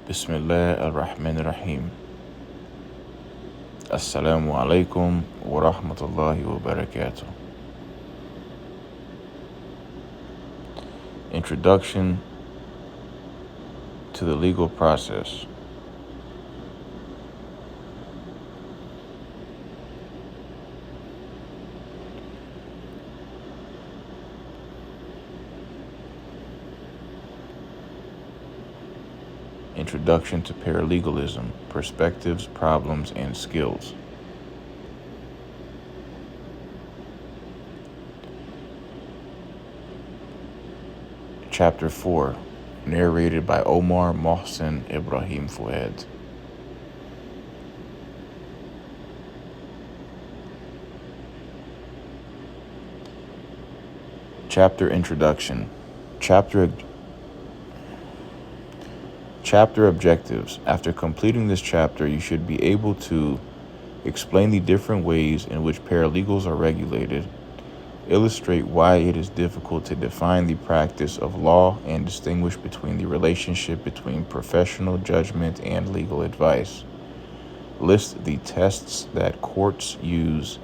Bismillah ar-Rahman ar-Rahim. Assalamu alaikum wa rahmatullahi wa barakatuh. Introduction to the legal process. Introduction to Paralegalism, Perspectives, Problems, and Skills. Chapter 4, narrated by Omar Mohsen Ibrahim Fouad. Chapter Introduction. Chapter Objectives. After completing this chapter, you should be able to explain the different ways in which paralegals are regulated, illustrate why it is difficult to define the practice of law, and distinguish between the relationship between professional judgment and legal advice. List the tests that courts use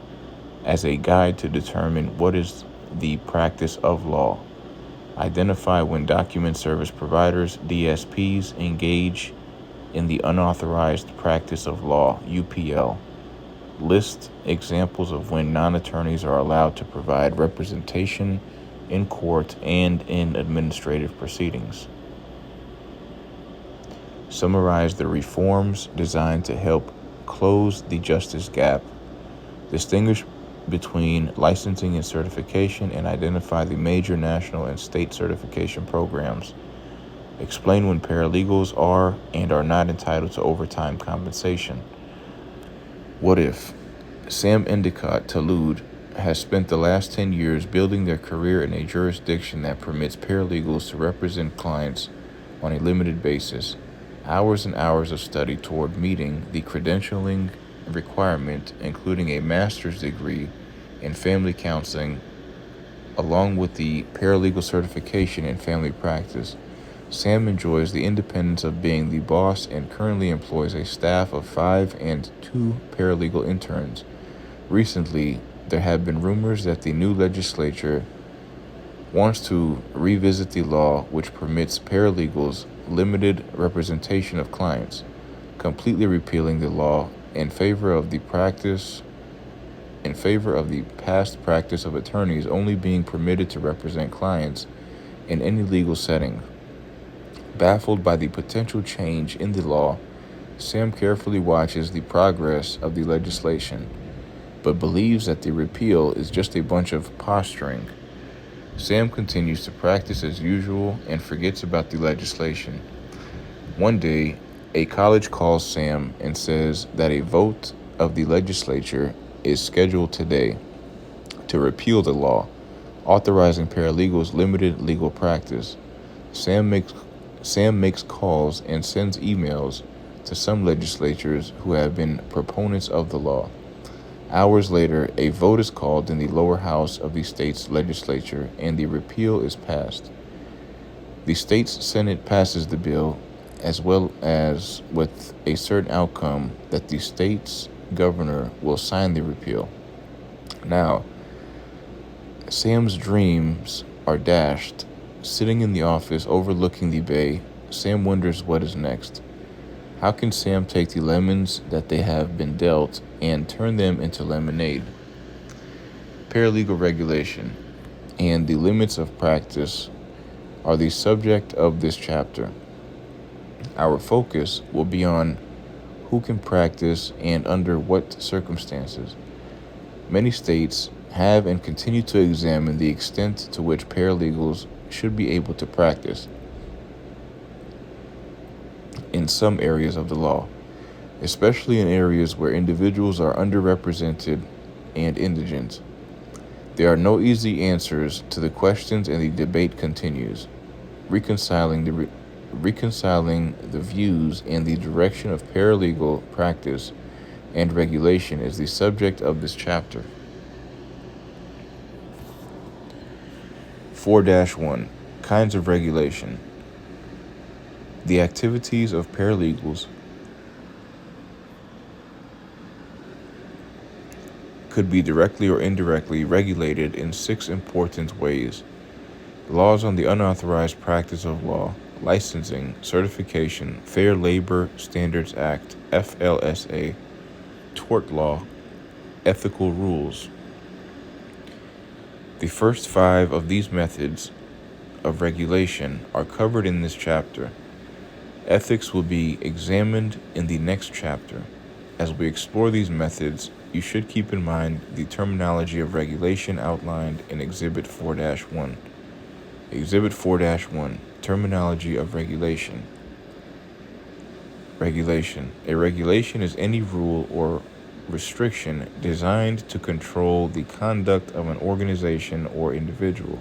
as a guide to determine what is the practice of law. Identify when document service providers, DSPs, engage in the unauthorized practice of law, UPL. List examples of when non-attorneys are allowed to provide representation in court and in administrative proceedings. Summarize the reforms designed to help close the justice gap. Distinguish between licensing and certification and identify the major national and state certification programs. Explain when paralegals are and are not entitled to overtime compensation. What if Sam Endicott Talud has spent the last 10 years building their career in a jurisdiction that permits paralegals to represent clients on a limited basis, hours and hours of study toward meeting the credentialing requirement, including a master's degree in family counseling, along with the paralegal certification in family practice. Sam enjoys the independence of being the boss and currently employs a staff of 5 and 2 paralegal interns. Recently, there have been rumors that the new legislature wants to revisit the law which permits paralegals limited representation of clients, completely repealing the law in favor of the past practice of attorneys only being permitted to represent clients in any legal setting. Baffled by the potential change in the law, Sam carefully watches the progress of the legislation, but believes that the repeal is just a bunch of posturing. Sam continues to practice as usual and forgets about the legislation. One day, a college calls Sam and says that a vote of the legislature is scheduled today to repeal the law, authorizing paralegals limited legal practice. Sam makes calls and sends emails to some legislators who have been proponents of the law. Hours later, a vote is called in the lower house of the state's legislature, and the repeal is passed. The state's Senate passes the bill, as well as with a certain outcome that the state's governor will sign the repeal. Now, Sam's dreams are dashed. Sitting in the office overlooking the bay, Sam wonders what is next. How can Sam take the lemons that they have been dealt and turn them into lemonade? Paralegal regulation and the limits of practice are the subject of this chapter. Our focus will be on who can practice and under what circumstances. Many states have and continue to examine the extent to which paralegals should be able to practice in some areas of the law, especially in areas where individuals are underrepresented and indigent. There are no easy answers to the questions, and the debate continues. Reconciling the views and the direction of paralegal practice and regulation is the subject of this chapter. 4-1 Kinds of regulation. The activities of paralegals could be directly or indirectly regulated in 6 important ways: laws on the unauthorized practice of law, licensing, certification, Fair Labor Standards Act, FLSA, tort law, ethical rules. The first 5 of these methods of regulation are covered in this chapter. Ethics will be examined in the next chapter. As we explore these methods, you should keep in mind the terminology of regulation outlined in Exhibit 4-1. Exhibit 4-1, Terminology of Regulation. Regulation. A regulation is any rule or restriction designed to control the conduct of an organization or individual.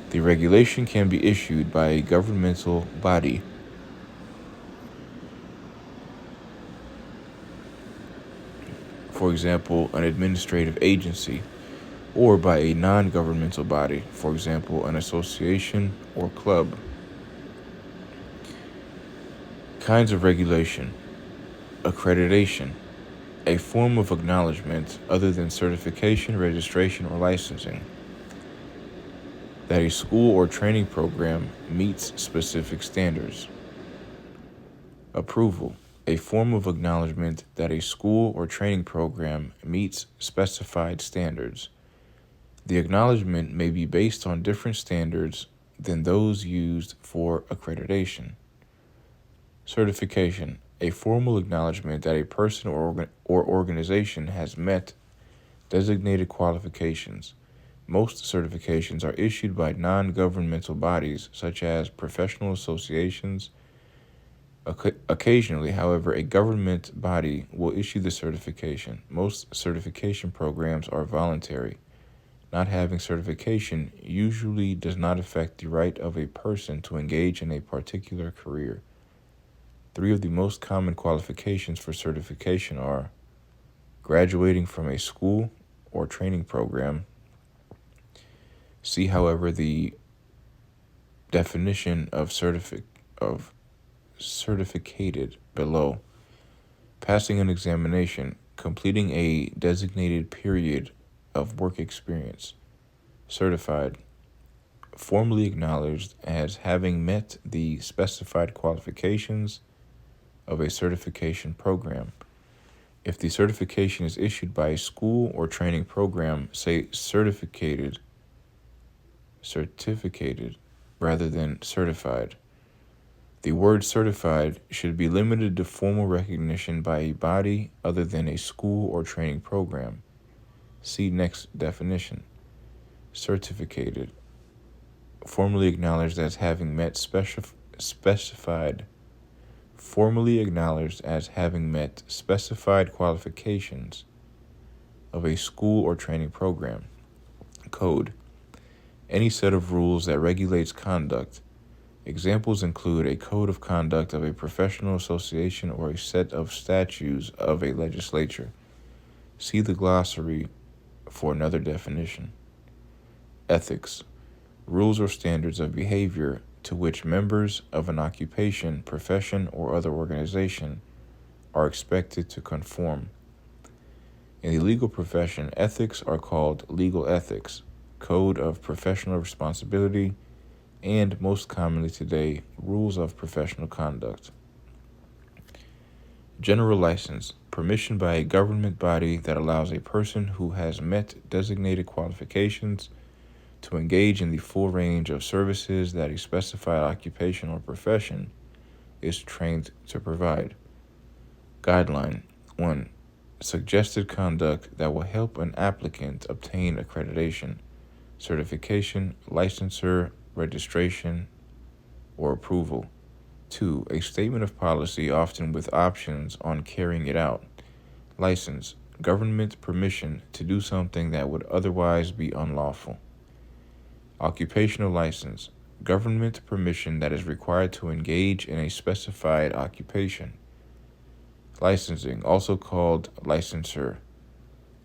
The regulation can be issued by a governmental body, for example, an administrative agency, or by a non-governmental body, for example, an association or club. Kinds of regulation. Accreditation, a form of acknowledgement other than certification, registration, or licensing, that a school or training program meets specific standards. Approval, a form of acknowledgement that a school or training program meets specified standards. The acknowledgement may be based on different standards than those used for accreditation. Certification, a formal acknowledgement that a person or organization has met designated qualifications. Most certifications are issued by non-governmental bodies, such as professional associations. Occasionally, however, a government body will issue the certification. Most certification programs are voluntary. Not having certification usually does not affect the right of a person to engage in a particular career. 3 of the most common qualifications for certification are graduating from a school or training program. See, however, the definition of certificated below. Passing an examination, completing a designated period of work experience. Certified, formally acknowledged as having met the specified qualifications of a certification program. If the certification is issued by a school or training program, say certificated rather than certified. The word certified should be limited to formal recognition by a body other than a school or training program. See next definition. Certificated, formally acknowledged as having met specified qualifications of a school or training program. Code, any set of rules that regulates conduct. Examples include a code of conduct of a professional association or a set of statutes of a legislature. See the glossary for another definition. Ethics, rules or standards of behavior to which members of an occupation, profession, or other organization are expected to conform. In the legal profession, ethics are called legal ethics, code of professional responsibility, and most commonly today, rules of professional conduct. General license, permission by a government body that allows a person who has met designated qualifications to engage in the full range of services that a specified occupation or profession is trained to provide. Guideline 1. Suggested conduct that will help an applicant obtain accreditation, certification, licensure, registration, or approval. 2. A statement of policy, often with options on carrying it out. License, government permission to do something that would otherwise be unlawful. Occupational license, government permission that is required to engage in a specified occupation. Licensing, also called licensure,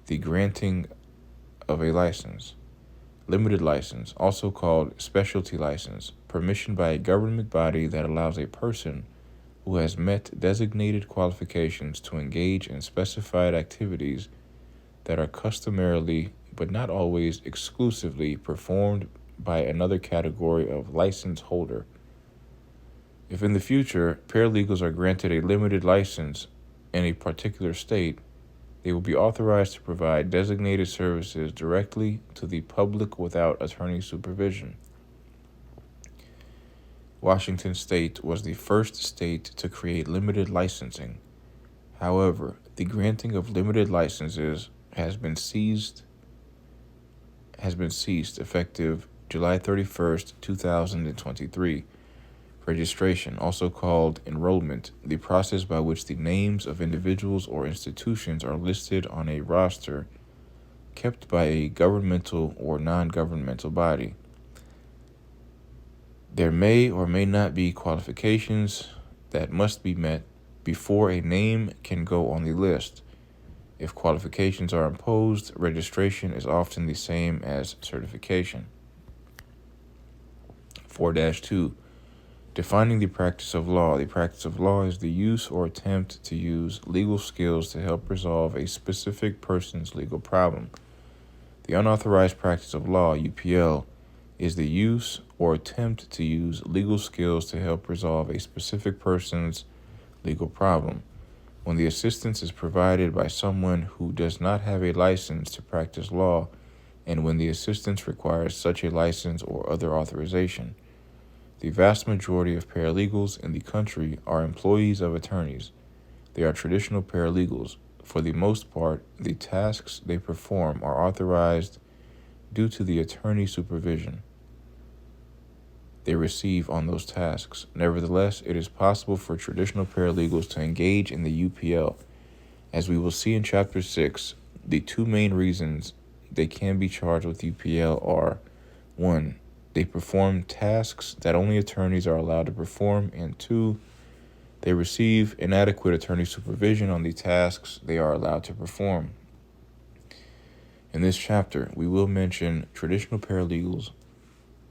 the granting of a license. Limited license, also called specialty license, permission by a government body that allows a person who has met designated qualifications to engage in specified activities that are customarily, but not always exclusively, performed by another category of license holder. If in the future paralegals are granted a limited license in a particular state, they will be authorized to provide designated services directly to the public without attorney supervision. Washington State was the first state to create limited licensing. However, the granting of limited licenses has been ceased effective July 31st, 2023. Registration, also called enrollment, the process by which the names of individuals or institutions are listed on a roster kept by a governmental or non-governmental body. There may or may not be qualifications that must be met before a name can go on the list. If qualifications are imposed, registration is often the same as certification. 4-2. Defining the practice of law. The practice of law is the use or attempt to use legal skills to help resolve a specific person's legal problem. The unauthorized practice of law, UPL, is the use or attempt to use legal skills to help resolve a specific person's legal problem. When the assistance is provided by someone who does not have a license to practice law, and when the assistance requires such a license or other authorization. The vast majority of paralegals in the country are employees of attorneys. They are traditional paralegals. For the most part, the tasks they perform are authorized due to the attorney supervision they receive on those tasks. Nevertheless, it is possible for traditional paralegals to engage in the UPL. As we will see in Chapter 6, the two main reasons they can be charged with UPL are 1. They perform tasks that only attorneys are allowed to perform, and 2. They receive inadequate attorney supervision on the tasks they are allowed to perform. In this chapter, we will mention traditional paralegals,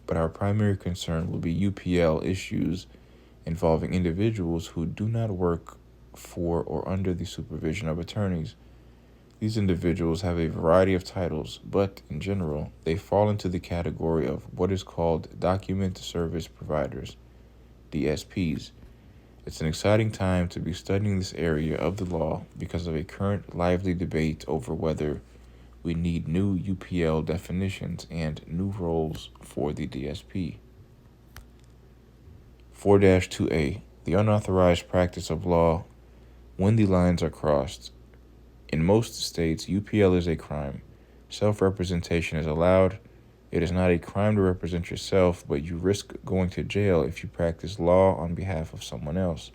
but our primary concern will be UPL issues involving individuals who do not work for or under the supervision of attorneys. These individuals have a variety of titles, but in general, they fall into the category of what is called Document Service Providers, DSPs. It's an exciting time to be studying this area of the law because of a current lively debate over whether we need new UPL definitions and new roles for the DSP. 4-2A, the unauthorized practice of law when the lines are crossed. In most states, UPL is a crime. Self-representation is allowed. It is not a crime to represent yourself, but you risk going to jail if you practice law on behalf of someone else.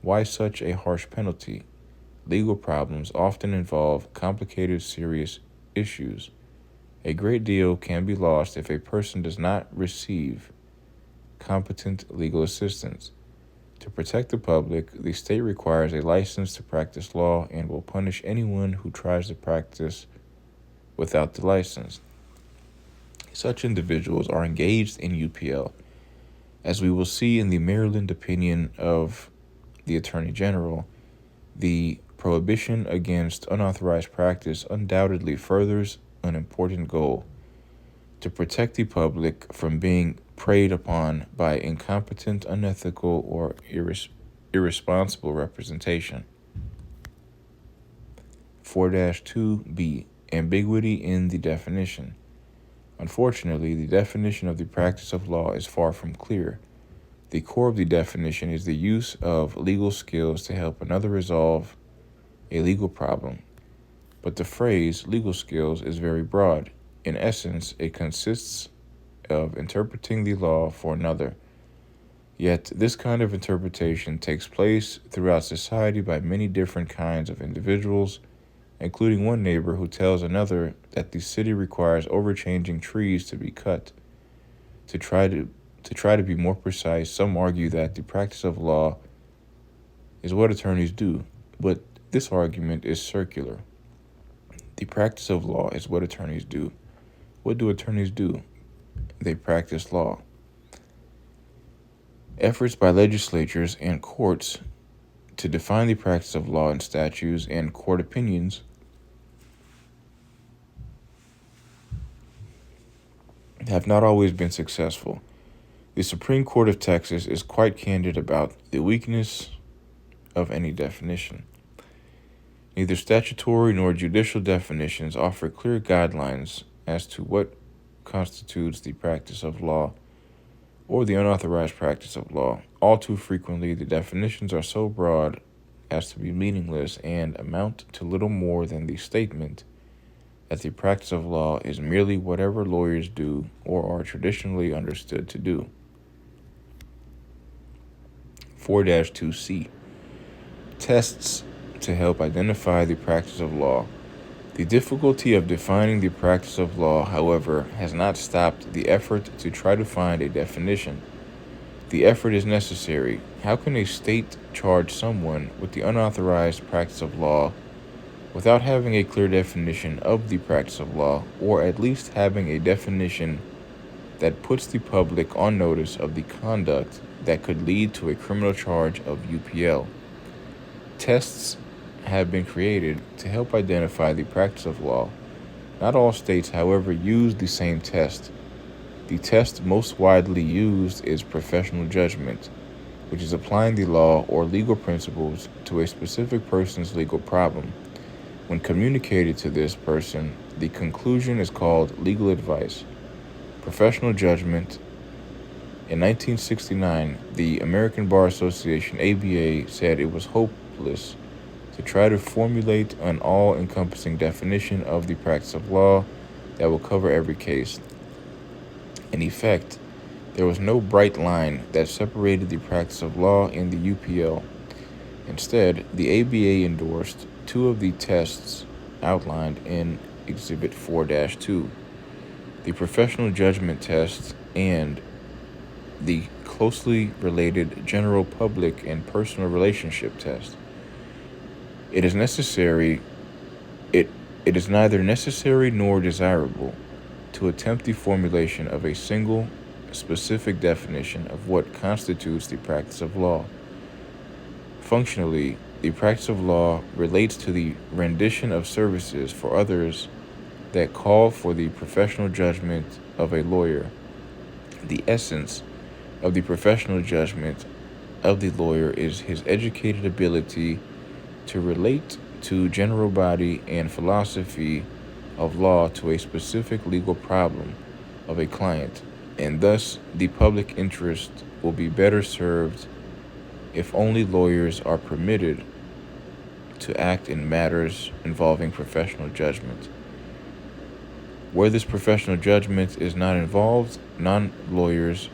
Why such a harsh penalty? Legal problems often involve complicated, serious issues. A great deal can be lost if a person does not receive competent legal assistance. To protect the public, the state requires a license to practice law and will punish anyone who tries to practice without the license. Such individuals are engaged in UPL. As we will see in the Maryland opinion of the Attorney General, the prohibition against unauthorized practice undoubtedly furthers an important goal: to protect the public from being preyed upon by incompetent, unethical, or irresponsible representation. 4-2B, ambiguity in the definition. Unfortunately, the definition of the practice of law is far from clear. The core of the definition is the use of legal skills to help another resolve a legal problem. But the phrase legal skills is very broad. In essence, it consists of interpreting the law for another. Yet, this kind of interpretation takes place throughout society by many different kinds of individuals, including one neighbor who tells another that the city requires overchanging trees to be cut. To try to be more precise, some argue that the practice of law is what attorneys do, but this argument is circular. The practice of law is what attorneys do. What do attorneys do? They practice law. Efforts by legislatures and courts to define the practice of law in statutes and court opinions have not always been successful. The Supreme Court of Texas is quite candid about the weakness of any definition. Neither statutory nor judicial definitions offer clear guidelines as to what constitutes the practice of law or the unauthorized practice of law. All too frequently, the definitions are so broad as to be meaningless and amount to little more than the statement that the practice of law is merely whatever lawyers do or are traditionally understood to do. 4-2C. Tests to help identify the practice of law. The difficulty of defining the practice of law, however, has not stopped the effort to try to find a definition. The effort is necessary. How can a state charge someone with the unauthorized practice of law without having a clear definition of the practice of law, or at least having a definition that puts the public on notice of the conduct that could lead to a criminal charge of UPL? Tests have been created to help identify the practice of law. Not all states, however, use the same test. The test most widely used is professional judgment, which is applying the law or legal principles to a specific person's legal problem. When communicated to this person, the conclusion is called legal advice. Professional judgment. In 1969, the American Bar Association, ABA, said it was hopeless to try to formulate an all-encompassing definition of the practice of law that will cover every case. In effect, there was no bright line that separated the practice of law and the UPL. Instead, the ABA endorsed two of the tests outlined in Exhibit 4-2, the professional judgment test and the closely related general public and personal relationship test. It is neither necessary nor desirable to attempt the formulation of a single, specific definition of what constitutes the practice of law. Functionally, the practice of law relates to the rendition of services for others that call for the professional judgment of a lawyer. The essence of the professional judgment of the lawyer is his educated ability to relate to general body and philosophy of law to a specific legal problem of a client, and thus the public interest will be better served if only lawyers are permitted to act in matters involving professional judgment. Where this professional judgment is not involved, non-lawyers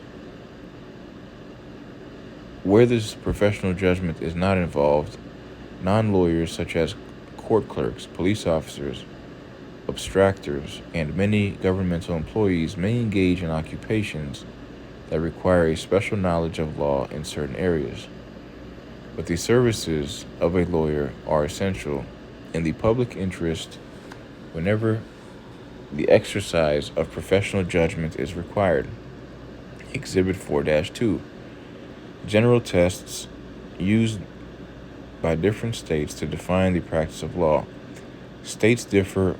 such as court clerks, police officers, abstractors, and many governmental employees may engage in occupations that require a special knowledge of law in certain areas. But the services of a lawyer are essential in the public interest whenever the exercise of professional judgment is required. Exhibit 4-2. General tests used by different states to define the practice of law. States differ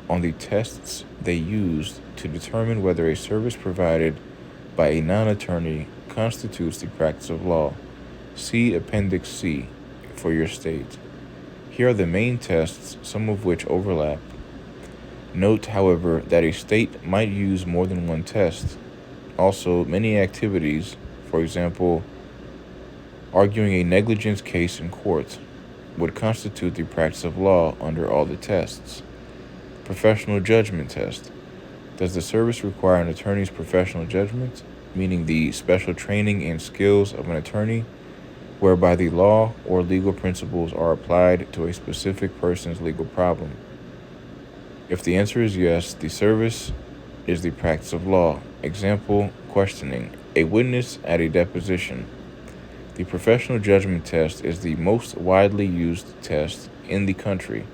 on the tests they used to determine whether a service provided by a non-attorney constitutes the practice of law. See Appendix C for your state. Here are the main tests, some of which overlap. Note, however, that a state might use more than one test. Also, many activities, for example, arguing a negligence case in court, would constitute the practice of law under all the tests. Professional judgment test. Does the service require an attorney's professional judgment, meaning the special training and skills of an attorney, whereby the law or legal principles are applied to a specific person's legal problem? If the answer is yes, the service is the practice of law. Example, questioning a witness at a deposition. The professional judgment test is the most widely used test in the country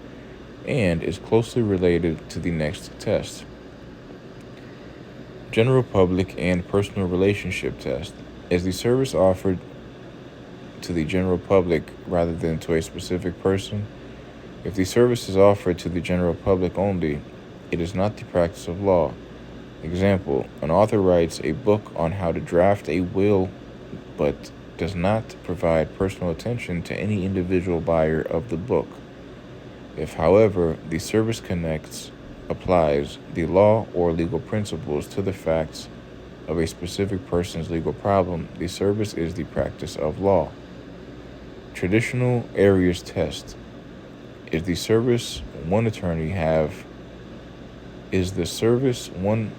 and is closely related to the next test. General public and personal relationship test. Is the service offered to the general public rather than to a specific person? If the service is offered to the general public only, it is not the practice of law. Example, an author writes a book on how to draft a will but does not provide personal attention to any individual buyer of the book. If, however, the service applies the law or legal principles to the facts of a specific person's legal problem, the service is the practice of law. Traditional areas test. Is the service one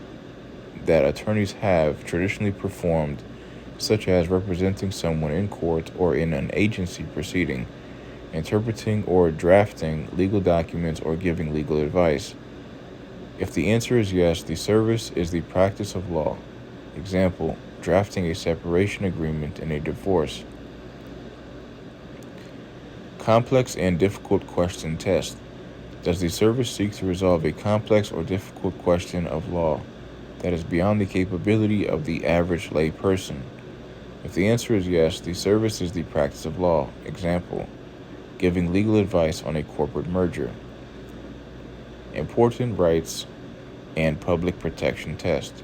that attorneys have traditionally performed, such as representing someone in court or in an agency proceeding, interpreting or drafting legal documents, or giving legal advice? If the answer is yes, the service is the practice of law. Example, drafting a separation agreement in a divorce. Complex and difficult question test. Does the service seek to resolve a complex or difficult question of law that is beyond the capability of the average lay person? If the answer is yes, the service is the practice of law. Example, giving legal advice on a corporate merger. Important rights and public protection test.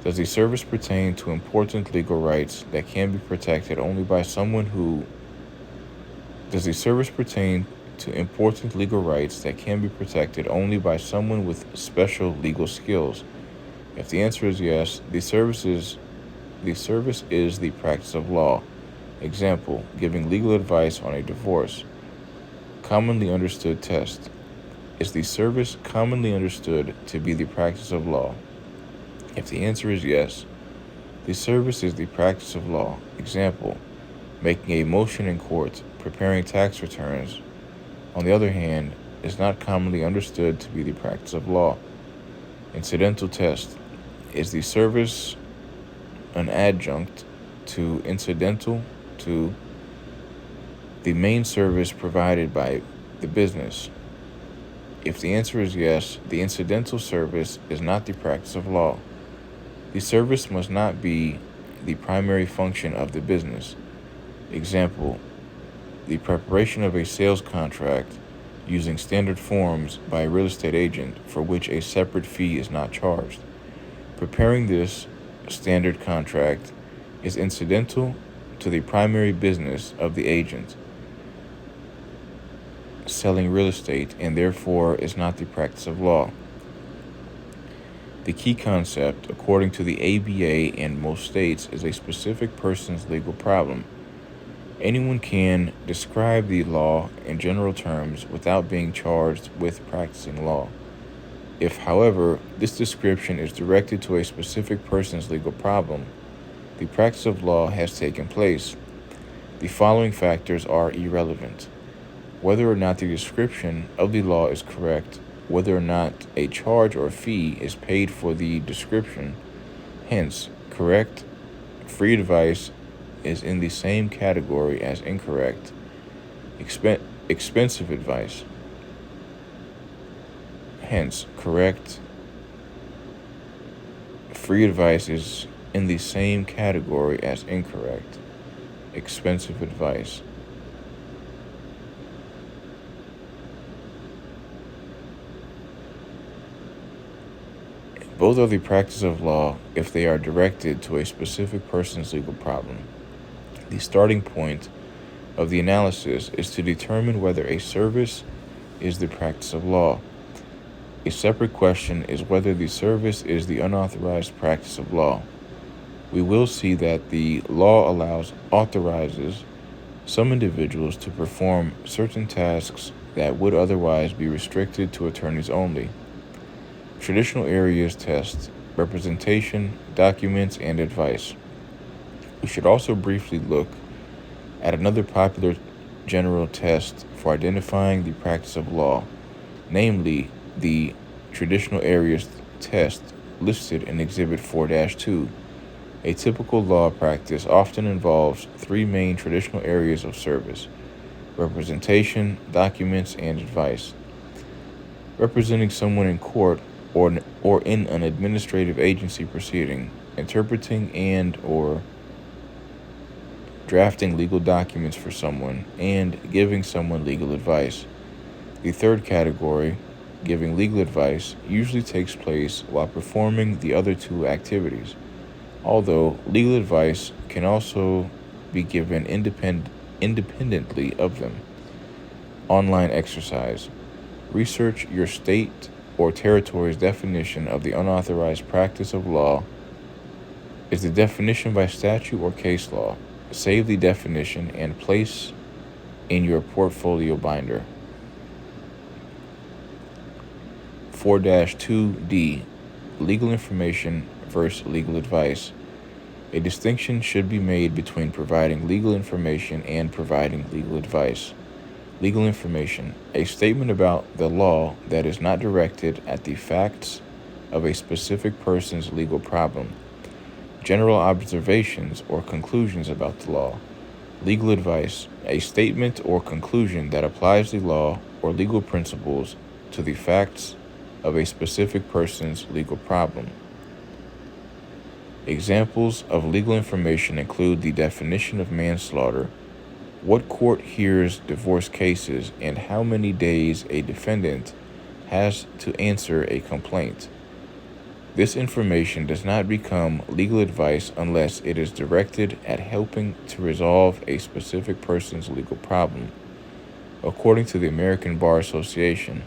Does the service pertain to important legal rights that can be protected only by someone who Does the service pertain to important legal rights that can be protected only by someone with special legal skills? If the answer is yes, the service is the practice of law. Example, giving legal advice on a divorce. Commonly understood test. Is the service commonly understood to be the practice of law? If the answer is yes, the service is the practice of law. Example, making a motion in court, preparing tax returns, on the other hand, is not commonly understood to be the practice of law. Incidental test. Is the service an adjunct incidental to the main service provided by the business? If the answer is yes, the incidental service is not the practice of law. The service must not be the primary function of the business. Example, the preparation of a sales contract using standard forms by a real estate agent for which a separate fee is not charged. Preparing this standard contract is incidental to the primary business of the agent, selling real estate, and therefore is not the practice of law. The key concept, according to the ABA and most states, is a specific person's legal problem. Anyone can describe the law in general terms without being charged with practicing law. If, however, this description is directed to a specific person's legal problem, the practice of law has taken place. The following factors are irrelevant: whether or not the description of the law is correct, whether or not a charge or fee is paid for the description. Hence, correct, free advice is in the same category as incorrect. Expensive advice. Hence, correct, free advice is in the same category as incorrect. Expensive advice. Both are the practice of law if they are directed to a specific person's legal problem. The starting point of the analysis is to determine whether a service is the practice of law. A separate question is whether the service is the unauthorized practice of law. We will see that the law authorizes some individuals to perform certain tasks that would otherwise be restricted to attorneys only. Traditional areas test: representation, documents, and advice. We should also briefly look at another popular general test for identifying the practice of law, namely the traditional areas test listed in Exhibit 4-2. A typical law practice often involves three main traditional areas of service: representation, documents, and advice. Representing someone in court or in an administrative agency proceeding, interpreting and or drafting legal documents for someone, and giving someone legal advice. The third category, giving legal advice, usually takes place while performing the other two activities, although legal advice can also be given independently of them. Online exercise. Research your state or territory's definition of the unauthorized practice of law. Is the definition by statute or case law? Save the definition and place in your portfolio binder. 4-2D, legal information versus legal advice. A distinction should be made between providing legal information and providing legal advice. Legal information, a statement about the law that is not directed at the facts of a specific person's legal problem. General observations or conclusions about the law. Legal advice, a statement or conclusion that applies the law or legal principles to the facts of a specific person's legal problem. Examples of legal information include the definition of manslaughter, what court hears divorce cases, and how many days a defendant has to answer a complaint. This information does not become legal advice unless it is directed at helping to resolve a specific person's legal problem. According to the American Bar Association,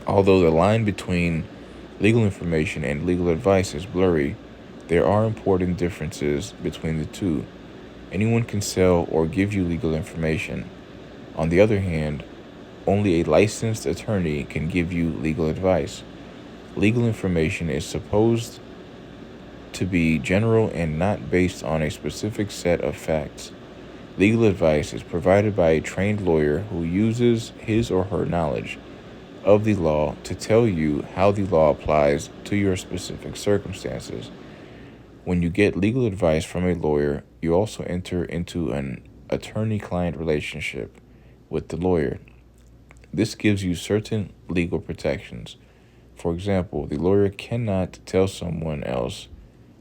although the line between legal information and legal advice is blurry, there are important differences between the two. Anyone can sell or give you legal information. On the other hand, only a licensed attorney can give you legal advice. Legal information is supposed to be general and not based on a specific set of facts. Legal advice is provided by a trained lawyer who uses his or her knowledge of the law to tell you how the law applies to your specific circumstances. When you get legal advice from a lawyer, you also enter into an attorney-client relationship with the lawyer. This gives you certain legal protections. For example, the lawyer cannot tell someone else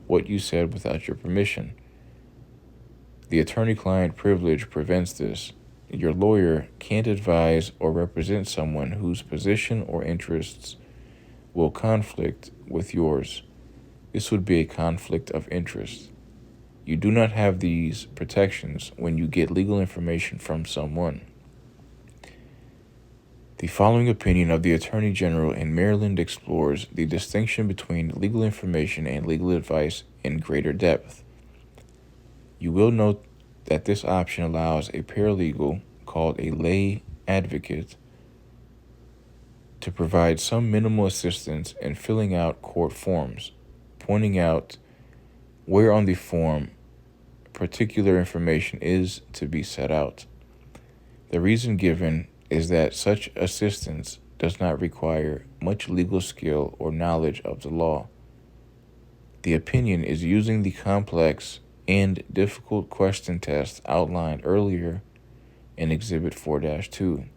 what you said without your permission. The attorney-client privilege prevents this. Your lawyer can't advise or represent someone whose position or interests will conflict with yours. This would be a conflict of interest. You do not have these protections when you get legal information from someone. The following opinion of the Attorney General in Maryland explores the distinction between legal information and legal advice in greater depth. You will note that this option allows a paralegal, called a lay advocate, to provide some minimal assistance in filling out court forms, pointing out where on the form particular information is to be set out. The reason given is that such assistance does not require much legal skill or knowledge of the law. The opinion is using the complex and difficult question test outlined earlier in Exhibit 4-2.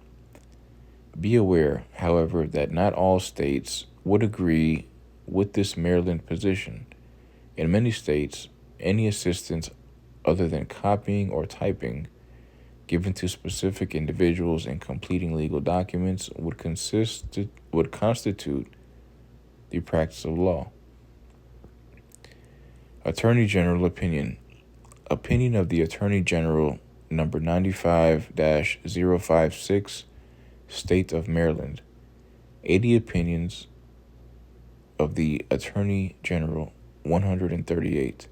Be aware, however, that not all states would agree with this Maryland position. In many states, any assistance other than copying or typing given to specific individuals in completing legal documents would constitute the practice of law. Attorney General Opinion. Opinion of the Attorney General, number 95-056, State of Maryland. 80 opinions of the Attorney General, 138.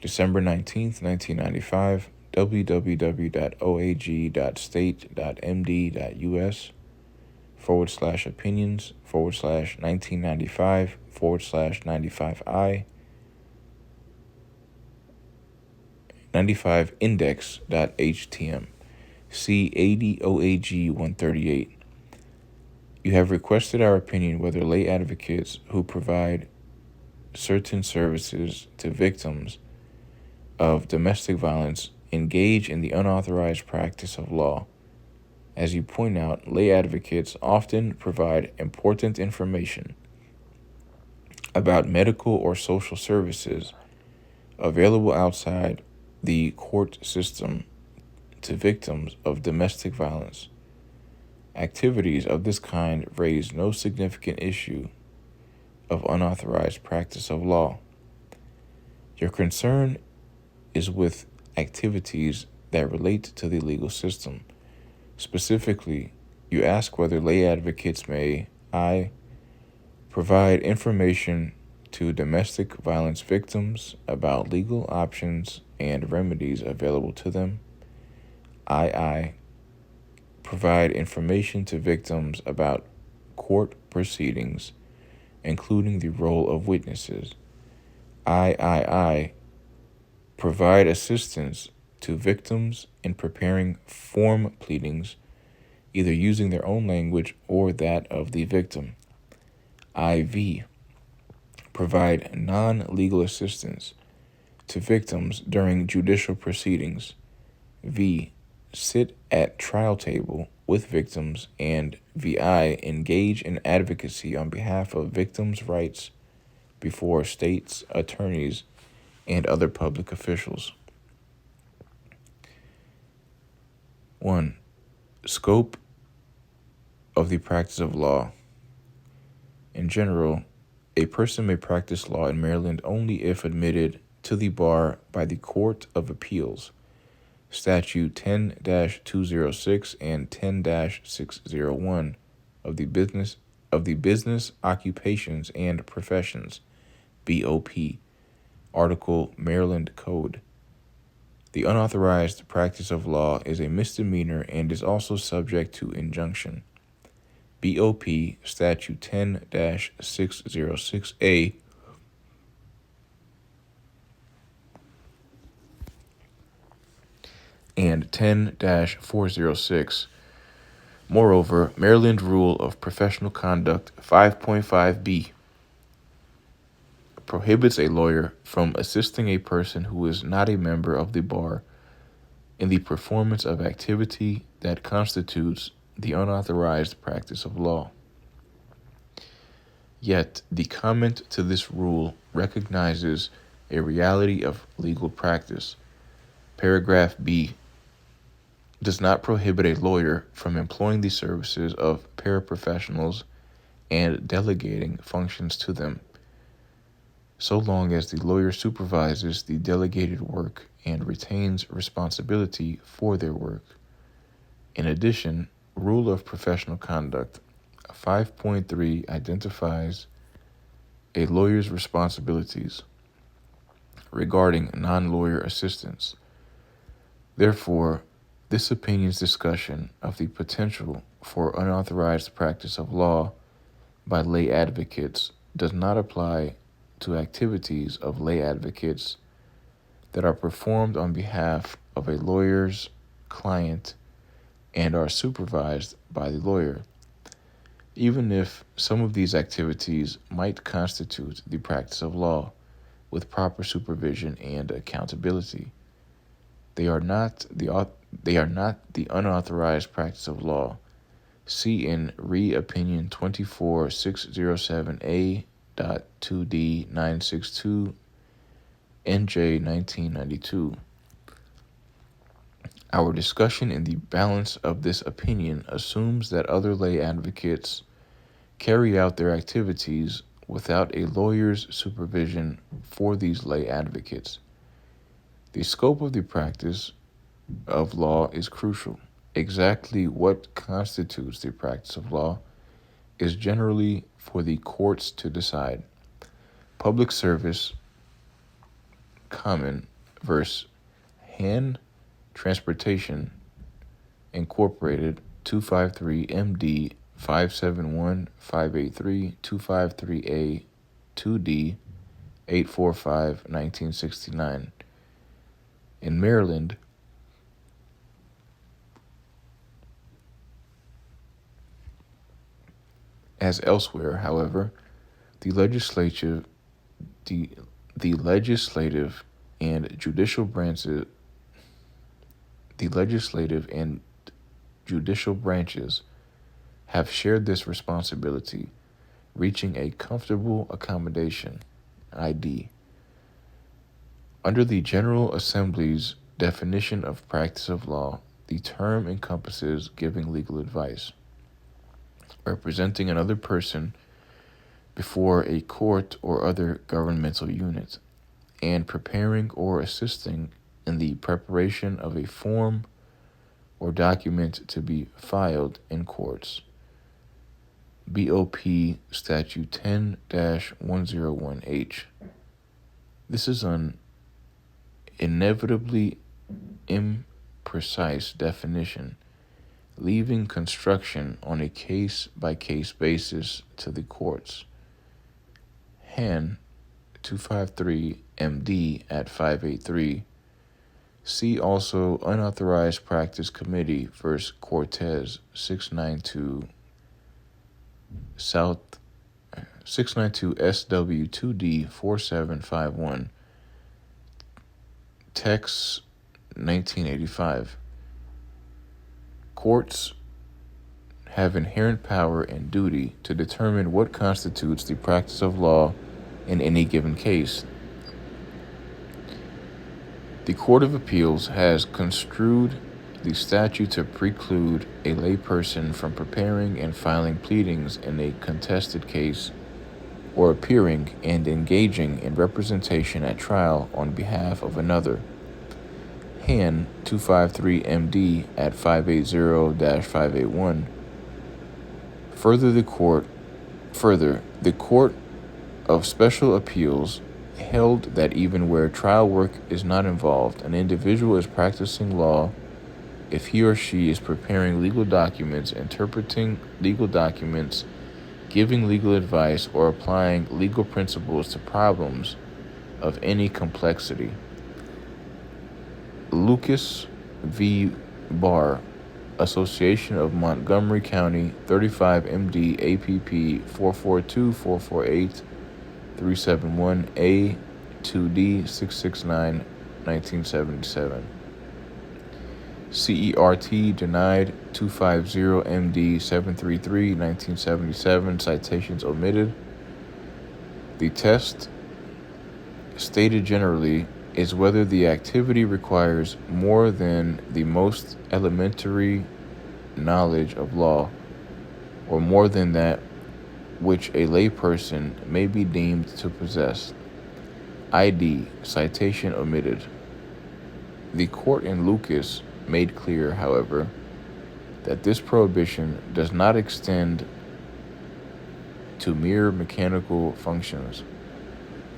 December 19th, 1995, www.oag.state.md.us/opinions/1995/95I 95index.htm. See 80 OAG 138. You have requested our opinion whether lay advocates who provide certain services to victims of domestic violence engage in the unauthorized practice of law. As you point out, lay advocates often provide important information about medical or social services available outside the court system to victims of domestic violence. Activities of this kind raise no significant issue of unauthorized practice of law. Your concern is with activities that relate to the legal system. Specifically, you ask whether lay advocates may I. Provide information to domestic violence victims about legal options and remedies available to them. I. Provide information to victims about court proceedings, including the role of witnesses. I. Provide assistance to victims in preparing form pleadings, either using their own language or that of the victim. IV. Provide non-legal assistance to victims during judicial proceedings. V. Sit at trial table with victims. And VI. Engage in advocacy on behalf of victims' rights before states, attorneys, and other public officials. 1. Scope of the practice of law. In general, a person may practice law in Maryland only if admitted to the bar by the Court of Appeals, Statute 10-206 and 10-601 of the Business Occupations and Professions, BOP, Article Maryland Code. The unauthorized practice of law is a misdemeanor and is also subject to injunction. BOP Statute 10-606A and 10-406. Moreover, Maryland Rule of Professional Conduct 5.5b prohibits a lawyer from assisting a person who is not a member of the bar in the performance of activity that constitutes the unauthorized practice of law. Yet, the comment to this rule recognizes a reality of legal practice. Paragraph B does not prohibit a lawyer from employing the services of paraprofessionals and delegating functions to them, so long as the lawyer supervises the delegated work and retains responsibility for their work. In addition, Rule of Professional Conduct 5.3 identifies a lawyer's responsibilities regarding non-lawyer assistance. Therefore, this opinion's discussion of the potential for unauthorized practice of law by lay advocates does not apply to activities of lay advocates that are performed on behalf of a lawyer's client and are supervised by the lawyer, even if some of these activities might constitute the practice of law with proper supervision and accountability. They are not the unauthorized practice of law. See in Re Opinion 24607A.2D962 NJ 1992. Our discussion in the balance of this opinion assumes that other lay advocates carry out their activities without a lawyer's supervision for these lay advocates. The scope of the practice of law is crucial. Exactly what constitutes the practice of law is generally for the courts to decide. Public Service Common versus Hand Transportation Incorporated 253 MD 571-583 253A 2D 845 1969. In Maryland, as elsewhere, however, the legislative and judicial branches, the legislative and judicial branches have shared this responsibility, reaching a comfortable accommodation, ID. Under the General Assembly's definition of practice of law, the term encompasses giving legal advice, representing another person before a court or other governmental unit, and preparing or assisting in the preparation of a form or document to be filed in courts. BOP Statute 10-101H. This is an inevitably imprecise definition, leaving construction on a case-by-case basis to the courts. Han 253 MD at 583. See also Unauthorized Practice Committee v. Cortez 692 SW2D 4751. Text 1985. Courts have inherent power and duty to determine what constitutes the practice of law in any given case. The Court of Appeals has construed the statute to preclude a layperson from preparing and filing pleadings in a contested case or appearing and engaging in representation at trial on behalf of another. Han 253 MD at 580-581. Further, the Court of Special Appeals held that even where trial work is not involved, an individual is practicing law if he or she is preparing legal documents, interpreting legal documents, giving legal advice, or applying legal principles to problems of any complexity. Lucas v. Barr, Association of Montgomery County, 35 MD APP 442-448-371 A2D 669, 1977. CERT denied 250 MD 733, 1977, citations omitted. The test, stated generally, is whether the activity requires more than the most elementary knowledge of law, or more than that which a layperson may be deemed to possess. ID, citation omitted. The court in Lucas made clear, however, that this prohibition does not extend to mere mechanical functions,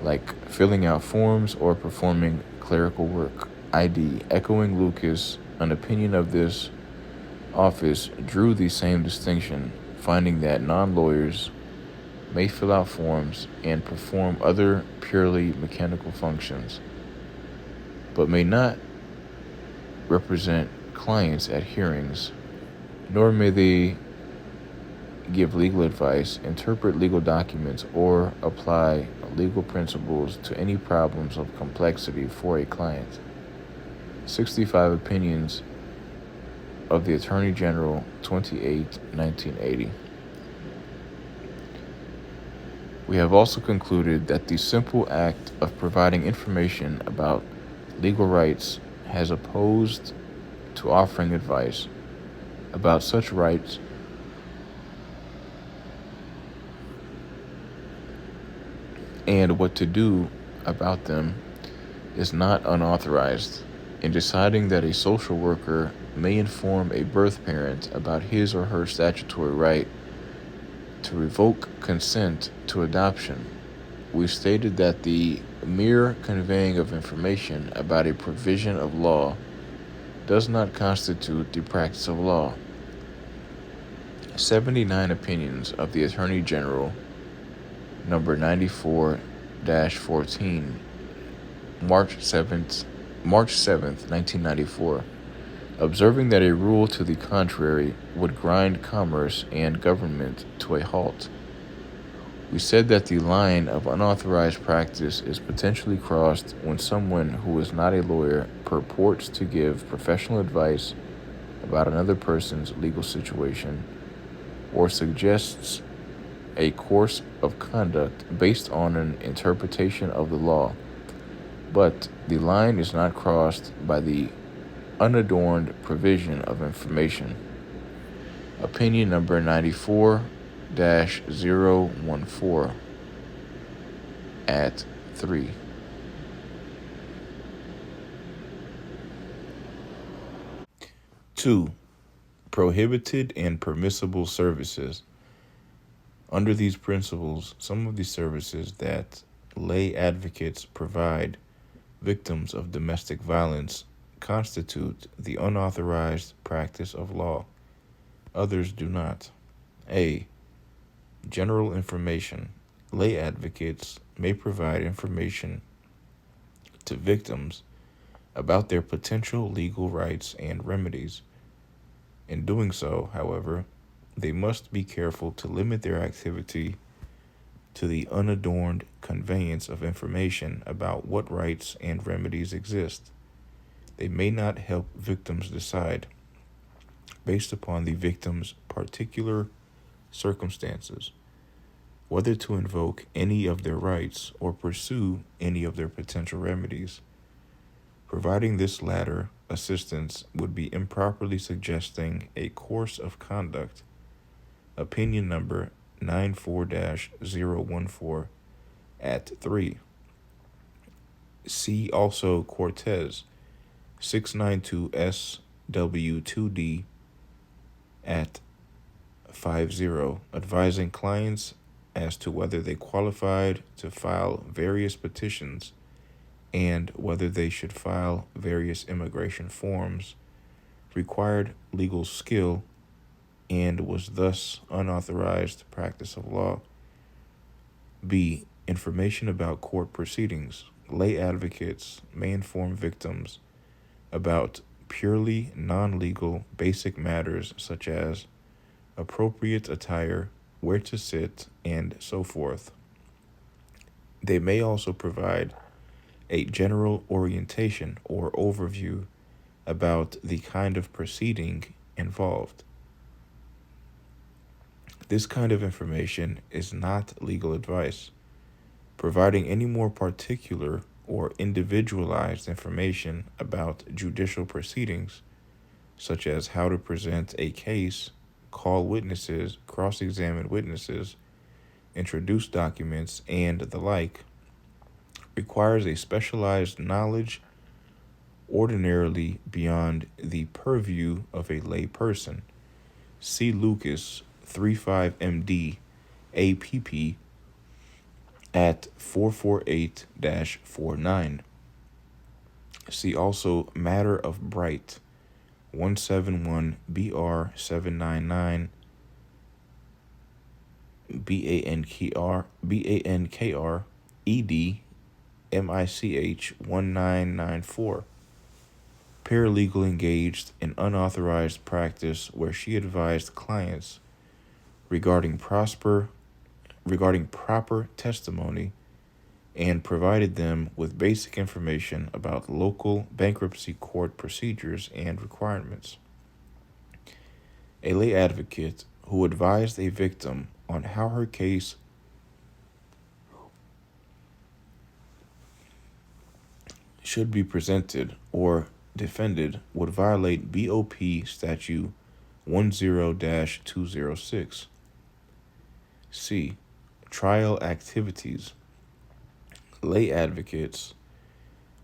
like filling out forms or performing clerical work. ID, echoing Lucas, an opinion of this office drew the same distinction, finding that non-lawyers may fill out forms and perform other purely mechanical functions, but may not represent clients at hearings, nor may they give legal advice, interpret legal documents, or apply legal principles to any problems of complexity for a client. 65 Opinions of the Attorney General, 28, 1980. We have also concluded that the simple act of providing information about legal rights has opposed to offering advice about such rights and what to do about them is not unauthorized. In deciding that a social worker may inform a birth parent about his or her statutory right to revoke consent to adoption, we stated that the mere conveying of information about a provision of law does not constitute the practice of law. 79 Opinions of the Attorney General, number 94-14, March 7th, 1994, observing that a rule to the contrary would grind commerce and government to a halt. We said that the line of unauthorized practice is potentially crossed when someone who is not a lawyer purports to give professional advice about another person's legal situation or suggests a course of conduct based on an interpretation of the law, but the line is not crossed by the unadorned provision of information. Opinion number 94-014 at 3. 2. Prohibited and permissible services. Under these principles, some of the services that lay advocates provide victims of domestic violence constitute the unauthorized practice of law. Others do not. A. General information. Lay advocates may provide information to victims about their potential legal rights and remedies. In doing so, however, they must be careful to limit their activity to the unadorned conveyance of information about what rights and remedies exist. They may not help victims decide, based upon the victim's particular circumstances, whether to invoke any of their rights or pursue any of their potential remedies. Providing this latter assistance would be improperly suggesting a course of conduct. Opinion number 94-014 at 3. See also Cortez 692 SW2D at 50, advising clients as to whether they qualified to file various petitions and whether they should file various immigration forms, required legal skill, and was thus unauthorized practice of law. B. Information about court proceedings. Lay advocates may inform victims about purely non-legal basic matters such as appropriate attire, where to sit, and so forth. They may also provide a general orientation or overview about the kind of proceeding involved. This kind of information is not legal advice. Providing any more particular or individualized information about judicial proceedings, such as how to present a case, call witnesses, cross-examine witnesses, introduce documents, and the like, requires a specialized knowledge ordinarily beyond the purview of a lay person. See Lucas 35 MD APP at 448-49. See also Matter of Bright 171 BR 799 BANKR ED MICH 1994. Paralegal engaged in unauthorized practice where she advised clients regarding proper testimony and provided them with basic information about local bankruptcy court procedures and requirements. A lay advocate who advised a victim on how her case should be presented or defended would violate BOP Statute 10-206. C. Trial activities. Lay advocates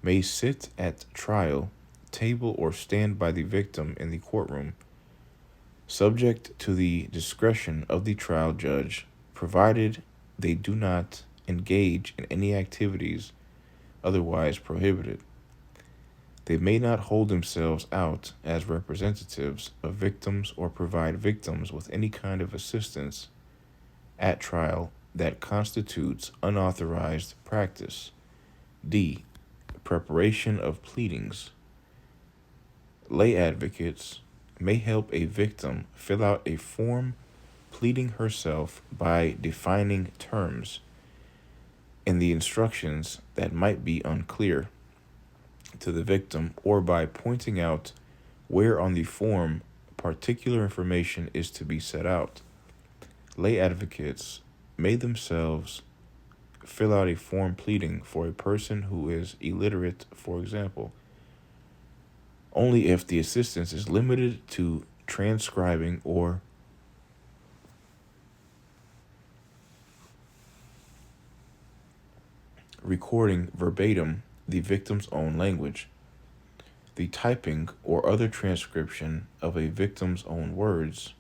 may sit at trial, table, or stand by the victim in the courtroom, subject to the discretion of the trial judge, provided they do not engage in any activities otherwise prohibited. They may not hold themselves out as representatives of victims or provide victims with any kind of assistance at trial that constitutes unauthorized practice. D. Preparation of pleadings. Lay advocates may help a victim fill out a form pleading herself by defining terms in the instructions that might be unclear to the victim, or by pointing out where on the form particular information is to be set out. Lay advocates may themselves fill out a form pleading for a person who is illiterate, for example, only if the assistance is limited to transcribing or recording verbatim the victim's own language. The typing or other transcription of a victim's own words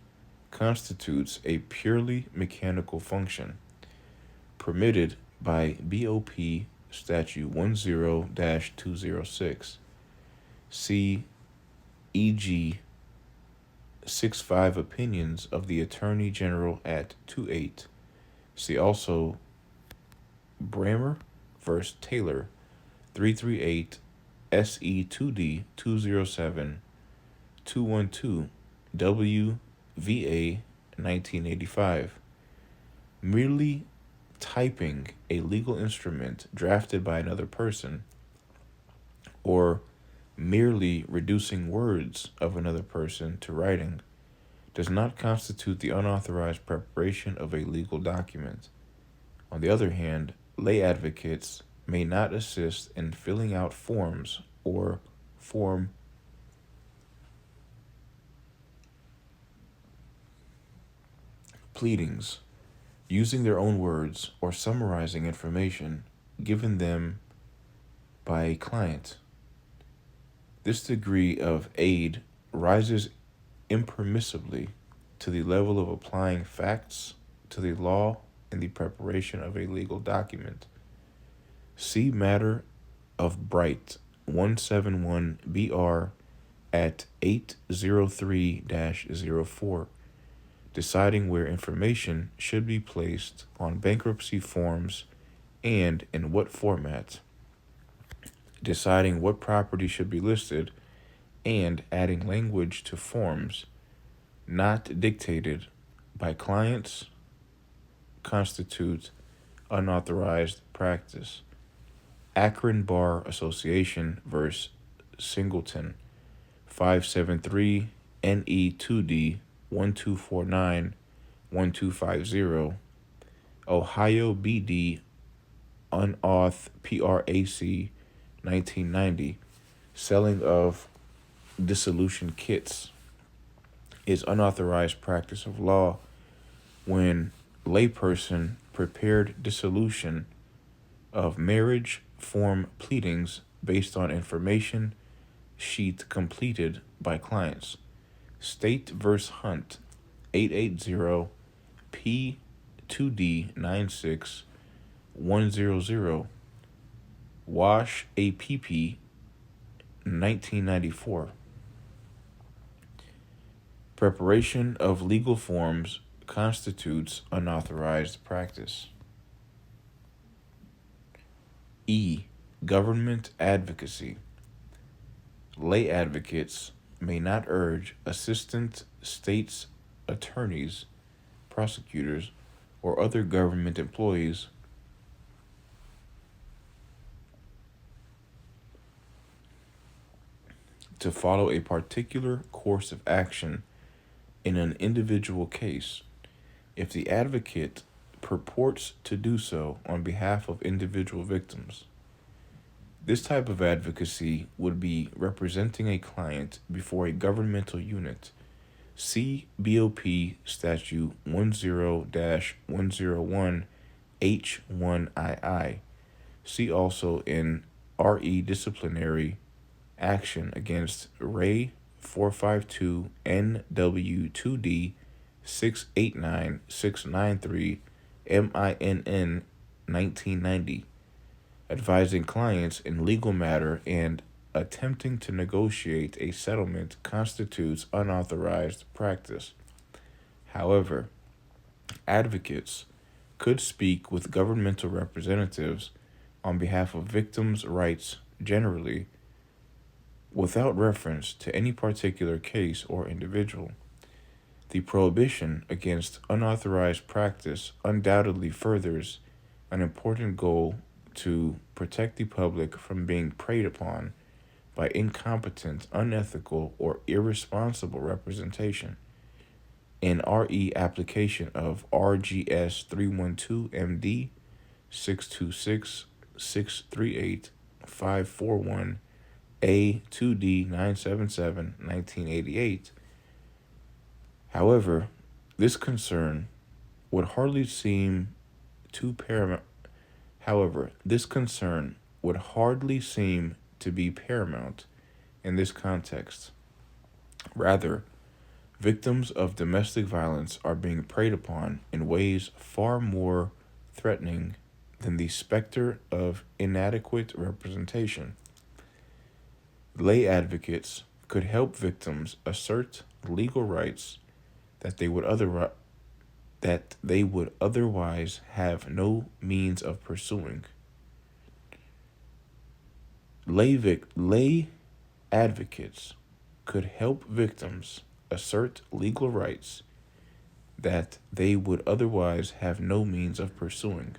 constitutes a purely mechanical function permitted by BOP Statute 10-206. See e.g. 6.5 Opinions of the Attorney General at 2.8. See also Brammer v. Taylor 338 SE2D 207 212 WVA 1985. Merely typing a legal instrument drafted by another person, or merely reducing words of another person to writing, does not constitute the unauthorized preparation of a legal document. On the other hand, lay advocates may not assist in filling out forms or form pleadings using their own words or summarizing information given them by a client. This degree of aid rises impermissibly to the level of applying facts to the law in the preparation of a legal document. See matter of Bright 171 BR at 803-04, deciding where information should be placed on bankruptcy forms and in what format, deciding what property should be listed, and adding language to forms not dictated by clients constitute unauthorized practice. Akron Bar Association v. Singleton 573 NE2D 1249 1250. Ohio BD Unauth PRAC 1990. Selling of dissolution kits is unauthorized practice of law when layperson prepared dissolution of marriage form pleadings based on information sheet completed by clients. State v. Hunt 880 P2D 96100. Wash APP 1994. Preparation of legal forms constitutes unauthorized practice. E. Government advocacy. Lay advocates may not urge assistant states' attorneys, prosecutors, or other government employees to follow a particular course of action in an individual case if the advocate purports to do so on behalf of individual victims. This type of advocacy would be representing a client before a governmental unit. See BOP Statute 10-101 H1II. See also in RE Disciplinary Action against Ray 452 NW2D 689693 MINN 1990. Advising clients in legal matter and attempting to negotiate a settlement constitutes unauthorized practice. However, advocates could speak with governmental representatives on behalf of victims' rights generally, without reference to any particular case or individual. The prohibition against unauthorized practice undoubtedly furthers an important goal to protect the public from being preyed upon by incompetent, unethical, or irresponsible representation. An RE application of RGS 312 MD 626 638 541 A2D 977 1988. However, this concern would hardly seem to paramount. However, this concern would hardly seem to be paramount in this context. Rather, victims of domestic violence are being preyed upon in ways far more threatening than the specter of inadequate representation. Lay advocates could help victims assert legal rights that they would otherwise have no means of pursuing. Lay advocates could help victims assert legal rights that they would otherwise have no means of pursuing.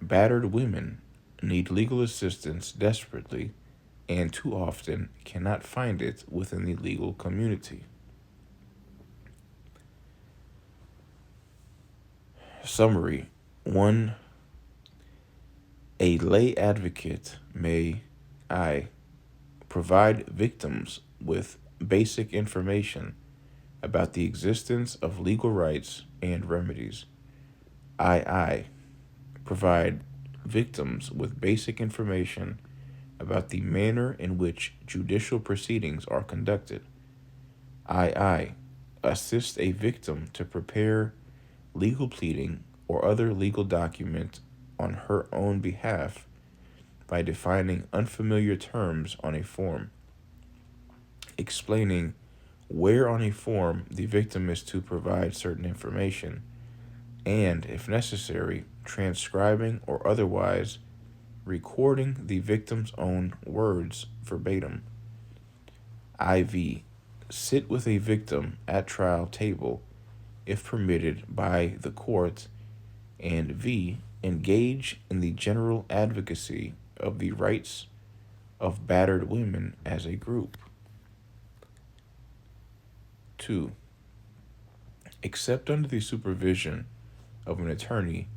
Battered women need legal assistance desperately and too often cannot find it within the legal community. Summary 1. A lay advocate may provide victims with basic information about the existence of legal rights and remedies. Provide victims with basic information about the manner in which judicial proceedings are conducted. Assist a victim to prepare legal pleading or other legal document on her own behalf by defining unfamiliar terms on a form, explaining where on a form the victim is to provide certain information, and, if necessary, transcribing or otherwise recording the victim's own words verbatim. Sit with a victim at trial table, if permitted by the court, and engage in the general advocacy of the rights of battered women as a group. 2. Except under the supervision of an attorney,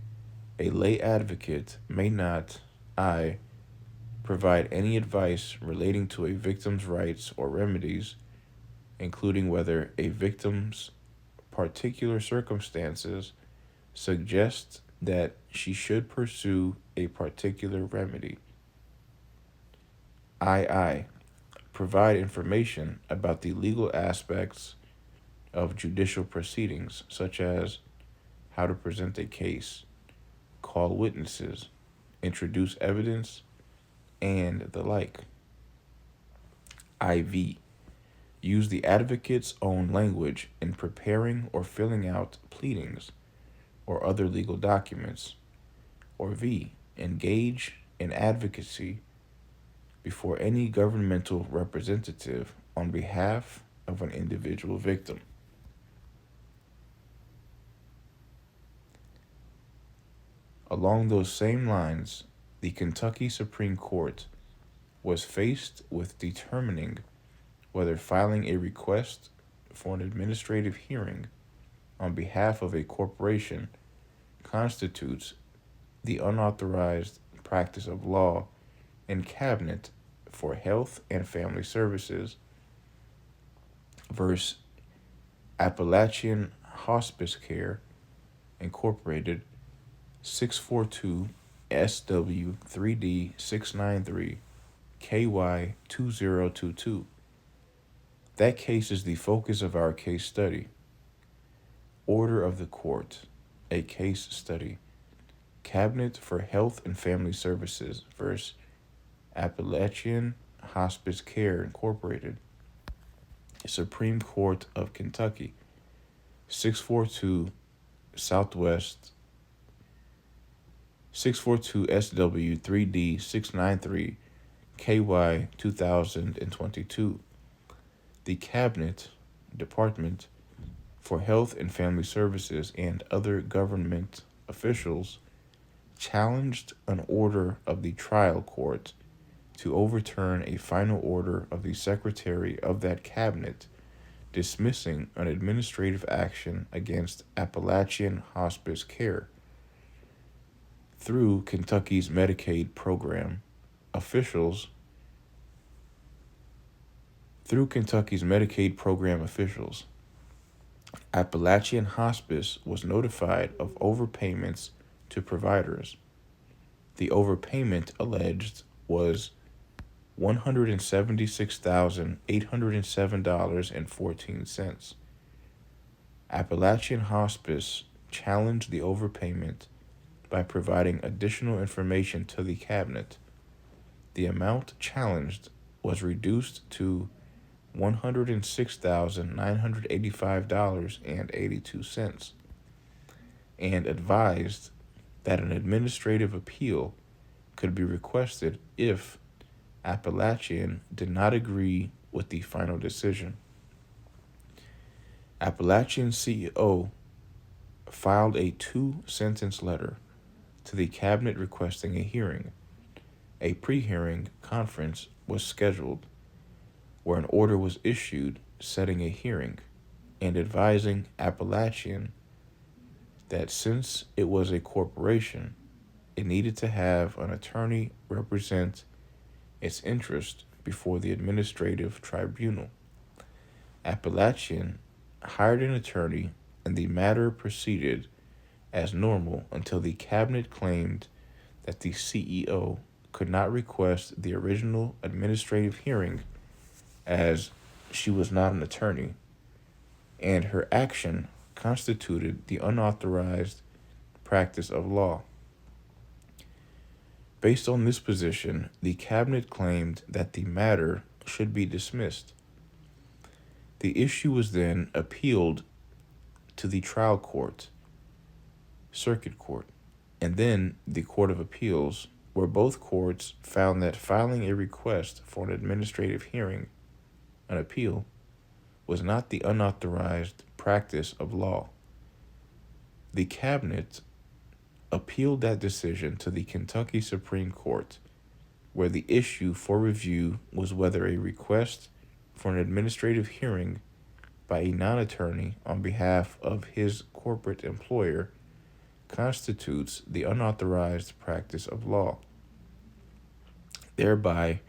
a lay advocate may not provide any advice relating to a victim's rights or remedies, including whether a victim's particular circumstances suggest that she should pursue a particular remedy. Provide information about the legal aspects of judicial proceedings, such as how to present a case, call witnesses, introduce evidence, and the like. Use the advocate's own language in preparing or filling out pleadings or other legal documents. Or engage in advocacy before any governmental representative on behalf of an individual victim. Along those same lines, the Kentucky Supreme Court was faced with determining whether filing a request for an administrative hearing on behalf of a corporation constitutes the unauthorized practice of law in Cabinet for Health and Family Services versus Appalachian Hospice Care Incorporated, 642 SW 3D 693 KY 2022. That case is the focus of our case study. Order of the Court, a case study. Cabinet for Health and Family Services versus Appalachian Hospice Care Incorporated, Supreme Court of Kentucky, 642 Southwest 642 SW 3D 693 KY 2022. The Cabinet Department for Health and Family Services and other government officials challenged an order of the trial court to overturn a final order of the Secretary of that Cabinet dismissing an administrative action against Appalachian Hospice Care. Through Kentucky's Medicaid program, officials Appalachian Hospice was notified of overpayments to providers. The overpayment alleged was $176,807.14. Appalachian Hospice challenged the overpayment by providing additional information to the Cabinet. The amount challenged was reduced to $106,985.82 and advised that an administrative appeal could be requested if Appalachian did not agree with the final decision. Appalachian CEO filed a 2-sentence letter to the Cabinet requesting a hearing. A pre-hearing conference was scheduled where an order was issued setting a hearing and advising Appalachian that since it was a corporation, it needed to have an attorney represent its interest before the administrative tribunal. Appalachian hired an attorney and the matter proceeded as normal until the Cabinet claimed that the CEO could not request the original administrative hearing as she was not an attorney, and her action constituted the unauthorized practice of law. Based on this position, the Cabinet claimed that the matter should be dismissed. The issue was then appealed to the trial court, circuit court, and then the Court of Appeals, where both courts found that filing a request for an administrative hearing, an appeal, was not the unauthorized practice of law. The Cabinet appealed that decision to the Kentucky Supreme Court, where the issue for review was whether a request for an administrative hearing by a non-attorney on behalf of his corporate employer constitutes the unauthorized practice of law, thereby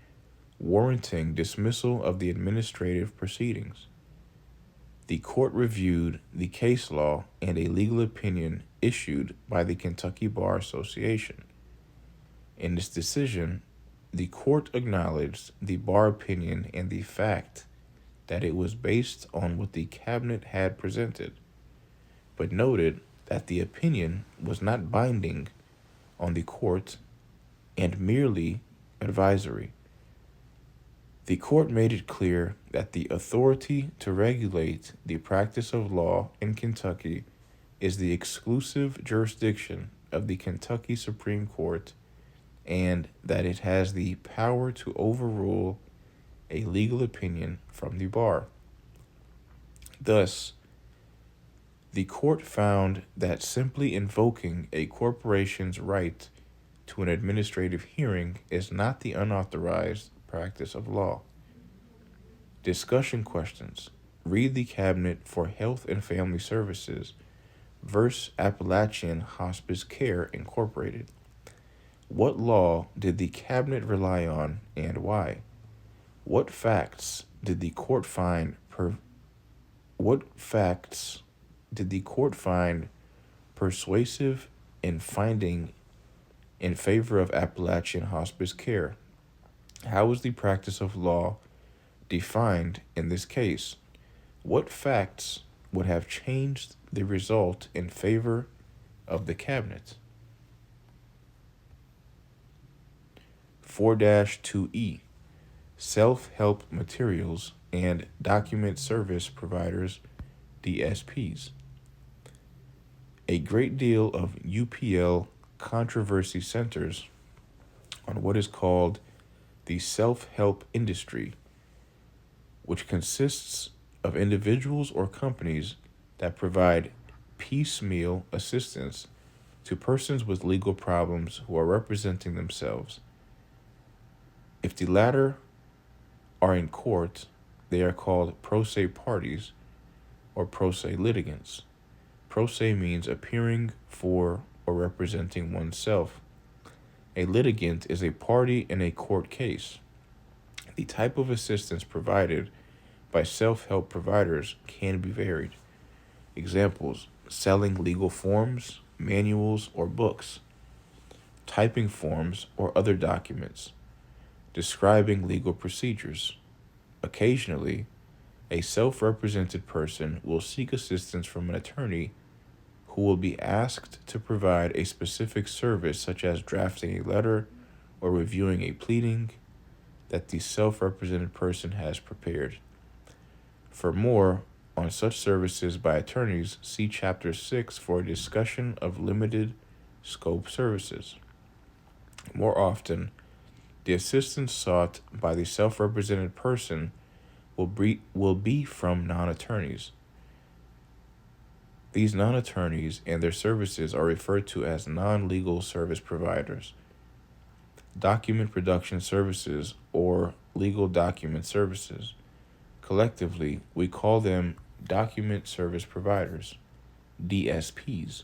warranting dismissal of the administrative proceedings. The court reviewed the case law and a legal opinion issued by the Kentucky Bar Association. In this decision, the court acknowledged the bar opinion and the fact that it was based on what the Cabinet had presented, but noted that the opinion was not binding on the court and merely advisory. The court made it clear that the authority to regulate the practice of law in Kentucky is the exclusive jurisdiction of the Kentucky Supreme Court, and that it has the power to overrule a legal opinion from the bar. Thus, the court found that simply invoking a corporation's right to an administrative hearing is not the unauthorized practice of law. Discussion questions. Read the Cabinet for Health and Family Services versus Appalachian Hospice Care Incorporated. What law did the Cabinet rely on and why? What facts did the court find persuasive in finding in favor of Appalachian Hospice Care? How was the practice of law defined in this case? What facts would have changed the result in favor of the Cabinet? 4-2E, Self-Help Materials and Document Service Providers, DSPs. A great deal of UPL controversy centers on what is called the self-help industry, which consists of individuals or companies that provide piecemeal assistance to persons with legal problems who are representing themselves. If the latter are in court, they are called pro se parties or pro se litigants. Pro se means appearing for or representing oneself. A litigant is a party in a court case. The type of assistance provided by self-help providers can be varied. Examples: selling legal forms, manuals, or books, typing forms or other documents, describing legal procedures. Occasionally, a self-represented person will seek assistance from an attorney who will be asked to provide a specific service such as drafting a letter or reviewing a pleading that the self-represented person has prepared. For more on such services by attorneys, see Chapter 6 for a discussion of limited scope services. More often, the assistance sought by the self-represented person will be from non-attorneys. These non-attorneys and their services are referred to as non-legal service providers. Document production services or legal document services. Collectively, we call them document service providers, DSPs.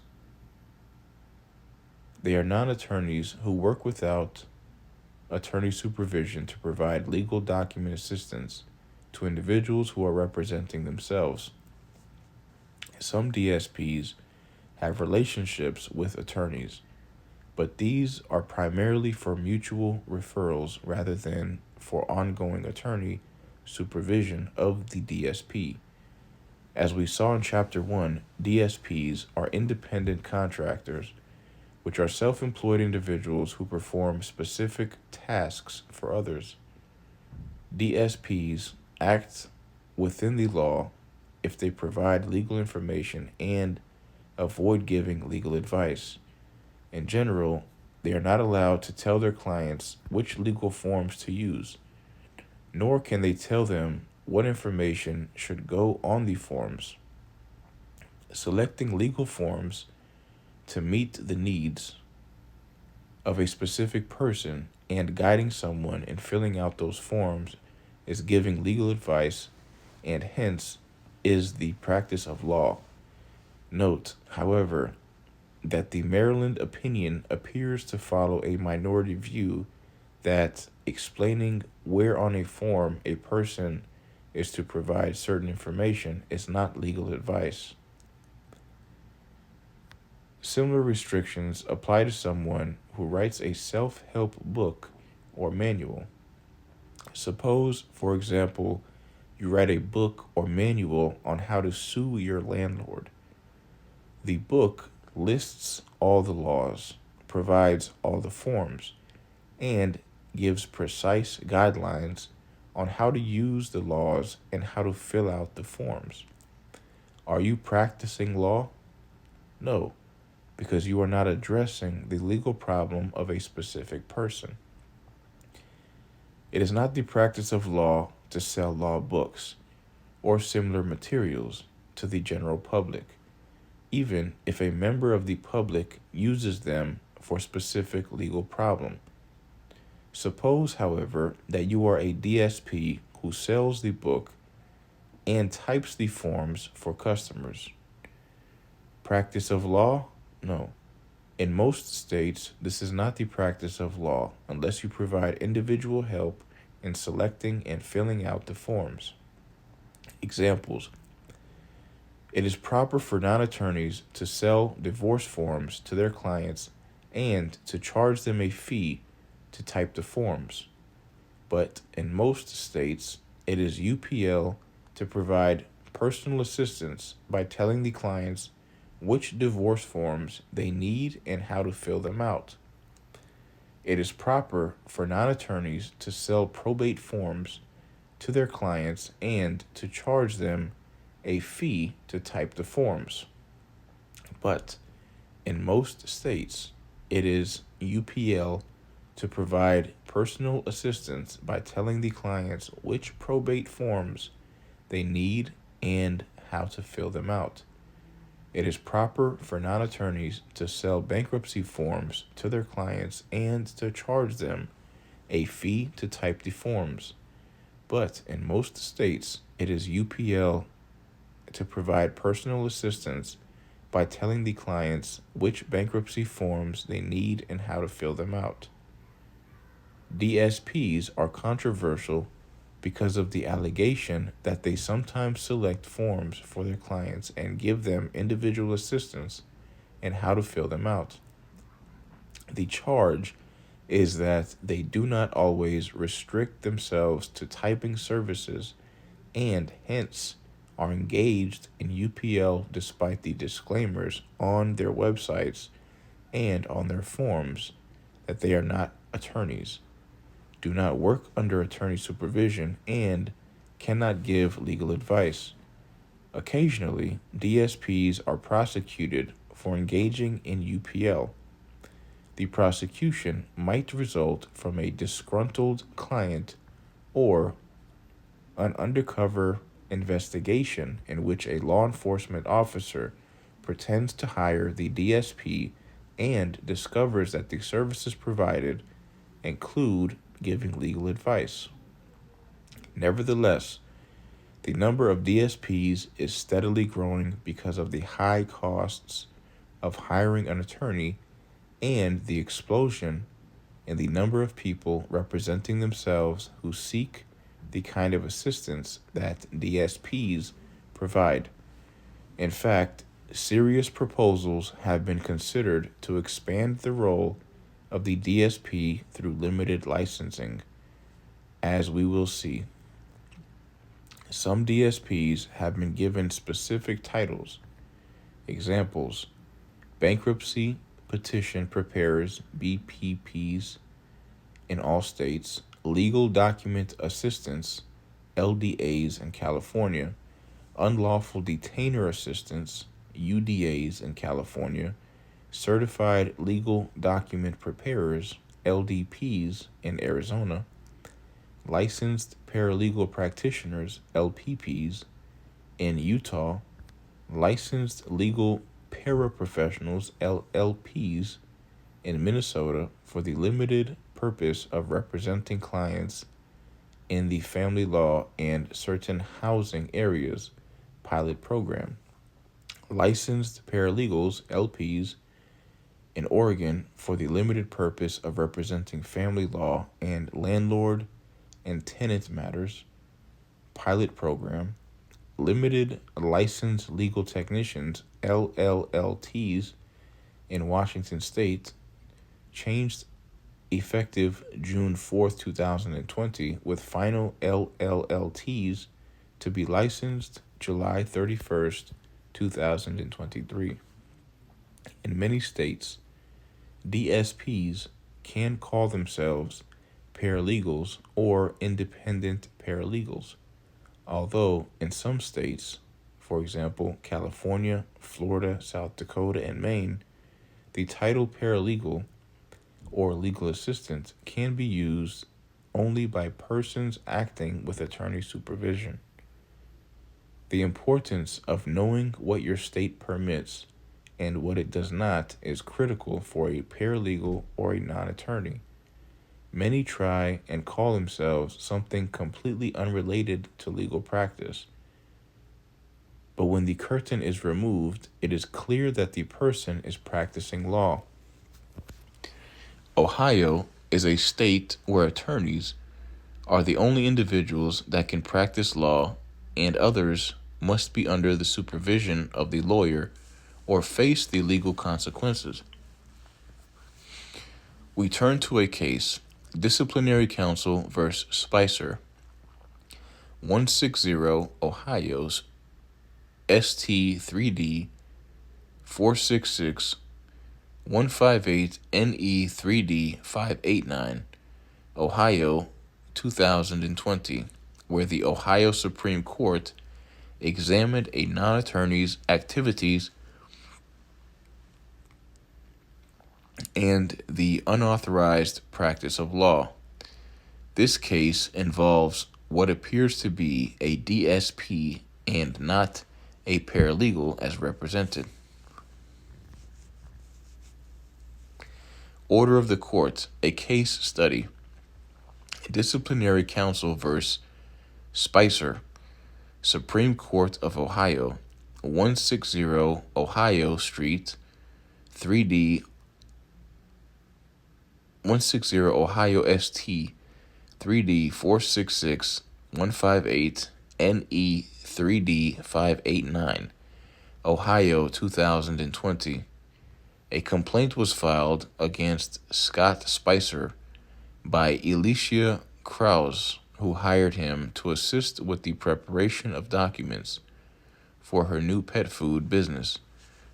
They are non-attorneys who work without attorney supervision to provide legal document assistance to individuals who are representing themselves. Some DSPs have relationships with attorneys, but these are primarily for mutual referrals rather than for ongoing attorney supervision of the DSP. As we saw in Chapter 1, DSPs are independent contractors, which are self-employed individuals who perform specific tasks for others. DSPs act within the law if they provide legal information and avoid giving legal advice. In general, they are not allowed to tell their clients which legal forms to use, nor can they tell them what information should go on the forms. Selecting legal forms to meet the needs of a specific person and guiding someone in filling out those forms is giving legal advice and hence is the practice of law. Note, however, that the Maryland opinion appears to follow a minority view that explaining where on a form a person is to provide certain information is not legal advice. Similar restrictions apply to someone who writes a self-help book or manual. Suppose, for example, you write a book or manual on how to sue your landlord. The book lists all the laws, provides all the forms, and gives precise guidelines on how to use the laws and how to fill out the forms. Are you practicing law? No, because you are not addressing the legal problem of a specific person. It is not the practice of law to sell law books or similar materials to the general public, even if a member of the public uses them for a specific legal problem. Suppose, however, that you are a DSP who sells the book and types the forms for customers. Practice of law? No. In most states, this is not the practice of law unless you provide individual help in selecting and filling out the forms. Examples: it is proper for non-attorneys to sell divorce forms to their clients and to charge them a fee to type the forms. But in most states, it is UPL to provide personal assistance by telling the clients which divorce forms they need and how to fill them out. It is proper for non-attorneys to sell probate forms to their clients and to charge them a fee to type the forms. But in most states, it is UPL to provide personal assistance by telling the clients which probate forms they need and how to fill them out. It is proper for non-attorneys to sell bankruptcy forms to their clients and to charge them a fee to type the forms, but in most states it is UPL to provide personal assistance by telling the clients which bankruptcy forms they need and how to fill them out. DSPs are controversial because of the allegation that they sometimes select forms for their clients and give them individual assistance in how to fill them out. The charge is that they do not always restrict themselves to typing services and hence are engaged in UPL despite the disclaimers on their websites and on their forms that they are not attorneys, do not work under attorney supervision, and cannot give legal advice. Occasionally, DSPs are prosecuted for engaging in UPL. The prosecution might result from a disgruntled client or an undercover investigation in which a law enforcement officer pretends to hire the DSP and discovers that the services provided include giving legal advice. Nevertheless, the number of DSPs is steadily growing because of the high costs of hiring an attorney and the explosion in the number of people representing themselves who seek the kind of assistance that DSPs provide. In fact, serious proposals have been considered to expand the role of the DSP through limited licensing, as we will see. Some DSPs have been given specific titles. Examples: bankruptcy petition preparers, BPPs, in all states, legal document assistants, LDAs in California, unlawful detainer assistants, UDAs in California, certified legal document preparers, LDPs in Arizona, licensed paralegal practitioners, LPPs in Utah, licensed legal paraprofessionals, LLPs in Minnesota for the limited purpose of representing clients in the family law and certain housing areas pilot program, licensed paralegals, LPs in Oregon for the limited purpose of representing family law and landlord and tenant matters pilot program, limited licensed legal technicians, LLLTs in Washington State, changed effective June 4th, 2020, with final LLLTs to be licensed July 31st, 2023. In many states, DSPs can call themselves paralegals or independent paralegals, although in some states, for example, California, Florida, South Dakota, and Maine, the title paralegal or legal assistant can be used only by persons acting with attorney supervision. The importance of knowing what your state permits and what it does not is critical for a paralegal or a non-attorney. Many try and call themselves something completely unrelated to legal practice. But when the curtain is removed, it is clear that the person is practicing law. Ohio is a state where attorneys are the only individuals that can practice law, and others must be under the supervision of the lawyer or face the legal consequences. We turn to a case, Disciplinary Counsel versus Spicer, 160 Ohio's ST3D 466 158 NE3D 589, Ohio, 2020, where the Ohio Supreme Court examined a non-attorney's activities and the unauthorized practice of law. This case involves what appears to be a DSP and not a paralegal as represented. Order of the Court, a case study. Disciplinary Counsel versus Spicer, Supreme Court of Ohio, 160 Ohio Street, 3D, 160 Ohio ST, 3D 466 158 NE 3D 589, Ohio 2020. A complaint was filed against Scott Spicer by Alicia Krause, who hired him to assist with the preparation of documents for her new pet food business.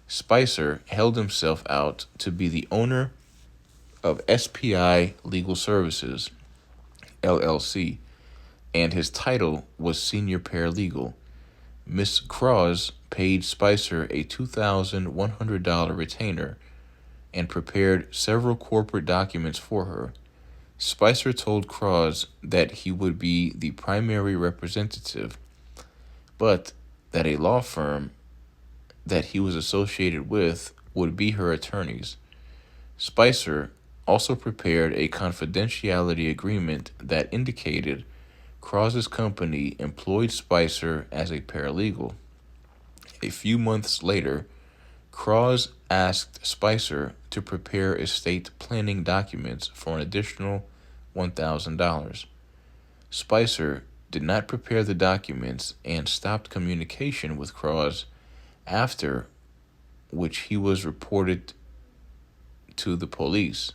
Spicer held himself out to be the owner of SPI Legal Services, LLC, and his title was Senior Paralegal. Miss Krause paid Spicer a $2,100 retainer and prepared several corporate documents for her. Spicer told Krause that he would be the primary representative, but that a law firm that he was associated with would be her attorneys. Spicer also prepared a confidentiality agreement that indicated Krause's company employed Spicer as a paralegal. A few months later, Krause asked Spicer to prepare estate planning documents for an additional $1,000. Spicer did not prepare the documents and stopped communication with Krause, after which he was reported to the police.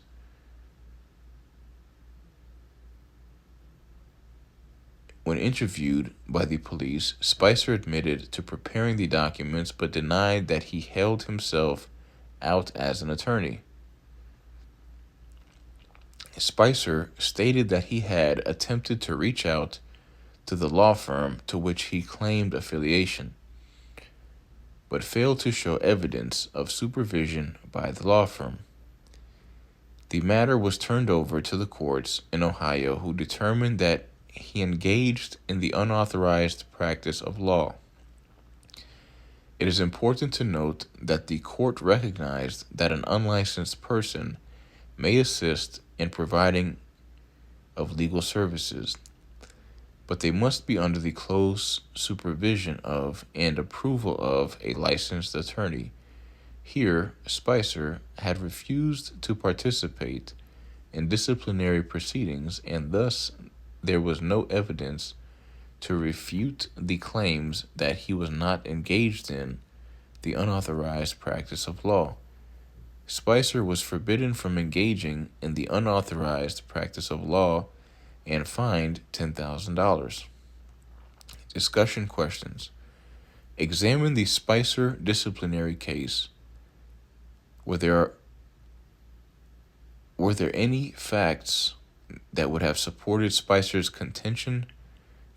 When interviewed by the police, Spicer admitted to preparing the documents but denied that he held himself out as an attorney. Spicer stated that he had attempted to reach out to the law firm to which he claimed affiliation, but failed to show evidence of supervision by the law firm. The matter was turned over to the courts in Ohio, who determined that he engaged in the unauthorized practice of law. It is important to note that the court recognized that an unlicensed person may assist in providing of legal services, but they must be under the close supervision of and approval of a licensed attorney. Here, Spicer had refused to participate in disciplinary proceedings, and thus there was no evidence to refute the claims that he was not engaged in the unauthorized practice of law. Spicer was forbidden from engaging in the unauthorized practice of law and fined $10,000. Discussion questions. Examine the Spicer disciplinary case. Were there any facts that would have supported Spicer's contention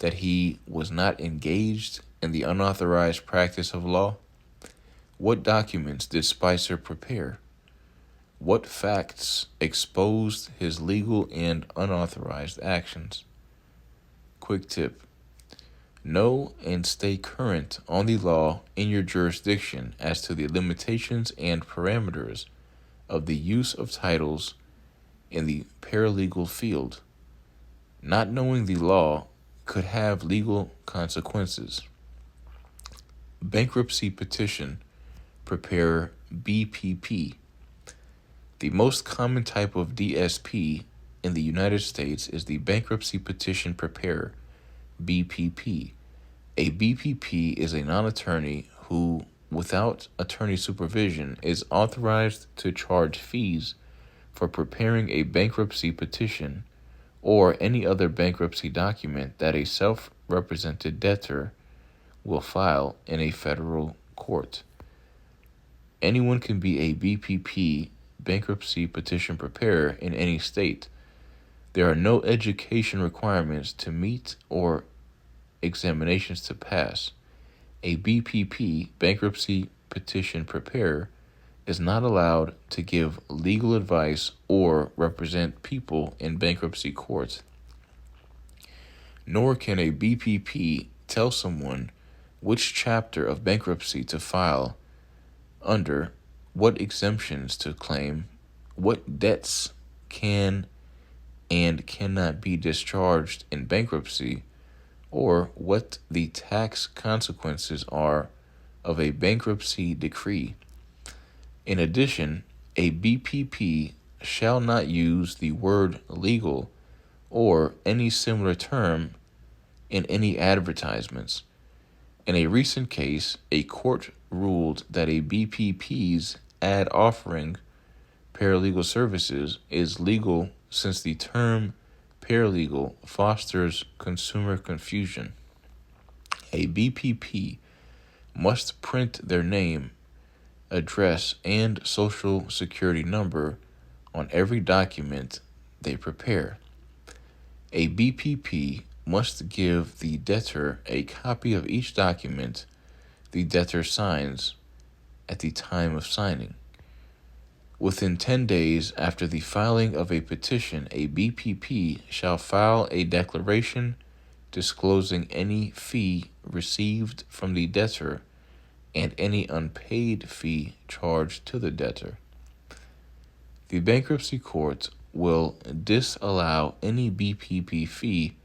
that he was not engaged in the unauthorized practice of law? What documents did Spicer prepare? What facts exposed his legal and unauthorized actions? Quick tip. Know and stay current on the law in your jurisdiction as to the limitations and parameters of the use of titles in the paralegal field. Not knowing the law could have legal consequences. Bankruptcy petition preparer, BPP. The most common type of DSP in the United States is the bankruptcy petition preparer, BPP. A BPP is a non-attorney who, without attorney supervision, is authorized to charge fees for preparing a bankruptcy petition or any other bankruptcy document that a self-represented debtor will file in a federal court. Anyone can be a BPP, bankruptcy petition preparer, in any state. There are no education requirements to meet or examinations to pass. A BPP, bankruptcy petition preparer, is not allowed to give legal advice or represent people in bankruptcy courts. Nor can a BPP tell someone which chapter of bankruptcy to file under, what exemptions to claim, what debts can and cannot be discharged in bankruptcy, or what the tax consequences are of a bankruptcy decree. In addition, a BPP shall not use the word legal or any similar term in any advertisements. In a recent case, a court ruled that a BPP's ad offering paralegal services is legal since the term paralegal fosters consumer confusion. A BPP must print their name, address, and social security number on every document they prepare. A BPP must give the debtor a copy of each document the debtor signs at the time of signing. Within 10 days after the filing of a petition, a BPP shall file a declaration disclosing any fee received from the debtor and any unpaid fee charged to the debtor. The bankruptcy court will disallow any BPP fee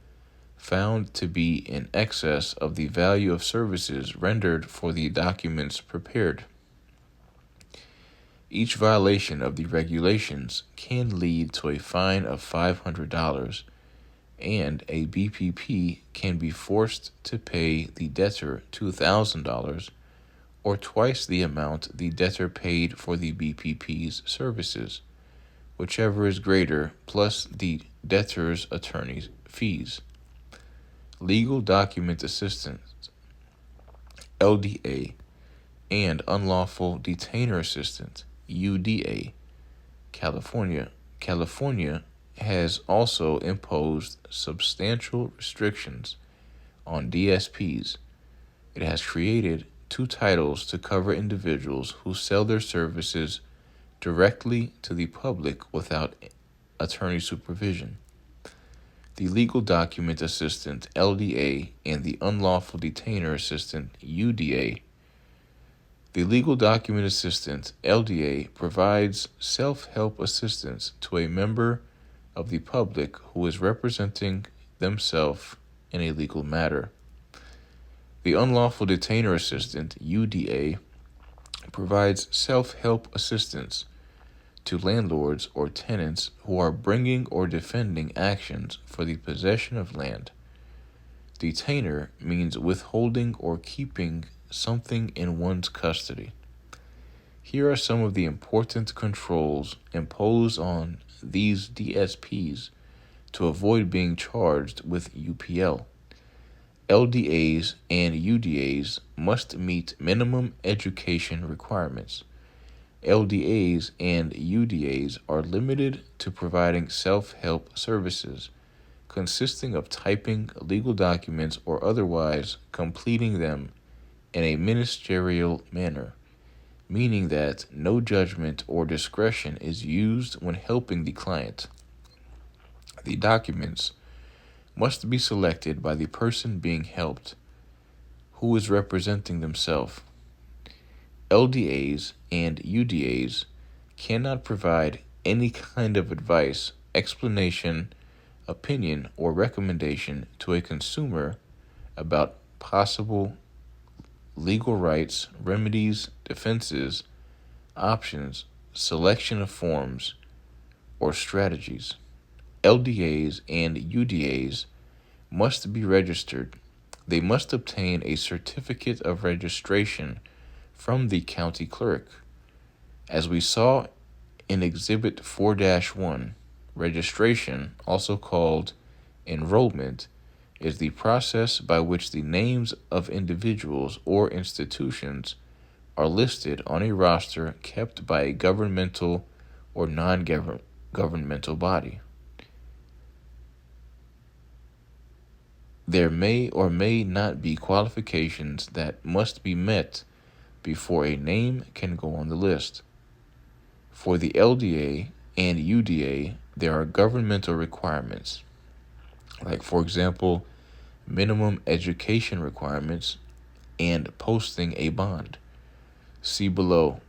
found to be in excess of the value of services rendered for the documents prepared. Each violation of the regulations can lead to a fine of $500, and a BPP can be forced to pay the debtor $2,000 or twice the amount the debtor paid for the BPP's services, whichever is greater, plus the debtor's attorney's fees. Legal document assistance, LDA, and unlawful detainer assistant, UDA. California has also imposed substantial restrictions on DSPs. It has created 2 titles to cover individuals who sell their services directly to the public without attorney supervision. The legal document assistant, LDA, and the unlawful detainer assistant, UDA. The legal document assistant, LDA, provides self-help assistance to a member of the public who is representing themselves in a legal matter. The unlawful detainer assistant, UDA, provides self-help assistance to landlords or tenants who are bringing or defending actions for the possession of land. Detainer means withholding or keeping something in one's custody. Here are some of the important controls imposed on these DSPs to avoid being charged with UPL. LDAs and UDAs must meet minimum education requirements. LDAs and UDAs are limited to providing self-help services, consisting of typing legal documents or otherwise completing them in a ministerial manner, meaning that no judgment or discretion is used when helping the client. The documents must be selected by the person being helped, who is representing themselves. LDAs and UDAs cannot provide any kind of advice, explanation, opinion, or recommendation to a consumer about possible legal rights, remedies, defenses, options, selection of forms, or strategies. LDAs and UDAs must be registered. They must obtain a certificate of registration from the county clerk. As we saw in Exhibit 4-1, registration, also called enrollment, is the process by which the names of individuals or institutions are listed on a roster kept by a governmental or non-governmental body. There may or may not be qualifications that must be met before a name can go on the list. For the LDA and UDA, there are governmental requirements, like, for example, minimum education requirements and posting a bond. See below.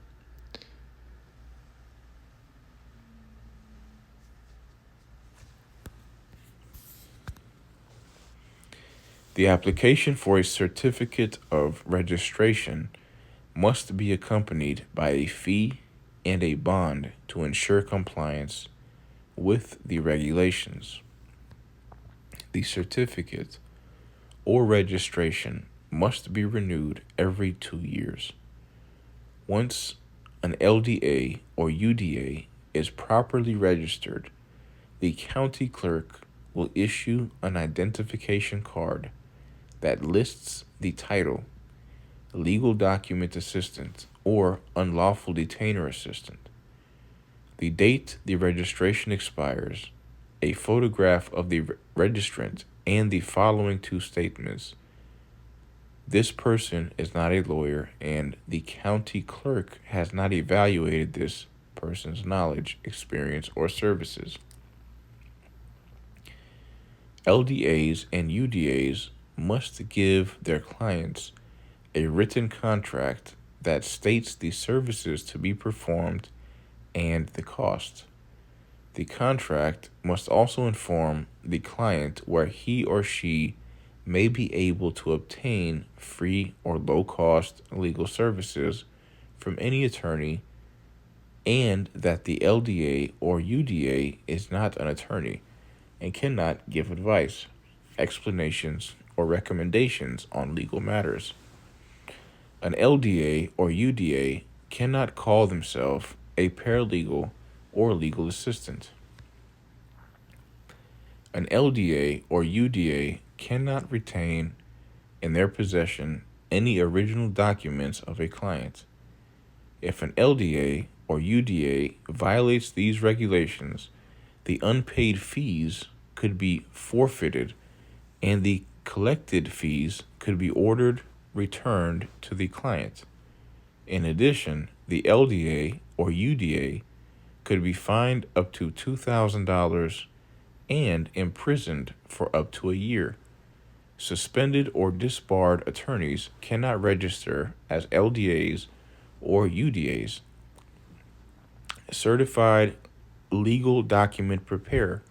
The application for a certificate of registration must be accompanied by a fee and a bond to ensure compliance with the regulations. The certificate or registration must be renewed every 2 years. Once an LDA or UDA is properly registered, the county clerk will issue an identification card that lists the title, legal document assistant, or unlawful detainer assistant, the date the registration expires, a photograph of the registrant, and the following 2 statements. This person is not a lawyer, and the county clerk has not evaluated this person's knowledge, experience, or services. LDAs and UDAs must give their clients a written contract that states the services to be performed and the cost. The contract must also inform the client where he or she may be able to obtain free or low-cost legal services from any attorney, and that the LDA or UDA is not an attorney and cannot give advice, explanations, or recommendations on legal matters. An LDA or UDA cannot call themselves a paralegal or legal assistant. An LDA or UDA cannot retain in their possession any original documents of a client. If an LDA or UDA violates these regulations, the unpaid fees could be forfeited and the collected fees could be ordered returned to the client. In addition, the LDA or UDA could be fined up to $2,000 and imprisoned for up to a year. Suspended or disbarred attorneys cannot register as LDAs or UDAs. Certified Legal Document Preparer,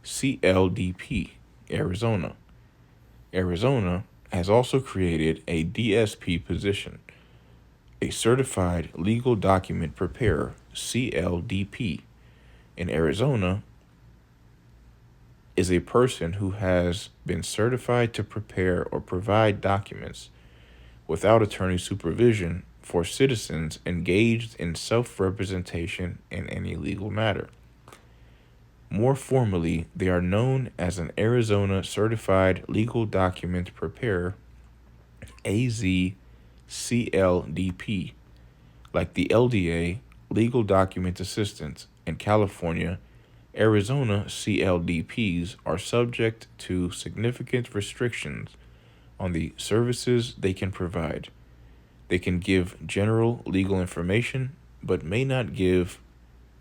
CLDP, Arizona. Arizona has also created a DSP position. A Certified Legal Document Preparer, CLDP, in Arizona is a person who has been certified to prepare or provide documents without attorney supervision for citizens engaged in self-representation in any legal matter. More formally, they are known as an Arizona Certified Legal Document Preparer, AZCLDP. Like the LDA, Legal Document Assistant, in California, Arizona CLDPs are subject to significant restrictions on the services they can provide. They can give general legal information, but may not give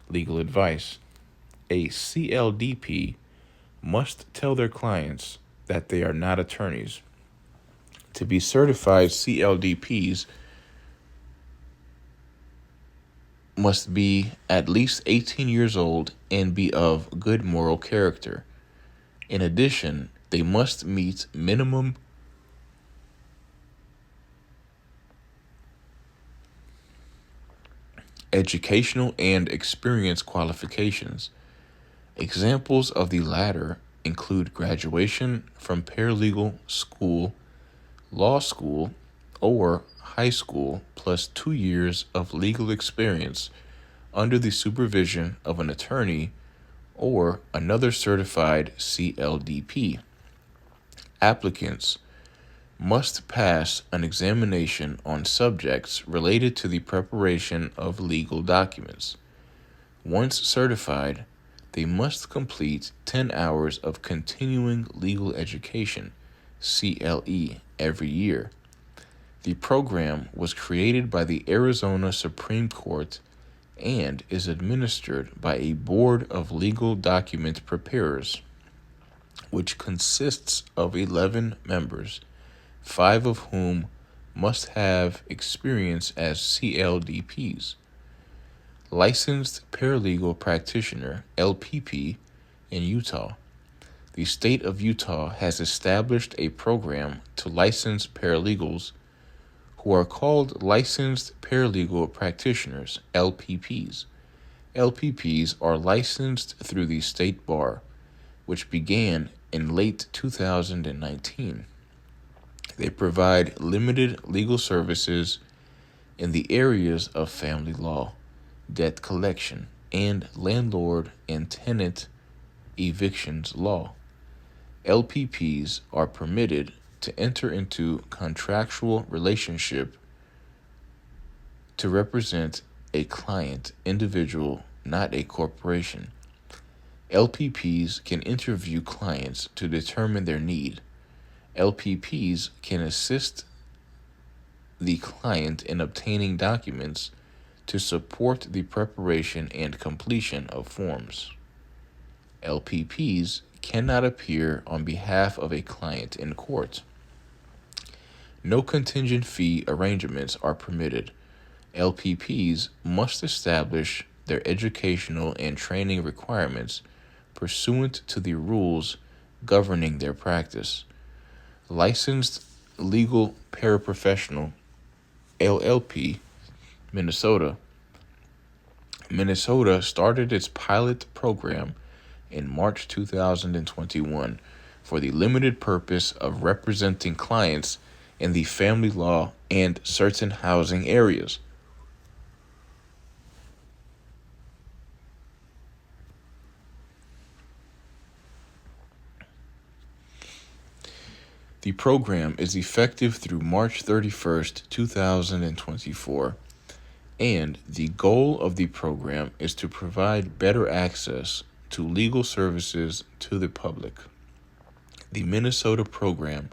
legal advice. A CLDP must tell their clients that they are not attorneys. To be certified, CLDPs must be at least 18 years old and be of good moral character. In addition, they must meet minimum educational and experience qualifications. Examples of the latter include graduation from paralegal school, law school, or high school, plus 2 years of legal experience under the supervision of an attorney or another certified CLDP. Applicants must pass an examination on subjects related to the preparation of legal documents. Once certified, they must complete 10 hours of continuing legal education, CLE, every year. The program was created by the Arizona Supreme Court and is administered by a board of legal document preparers, which consists of 11 members, 5 of whom must have experience as CLDPs. Licensed Paralegal Practitioner, LPP, in Utah. the state of Utah has established a program to license paralegals who are called licensed paralegal practitioners, LPPs. LPPs are licensed through the state bar, which began in late 2019. They provide limited legal services in the areas of family law, debt collection, and landlord and tenant evictions law. LPPs are permitted to enter into contractual relationship to represent a client individual, not a corporation. LPPs can interview clients to determine their need. LPPs can assist the client in obtaining documents to support the preparation and completion of forms. LPPs cannot appear on behalf of a client in court. No contingent fee arrangements are permitted. LPPs must establish their educational and training requirements pursuant to the rules governing their practice. Licensed Legal Paraprofessional, LLP, Minnesota. Minnesota started its pilot program in March 2021 for the limited purpose of representing clients in the family law and certain housing areas. The program is effective through March 31st, 2024, and the goal of the program is to provide better access to legal services to the public. The Minnesota program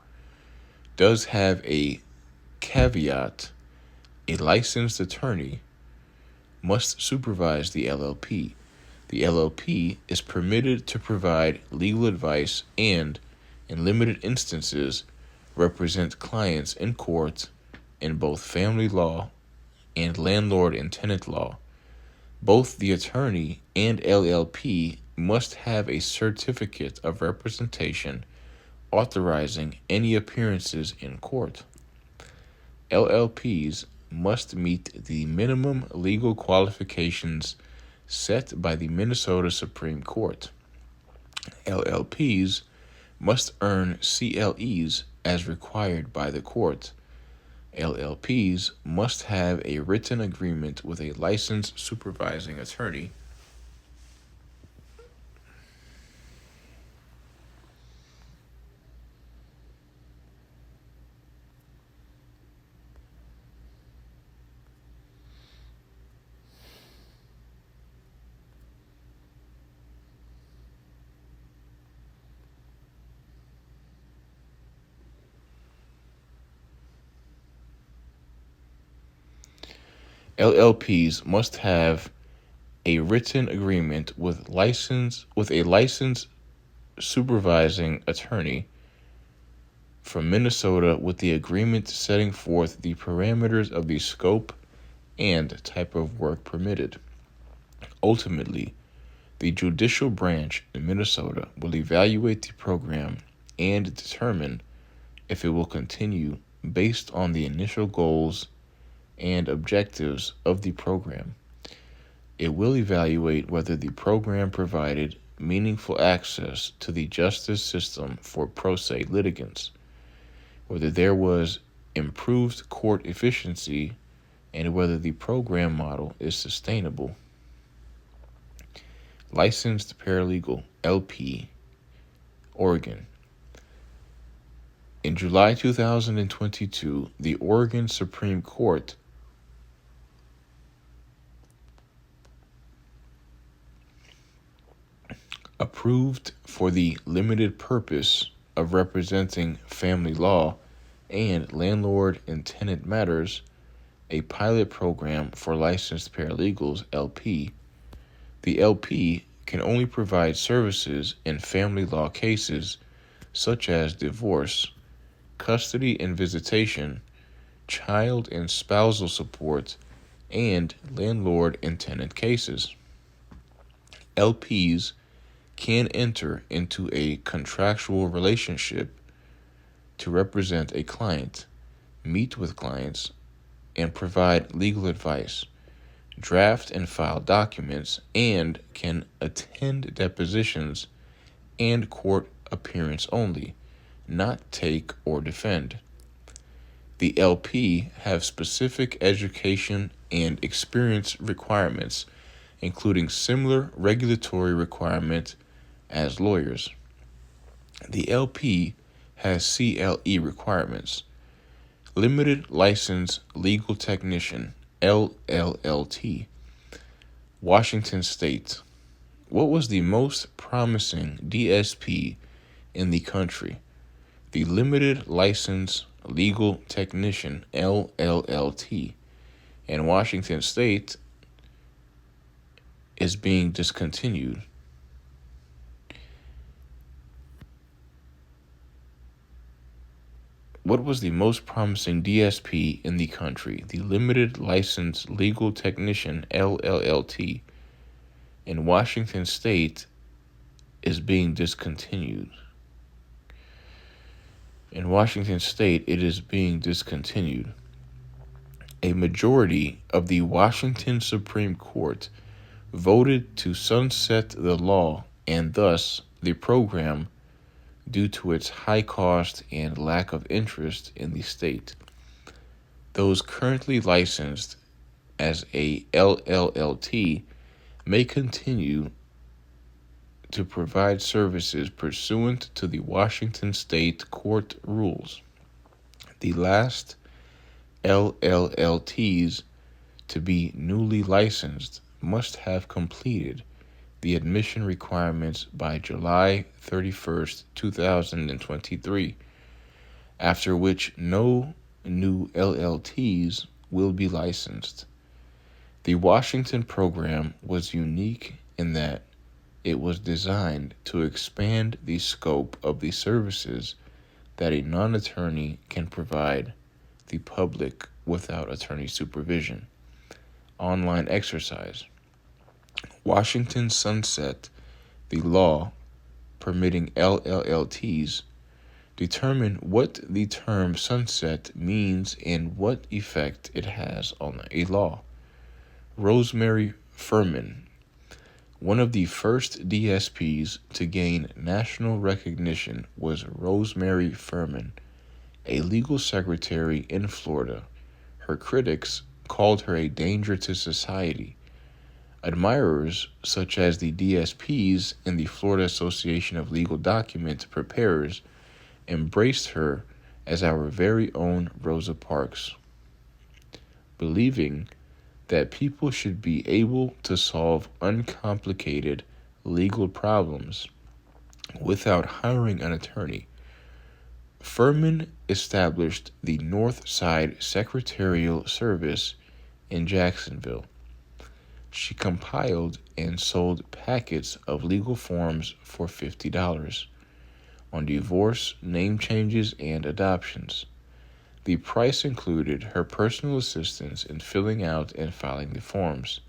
does have a caveat. A licensed attorney must supervise the LLP. The LLP is permitted to provide legal advice and, in limited instances, represent clients in court in both family law and landlord and tenant law. Both the attorney and LLP must have a certificate of representation authorizing any appearances in court. LLPs must meet the minimum legal qualifications set by the Minnesota Supreme Court. LLPs must earn CLEs as required by the court. LLPs must have a written agreement with a licensed supervising attorney. LLPs must have a written agreement with a licensed supervising attorney from Minnesota, with the agreement setting forth the parameters of the scope and type of work permitted. Ultimately, the judicial branch in Minnesota will evaluate the program and determine if it will continue based on the initial goals and objectives of the program. It will evaluate whether the program provided meaningful access to the justice system for pro se litigants, whether there was improved court efficiency, and whether the program model is sustainable. Licensed Paralegal, LP, Oregon. In July 2022, the Oregon Supreme Court approved, for the limited purpose of representing family law and landlord and tenant matters, a pilot program for licensed paralegals, LP. The LP can only provide services in family law cases such as divorce, custody and visitation, child and spousal support, and landlord and tenant cases. LPs can enter into a contractual relationship to represent a client, meet with clients, and provide legal advice, draft and file documents, and can attend depositions and court appearance only, not take or defend. The LP have specific education and experience requirements, including similar regulatory requirements as lawyers. The LP has CLE requirements. Limited License Legal Technician, LLLT. Washington State. What was the most promising DSP in the country? The Limited License Legal Technician, LLLT. And Washington State is being discontinued. What was the most promising DSP in the country? The Limited License Legal Technician, LLLT. In Washington State is being discontinued. In Washington State, it is being discontinued. A majority of the Washington Supreme Court voted to sunset the law and thus the program due to its high cost and lack of interest in the state. Those currently licensed as a LLLT may continue to provide services pursuant to the Washington State Court rules. The last LLLTs to be newly licensed must have completed the admission requirements by July 31st, 2023, after which no new LLTs will be licensed. The Washington program was unique in that it was designed to expand the scope of the services that a non-attorney can provide the public without attorney supervision. Online exercise. Washington sunset the law permitting LLLTs. Determine what the term sunset means and what effect it has on a law. Rosemary Furman. One of the first DSPs to gain national recognition was Rosemary Furman, a legal secretary in Florida. Her critics called her a danger to society. Admirers, such as the DSPs and the Florida Association of Legal Document Preparers, embraced her as our very own Rosa Parks, believing that people should be able to solve uncomplicated legal problems without hiring an attorney. Furman established the North Side Secretarial Service in Jacksonville. She compiled and sold packets of legal forms for $50 on divorce, name changes, and adoptions. The price included her personal assistance in filling out and filing the forms.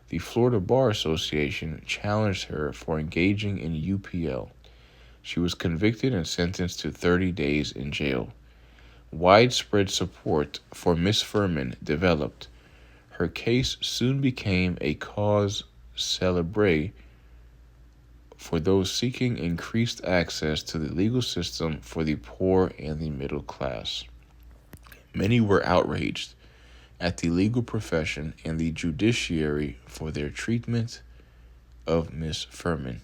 The Florida Bar Association challenged her for engaging in UPL. She was convicted and sentenced to 30 days in jail. Widespread support for Miss Furman developed. Her case soon became a cause célèbre for those seeking increased access to the legal system for the poor and the middle class. Many were outraged at the legal profession and the judiciary for their treatment of Miss Furman.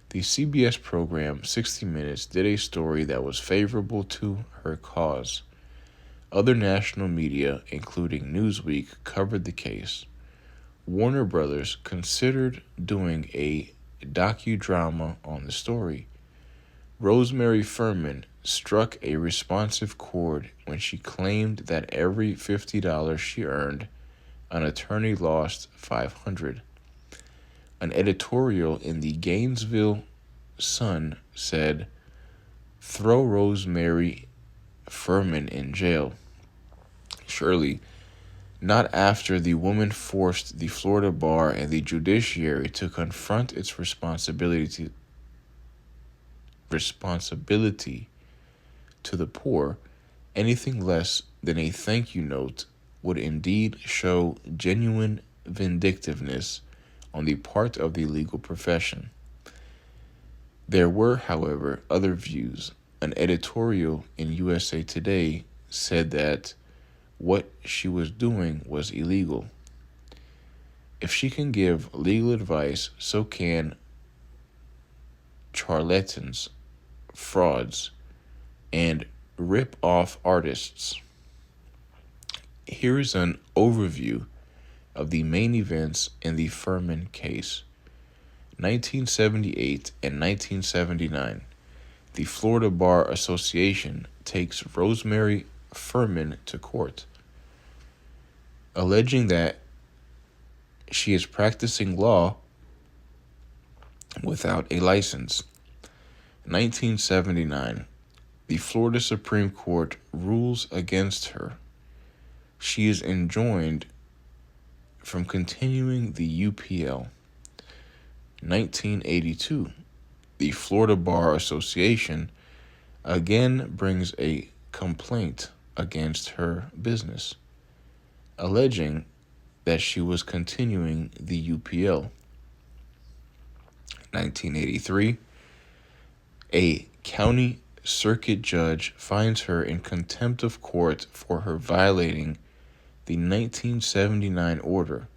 The CBS program 60 Minutes did a story that was favorable to her cause. Other national media, including Newsweek, covered the case. Warner Brothers considered doing a docudrama on the story. Rosemary Furman struck a responsive chord when she claimed that every $50 she earned, an attorney lost $500. An editorial in the Gainesville Sun said, "Throw Rosemary Furman in jail." Surely, Not after the woman forced the Florida bar and the judiciary to confront its responsibility to the poor, anything less than a thank you note would indeed show genuine vindictiveness on the part of the legal profession. There were, however, other views. An editorial in USA Today said that what she was doing was illegal. If she can give legal advice, so can charlatans, frauds, and rip-off artists. Here is an overview of the main events in the Furman case. 1978 and 1979, the Florida Bar Association takes Rosemary Furman to court, alleging that she is practicing law without a license. 1979, the Florida Supreme Court rules against her. She is enjoined from continuing the UPL. 1982, the Florida Bar Association again brings a complaint against her business, alleging that she was continuing the UPL. 1983, a county circuit judge finds her in contempt of court for her violating the 1979 order.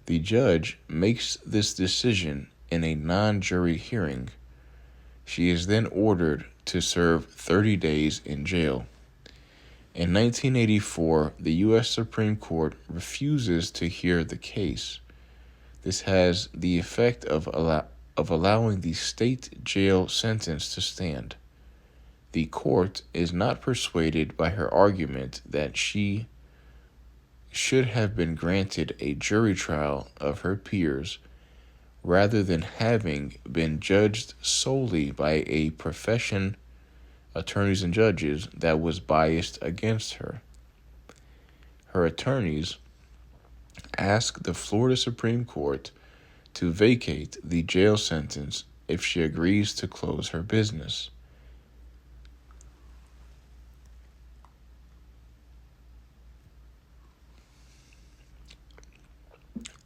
The judge makes this decision in a non-jury hearing. She is then ordered to serve 30 days in jail. In 1984, the U.S. Supreme Court refuses to hear the case. This has the effect of allowing the state jail sentence to stand. The court is not persuaded by her argument that she should have been granted a jury trial of her peers rather than having been judged solely by a profession, attorneys and judges, that was biased against her. Her attorneys ask the Florida Supreme Court to vacate the jail sentence if she agrees to close her business.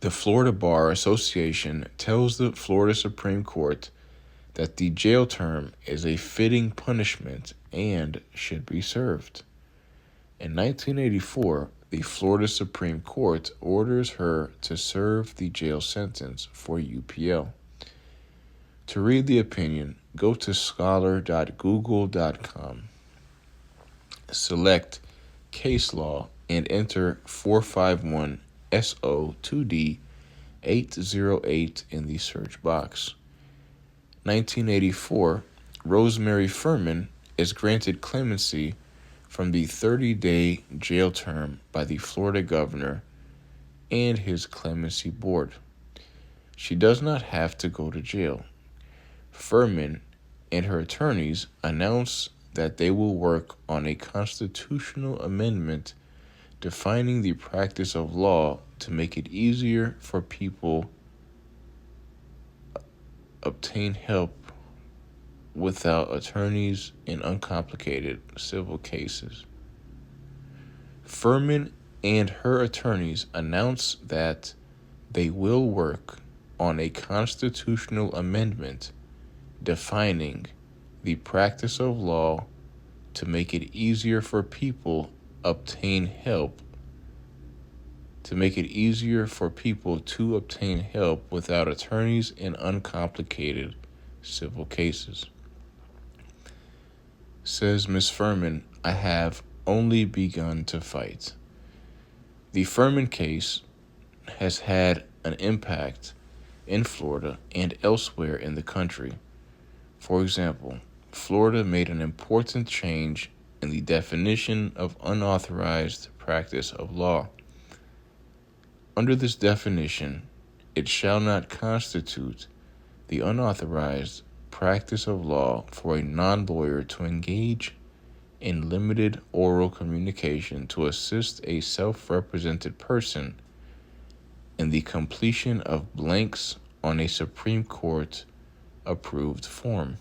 The Florida Bar Association tells the Florida Supreme Court that the jail term is a fitting punishment and should be served. In 1984, the Florida Supreme Court orders her to serve the jail sentence for UPL. To read the opinion, go to scholar.google.com. Select Case Law and enter 451 SO2D 808 in the search box. 1984, Rosemary Furman is granted clemency from the 30-day jail term by the Florida governor and his clemency board. She does not have to go to jail. Furman and her attorneys announce that they will work on a constitutional amendment defining the practice of law to make it easier for people obtain help without attorneys in uncomplicated civil cases. Furman and her attorneys announce that they will work on a constitutional amendment defining the practice of law to make it easier for people to obtain help without attorneys in uncomplicated civil cases. Says Ms. Furman, I have only begun to fight. The Furman case has had an impact in Florida and elsewhere in the country. For example, Florida made an important change in the definition of unauthorized practice of law. Under this definition, it shall not constitute the unauthorized practice of law for a non-lawyer to engage in limited oral communication to assist a self-represented person in the completion of blanks on a Supreme Court approved form.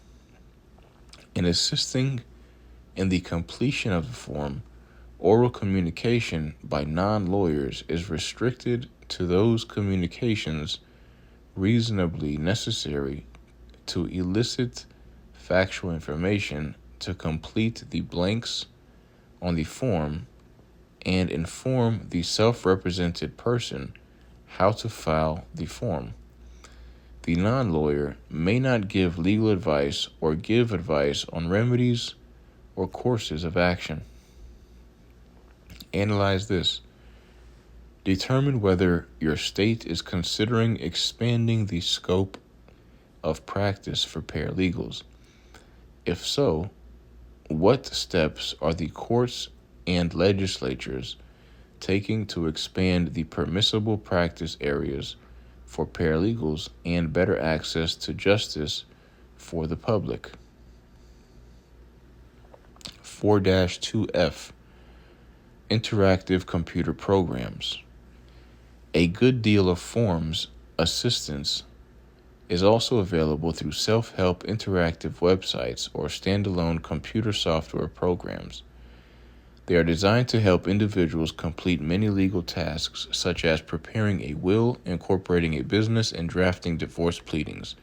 In assisting in the completion of the form, oral communication by non-lawyers is restricted to those communications reasonably necessary to elicit factual information to complete the blanks on the form and inform the self-represented person how to file the form. The non-lawyer may not give legal advice or give advice on remedies or courses of action. Analyze this. Determine whether your state is considering expanding the scope of practice for paralegals. If so, what steps are the courts and legislatures taking to expand the permissible practice areas for paralegals and better access to justice for the public? 4-2F Interactive computer programs. A good deal of forms assistance is also available through self-help interactive websites or standalone computer software programs. They are designed to help individuals complete many legal tasks, such as preparing a will, incorporating a business, and drafting divorce pleadings.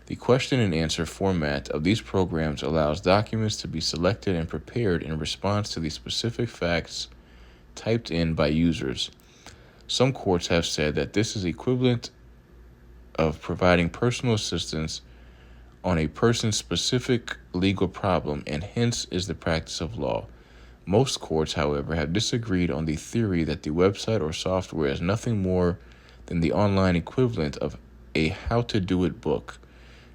The question and answer format of these programs allows documents to be selected and prepared in response to the specific facts typed in by users. Some courts have said that this is equivalent of providing personal assistance on a person's specific legal problem and hence is the practice of law. Most courts, however, have disagreed on the theory that the website or software is nothing more than the online equivalent of a how-to-do-it book.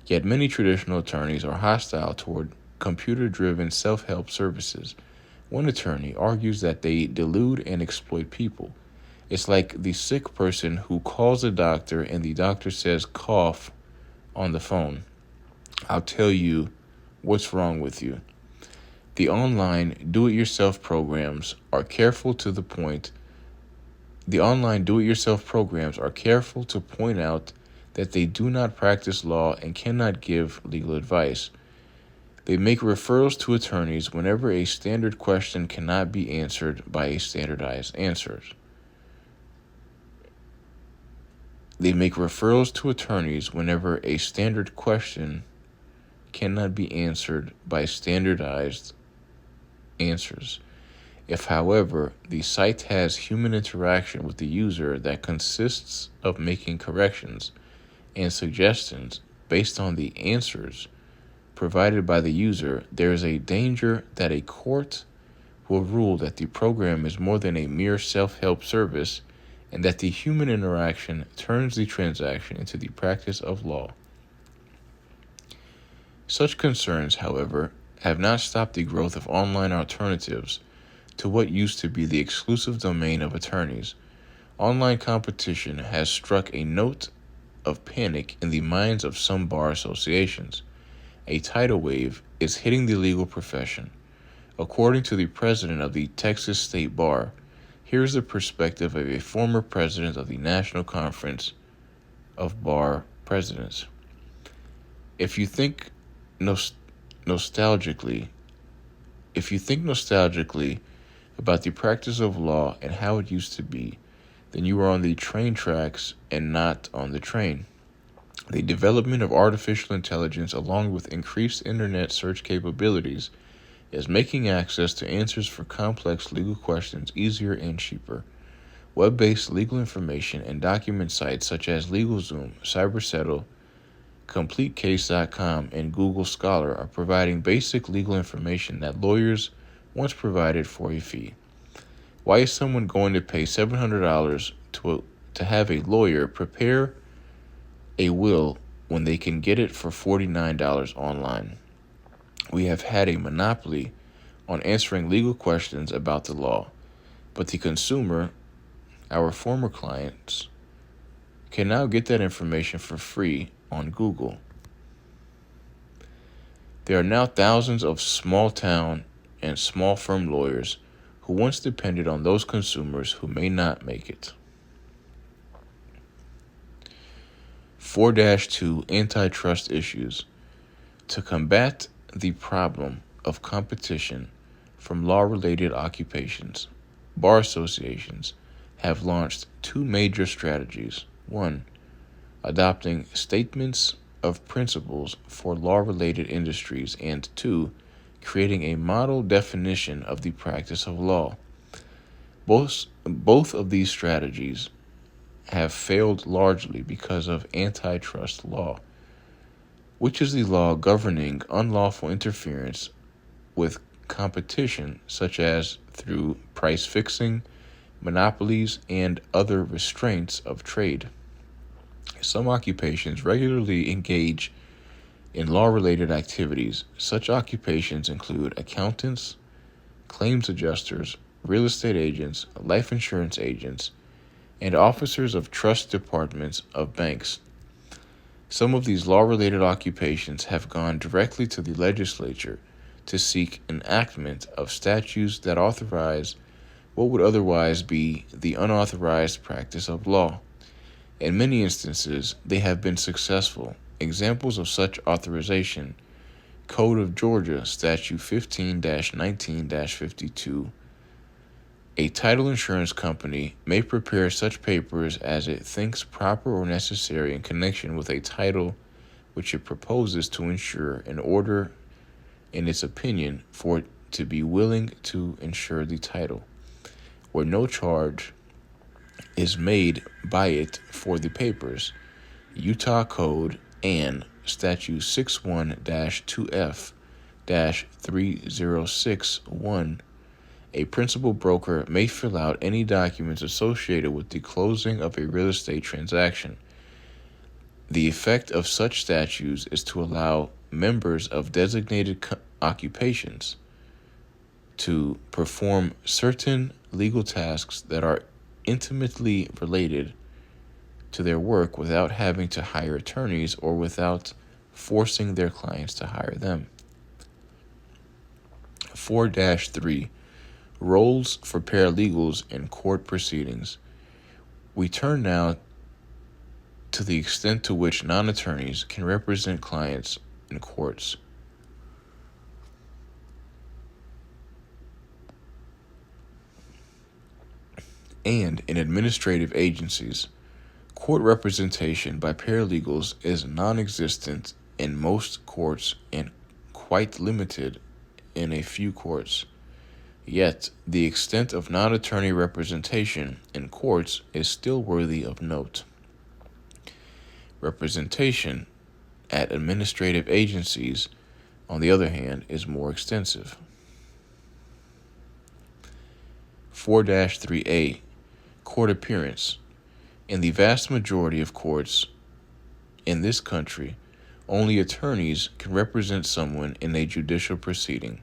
Yet many traditional attorneys are hostile toward computer-driven self-help services. One attorney argues that they delude and exploit people. It's like the sick person who calls the doctor and the doctor says, "Cough," on the phone. "I'll tell you what's wrong with you." The online do-it-yourself programs are careful to point out that they do not practice law and cannot give legal advice. They make referrals to attorneys whenever a standard question cannot be answered by a standardized answer. They make referrals to attorneys whenever a standard question cannot be answered by standardized answers. If, however, the site has human interaction with the user that consists of making corrections and suggestions based on the answers provided by the user, there is a danger that a court will rule that the program is more than a mere self-help service and that the human interaction turns the transaction into the practice of law. Such concerns, however, have not stopped the growth of online alternatives to what used to be the exclusive domain of attorneys. Online competition has struck a note of panic in the minds of some bar associations. A tidal wave is hitting the legal profession. According to the president of the Texas State Bar, here's the perspective of a former president of the National Conference of Bar Presidents. If you think nostalgically about the practice of law and how it used to be, then you are on the train tracks and not on the train. The development of artificial intelligence, along with increased internet search capabilities, is making access to answers for complex legal questions easier and cheaper. Web-based legal information and document sites such as LegalZoom, CyberSettle, CompleteCase.com, and Google Scholar are providing basic legal information that lawyers once provided for a fee. Why is someone going to pay $700 to have a lawyer prepare a will when they can get it for $49 online? We have had a monopoly on answering legal questions about the law, but the consumer, our former clients, can now get that information for free on Google. There are now thousands of small-town and small firm lawyers who once depended on those consumers who may not make it. 4-2 Antitrust Issues. To combat the problem of competition from law-related occupations, bar associations have launched two major strategies. 1. Adopting statements of principles for law-related industries, and 2. Creating a model definition of the practice of law. Both of these strategies have failed largely because of antitrust law, which is the law governing unlawful interference with competition, such as through price fixing, monopolies, and other restraints of trade. Some occupations regularly engage in law-related activities. Such occupations include accountants, claims adjusters, real estate agents, life insurance agents, and officers of trust departments of banks. Some of these law-related occupations have gone directly to the legislature to seek enactment of statutes that authorize what would otherwise be the unauthorized practice of law. In many instances, they have been successful. Examples of such authorization: Code of Georgia, Statute 15-19-52. A title insurance company may prepare such papers as it thinks proper or necessary in connection with a title which it proposes to insure, in order, in its opinion, for it to be willing to insure the title, where no charge is made by it for the papers. Utah Code and Statute 61-2F-3061. A principal broker may fill out any documents associated with the closing of a real estate transaction. The effect of such statutes is to allow members of designated occupations to perform certain legal tasks that are intimately related to their work without having to hire attorneys or without forcing their clients to hire them. 4-3 Roles for paralegals in court proceedings. We turn now to the extent to which non-attorneys can represent clients in courts. And in administrative agencies, court representation by paralegals is non-existent in most courts and quite limited in a few courts. Yet, the extent of non-attorney representation in courts is still worthy of note. Representation at administrative agencies, on the other hand, is more extensive. 4-3A Court appearance. In the vast majority of courts in this country, only attorneys can represent someone in a judicial proceeding.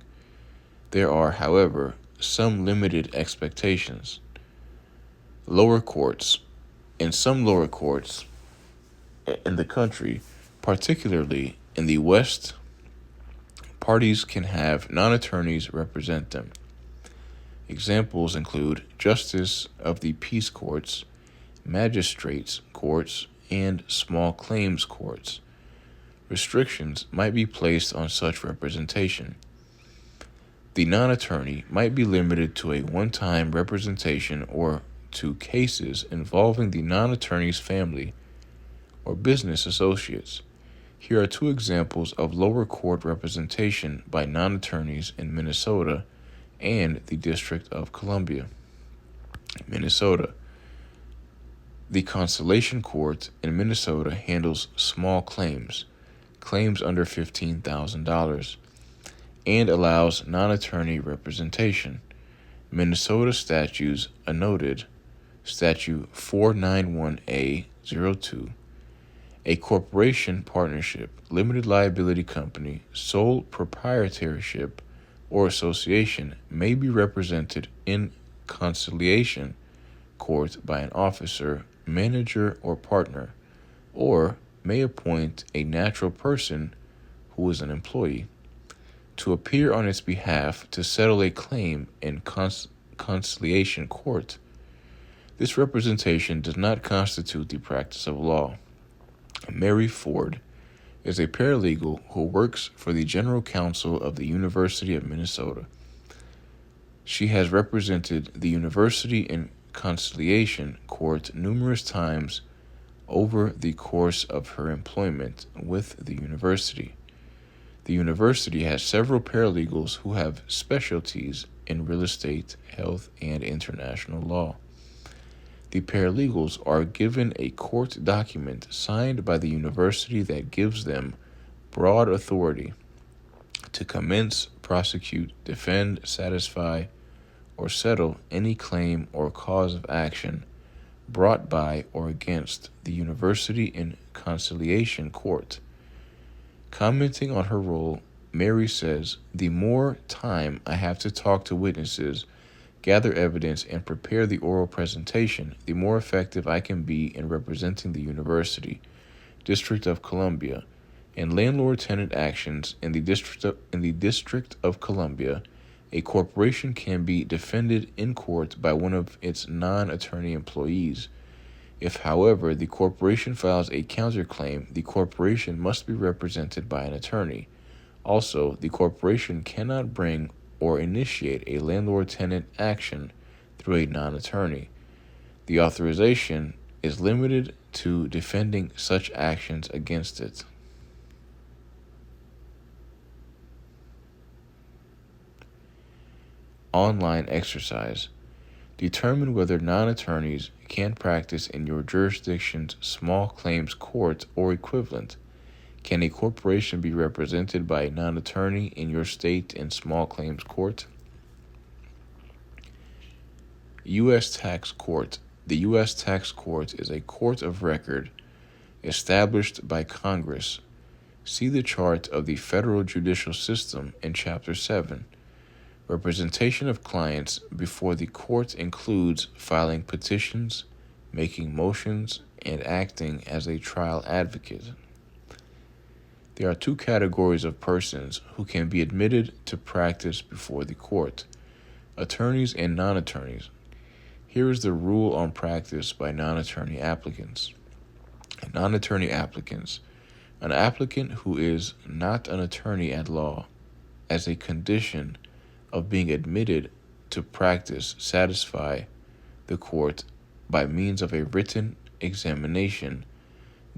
There are, however, some limited expectations. Lower courts. In some lower courts in the country, particularly in the West, parties can have non-attorneys represent them. Examples include justice of the peace courts, magistrates' courts, and small claims courts. Restrictions might be placed on such representation. The non-attorney might be limited to a one-time representation or to cases involving the non-attorney's family or business associates. Here are two examples of lower court representation by non-attorneys in Minnesota and the District of Columbia. Minnesota. The Conciliation Court in Minnesota handles small claims under $15,000, and allows non-attorney representation. Minnesota statutes annotated Statute 491A02. A corporation, partnership, limited liability company, sole proprietorship, or association may be represented in conciliation court by an officer, manager, or partner, or may appoint a natural person who is an employee. to appear on its behalf to settle a claim in conciliation court. This representation does not constitute the practice of law. Mary Ford is a paralegal who works for the General Counsel of the University of Minnesota. She has represented the university in conciliation court numerous times over the course of her employment with the university. The university has several paralegals who have specialties in real estate, health, and international law. The paralegals are given a court document signed by the university that gives them broad authority to commence, prosecute, defend, satisfy, or settle any claim or cause of action brought by or against the university in conciliation court. Commenting on her role, Mary says, "The more time I have to talk to witnesses, gather evidence, and prepare the oral presentation, the more effective I can be in representing the University, District of Columbia, in landlord-tenant actions in the District of Columbia. A corporation can be defended in court by one of its non-attorney employees. If, however, the corporation files a counterclaim, the corporation must be represented by an attorney. Also, the corporation cannot bring or initiate a landlord-tenant action through a non-attorney. The authorization is limited to defending such actions against it." Online exercise. Determine whether non-attorneys can practice in your jurisdiction's small claims court or equivalent. Can a corporation be represented by a non-attorney in your state in small claims court? U.S. Tax Court. The U.S. Tax Court is a court of record established by Congress. See the chart of the federal judicial system in Chapter 7. Representation of clients before the court includes filing petitions, making motions, and acting as a trial advocate. There are two categories of persons who can be admitted to practice before the court: attorneys and non-attorneys. Here is the rule on practice by non-attorney applicants. Non-attorney applicants. An applicant who is not an attorney at law, as a condition of being admitted to practice, satisfy the court by means of a written examination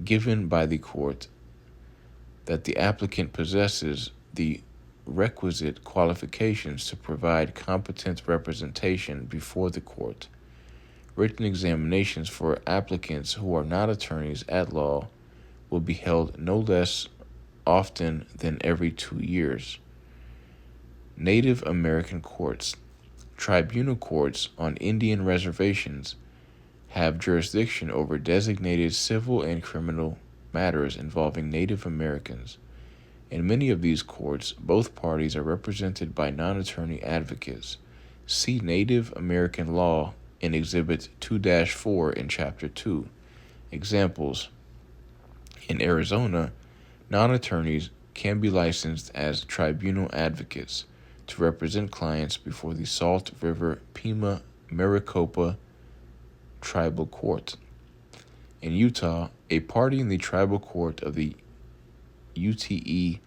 given by the court that the applicant possesses the requisite qualifications to provide competent representation before the court. Written examinations for applicants who are not attorneys at law will be held no less often than every 2 years. Native American courts. Tribunal courts on Indian reservations have jurisdiction over designated civil and criminal matters involving Native Americans. In many of these courts, both parties are represented by non-attorney advocates. See Native American law in Exhibit 2-4 in Chapter 2. Examples. In Arizona, non-attorneys can be licensed as tribunal advocates to represent clients before the Salt River Pima Maricopa Tribal Court. In Utah, a party in the tribal court of the UTE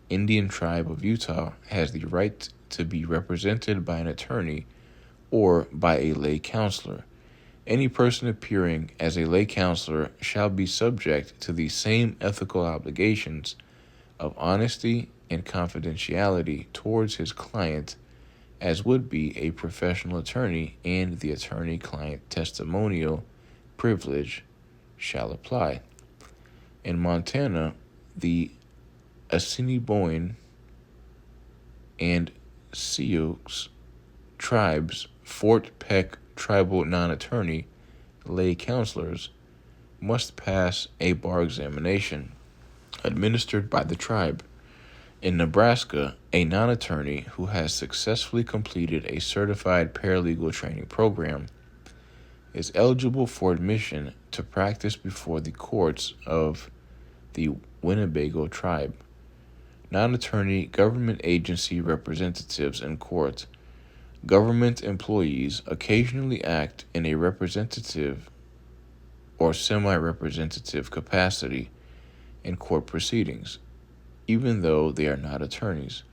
Indian Tribe of Utah has the right to be represented by an attorney or by a lay counselor. Any person appearing as a lay counselor shall be subject to the same ethical obligations of honesty and confidentiality towards his client as would be a professional attorney, and the attorney-client testimonial privilege shall apply. In Montana, the Assiniboine and Sioux tribes, Fort Peck tribal non-attorney lay counselors must pass a bar examination administered by the tribe. In Nebraska, a non-attorney who has successfully completed a certified paralegal training program is eligible for admission to practice before the courts of the Winnebago tribe. Non-attorney government agency representatives in court. Government employees occasionally act in a representative or semi-representative capacity in court proceedings, even though they are not attorneys.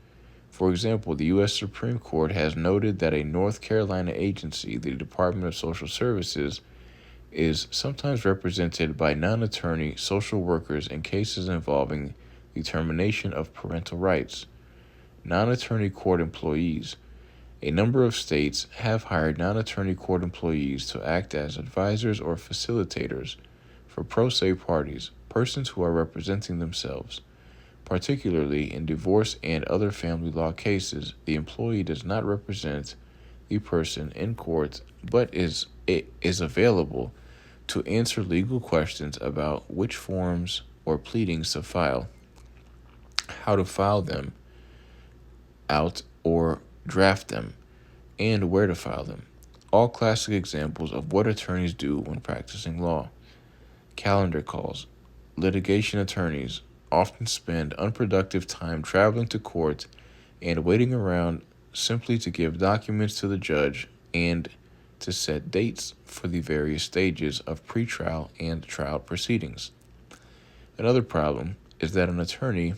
For example, the U.S. Supreme Court has noted that a North Carolina agency, the Department of Social Services, is sometimes represented by non-attorney social workers in cases involving the termination of parental rights. Non-attorney court employees. A number of states have hired non-attorney court employees to act as advisors or facilitators for pro se parties, persons who are representing themselves. Particularly in divorce and other family law cases, the employee does not represent the person in court but is available to answer legal questions about which forms or pleadings to file, how to file them out or draft them, and where to file them. All classic examples of what attorneys do when practicing law. Calendar calls. Litigation attorneys often spend unproductive time traveling to court and waiting around simply to give documents to the judge and to set dates for the various stages of pretrial and trial proceedings. Another problem is that an attorney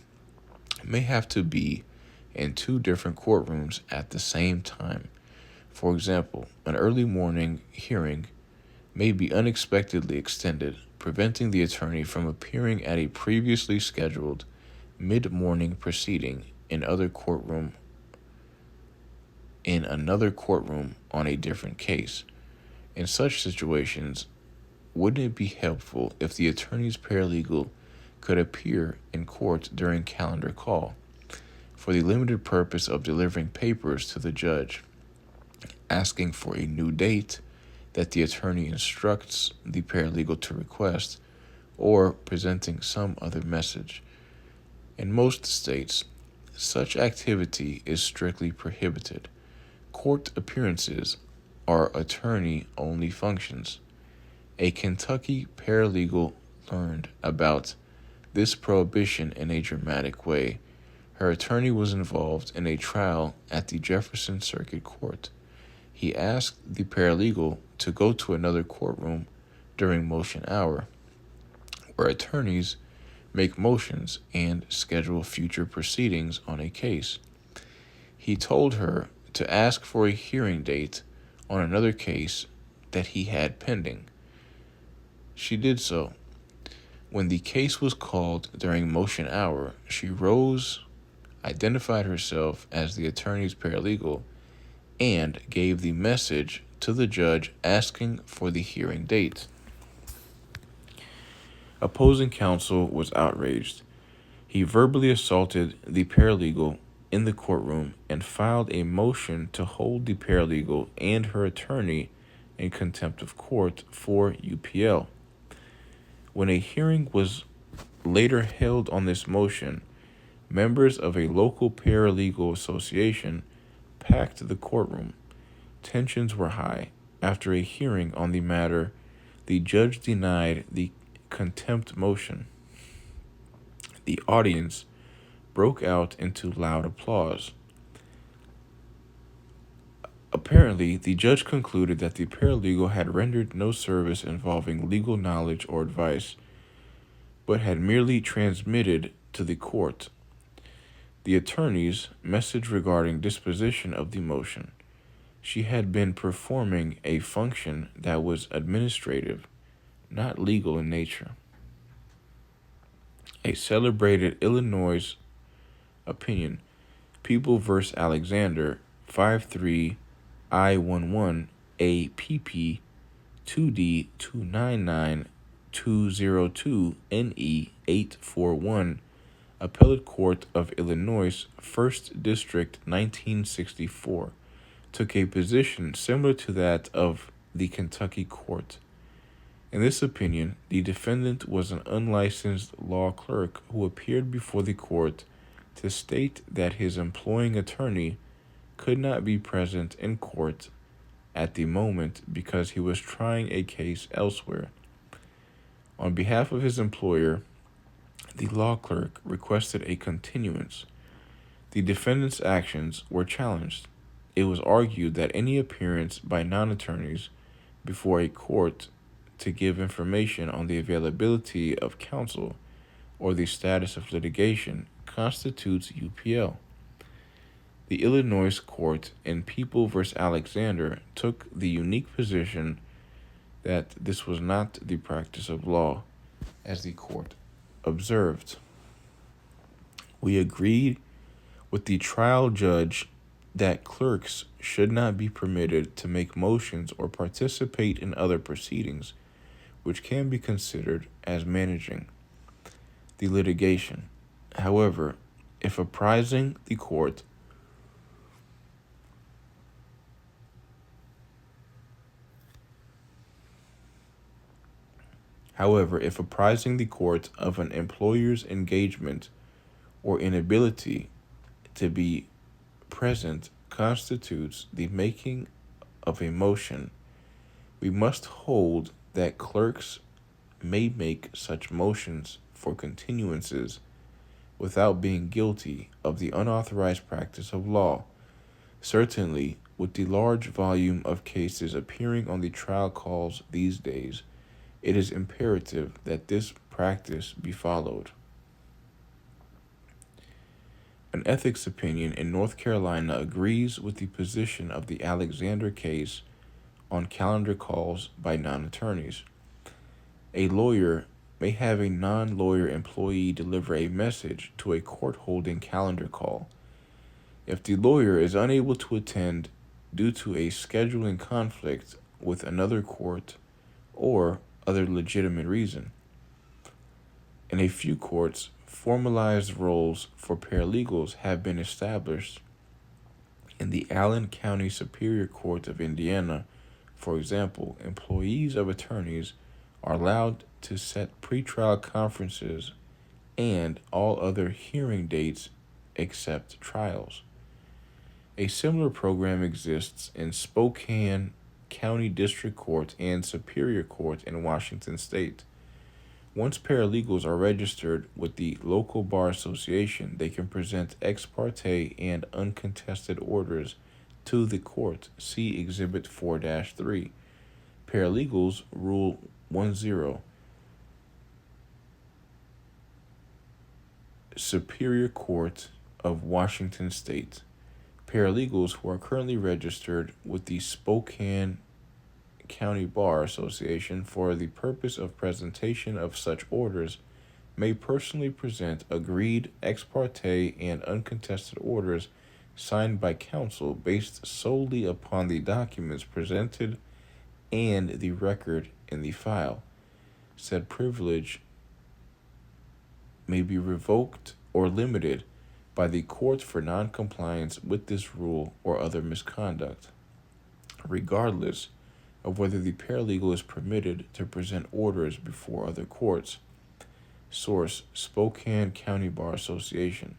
may have to be in two different courtrooms at the same time. For example, an early morning hearing may be unexpectedly extended, preventing the attorney from appearing at a previously scheduled mid-morning proceeding in another courtroom on a different case. In such situations, wouldn't it be helpful if the attorney's paralegal could appear in court during calendar call for the limited purpose of delivering papers to the judge, asking for a new date that the attorney instructs the paralegal to request, or presenting some other message? In most states, such activity is strictly prohibited. Court appearances are attorney-only functions. A Kentucky paralegal learned about this prohibition in a dramatic way. Her attorney was involved in a trial at the Jefferson Circuit Court. He asked the paralegal to go to another courtroom during motion hour, where attorneys make motions and schedule future proceedings on a case. He told her to ask for a hearing date on another case that he had pending. She did so. When the case was called during motion hour, she rose, identified herself as the attorney's paralegal, and gave the message to the judge asking for the hearing date. Opposing counsel was outraged. He verbally assaulted the paralegal in the courtroom and filed a motion to hold the paralegal and her attorney in contempt of court for UPL. When a hearing was later held on this motion, members of a local paralegal association packed the courtroom. Tensions were high. After a hearing on the matter, the judge denied the contempt motion. The audience broke out into loud applause. Apparently, the judge concluded that the paralegal had rendered no service involving legal knowledge or advice, but had merely transmitted to the court the attorney's message regarding disposition of the motion. She had been performing a function that was administrative, not legal in nature. A celebrated Illinois opinion, People v. Alexander, 53 I11 APP 2D 299202 NE 841, Appellate Court of Illinois, 1st District, 1964, took a position similar to that of the Kentucky court. In this opinion, the defendant was an unlicensed law clerk who appeared before the court to state that his employing attorney could not be present in court at the moment because he was trying a case elsewhere. On behalf of his employer, the law clerk requested a continuance. The defendant's actions were challenged. It was argued that any appearance by non-attorneys before a court to give information on the availability of counsel or the status of litigation constitutes UPL. The Illinois court in People v. Alexander took the unique position that this was not the practice of law, as the court observed. We agreed with the trial judge that clerks should not be permitted to make motions or participate in other proceedings, which can be considered as managing the litigation. However, if apprising the court of an employer's engagement or inability to be present constitutes the making of a motion, we must hold that clerks may make such motions for continuances without being guilty of the unauthorized practice of law. Certainly, with the large volume of cases appearing on the trial calls these days, it is imperative that this practice be followed. An ethics opinion in North Carolina agrees with the position of the Alexander case on calendar calls by non-attorneys. A lawyer may have a non-lawyer employee deliver a message to a court-holding calendar call. If the lawyer is unable to attend due to a scheduling conflict with another court or other legitimate reason. In a few courts, formalized roles for paralegals have been established. In the Allen County Superior Court of Indiana, for example, employees of attorneys are allowed to set pretrial conferences and all other hearing dates except trials. A similar program exists in Spokane County District Court and Superior Court in Washington State. Once paralegals are registered with the local bar association, they can present ex parte and uncontested orders to the court. See Exhibit 4-3. Paralegals Rule 10. Superior Court of Washington State. Paralegals who are currently registered with the Spokane County Bar Association for the purpose of presentation of such orders may personally present agreed ex parte and uncontested orders signed by counsel based solely upon the documents presented and the record in the file. Said privilege may be revoked or limited by the court for non-compliance with this rule or other misconduct, regardless of whether the paralegal is permitted to present orders before other courts. Source: Spokane County Bar Association.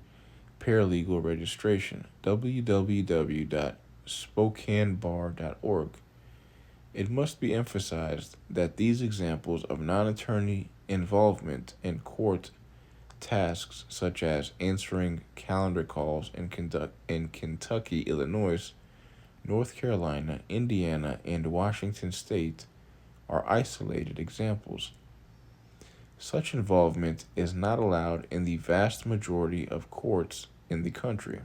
Paralegal registration: www.spokanebar.org. It must be emphasized that these examples of non-attorney involvement in court tasks, such as answering calendar calls in Kentucky, Illinois, North Carolina, Indiana, and Washington State, are isolated examples. Such involvement is not allowed in the vast majority of courts in the country.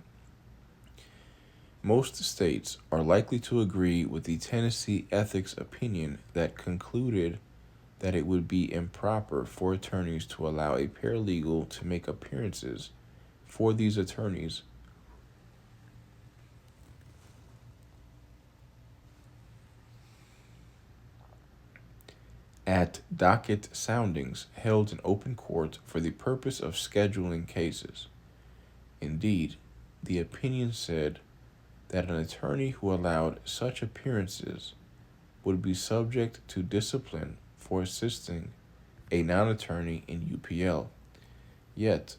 Most states are likely to agree with the Tennessee ethics opinion that concluded that it would be improper for attorneys to allow a paralegal to make appearances for these attorneys at docket soundings held in open court for the purpose of scheduling cases. Indeed, the opinion said that an attorney who allowed such appearances would be subject to discipline for assisting a non-attorney in UPL. Yet,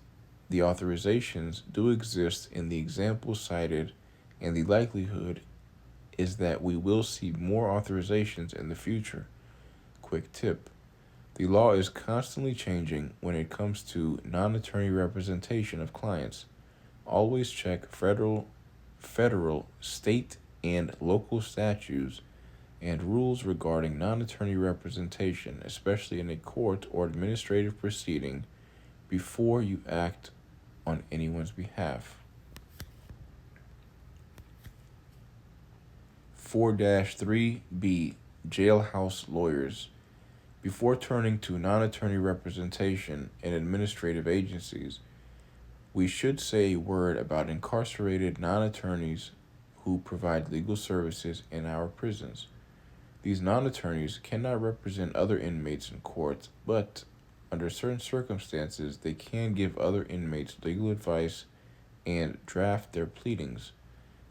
the authorizations do exist in the examples cited, and the likelihood is that we will see more authorizations in the future. Quick tip: The law is constantly changing when it comes to non-attorney representation of clients. Always check federal, state, and local statutes and rules regarding non-attorney representation, especially in a court or administrative proceeding, before you act on anyone's behalf. 4-3B Jailhouse Lawyers. Before turning to non-attorney representation in administrative agencies, we should say a word about incarcerated non-attorneys who provide legal services in our prisons. These non-attorneys cannot represent other inmates in court, but under certain circumstances, they can give other inmates legal advice and draft their pleadings,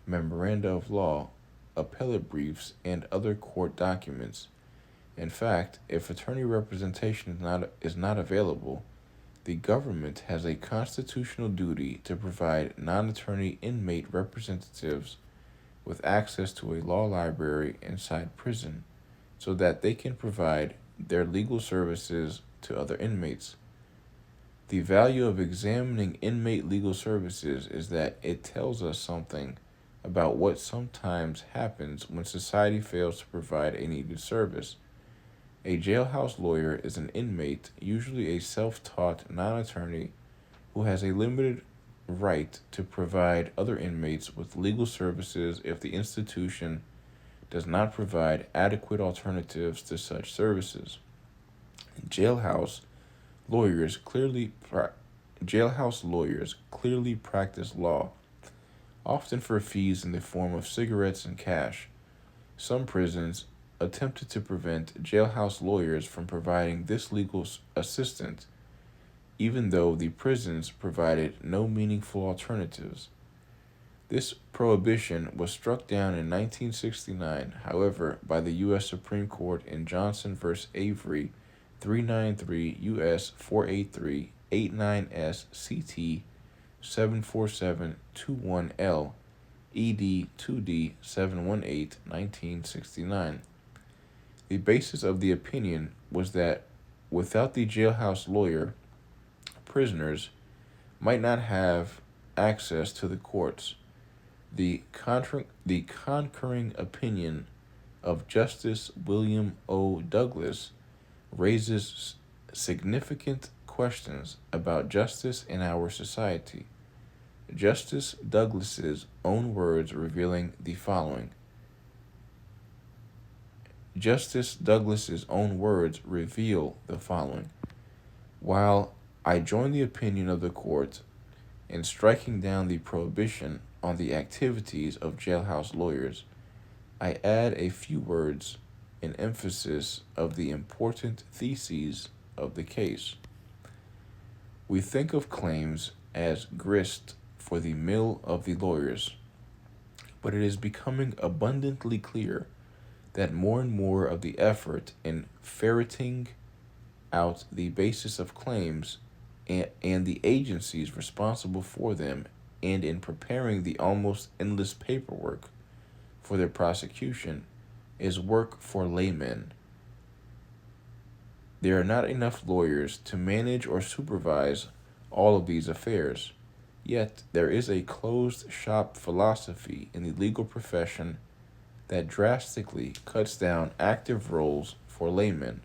memoranda of law, appellate briefs, and other court documents. In fact, if attorney representation is not available, the government has a constitutional duty to provide non-attorney inmate representatives with access to a law library inside prison so that they can provide their legal services to other inmates. The value of examining inmate legal services is that it tells us something about what sometimes happens when society fails to provide a needed service. A jailhouse lawyer is an inmate, usually a self-taught non-attorney, who has a limited right to provide other inmates with legal services if the institution does not provide adequate alternatives to such services. Jailhouse lawyers clearly practice law, often for fees in the form of cigarettes and cash. Some prisons attempted to prevent jailhouse lawyers from providing this legal assistance, even though the prisons provided no meaningful alternatives. This prohibition was struck down in 1969, however, by the U.S. Supreme Court in Johnson v. Avery, 393 U.S. 483 89S CT 74721L, ED 2D 718, 1969. The basis of the opinion was that without the jailhouse lawyer, prisoners might not have access to the courts. The concurring opinion of Justice William O. Douglas raises significant questions about justice in our society. Justice Douglas's own words revealing the following. Justice Douglas's own words reveal the following. While I join the opinion of the court in striking down the prohibition on the activities of jailhouse lawyers, I add a few words in emphasis of the important theses of the case. We think of claims as grist for the mill of the lawyers, but it is becoming abundantly clear that more and more of the effort in ferreting out the basis of claims and the agencies responsible for them, and in preparing the almost endless paperwork for their prosecution, is work for laymen. There are not enough lawyers to manage or supervise all of these affairs, yet there is a closed shop philosophy in the legal profession that drastically cuts down active roles for laymen.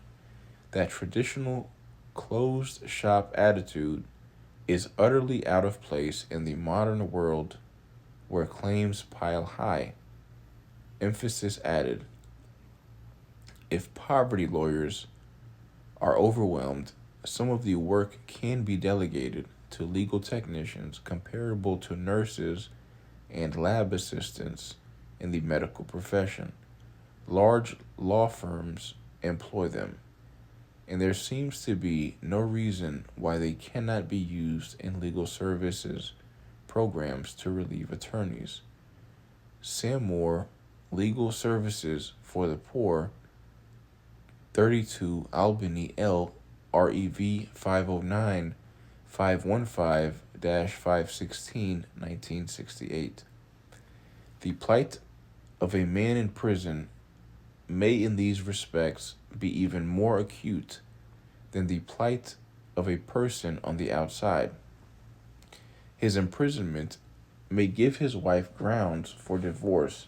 That traditional closed shop attitude is utterly out of place in the modern world where claims pile high. Emphasis added. If poverty lawyers are overwhelmed, some of the work can be delegated to legal technicians comparable to nurses and lab assistants in the medical profession. Large law firms employ them, and there seems to be no reason why they cannot be used in legal services programs to relieve attorneys. Sam Moore, Legal Services for the Poor, 32 Albany L. Rev. 509 515-516, 1968. The plight of a man in prison may in these respects be even more acute than the plight of a person on the outside. His imprisonment may give his wife grounds for divorce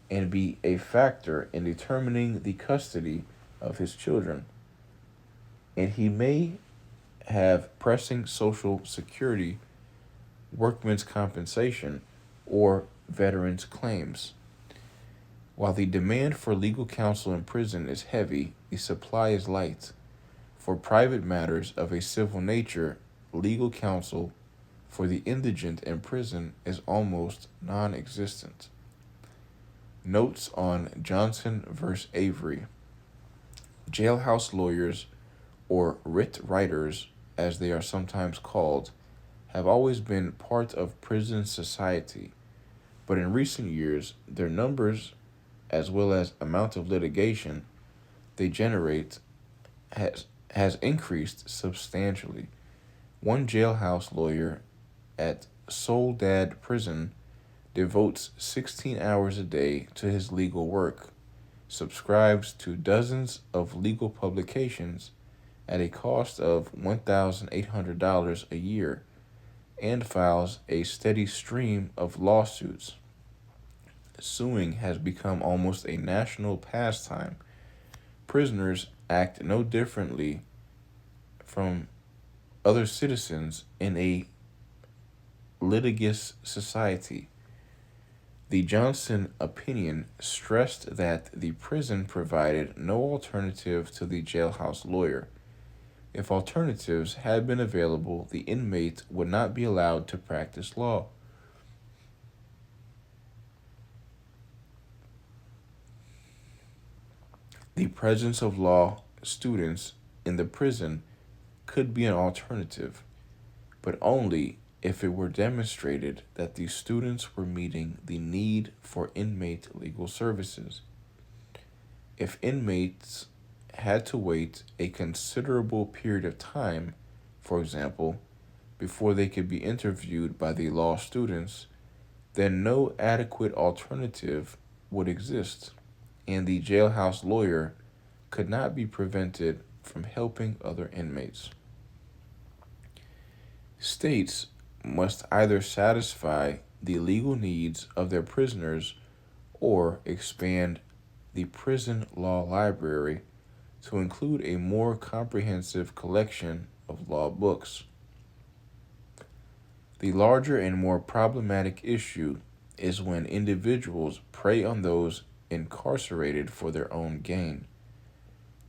and be a factor in determining the custody of his children, and he may have pressing social security, workmen's compensation, or veterans' claims. While the demand for legal counsel in prison is heavy, the supply is light. For private matters of a civil nature, legal counsel for the indigent in prison is almost non existent. Notes on Johnson v. Avery. Jailhouse lawyers, or writ writers as they are sometimes called, have always been part of prison society, but in recent years, their numbers, as well as amount of litigation they generate, has increased substantially. One jailhouse lawyer at Soledad Prison devotes 16 hours a day to his legal work, subscribes to dozens of legal publications at a cost of $1,800 a year, and files a steady stream of lawsuits. Suing has become almost a national pastime. Prisoners act no differently from other citizens in a litigious society. The Johnson opinion stressed that the prison provided no alternative to the jailhouse lawyer. If alternatives had been available, the inmate would not be allowed to practice law. The presence of law students in the prison could be an alternative, but only if it were demonstrated that the students were meeting the need for inmate legal services. If inmates had to wait a considerable period of time, for example, before they could be interviewed by the law students, then no adequate alternative would exist, and the jailhouse lawyer could not be prevented from helping other inmates. States must either satisfy the legal needs of their prisoners or expand the prison law library to include a more comprehensive collection of law books. The larger and more problematic issue is when individuals prey on those incarcerated for their own gain.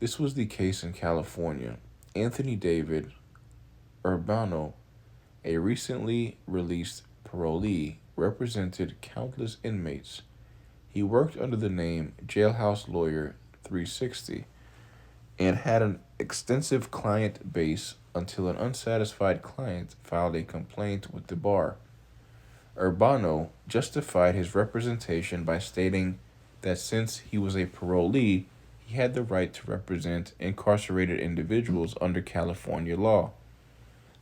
This was the case in California. Anthony David Urbano, a recently released parolee, represented countless inmates. He worked under the name Jailhouse Lawyer 360 and had an extensive client base until an unsatisfied client filed a complaint with the bar. Urbano justified his representation by stating that since he was a parolee, he had the right to represent incarcerated individuals under California law.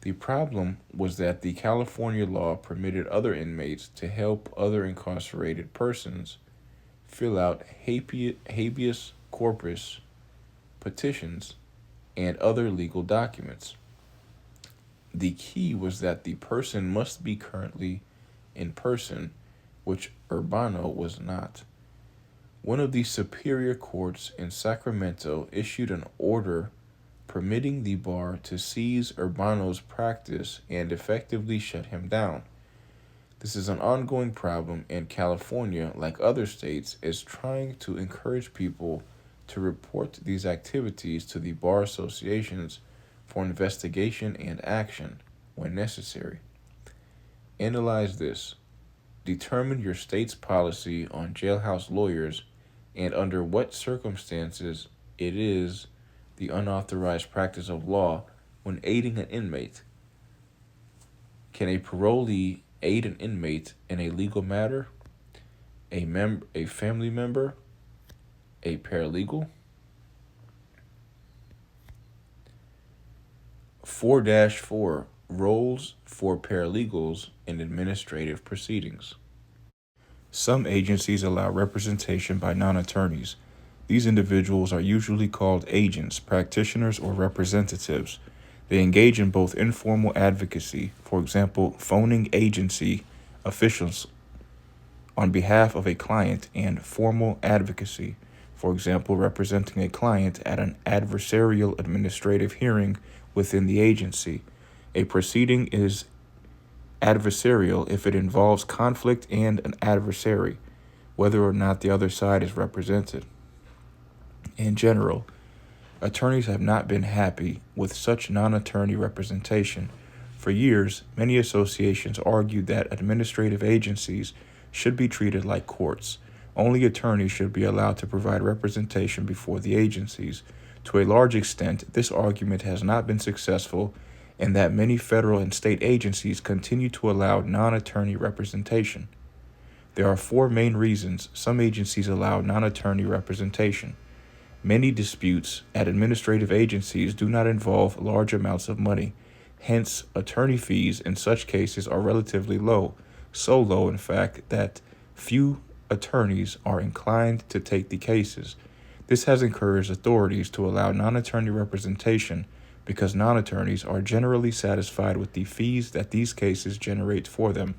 The problem was that the California law permitted other inmates to help other incarcerated persons fill out habeas corpus petitions and other legal documents. The key was that the person must be currently in person, which Urbano was not. One of the superior courts in Sacramento issued an order permitting the bar to seize Urbano's practice and effectively shut him down. This is an ongoing problem, and California, like other states, is trying to encourage people to report these activities to the bar associations for investigation and action when necessary. Analyze this. Determine your state's policy on jailhouse lawyers and under what circumstances it is the unauthorized practice of law when aiding an inmate. Can a parolee aid an inmate in a legal matter? A family member? A paralegal? 4-4 Roles for paralegals in administrative proceedings. Some agencies allow representation by non-attorneys, These individuals are usually called agents, practitioners, or representatives. They engage in both informal advocacy, for example, phoning agency officials on behalf of a client, and formal advocacy, for example, representing a client at an adversarial administrative hearing within the agency. A proceeding is adversarial if it involves conflict and an adversary, whether or not the other side is represented. In general, attorneys have not been happy with such non-attorney representation. For years, many associations argued that administrative agencies should be treated like courts. Only attorneys should be allowed to provide representation before the agencies. To a large extent, this argument has not been successful in that many federal and state agencies continue to allow non-attorney representation. There are four main reasons some agencies allow non-attorney representation. Many disputes at administrative agencies do not involve large amounts of money. Hence, attorney fees in such cases are relatively low, so low, in fact, that few attorneys are inclined to take the cases. This has encouraged authorities to allow non-attorney representation because non-attorneys are generally satisfied with the fees that these cases generate for them.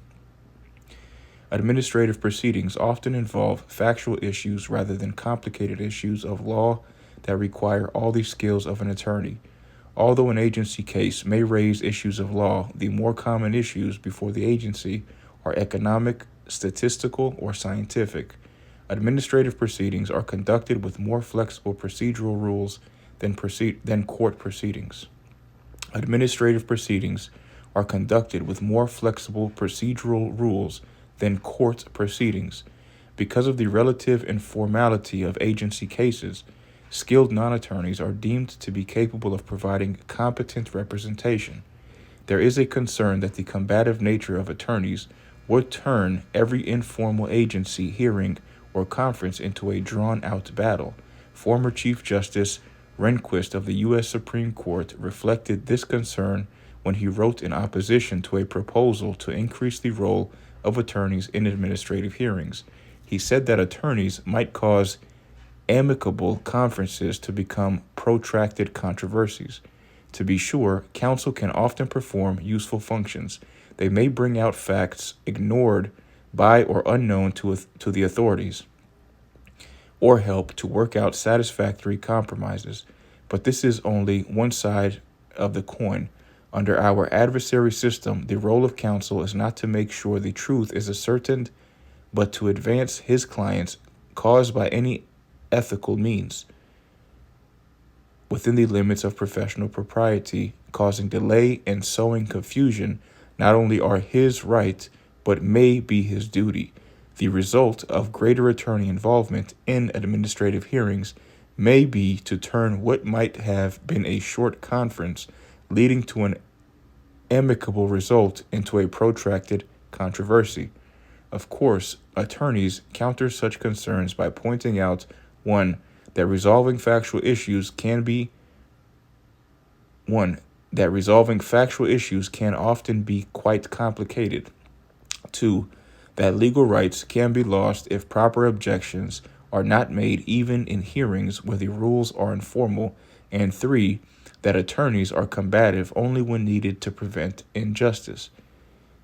Administrative proceedings often involve factual issues rather than complicated issues of law that require all the skills of an attorney. Although an agency case may raise issues of law, the more common issues before the agency are economic, statistical, or scientific. Administrative proceedings are conducted with more flexible procedural rules than court proceedings. Administrative proceedings are conducted with more flexible procedural rules than court proceedings. Because of the relative informality of agency cases, skilled non-attorneys are deemed to be capable of providing competent representation. There is a concern that the combative nature of attorneys would turn every informal agency hearing or conference into a drawn-out battle. Former Chief Justice Rehnquist of the U.S. Supreme Court reflected this concern when he wrote in opposition to a proposal to increase the role of attorneys in administrative hearings. He said that attorneys might cause amicable conferences to become protracted controversies. To be sure, counsel can often perform useful functions. They may bring out facts ignored by or unknown to the authorities, or help to work out satisfactory compromises. But this is only one side of the coin. Under our adversary system, the role of counsel is not to make sure the truth is ascertained, but to advance his client's cause by any ethical means, within the limits of professional propriety. Causing delay and sowing confusion not only are his right, but may be his duty. The result of greater attorney involvement in administrative hearings may be to turn what might have been a short conference leading to an amicable result into a protracted controversy. Of course, attorneys counter such concerns by pointing out, 1. That resolving factual issues can often be quite complicated. 2. That legal rights can be lost if proper objections are not made even in hearings where the rules are informal. And 3. That attorneys are combative only when needed to prevent injustice.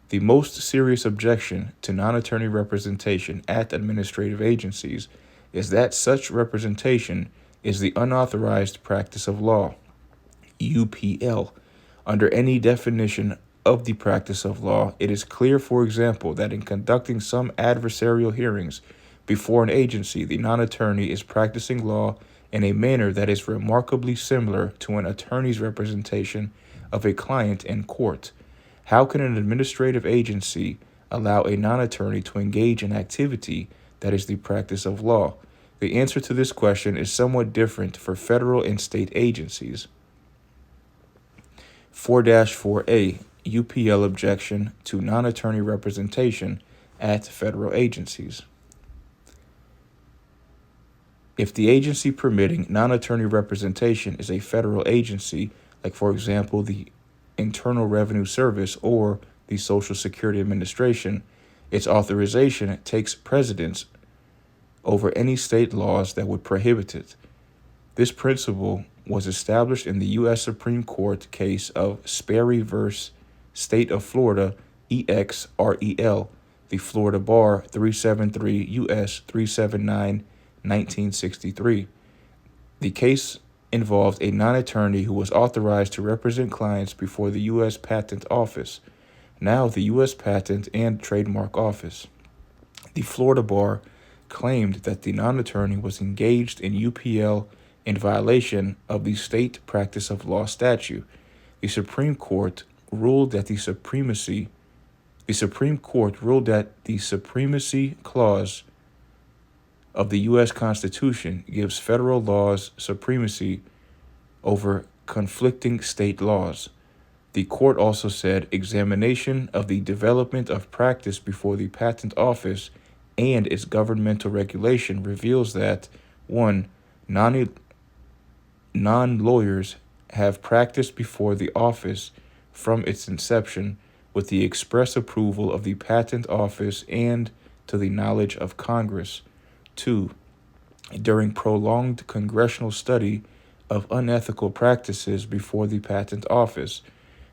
The most serious objection to non-attorney representation at administrative agencies is that such representation is the unauthorized practice of law, UPL. Under any definition of the practice of law, it is clear, for example, that in conducting some adversarial hearings before an agency, the non-attorney is practicing law in a manner that is remarkably similar to an attorney's representation of a client in court. How can an administrative agency allow a non-attorney to engage in activity that is the practice of law? The answer to this question is somewhat different for federal and state agencies. 4-4A, UPL objection to non-attorney representation at federal agencies. If the agency permitting non-attorney representation is a federal agency, like for example the Internal Revenue Service or the Social Security Administration, its authorization takes precedence over any state laws that would prohibit it. This principle was established in the U.S. Supreme Court case of Sperry v. State of Florida, EXREL, the Florida Bar 373 U.S. 379, 1963. The case involved a non-attorney who was authorized to represent clients before the U.S. Patent Office, now the U.S. Patent and Trademark Office. The Florida Bar claimed that the non-attorney was engaged in UPL in violation of the state practice of law statute. The Supreme Court ruled that the supremacy clause of the U.S. Constitution gives federal laws supremacy over conflicting state laws. The court also said examination of the development of practice before the Patent Office and its governmental regulation reveals that 1. Non-lawyers have practiced before the office from its inception with the express approval of the Patent Office and to the knowledge of Congress. 2. During prolonged congressional study of unethical practices before the Patent Office,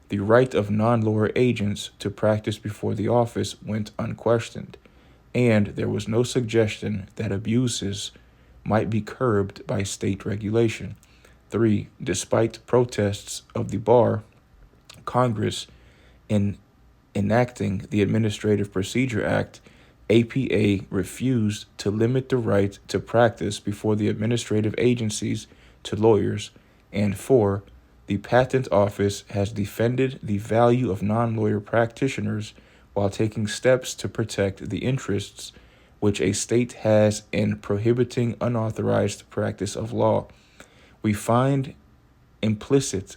the right of non-lawyer agents to practice before the office went unquestioned, and there was no suggestion that abuses might be curbed by state regulation. 3. Despite protests of the bar, Congress, in enacting the Administrative Procedure Act, APA refused to limit the right to practice before the administrative agencies to lawyers. And 4. The Patent Office has defended the value of non-lawyer practitioners while taking steps to protect the interests which a state has in prohibiting unauthorized practice of law. We find implicit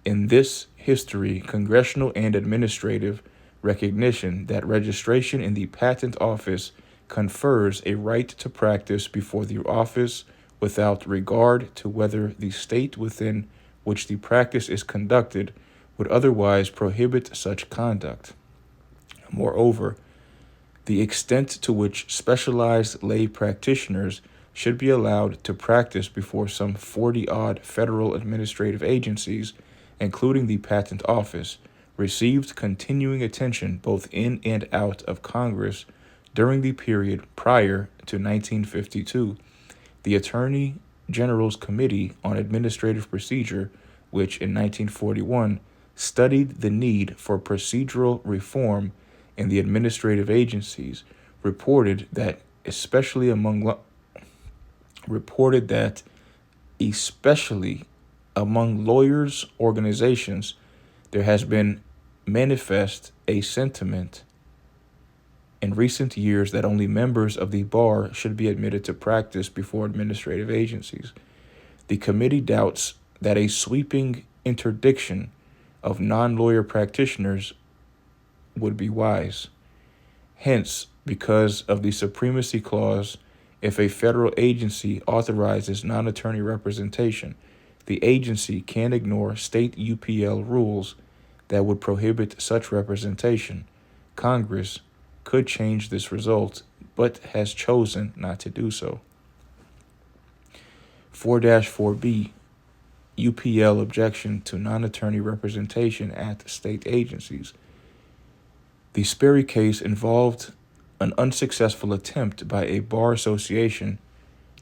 in this history, congressional and administrative, recognition that registration in the Patent Office confers a right to practice before the office without regard to whether the state within which the practice is conducted would otherwise prohibit such conduct. Moreover, the extent to which specialized lay practitioners should be allowed to practice before some 40-odd federal administrative agencies, including the Patent Office, received continuing attention both in and out of Congress during the period prior to 1952. The Attorney General's Committee on Administrative Procedure, which in 1941 studied the need for procedural reform in the administrative agencies, reported that especially among lawyers' organizations, there has been manifest a sentiment in recent years that only members of the bar should be admitted to practice before administrative agencies. The committee doubts that a sweeping interdiction of non-lawyer practitioners would be wise. Hence, because of the supremacy clause, if a federal agency authorizes non-attorney representation, the agency can ignore state UPL rules that would prohibit such representation. Congress could change this result, but has chosen not to do so. 4-4B, UPL objection to non-attorney representation at state agencies. The Sperry case involved an unsuccessful attempt by a bar association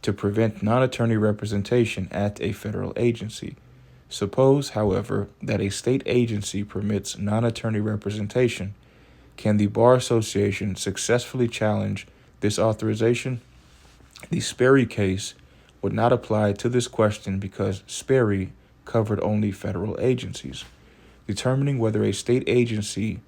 to prevent non-attorney representation at a federal agency. Suppose, however, that a state agency permits non-attorney representation. Can the Bar Association successfully challenge this authorization? The Sperry case would not apply to this question because Sperry covered only federal agencies. Determining whether a state agency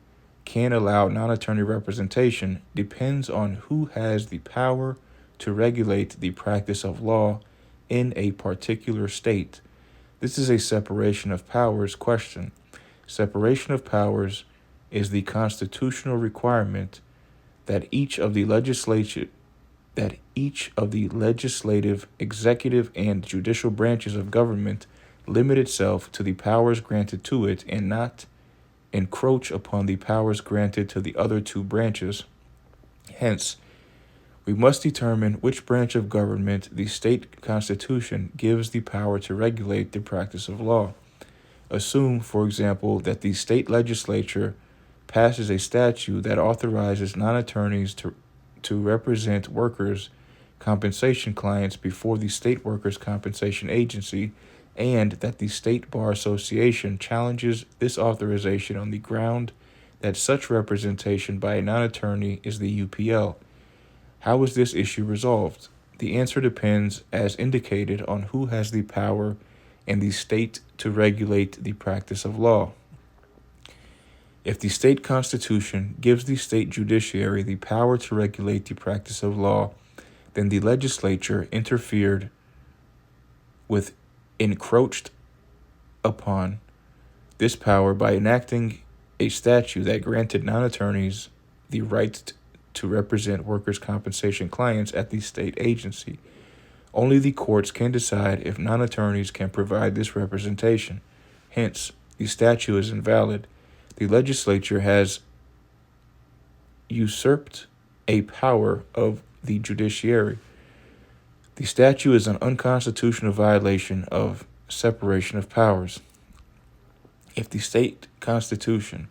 can allow non-attorney representation depends on who has the power to regulate the practice of law in a particular state. This is a separation of powers question. Separation of powers is the constitutional requirement that each of the legislative, executive, and judicial branches of government limit itself to the powers granted to it and not encroach upon the powers granted to the other two branches. Hence, We must determine which branch of government the state constitution gives the power to regulate the practice of law. Assume, for example, that the state legislature passes a statute that authorizes non-attorneys to represent workers' compensation clients before the state workers' compensation agency, and that the State Bar Association challenges this authorization on the ground that such representation by a non-attorney is the UPL. How is this issue resolved? The answer depends, as indicated, on who has the power in the state to regulate the practice of law. If the state constitution gives the state judiciary the power to regulate the practice of law, then the legislature interfered with, encroached upon this power by enacting a statute that granted non-attorneys the right to represent workers' compensation clients at the state agency. Only the courts can decide if non-attorneys can provide this representation. Hence, the statute is invalid. The legislature has usurped a power of the judiciary. The statute is an unconstitutional violation of separation of powers. If the state constitution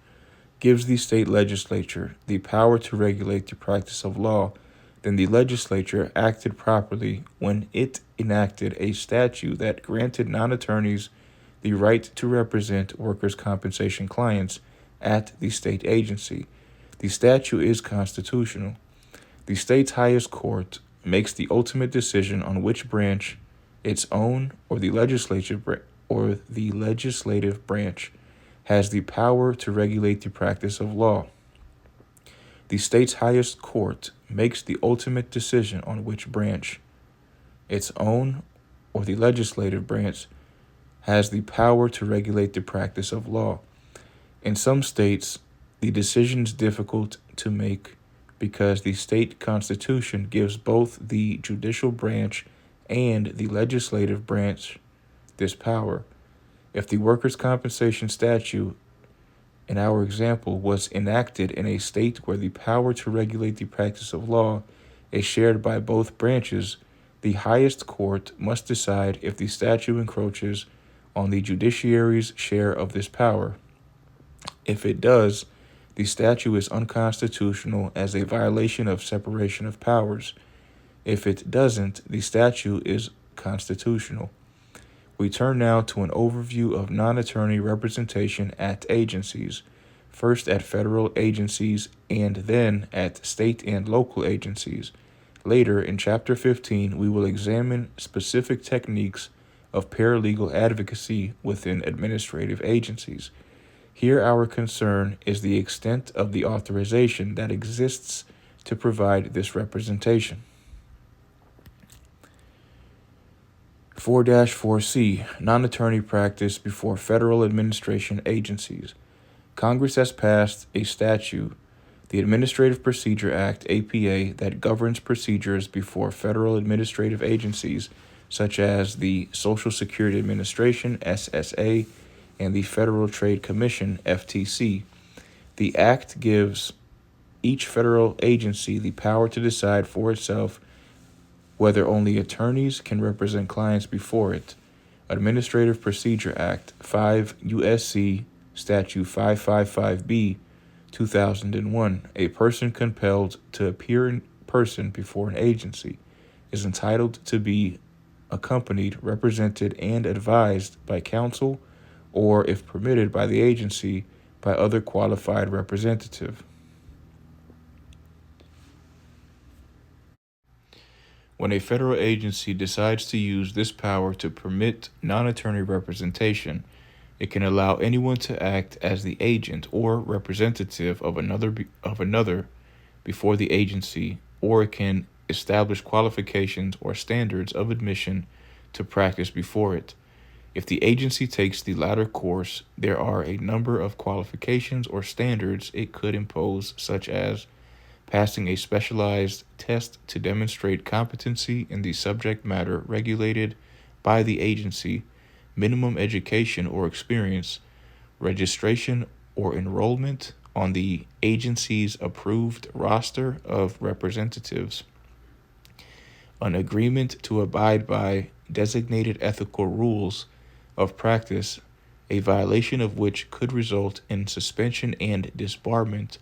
gives the state legislature the power to regulate the practice of law, then the legislature acted properly when it enacted a statute that granted non-attorneys the right to represent workers' compensation clients at the state agency. The statute is constitutional. The state's highest court makes the ultimate decision on which branch, its own or the legislative branch, has the power to regulate the practice of law. The state's highest court makes the ultimate decision on which branch, its own or the legislative branch, has the power to regulate the practice of law. In some states, the decision is difficult to make because the state constitution gives both the judicial branch and the legislative branch this power. If the workers' compensation statute, in our example, was enacted in a state where the power to regulate the practice of law is shared by both branches, the highest court must decide if the statute encroaches on the judiciary's share of this power. If it does, the statute is unconstitutional as a violation of separation of powers. If it doesn't, the statute is constitutional. We turn now to an overview of non-attorney representation at agencies, first at federal agencies and then at state and local agencies. Later, in Chapter 15, we will examine specific techniques of paralegal advocacy within administrative agencies. Here, our concern is the extent of the authorization that exists to provide this representation. 4-4C, non-attorney practice before federal administration agencies. Congress has passed a statute, the Administrative Procedure Act, APA, that governs procedures before federal administrative agencies such as the Social Security Administration, SSA, and the Federal Trade Commission, FTC. The act gives each federal agency the power to decide for itself whether only attorneys can represent clients before it. Administrative Procedure Act, 5 U.S.C. Statute 555B, 2001. A person compelled to appear in person before an agency is entitled to be accompanied, represented, and advised by counsel, or, if permitted by the agency, by other qualified representative. When a federal agency decides to use this power to permit non-attorney representation, it can allow anyone to act as the agent or representative of another before the agency, or it can establish qualifications or standards of admission to practice before it. If the agency takes the latter course, there are a number of qualifications or standards it could impose, such as passing a specialized test to demonstrate competency in the subject matter regulated by the agency, minimum education or experience, registration or enrollment on the agency's approved roster of representatives, an agreement to abide by designated ethical rules of practice, a violation of which could result in suspension and disbarment.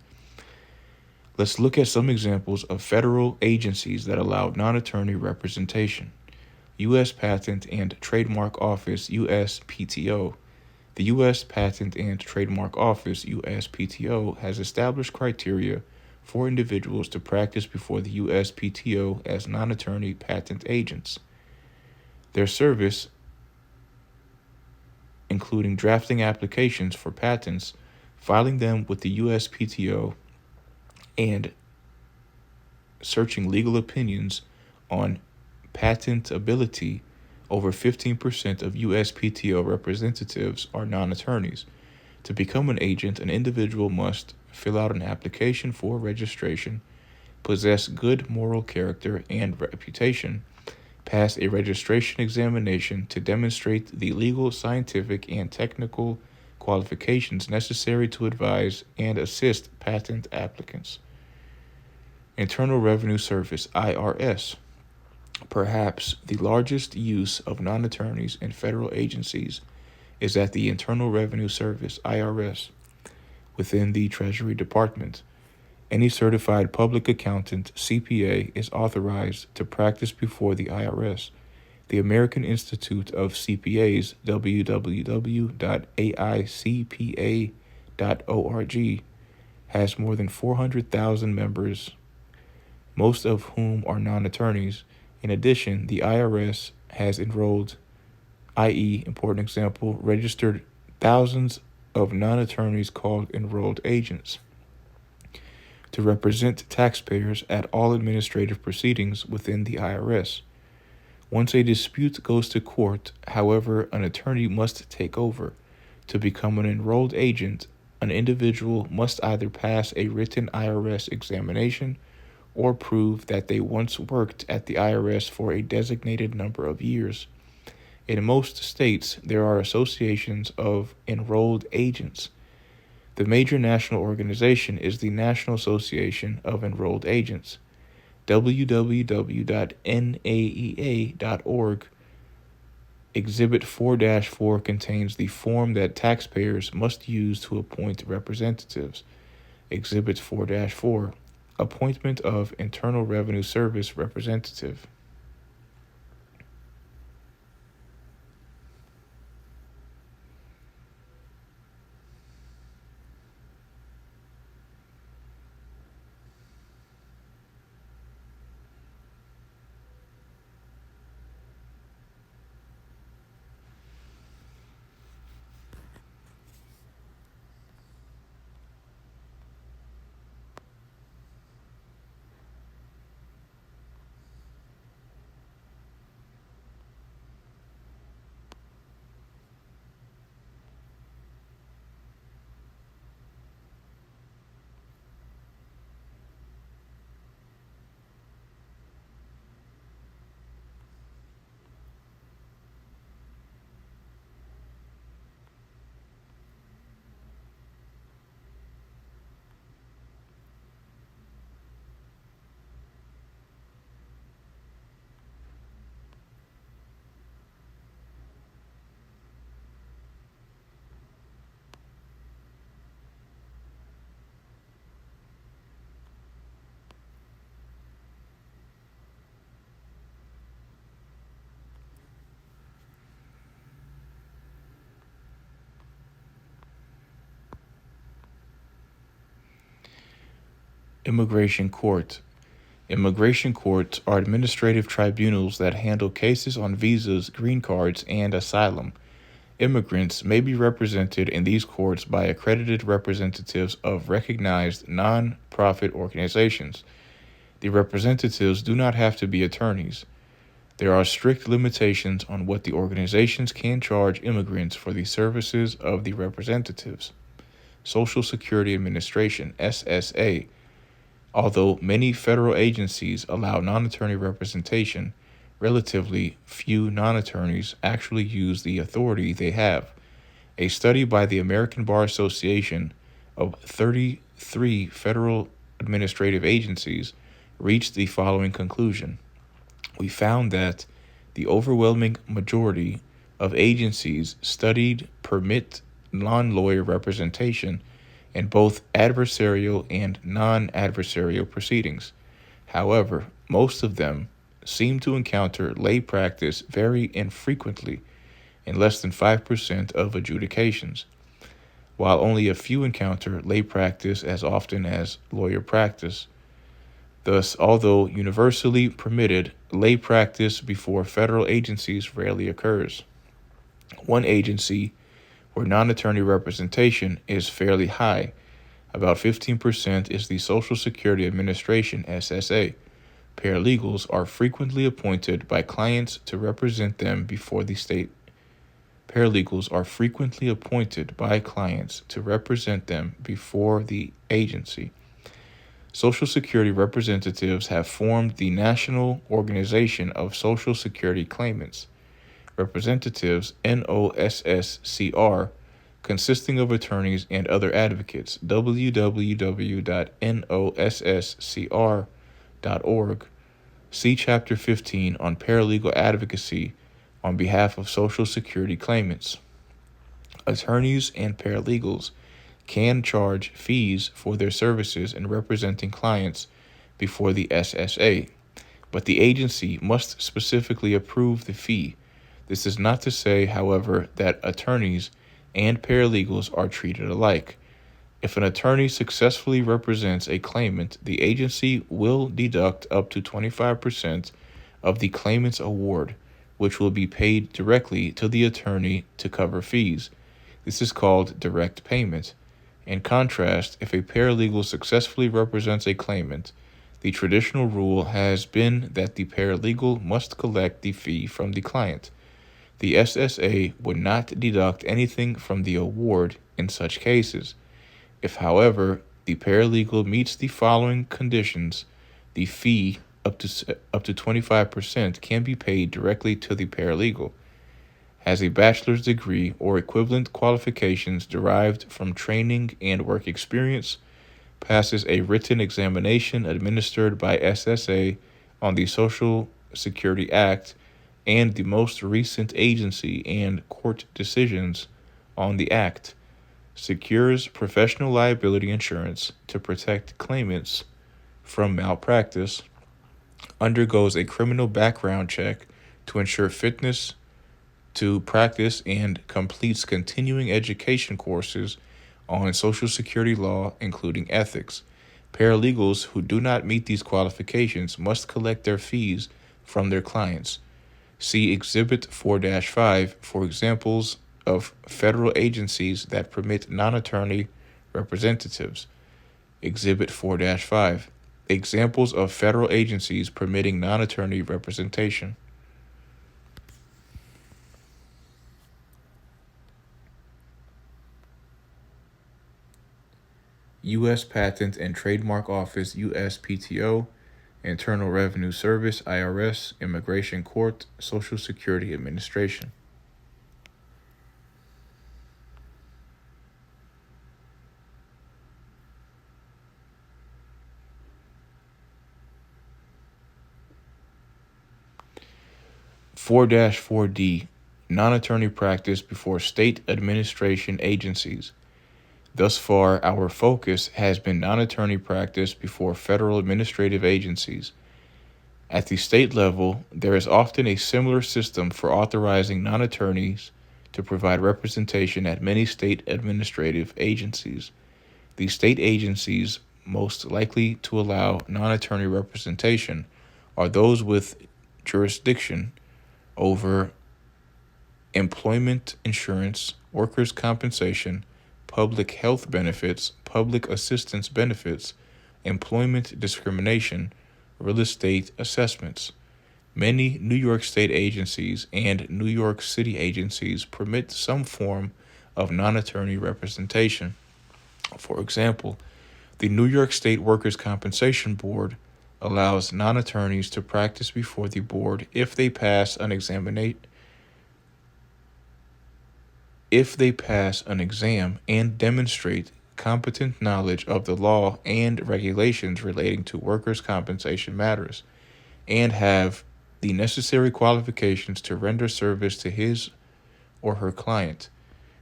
Let's look at some examples of federal agencies that allow non-attorney representation. U.S. Patent and Trademark Office, USPTO. The U.S. Patent and Trademark Office, USPTO, has established criteria for individuals to practice before the USPTO as non-attorney patent agents. Their service, including drafting applications for patents, filing them with the USPTO, and searching legal opinions on patentability. Over 15% of USPTO representatives are non-attorneys. To become an agent, an individual must fill out an application for registration, possess good moral character and reputation, pass a registration examination to demonstrate the legal, scientific, and technical qualifications necessary to advise and assist patent applicants. Internal Revenue Service, IRS. Perhaps the largest use of non-attorneys in federal agencies is at the Internal Revenue Service, IRS, within the Treasury Department. Any certified public accountant, CPA, is authorized to practice before the IRS. The American Institute of CPAs, www.aicpa.org, has more than 400,000 members, most of whom are non-attorneys. In addition, the IRS has enrolled, i.e., important example, registered thousands of non-attorneys called enrolled agents to represent taxpayers at all administrative proceedings within the IRS. Once a dispute goes to court, however, an attorney must take over. To become an enrolled agent, an individual must either pass a written IRS examination or prove that they once worked at the IRS for a designated number of years. In most states, there are associations of enrolled agents. The major national organization is the National Association of Enrolled Agents, www.naea.org. Exhibit 4-4 contains the form that taxpayers must use to appoint representatives. Exhibit 4-4, Appointment of Internal Revenue Service Representative. Immigration Court. Immigration courts are administrative tribunals that handle cases on visas, green cards, and asylum. Immigrants may be represented in these courts by accredited representatives of recognized non-profit organizations. The representatives do not have to be attorneys. There are strict limitations on what the organizations can charge immigrants for the services of the representatives. Social Security Administration, SSA. Although many federal agencies allow non-attorney representation, relatively few non-attorneys actually use the authority they have. A study by the American Bar Association of 33 federal administrative agencies reached the following conclusion. we found that the overwhelming majority of agencies studied permit non-lawyer representation in both adversarial and non-adversarial proceedings. However, most of them seem to encounter lay practice very infrequently in less than 5% of adjudications, while only a few encounter lay practice as often as lawyer practice. Thus, although universally permitted, lay practice before federal agencies rarely occurs. One agency where non-attorney representation is fairly high, about 15%, is the Social Security Administration, SSA. Paralegals are frequently appointed by clients to represent them before the state. Paralegals are frequently appointed by clients to represent them before the agency. Social Security representatives have formed the National Organization of Social Security Claimants. Representatives, NOSSCR, consisting of attorneys and other advocates, www.nosscr.org. See Chapter 15 on paralegal advocacy on behalf of Social Security claimants. Attorneys and paralegals can charge fees for their services in representing clients before the SSA, but the agency must specifically approve the fee. This is not to say, however, that attorneys and paralegals are treated alike. If an attorney successfully represents a claimant, the agency will deduct up to 25% of the claimant's award, which will be paid directly to the attorney to cover fees. This is called direct payment. In contrast, if a paralegal successfully represents a claimant, the traditional rule has been that the paralegal must collect the fee from the client. The SSA would not deduct anything from the award in such cases. If, however, the paralegal meets the following conditions, the fee up to 25% can be paid directly to the paralegal. Has a bachelor's degree or equivalent qualifications derived from training and work experience, passes a written examination administered by SSA on the Social Security Act and the most recent agency and court decisions on the Act, secures professional liability insurance to protect claimants from malpractice, undergoes a criminal background check to ensure fitness to practice, and completes continuing education courses on Social Security law, including ethics. Paralegals who do not meet these qualifications must collect their fees from their clients. See Exhibit 4-5 for examples of federal agencies that permit non-attorney representatives. Exhibit 4-5. Examples of federal agencies permitting non-attorney representation. U.S. Patent and Trademark Office, USPTO, Internal Revenue Service, IRS, Immigration Court, Social Security Administration. (4-4) D. Non-attorney practice before state administration agencies. Thus far, our focus has been non-attorney practice before federal administrative agencies. At the state level, there is often a similar system for authorizing non-attorneys to provide representation at many state administrative agencies. The state agencies most likely to allow non-attorney representation are those with jurisdiction over employment insurance, workers' compensation, public health benefits, public assistance benefits, employment discrimination, real estate assessments. Many New York State agencies and New York City agencies permit some form of non-attorney representation. For example, the New York State Workers' Compensation Board allows non-attorneys to practice before the board if they pass an exam and demonstrate competent knowledge of the law and regulations relating to workers' compensation matters, and have the necessary qualifications to render service to his or her client.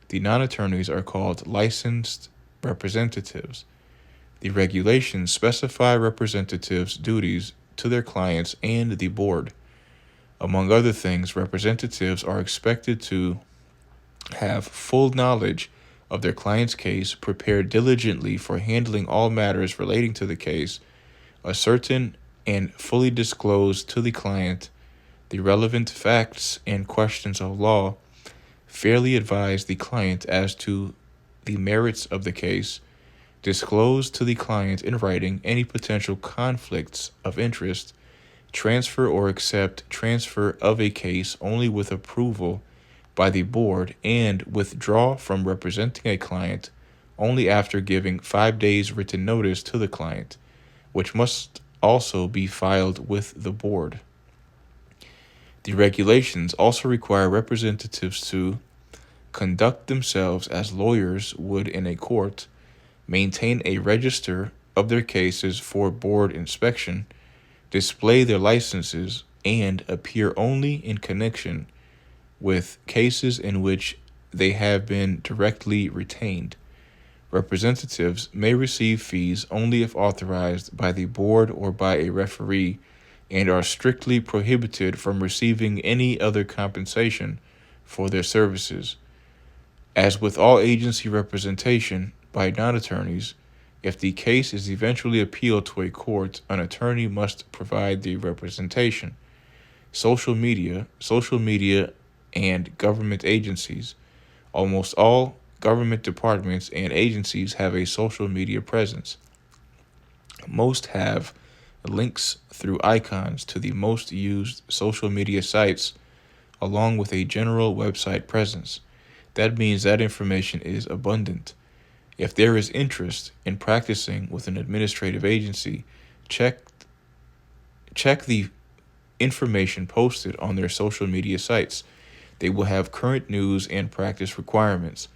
The non-attorneys are called licensed representatives. The regulations specify representatives' duties to their clients and the board. Among other things, representatives are expected to have full knowledge of their client's case, prepare diligently for handling all matters relating to the case, ascertain and fully disclose to the client the relevant facts and questions of law, fairly advise the client as to the merits of the case, disclose to the client in writing any potential conflicts of interest, transfer or accept transfer of a case only with approval by the board, and withdraw from representing a client only after giving 5 days written notice to the client, which must also be filed with the board. The regulations also require representatives to conduct themselves as lawyers would in a court, maintain a register of their cases for board inspection, display their licenses, and appear only in connection with cases in which they have been directly retained. Representatives may receive fees only if authorized by the board or by a referee, and are strictly prohibited from receiving any other compensation for their services. As with all agency representation by non-attorneys, if the case is eventually appealed to a court, an attorney must provide the representation. Social media, and government agencies. Almost all government departments and agencies have a social media presence. Most have links through icons to the most used social media sites, along with a general website presence. That means that information is abundant. If there is interest in practicing with an administrative agency, check the information posted on their social media sites. They will have current news and practice requirements,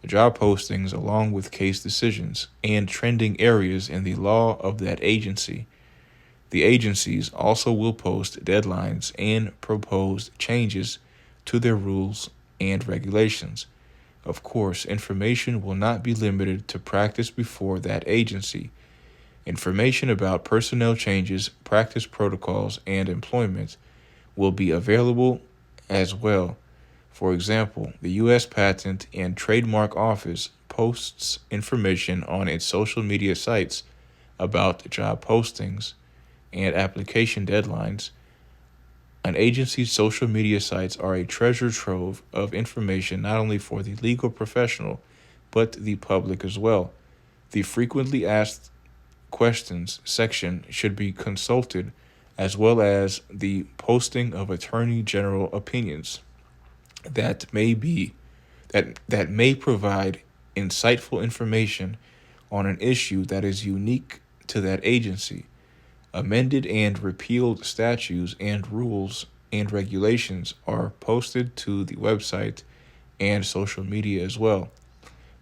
job postings along with case decisions, and trending areas in the law of that agency. The agencies also will post deadlines and proposed changes to their rules and regulations. Of course, information will not be limited to practice before that agency. Information about personnel changes, practice protocols, and employment will be available as well. For example, the U.S. Patent and Trademark Office posts information on its social media sites about job postings and application deadlines. An agency's social media sites are a treasure trove of information not only for the legal professional, but the public as well. The frequently asked questions section should be consulted, as well as the posting of attorney general opinions that may provide insightful information on an issue that is unique to that agency. Amended and repealed statutes and rules and regulations are posted to the website and social media as well.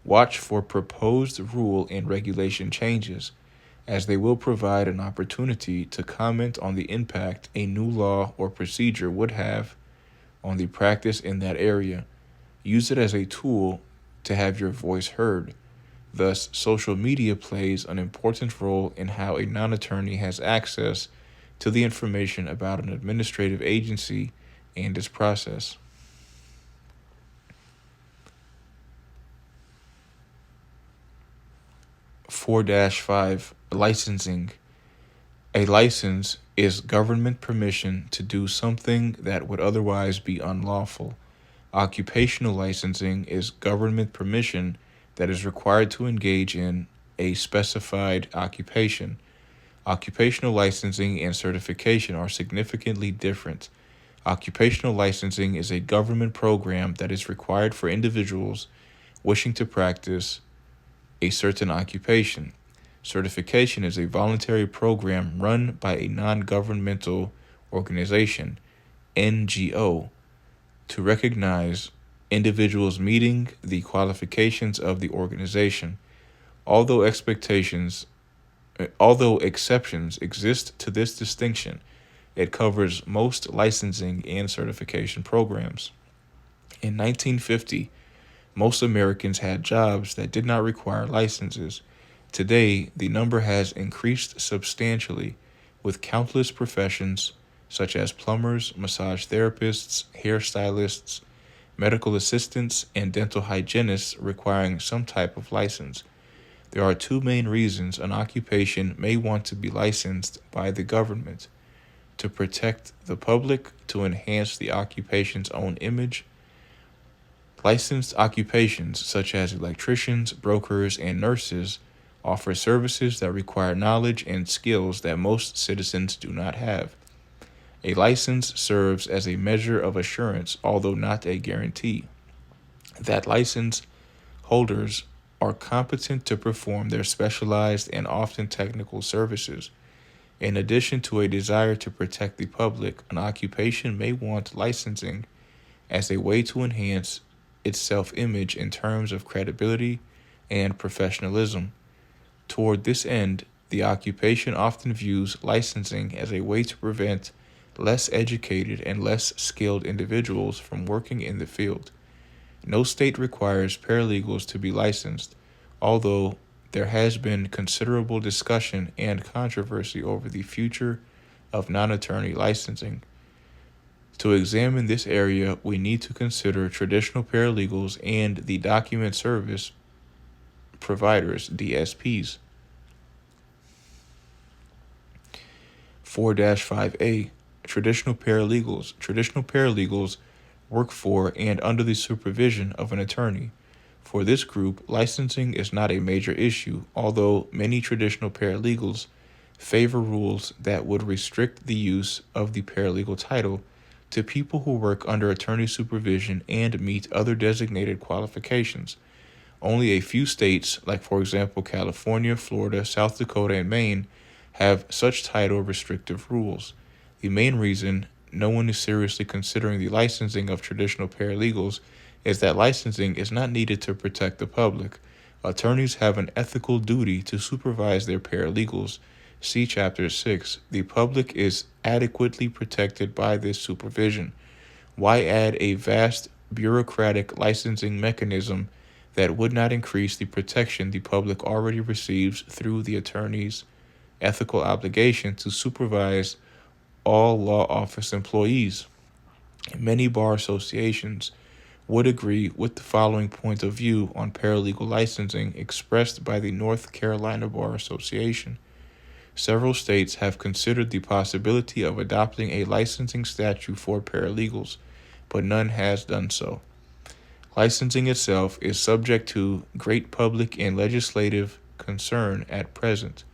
Watch for proposed rule and regulation changes, as they will provide an opportunity to comment on the impact a new law or procedure would have on the practice in that area. Use it as a tool to have your voice heard. Thus, social media plays an important role in how a non-attorney has access to the information about an administrative agency and its process. 4-5 Licensing. A license is government permission to do something that would otherwise be unlawful. Occupational licensing is government permission that is required to engage in a specified occupation. Occupational licensing and certification are significantly different. Occupational licensing is a government program that is required for individuals wishing to practice a certain occupation. Certification is a voluntary program run by a non-governmental organization, NGO, to recognize individuals meeting the qualifications of the organization. Although exceptions exist to this distinction, It covers most licensing and certification programs. In 1950, most Americans had jobs that did not require licenses. Today, the number has increased substantially, with countless professions such as plumbers, massage therapists, hairstylists, medical assistants, and dental hygienists requiring some type of license. There are two main reasons an occupation may want to be licensed by the government: to protect the public, to enhance the occupation's own image. Licensed occupations such as electricians, brokers, and nurses offer services that require knowledge and skills that most citizens do not have. A license serves as a measure of assurance, although not a guarantee, that license holders are competent to perform their specialized and often technical services. In addition to a desire to protect the public, an occupation may want licensing as a way to enhance its self-image in terms of credibility and professionalism. Toward this end, the occupation often views licensing as a way to prevent less educated and less skilled individuals from working in the field. No state requires paralegals to be licensed, although there has been considerable discussion and controversy over the future of non-attorney licensing. To examine this area, we need to consider traditional paralegals and the document service providers, DSPs. 4-5A, traditional paralegals. Traditional paralegals work for and under the supervision of an attorney. For this group, licensing is not a major issue, although many traditional paralegals favor rules that would restrict the use of the paralegal title to people who work under attorney supervision and meet other designated qualifications. Only a few states, like for example California, Florida, South Dakota, and Maine, have such title restrictive rules. The main reason no one is seriously considering the licensing of traditional paralegals is that licensing is not needed to protect the public. Attorneys have an ethical duty to supervise their paralegals. See Chapter 6. The public is adequately protected by this supervision. Why add a vast bureaucratic licensing mechanism that would not increase the protection the public already receives through the attorney's ethical obligation to supervise all law office employees? Many bar associations would agree with the following point of view on paralegal licensing expressed by the North Carolina Bar Association. Several states have considered the possibility of adopting a licensing statute for paralegals, but none has done so. Licensing itself is subject to great public and legislative concern at present,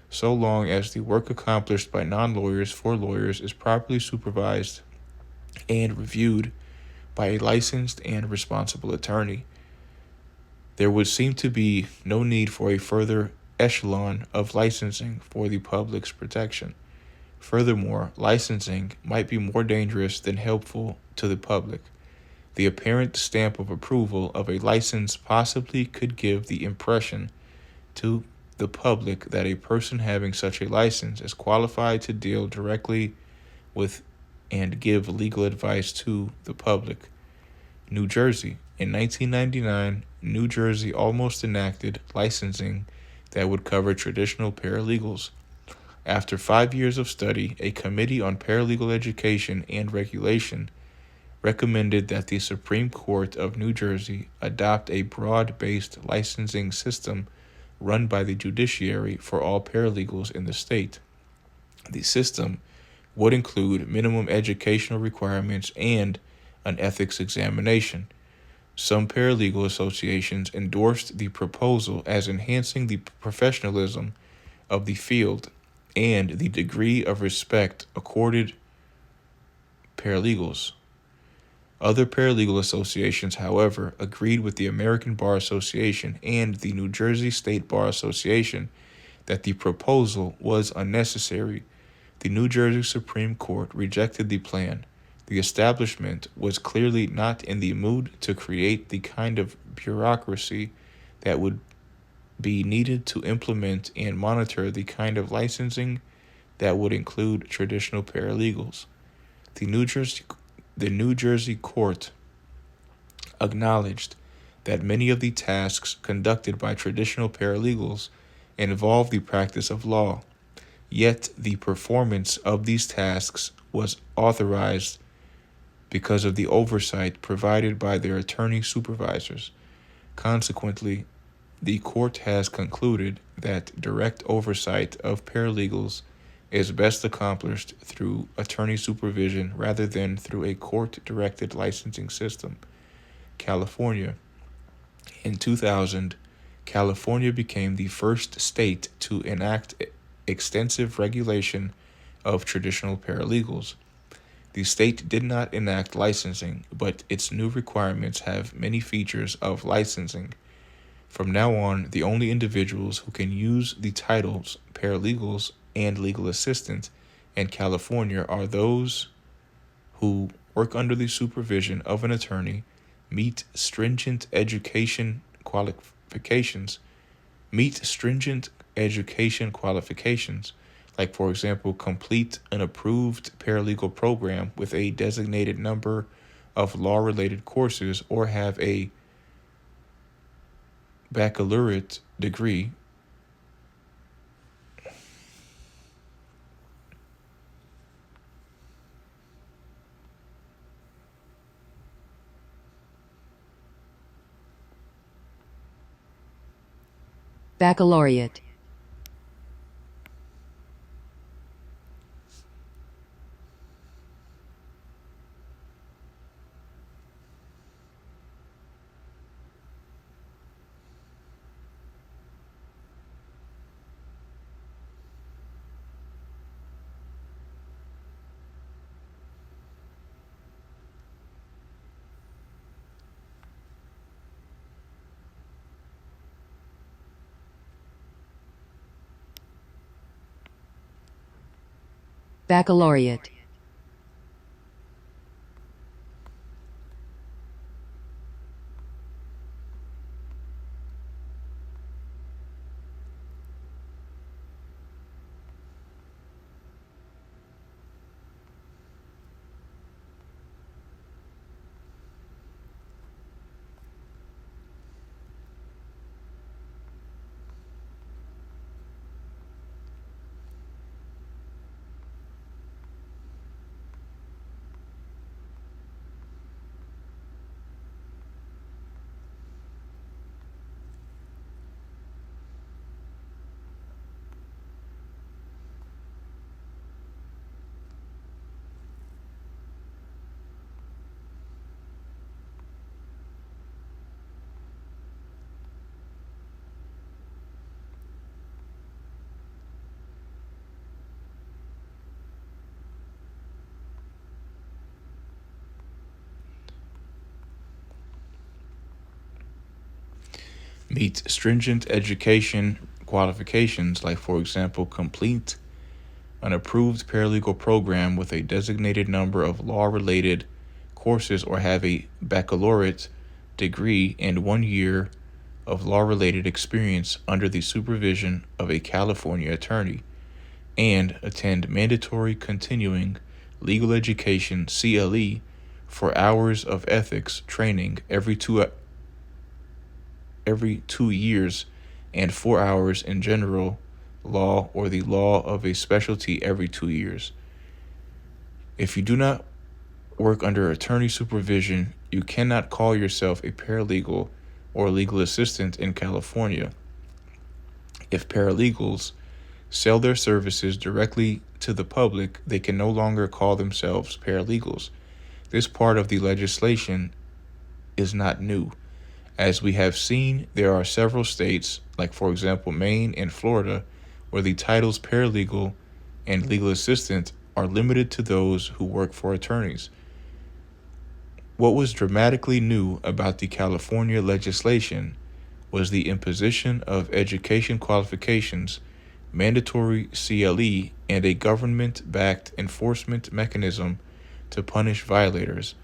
so long as the work accomplished by non-lawyers for lawyers is properly supervised and reviewed by a licensed and responsible attorney. There would seem to be no need for a further echelon of licensing for the public's protection. Furthermore, licensing might be more dangerous than helpful to the public. The apparent stamp of approval of a license possibly could give the impression to the public that a person having such a license is qualified to deal directly with and give legal advice to the public. New Jersey. In 1999, New Jersey almost enacted licensing that would cover traditional paralegals. After 5 years of study, a committee on paralegal education and regulation recommended that the Supreme Court of New Jersey adopt a broad-based licensing system run by the judiciary for all paralegals in the state. The system would include minimum educational requirements and an ethics examination. Some paralegal associations endorsed the proposal as enhancing the professionalism of the field and the degree of respect accorded paralegals. Other paralegal associations, however, agreed with the American Bar Association and the New Jersey State Bar Association that the proposal was unnecessary. The New Jersey Supreme Court rejected the plan. The establishment was clearly not in the mood to create the kind of bureaucracy that would be needed to implement and monitor the kind of licensing that would include traditional paralegals. The New Jersey court acknowledged that many of the tasks conducted by traditional paralegals involve the practice of law, yet the performance of these tasks was authorized because of the oversight provided by their attorney supervisors. Consequently, the court has concluded that direct oversight of paralegals is best accomplished through attorney supervision rather than through a court-directed licensing system. California. In 2000, California became the first state to enact extensive regulation of traditional paralegals. The state did not enact licensing, but its new requirements have many features of licensing. From now on, the only individuals who can use the titles paralegals and legal assistant in California are those who work under the supervision of an attorney, meet stringent education qualifications, like, for example, complete an approved paralegal program with a designated number of law-related courses, or have a baccalaureate degree. Baccalaureate. Baccalaureate. Meet stringent education qualifications, like, for example, complete an approved paralegal program with a designated number of law-related courses, or have a baccalaureate degree and 1 year of law-related experience under the supervision of a California attorney, and attend mandatory continuing legal education (CLE) for hours of ethics training every 2 years, and 4 hours in general law or the law of a specialty every 2 years. If you do not work under attorney supervision, you cannot call yourself a paralegal or legal assistant in California. If paralegals sell their services directly to the public, they can no longer call themselves paralegals. This part of the legislation is not new. As we have seen, there are several states, like, for example, Maine and Florida, where the titles paralegal and legal assistant are limited to those who work for attorneys. What was dramatically new about the California legislation was the imposition of education qualifications, mandatory CLE, and a government-backed enforcement mechanism to punish violators.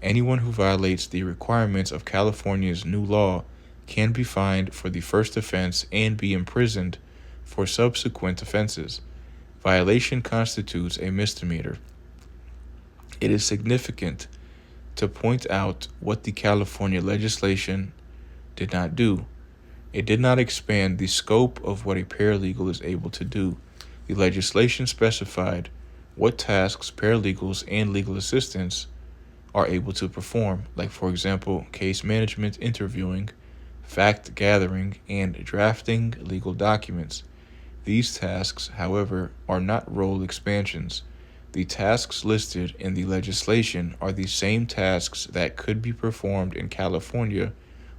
Anyone who violates the requirements of California's new law can be fined for the first offense and be imprisoned for subsequent offenses. Violation constitutes a misdemeanor. It is significant to point out what the California legislation did not do. It did not expand the scope of what a paralegal is able to do. The legislation specified what tasks paralegals and legal assistants are able to perform, like, for example, case management, interviewing, fact gathering, and drafting legal documents. These tasks, however, are not role expansions. The tasks listed in the legislation are the same tasks that could be performed in California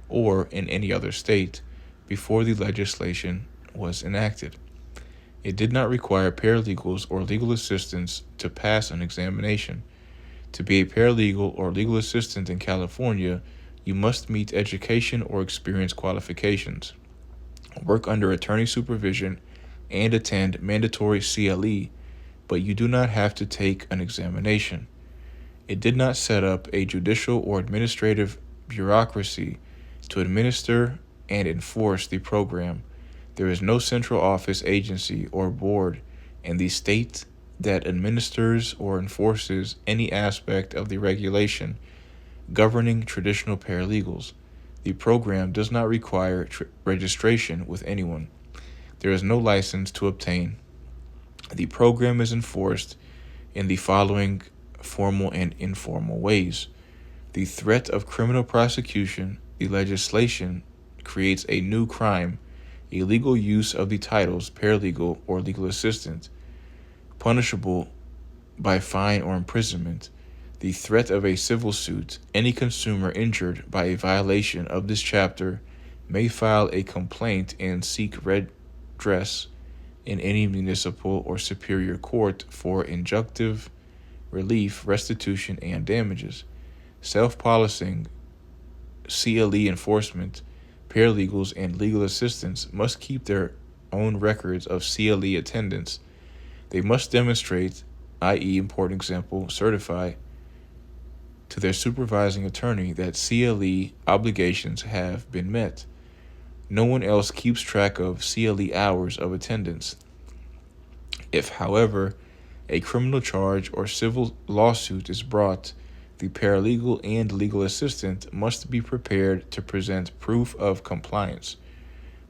or in any other state before the legislation was enacted. It did not require paralegals or legal assistants to pass an examination. To be a paralegal or legal assistant in California, you must meet education or experience qualifications, work under attorney supervision, and attend mandatory CLE, but you do not have to take an examination. It did not set up a judicial or administrative bureaucracy to administer and enforce the program. There is no central office, agency, or board in the state that administers or enforces any aspect of the regulation governing traditional paralegals. The program does not require registration with anyone. There is no license to obtain. The program is enforced in the following formal and informal ways. The threat of criminal prosecution. The legislation creates a new crime, illegal use of the titles paralegal or legal assistant, punishable by fine or imprisonment. The threat of a civil suit. Any consumer injured by a violation of this chapter may file a complaint and seek redress in any municipal or superior court for injunctive relief, restitution, and damages. Self-policing. CLE enforcement. Paralegals and legal assistants must keep their own records of CLE attendance. They must demonstrate, i.e., important example, certify to their supervising attorney that CLE obligations have been met. No one else keeps track of CLE hours of attendance. If, however, a criminal charge or civil lawsuit is brought, the paralegal and legal assistant must be prepared to present proof of compliance.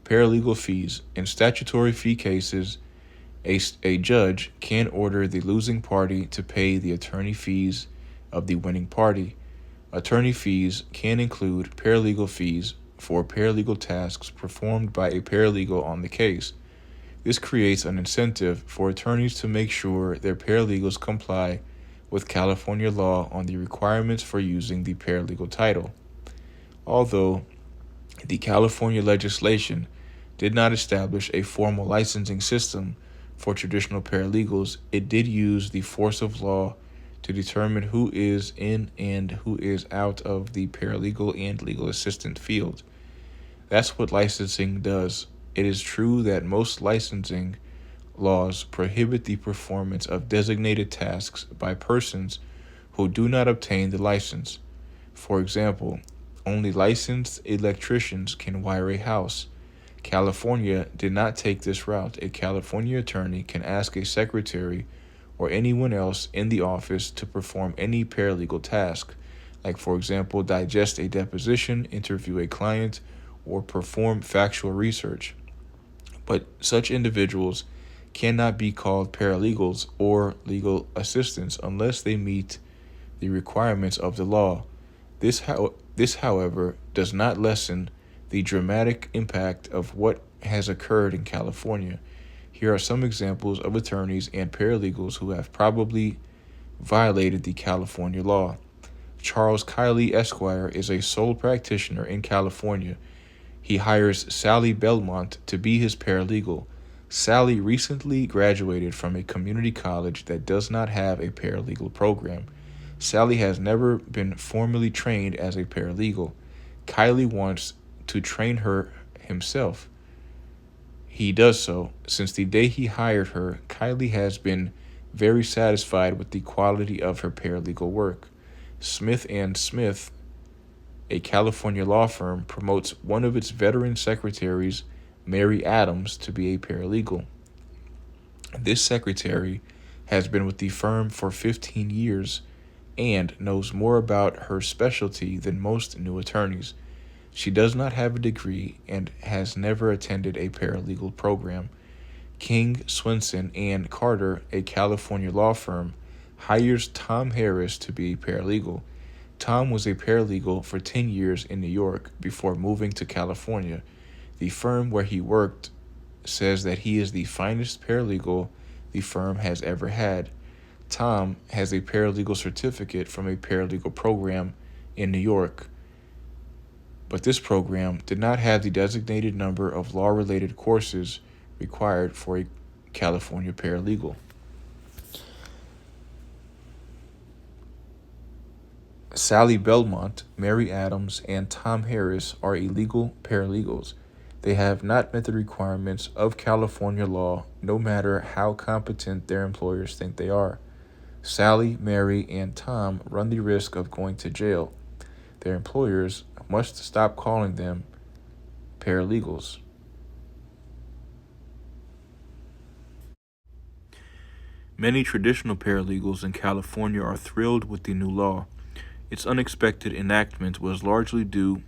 Paralegal fees. In statutory fee cases, a judge can order the losing party to pay the attorney fees of the winning party. Attorney fees can include paralegal fees for paralegal tasks performed by a paralegal on the case. This creates an incentive for attorneys to make sure their paralegals comply with California law on the requirements for using the paralegal title. Although the California legislation did not establish a formal licensing system for traditional paralegals, it did use the force of law to determine who is in and who is out of the paralegal and legal assistant field. That's what licensing does. It is true that most licensing laws prohibit the performance of designated tasks by persons who do not obtain the license. For example, only licensed electricians can wire a house. California did not take this route. A California attorney can ask a secretary or anyone else in the office to perform any paralegal task, like, for example, digest a deposition, interview a client, or perform factual research. But such individuals cannot be called paralegals or legal assistants unless they meet the requirements of the law. This, however, does not lessen the dramatic impact of what has occurred in California. Here are some examples of attorneys and paralegals who have probably violated the California law. Charles Kiley, Esquire, is a sole practitioner in California. He hires Sally Belmont to be his paralegal. Sally recently graduated from a community college that does not have a paralegal program. Sally has never been formally trained as a paralegal. Kiley wants to train her himself. He does so. Since the day he hired her, Kiley has been very satisfied with the quality of her paralegal work. Smith & Smith, a California law firm, promotes one of its veteran secretaries, Mary Adams, to be a paralegal. This secretary has been with the firm for 15 years and knows more about her specialty than most new attorneys. She does not have a degree and has never attended a paralegal program. King, Swenson, and Carter, a California law firm, hires Tom Harris to be a paralegal. Tom was a paralegal for 10 years in New York before moving to California. The firm where he worked says that he is the finest paralegal the firm has ever had. Tom has a paralegal certificate from a paralegal program in New York, but this program did not have the designated number of law-related courses required for a California paralegal. Sally Belmont, Mary Adams, and Tom Harris are illegal paralegals. They have not met the requirements of California law, no matter how competent their employers think they are. Sally, Mary, and Tom run the risk of going to jail. Their employers must stop calling them paralegals. Many traditional paralegals in California are thrilled with the new law. Its unexpected enactment was largely due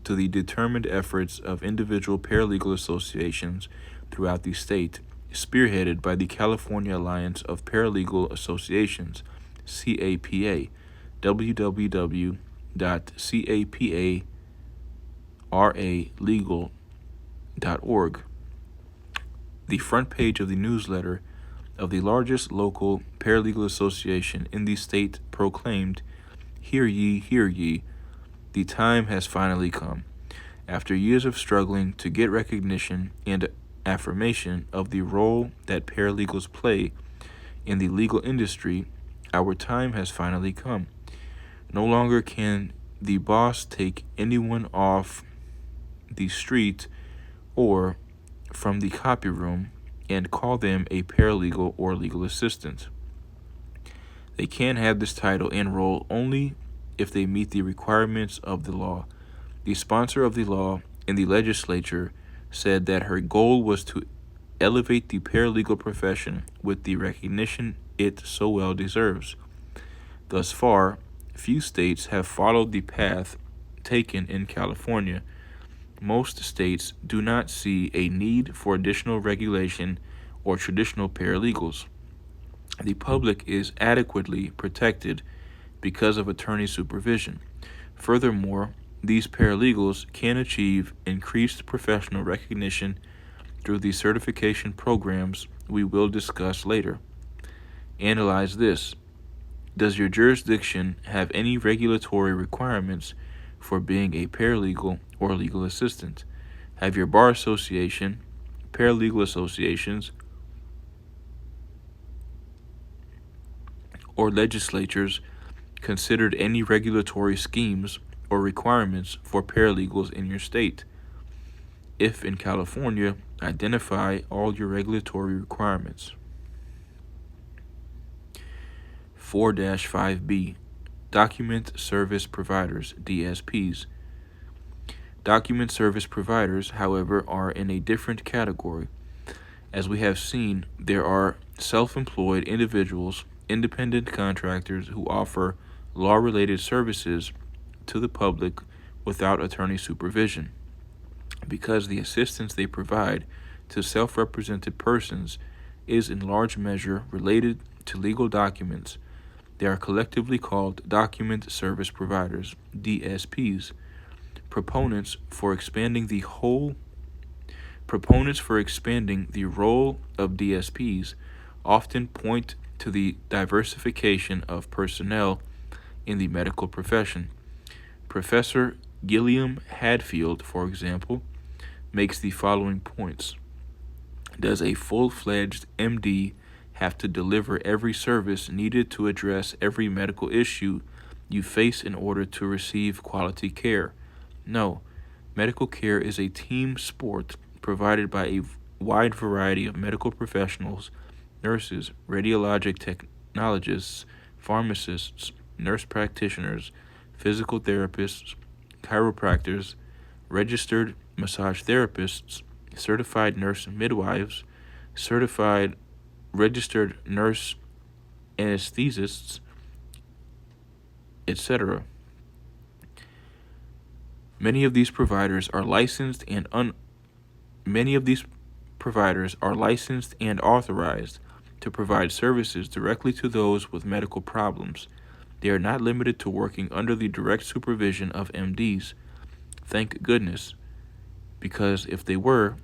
to the determined efforts of individual paralegal associations throughout the state, spearheaded by the California Alliance of Paralegal Associations, CAPA, www.caparaLegal.org. The front page of the newsletter of the largest local paralegal association in the state proclaimed, "Hear ye, hear ye, the time has finally come. After years of struggling to get recognition and affirmation of the role that paralegals play in the legal industry, our time has finally come. No longer can the boss take anyone off the street or from the copy room and call them a paralegal or legal assistant. They can have this title and role only if they meet the requirements of the law." The sponsor of the law in the legislature said that her goal was to elevate the paralegal profession with the recognition it so well deserves. Thus far, few states have followed the path taken in California. Most states do not see a need for additional regulation or traditional paralegals. The public is adequately protected because of attorney supervision. Furthermore, these paralegals can achieve increased professional recognition through the certification programs we will discuss later. Analyze this. Does your jurisdiction have any regulatory requirements for being a paralegal or legal assistant? Have your bar association, paralegal associations, or legislatures considered any regulatory schemes or requirements for paralegals in your state? If in California, identify all your regulatory requirements. 4-5B, Document Service Providers, DSPs. Document service providers, however, are in a different category. As we have seen, there are self-employed individuals, independent contractors who offer law-related services to the public without attorney supervision. Because the assistance they provide to self-represented persons is in large measure related to legal documents, they are collectively called Document Service Providers, DSPs. Proponents for expanding the role of DSPs often point to the diversification of personnel in the medical profession. Professor Gilliam Hadfield, for example, makes the following points. Does a full-fledged MD have to deliver every service needed to address every medical issue you face in order to receive quality care? No. Medical care is a team sport provided by a wide variety of medical professionals, nurses, radiologic technologists, pharmacists, nurse practitioners, physical therapists, chiropractors, registered massage therapists, certified nurse midwives, certified registered nurse anesthetists, etc. Many of these providers are licensed and authorized to provide services directly to those with medical problems. They are not limited to working under the direct supervision of MDs. Thank goodness, because if they were,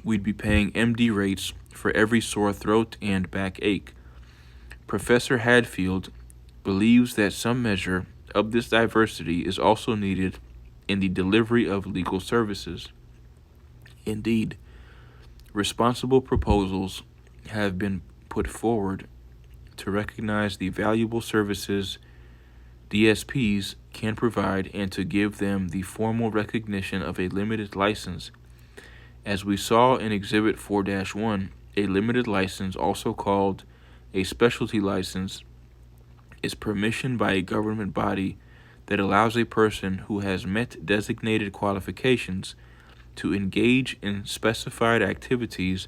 we'd be paying MD rates for every sore throat and backache. Professor Hadfield believes that some measure of this diversity is also needed in the delivery of legal services. Indeed, responsible proposals have been put forward to recognize the valuable services DSPs can provide and to give them the formal recognition of a limited license. As we saw in Exhibit 4-1, a limited license, also called a specialty license, is permission by a government body that allows a person who has met designated qualifications to engage in specified activities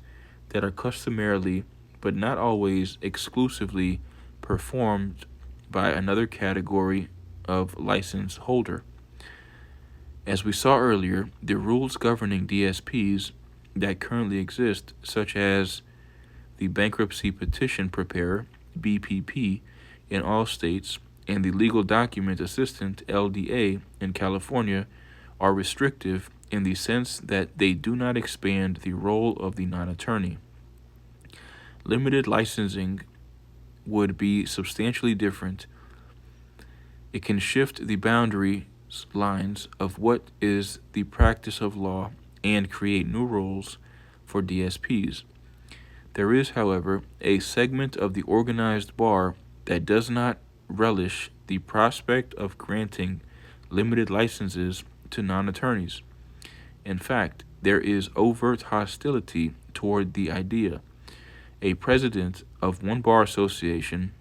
that are customarily, but not always exclusively, performed by another category of license holder. As we saw earlier, the rules governing DSPs that currently exist, such as the Bankruptcy Petition Preparer, BPP, in all states, and the Legal Document Assistant, LDA, in California, are restrictive in the sense that they do not expand the role of the non-attorney. Limited licensing would be substantially different. It can shift the boundary lines of what is the practice of law and create new roles for DSPs. There is, however, a segment of the organized bar that does not relish the prospect of granting limited licenses to non-attorneys. In fact, there is overt hostility toward the idea. A president of one bar association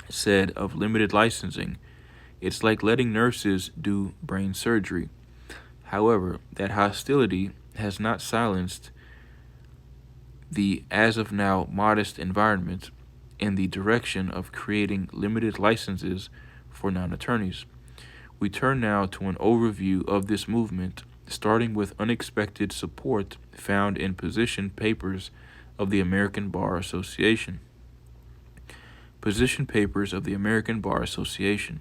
said of limited licensing, "It's like letting nurses do brain surgery." However, that hostility has not silenced the as of now modest environment in the direction of creating limited licenses for non-attorneys. We turn now to an overview of this movement, starting with unexpected support found in position papers of the American Bar Association. Position papers of the American Bar Association.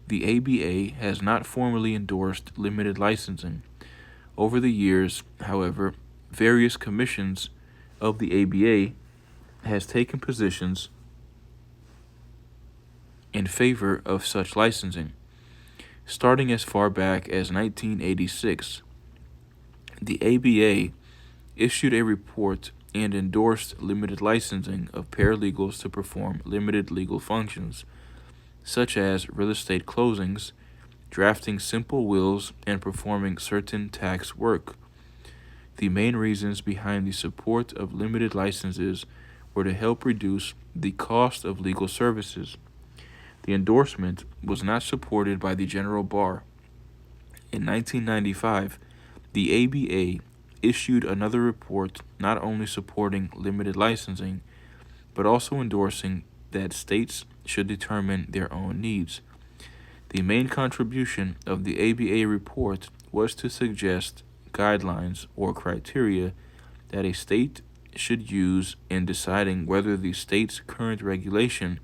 The ABA has not formally endorsed limited licensing. Over the years, however, various commissions of the ABA has taken positions in favor of such licensing. Starting as far back as 1986, the ABA issued a report and endorsed limited licensing of paralegals to perform limited legal functions, such as real estate closings, drafting simple wills, and performing certain tax work. The main reasons behind the support of limited licenses were to help reduce the cost of legal services. The endorsement was not supported by the general bar. In 1995, the ABA issued another report not only supporting limited licensing, but also endorsing that states should determine their own needs. The main contribution of the ABA report was to suggest guidelines or criteria that a state should use in deciding whether the state's current regulation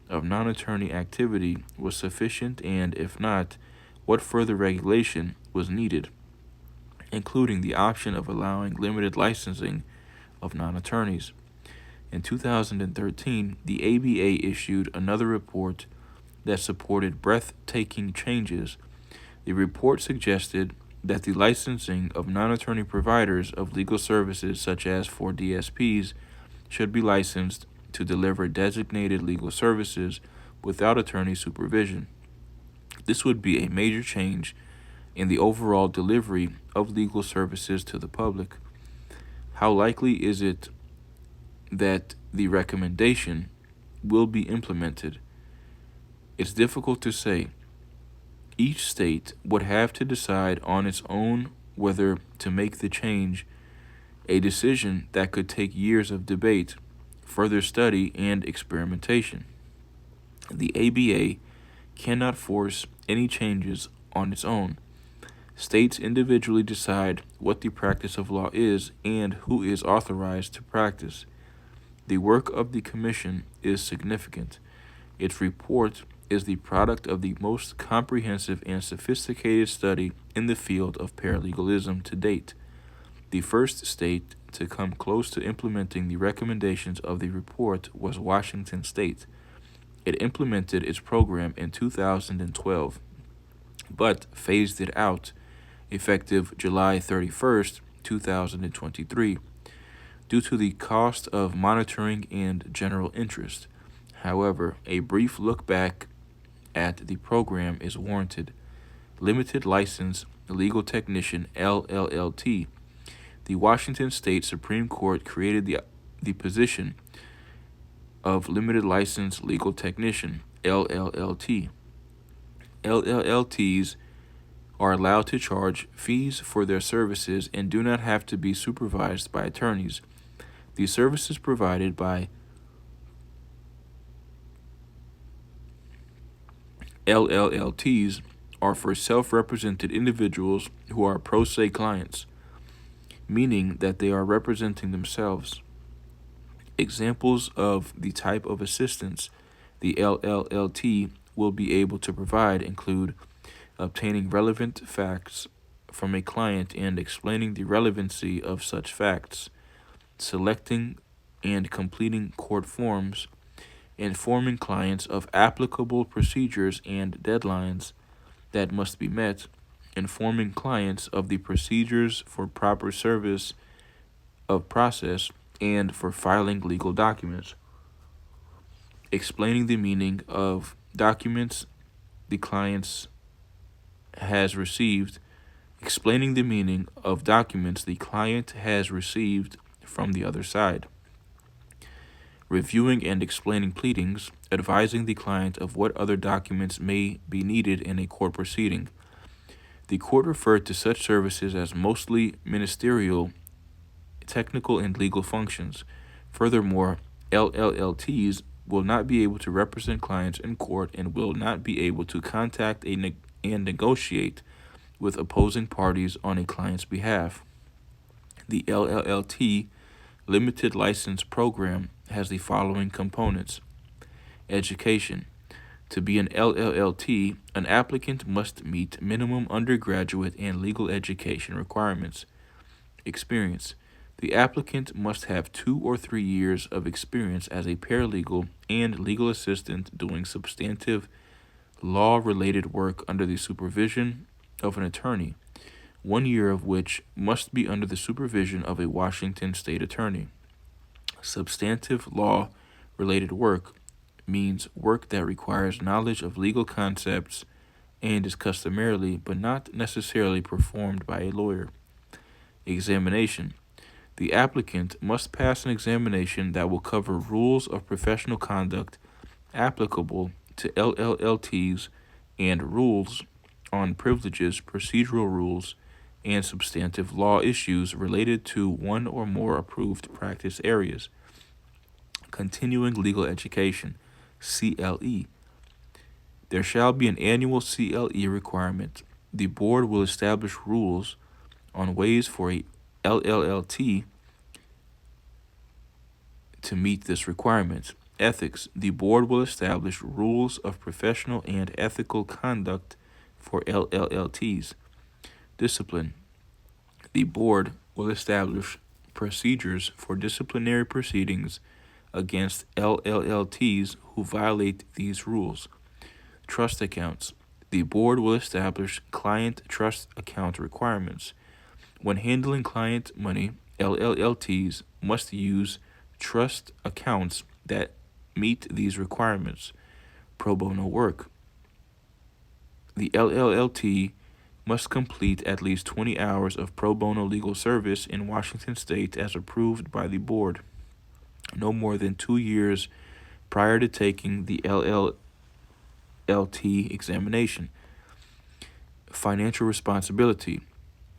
of non-attorney activity was sufficient and, if not, what further regulation was needed, including the option of allowing limited licensing of non-attorneys. In 2013, the ABA issued another report that supported breathtaking changes. The report suggested that the licensing of non-attorney providers of legal services, such as for DSPs, should be licensed to deliver designated legal services without attorney supervision. This would be a major change in the overall delivery of legal services to the public. How likely is it that the recommendation will be implemented? It's difficult to say. Each state would have to decide on its own whether to make the change, a decision that could take years of debate, further study, and experimentation. The ABA cannot force any changes on its own. States individually decide what the practice of law is and who is authorized to practice. The work of the Commission is significant. Its report is the product of the most comprehensive and sophisticated study in the field of paralegalism to date. The first state to come close to implementing the recommendations of the report was Washington State. It implemented its program in 2012, but phased it out effective July 31st, 2023, due to the cost of monitoring and general interest. However, a brief look back at the program is warranted. Limited License Legal Technician LLLT. The Washington State Supreme Court created the position of Limited License Legal Technician LLLT. LLLTs are allowed to charge fees for their services and do not have to be supervised by attorneys. The services provided by LLLTs are for self-represented individuals who are pro se clients, meaning that they are representing themselves. Examples of the type of assistance the LLLT will be able to provide include obtaining relevant facts from a client and explaining the relevancy of such facts, selecting and completing court forms, informing clients of applicable procedures and deadlines that must be met, informing clients of the procedures for proper service of process and for filing legal documents, explaining the meaning of documents the clients has received, explaining the meaning of documents the client has received from the other side, reviewing and explaining pleadings, advising the client of what other documents may be needed in a court proceeding. The court referred to such services as mostly ministerial, technical, and legal functions. Furthermore, LLLTs will not be able to represent clients in court and will not be able to contact and negotiate with opposing parties on a client's behalf. The LLLT Limited License Program has the following components. Education. To be an LLLT, an applicant must meet minimum undergraduate and legal education requirements. Experience. The applicant must have 2 or 3 years of experience as a paralegal and legal assistant doing substantive law-related work under the supervision of an attorney, 1 year of which must be under the supervision of a Washington state attorney. Substantive law-related work means work that requires knowledge of legal concepts and is customarily but not necessarily performed by a lawyer. Examination. The applicant must pass an examination that will cover rules of professional conduct applicable to LLLTs and rules on privileges, procedural rules, and substantive law issues related to one or more approved practice areas. Continuing legal education, CLE. There shall be an annual CLE requirement. The board will establish rules on ways for a LLLT to meet this requirement. Ethics. The board will establish rules of professional and ethical conduct for LLLTs. Discipline. The board will establish procedures for disciplinary proceedings against LLLTs who violate these rules. Trust accounts. The board will establish client trust account requirements. When handling client money, LLLTs must use trust accounts that meet these requirements. Pro bono work. The LLLT must complete at least 20 hours of pro bono legal service in Washington State as approved by the board, no more than 2 years prior to taking the LLLT examination. Financial responsibility.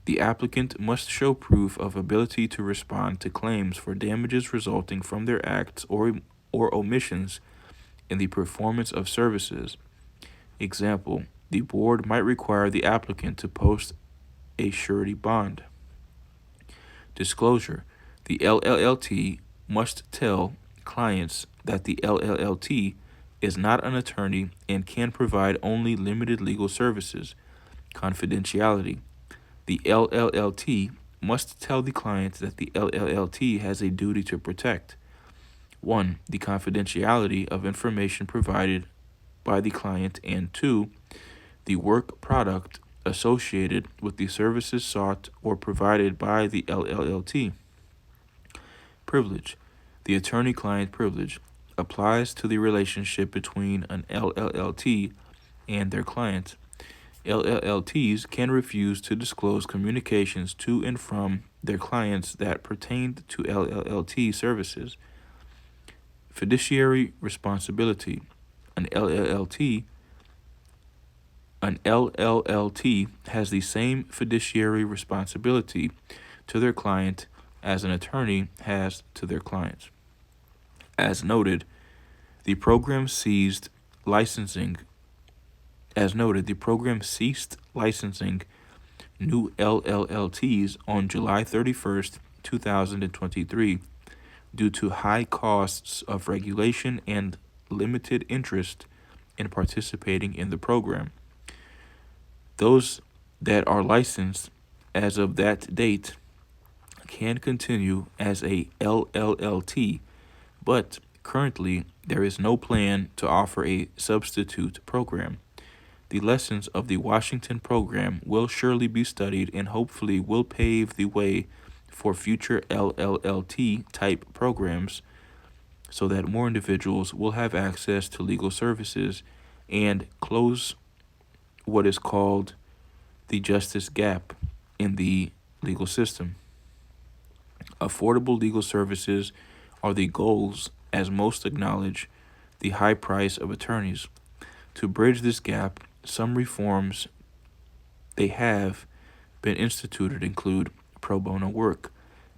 The applicant must show proof of ability to respond to claims for damages resulting from their acts or omissions in the performance of services. Example, the board might require the applicant to post a surety bond. Disclosure, the LLLT must tell clients that the LLLT is not an attorney and can provide only limited legal services. Confidentiality, the LLLT must tell the client that the LLLT has a duty to protect 1. The confidentiality of information provided by the client, and 2. The work product associated with the services sought or provided by the LLLT. Privilege. The attorney-client privilege applies to the relationship between an LLLT and their client. LLLTs can refuse to disclose communications to and from their clients that pertained to LLLT services. Fiduciary responsibility. An LLLT has the same fiduciary responsibility to their client as an attorney has to their clients. As noted, the program ceased licensing new LLLTs on July 31st, 2023, due to high costs of regulation and limited interest in participating in the program. Those that are licensed as of that date can continue as a LLLT, but currently there is no plan to offer a substitute program. The lessons of the Washington program will surely be studied and hopefully will pave the way for future LLLT type programs so that more individuals will have access to legal services and close what is called the justice gap in the legal system. Affordable legal services are the goals, as most acknowledge the high price of attorneys. To bridge this gap, some reforms they have been instituted include pro bono work.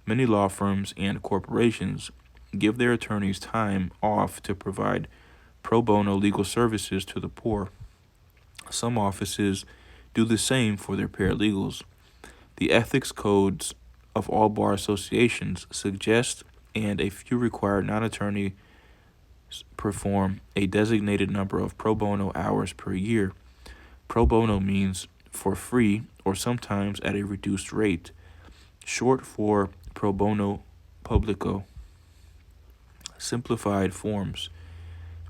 Many law firms and corporations give their attorneys time off to provide pro bono legal services to the poor. Some offices do the same for their paralegals. The ethics codes of all bar associations suggest, and a few require non-attorneys perform a designated number of pro bono hours per year. Pro bono means for free or sometimes at a reduced rate, short for pro bono publico. Simplified forms.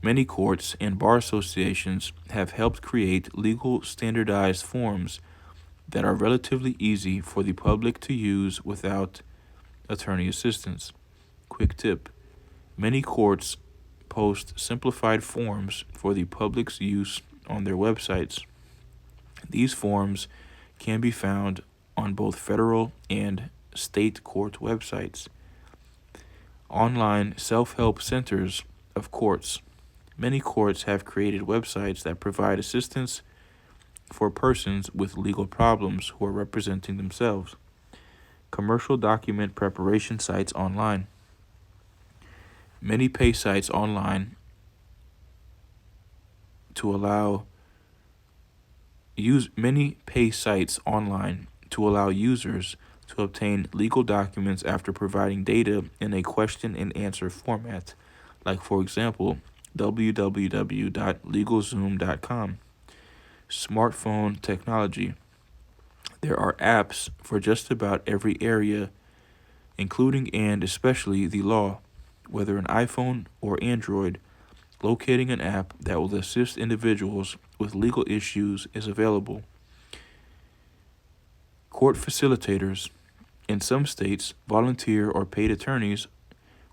Many courts and bar associations have helped create legal standardized forms that are relatively easy for the public to use without attorney assistance. Quick tip: many courts post simplified forms for the public's use on their websites. These forms can be found on both federal and state court websites. Online self-help centers of courts. Many courts have created websites that provide assistance for persons with legal problems who are representing themselves. Commercial document preparation sites online. Many pay sites online to allow users to obtain legal documents after providing data in a question and answer format, like, for example, www.legalzoom.com. Smartphone technology. There are apps for just about every area, including and especially the law. Whether an iPhone or Android, locating an app that will assist individuals with legal issues is available. Court facilitators. In some states, volunteer or paid attorneys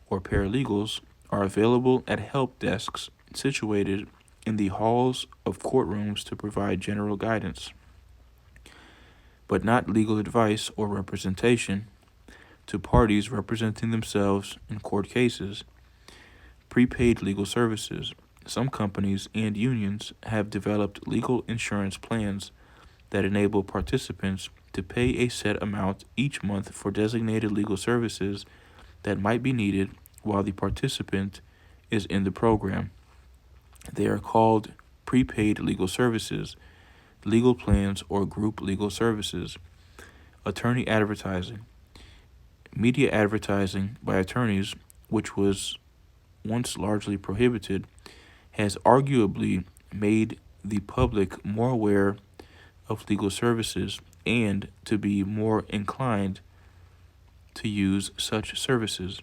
or paralegals are available at help desks situated in the halls of courtrooms to provide general guidance, but not legal advice or representation, to parties representing themselves in court cases. Prepaid legal services. Some companies and unions have developed legal insurance plans that enable participants to pay a set amount each month for designated legal services that might be needed while the participant is in the program. They are called prepaid legal services, legal plans, or group legal services. Attorney advertising. Media advertising by attorneys, which was once largely prohibited, has arguably made the public more aware of legal services and to be more inclined to use such services.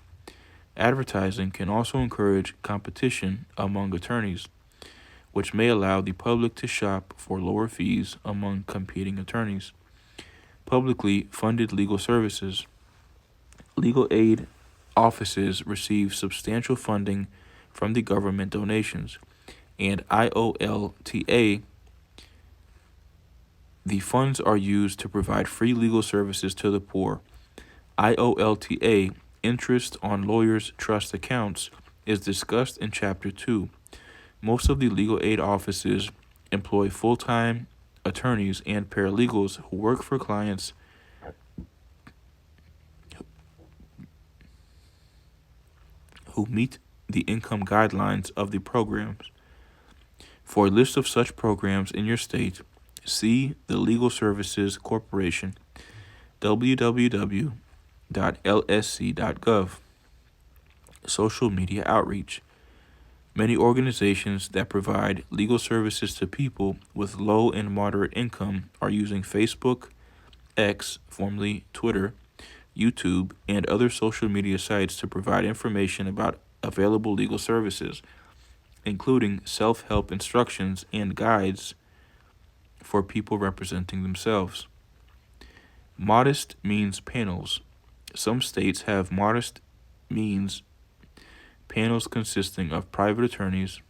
Advertising can also encourage competition among attorneys, which may allow the public to shop for lower fees among competing attorneys. Publicly funded legal services. Legal aid offices receive substantial funding from the government donations, and IOLTA. The funds are used to provide free legal services to the poor. IOLTA, interest on lawyers' trust accounts, is discussed in Chapter 2. Most of the legal aid offices employ full-time attorneys and paralegals who work for clients who meet the income guidelines of the programs. For a list of such programs in your state, see the Legal Services Corporation, www.lsc.gov. Social media outreach. Many organizations that provide legal services to people with low and moderate income are using Facebook, X, formerly Twitter, YouTube, and other social media sites to provide information about available legal services, including self-help instructions and guides for people representing themselves. Modest means panels. Some states have modest means panels consisting of private attorneys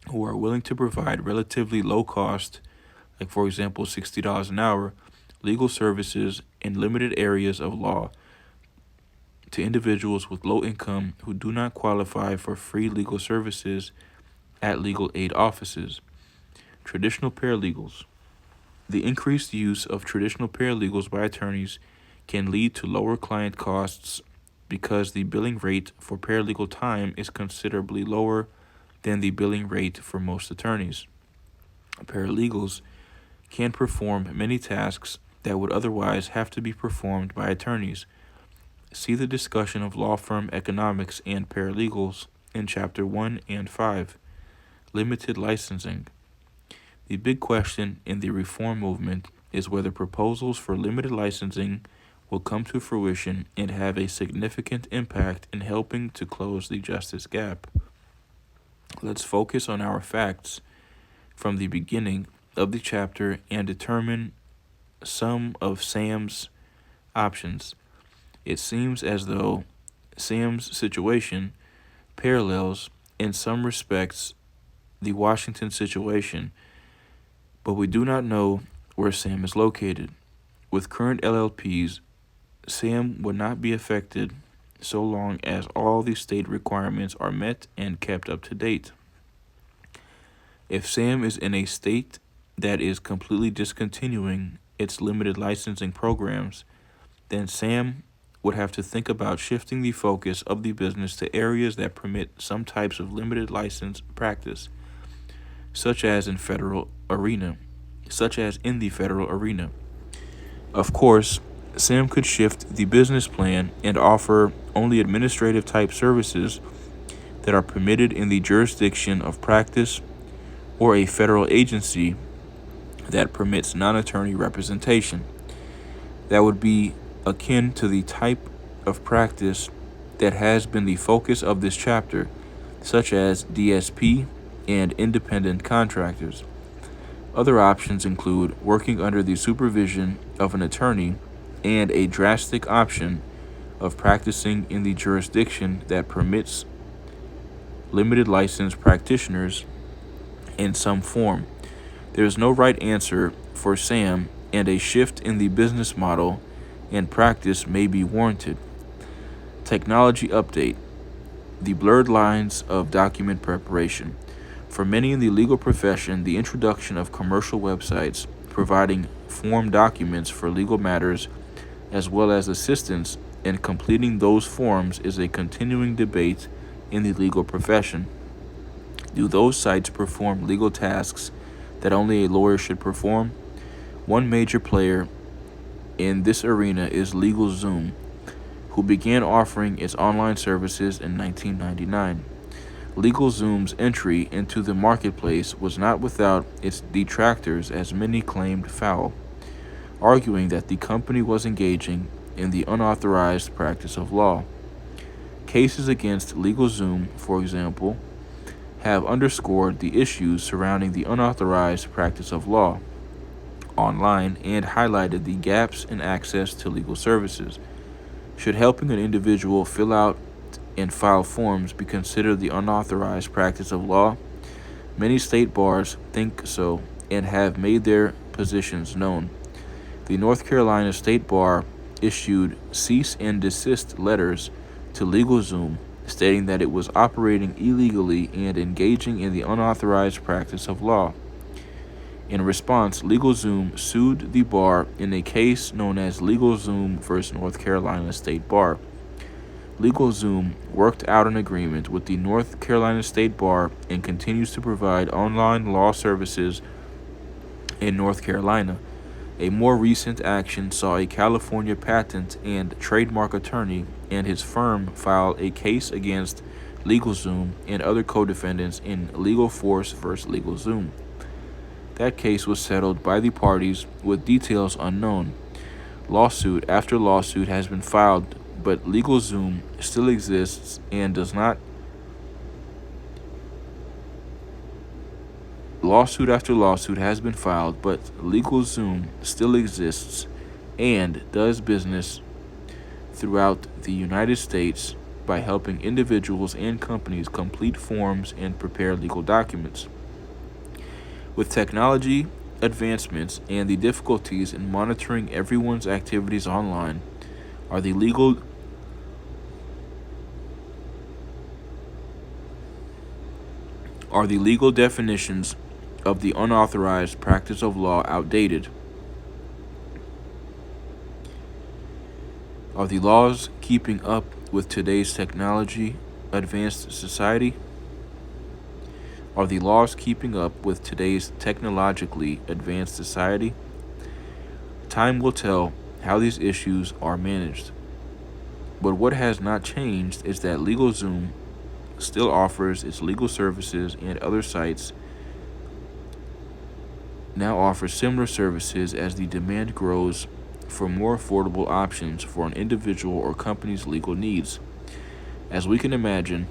who are willing to provide relatively low cost, like for example $60 an hour, legal services in limited areas of law to individuals with low income who do not qualify for free legal services at legal aid offices. Traditional paralegals. The increased use of traditional paralegals by attorneys can lead to lower client costs because the billing rate for paralegal time is considerably lower than the billing rate for most attorneys. Paralegals can perform many tasks that would otherwise have to be performed by attorneys. See the discussion of law firm economics and paralegals in Chapter 1 and 5. Limited licensing. The big question in the reform movement is whether proposals for limited licensing will come to fruition and have a significant impact in helping to close the justice gap. Let's focus on our facts from the beginning of the chapter and determine some of Sam's options. It seems as though Sam's situation parallels, in some respects, the Washington situation, but we do not know where Sam is located. With current LLPs, Sam would not be affected so long as all the state requirements are met and kept up to date. If Sam is in a state that is completely discontinuing its limited licensing programs, then Sam would have to think about shifting the focus of the business to areas that permit some types of limited license practice, such as in the federal arena. Of course, Sam could shift the business plan and offer only administrative type services that are permitted in the jurisdiction of practice or a federal agency that permits non-attorney representation. That would be akin to the type of practice that has been the focus of this chapter, such as DSP and independent contractors. Other options include working under the supervision of an attorney and a drastic option of practicing in the jurisdiction that permits limited license practitioners in some form. There is no right answer for Sam, and a shift in the business model and practice may be warranted. Technology update. The blurred lines of document preparation. For many in the legal profession, the introduction of commercial websites providing form documents for legal matters, as well as assistance in completing those forms, is a continuing debate in the legal profession. Do those sites perform legal tasks that only a lawyer should perform? One major player in this arena is LegalZoom, who began offering its online services in 1999. LegalZoom's entry into the marketplace was not without its detractors, as many claimed foul, arguing that the company was engaging in the unauthorized practice of law. Cases against LegalZoom, for example, have underscored the issues surrounding the unauthorized practice of law online and highlighted the gaps in access to legal services. Should helping an individual fill out and file forms be considered the unauthorized practice of law? Many state bars think so and have made their positions known. The North Carolina State Bar issued cease and desist letters to LegalZoom, stating that it was operating illegally and engaging in the unauthorized practice of law. In response, LegalZoom sued the bar in a case known as LegalZoom versus North Carolina State Bar. LegalZoom worked out an agreement with the North Carolina State Bar and continues to provide online law services in North Carolina. A more recent action saw a California patent and trademark attorney and his firm file a case against LegalZoom and other co-defendants in Legal Force versus LegalZoom. That case was settled by the parties with details unknown. Lawsuit after lawsuit has been filed, but LegalZoom still exists and does not. Lawsuit after lawsuit has been filed, but LegalZoom still exists and does business throughout the United States by helping individuals and companies complete forms and prepare legal documents. With technology advancements and the difficulties in monitoring everyone's activities online, are the legal definitions of the unauthorized practice of law outdated? Are the laws keeping up with today's technology advanced society? Are the laws keeping up with today's technologically advanced society? Time will tell how these issues are managed. But what has not changed is that LegalZoom still offers its legal services, and other sites now offer similar services as the demand grows for more affordable options for an individual or company's legal needs. As we can imagine,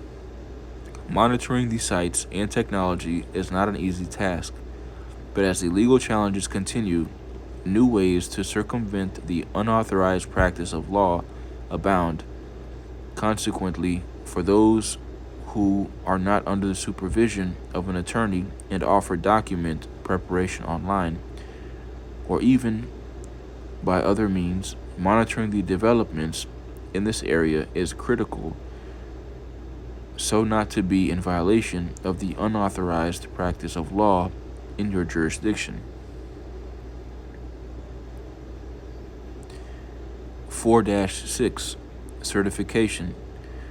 monitoring these sites and technology is not an easy task, but as the legal challenges continue, new ways to circumvent the unauthorized practice of law abound. Consequently, for those who are not under the supervision of an attorney and offer document preparation online, or even by other means, monitoring the developments in this area is critical, so not to be in violation of the unauthorized practice of law in your jurisdiction. 4-6 Certification.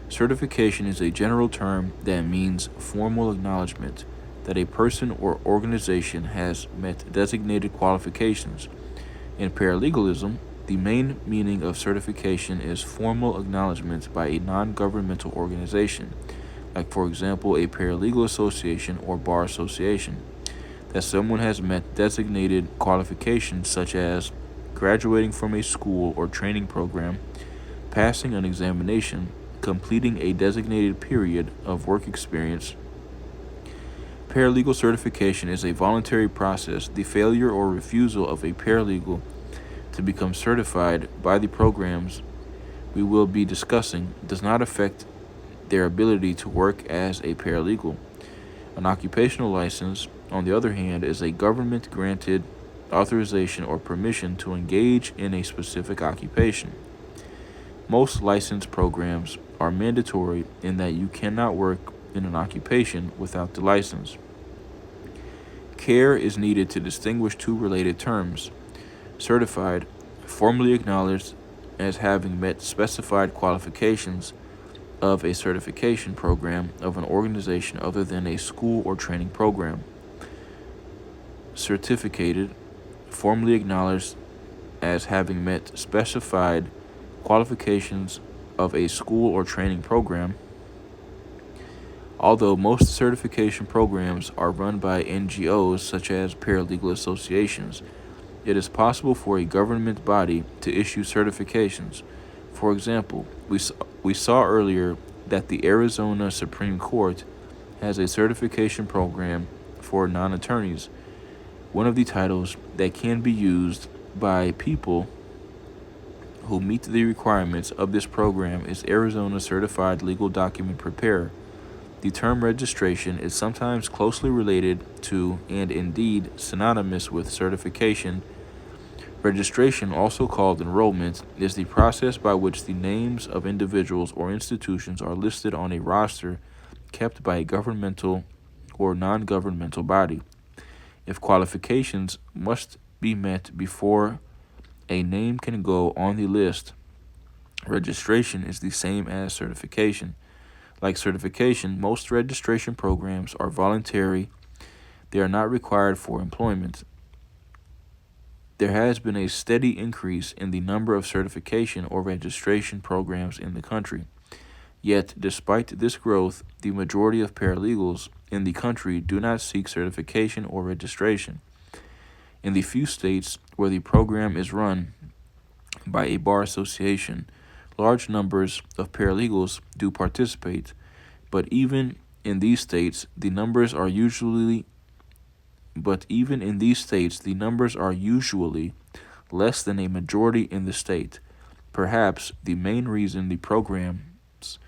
Certification is a general term that means formal acknowledgement that a person or organization has met designated qualifications. In paralegalism, the main meaning of certification is formal acknowledgement by a non-governmental organization, like for example a paralegal association or bar association, that someone has met designated qualifications such as graduating from a school or training program, passing an examination, completing a designated period of work experience. Paralegal certification is a voluntary process. The failure or refusal of a paralegal to become certified by the programs we will be discussing does not affect their ability to work as a paralegal. An occupational license, on the other hand, is a government-granted authorization or permission to engage in a specific occupation. Most license programs are mandatory in that you cannot work in an occupation without the license. Care is needed to distinguish two related terms. certified, formally acknowledged as having met specified qualifications of a certification program of an organization other than a school or training program. Certificated, formally acknowledged as having met specified qualifications of a school or training program. Although most certification programs are run by NGOs such as paralegal associations, it is possible for a government body to issue certifications. For example, we saw earlier that the Arizona Supreme Court has a certification program for non-attorneys. One of the titles that can be used by people who meet the requirements of this program is Arizona Certified Legal Document Preparer. The term registration is sometimes closely related to, and indeed synonymous with, certification. Registration, also called enrollment, is the process by which the names of individuals or institutions are listed on a roster kept by a governmental or non-governmental body. If qualifications must be met before a name can go on the list, registration is the same as certification. Like certification, most registration programs are voluntary. They are not required for employment. There has been a steady increase in the number of certification or registration programs in the country. Yet, despite this growth, the majority of paralegals in the country do not seek certification or registration. In the few states where the program is run by a bar association, large numbers of paralegals do participate, but even in these states, the numbers are usually less than a majority in the state. Perhaps the main reason the programs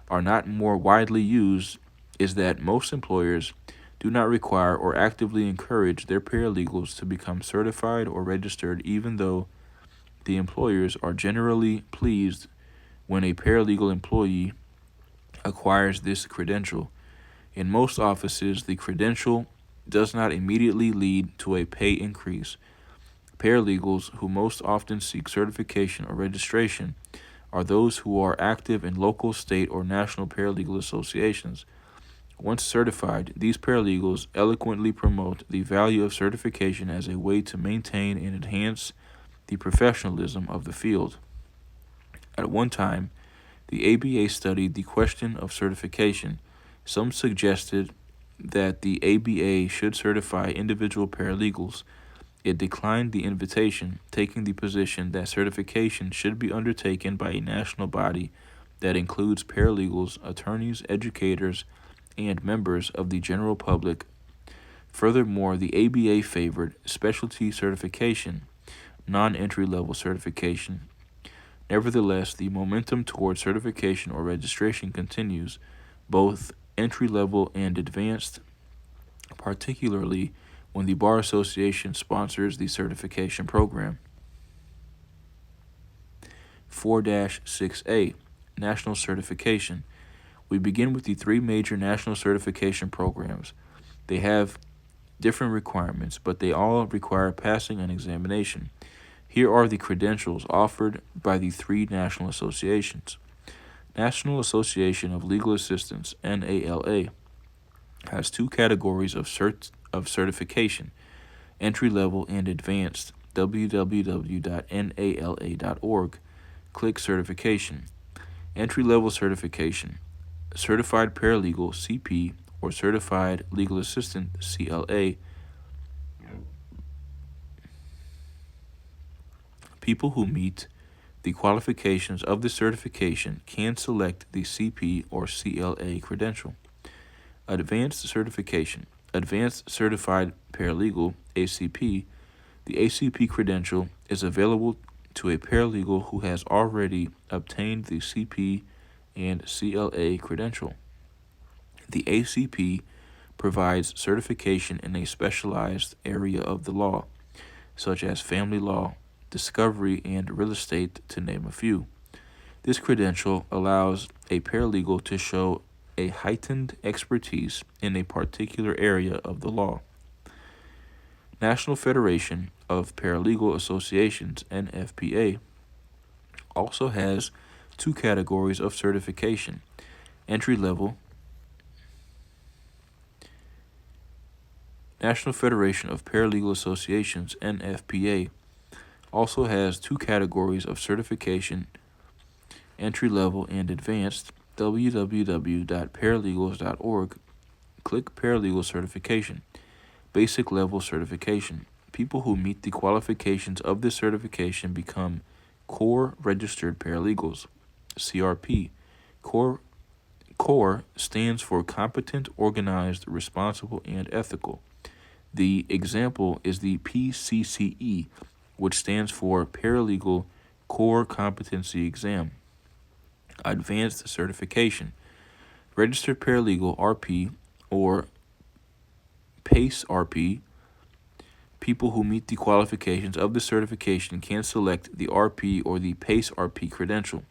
are not more widely used is that most employers do not require or actively encourage their paralegals to become certified or registered, even though the employers are generally pleased when a paralegal employee acquires this credential. In most offices, the credential does not immediately lead to a pay increase. Paralegals who most often seek certification or registration are those who are active in local, state, or national paralegal associations. Once certified, these paralegals eloquently promote the value of certification as a way to maintain and enhance the professionalism of the field. At one time, the ABA studied the question of certification. Some suggested that the ABA should certify individual paralegals. It declined the invitation, taking the position that certification should be undertaken by a national body that includes paralegals, attorneys, educators, and members of the general public. Furthermore, the ABA favored specialty certification, non-entry-level certification. Nevertheless, the momentum toward certification or registration continues, both entry-level and advanced, particularly when the Bar Association sponsors the certification program. 4-6A, National Certification. We begin with the three major national certification programs. They have different requirements, but they all require passing an examination. Here are the credentials offered by the three national associations. National Association of Legal Assistants, NALA, has two categories of certification, entry-level and advanced, www.nala.org. Click Certification. Entry-level certification, Certified Paralegal, CP, or Certified Legal Assistant, CLA. People who meet the qualifications of the certification can select the CP or CLA credential. Advanced Certification, Advanced Certified Paralegal, ACP. The ACP credential is available to a paralegal who has already obtained the CP and CLA credential. The ACP provides certification in a specialized area of the law, such as family law, discovery, and real estate, to name a few. This credential allows a paralegal to show a heightened expertise in a particular area of the law. National Federation of Paralegal Associations, NFPA, also has two categories of certification: entry level. National Federation of Paralegal Associations, NFPA, also has two categories of certification: entry level and advanced. www.paralegals.org. Click Paralegal Certification. Basic level certification. People who meet the qualifications of this certification become Core Registered Paralegals, CRP. Core stands for competent, organized, responsible, and ethical. The example is the PCCE, which stands for Paralegal Core Competency Exam. Advanced certification. Registered Paralegal RP or PACE RP. People who meet the qualifications of the certification can select the RP or the PACE RP credential.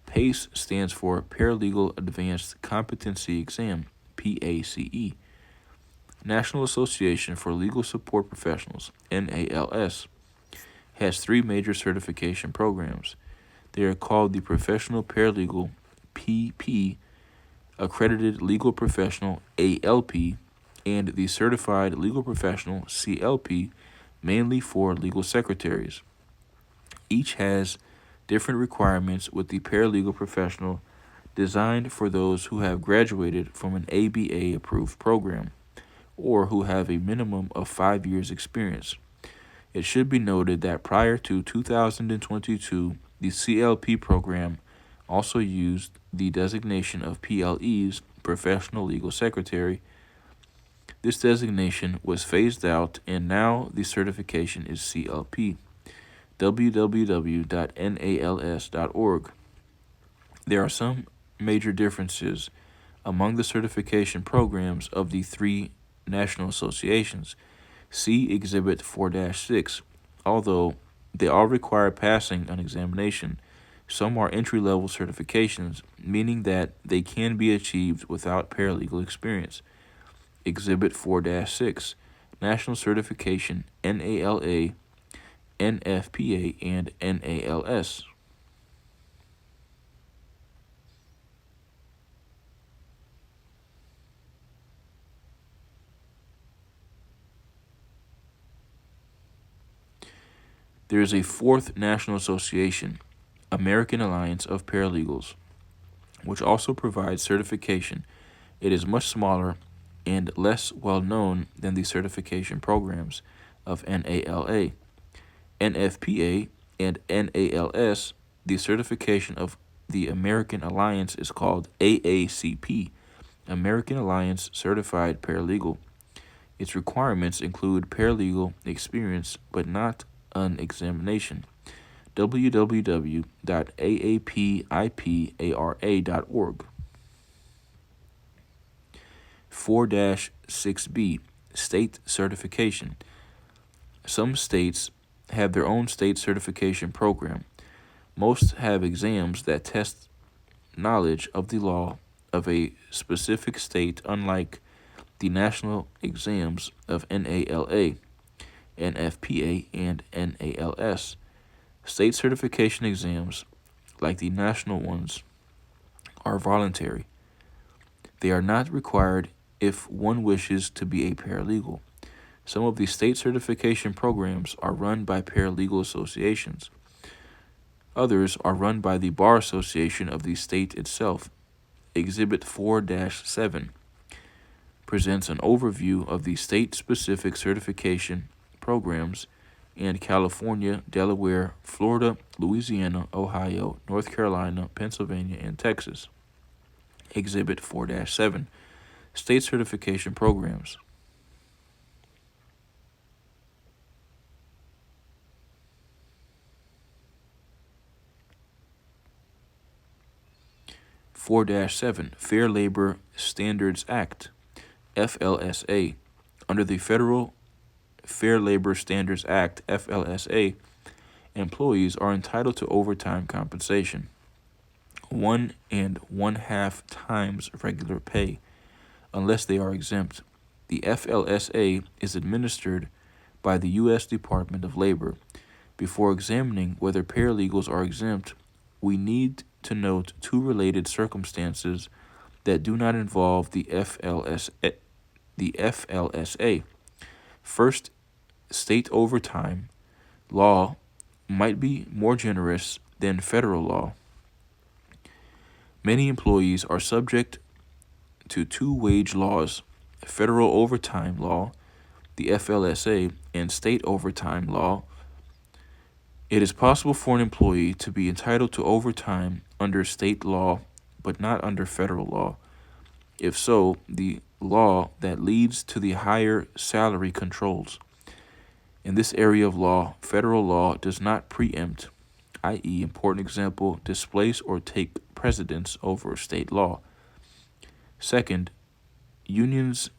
PACE stands for Paralegal Advanced Competency Exam, PACE. National Association for Legal Support Professionals, NALS, has three major certification programs. They are called the Professional Paralegal, PP, Accredited Legal Professional, ALP, and the Certified Legal Professional, CLP, mainly for legal secretaries. Each has different requirements, with the paralegal professional designed for those who have graduated from an ABA-approved program or who have a minimum of 5 years' experience. It should be noted that prior to 2022, the CLP program also used the designation of PLE's Professional Legal Secretary. This designation was phased out, and now the certification is CLP. www.nals.org. There are some major differences among the certification programs of the three national associations. See Exhibit 4-6. Although they all require passing an examination, some are entry-level certifications, meaning that they can be achieved without paralegal experience. Exhibit 4-6, National Certification, NALA, NFPA, and NALS. There is a fourth national association, American Alliance of Paralegals, which also provides certification. It is much smaller and less well known than the certification programs of NALA, NFPA, and NALS. The certification of the American Alliance is called AACP, American Alliance Certified Paralegal. Its requirements include paralegal experience, but not an examination. www.aapipara.org. 4-6B, State Certification. Some states have their own state certification program. Most have exams that test knowledge of the law of a specific state, unlike the national exams of NALA, NFPA, and NALS. State certification exams, like the national ones, are voluntary. They are not required if one wishes to be a paralegal. Some of the state certification programs are run by paralegal associations. Others are run by the Bar Association of the state itself. Exhibit 4-7 presents an overview of the state-specific certification programs in California, Delaware, Florida, Louisiana, Ohio, North Carolina, Pennsylvania, and Texas. Exhibit 4-7, State Certification Programs. Fair Labor Standards Act, FLSA. Under the Federal Fair Labor Standards Act, FLSA, employees are entitled to overtime compensation, 1.5 times regular pay, unless they are exempt. The FLSA is administered by the U.S. Department of Labor. Before examining whether paralegals are exempt, we need to note two related circumstances that do not involve the FLSA. First, state overtime law might be more generous than federal law. Many employees are subject to two wage laws, federal overtime law, the FLSA, and state overtime law. It is possible for an employee to be entitled to overtime under state law, but not under federal law. If so, the law that leads to the higher salary controls. In this area of law, federal law does not preempt, i.e., important example, displace or take precedence over state law. Second, unions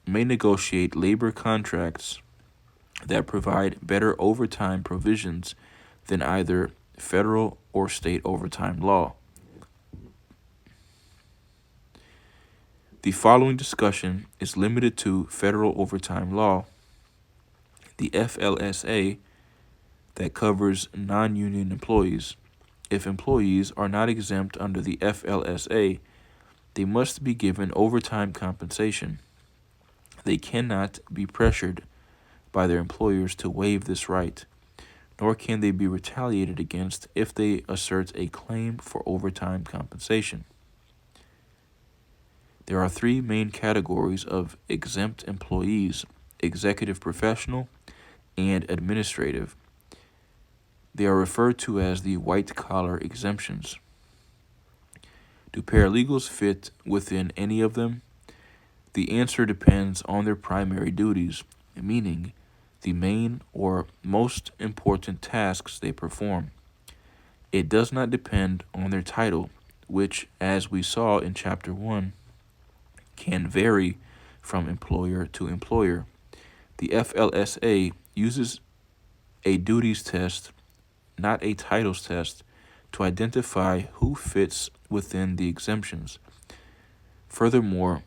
may negotiate labor contracts that provide better overtime provisions than either federal or state overtime law. The following discussion is limited to federal overtime law. The FLSA that covers non-union employees. If employees are not exempt under the FLSA, they must be given overtime compensation. They cannot be pressured by their employers to waive this right, nor can they be retaliated against if they assert a claim for overtime compensation. There are three main categories of exempt employees: executive professional and administrative. They are referred to as the white-collar exemptions. Do paralegals fit within any of them? The answer depends on their primary duties, meaning the main or most important tasks they perform. It does not depend on their title, which, as we saw in Chapter 1, can vary from employer to employer. The FLSA uses a duties test, not a titles test, to identify who fits within the exemptions. Furthermore,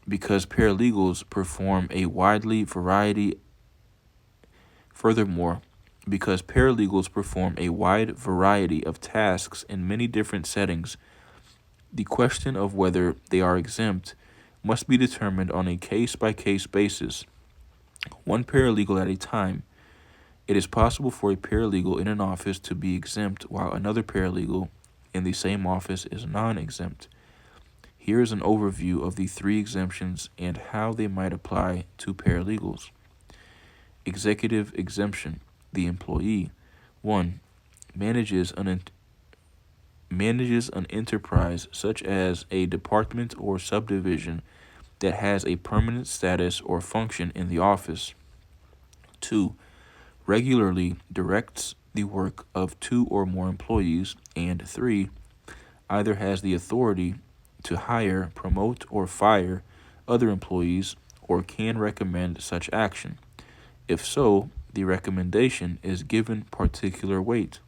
because paralegals perform a wide variety of tasks in many different settings, the question of whether they are exempt must be determined on a case-by-case basis, one paralegal at a time. It is possible for a paralegal in an office to be exempt while another paralegal in the same office is non-exempt. Here is an overview of the three exemptions and how they might apply to paralegals. Executive exemption. The employee 1. Manages an enterprise such as a department or subdivision that has a permanent status or function in the office. 2. Regularly directs the work of two or more employees. And 3. Either has the authority to hire, promote, or fire other employees or can recommend such action. If so, the recommendation is given particular weight.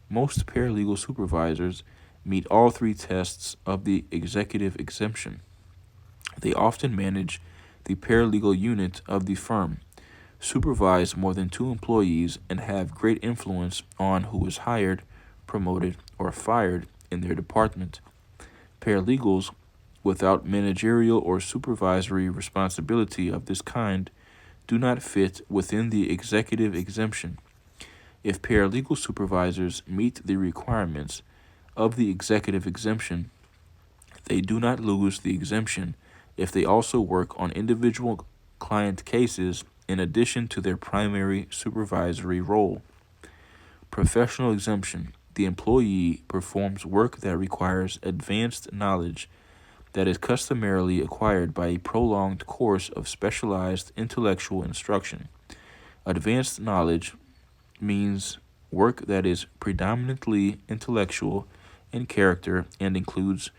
Most paralegal supervisors meet all three tests of the executive exemption. They often manage the paralegal unit of the firm, supervise more than two employees, and have great influence on who is hired, promoted, or fired in their department. Paralegals without managerial or supervisory responsibility of this kind do not fit within the executive exemption. If paralegal supervisors meet the requirements of the executive exemption, they do not lose the exemption if they also work on individual client cases in addition to their primary supervisory role. Professional exemption. The employee performs work that requires advanced knowledge that is customarily acquired by a prolonged course of specialized intellectual instruction. Advanced knowledge means work that is predominantly intellectual in character and includes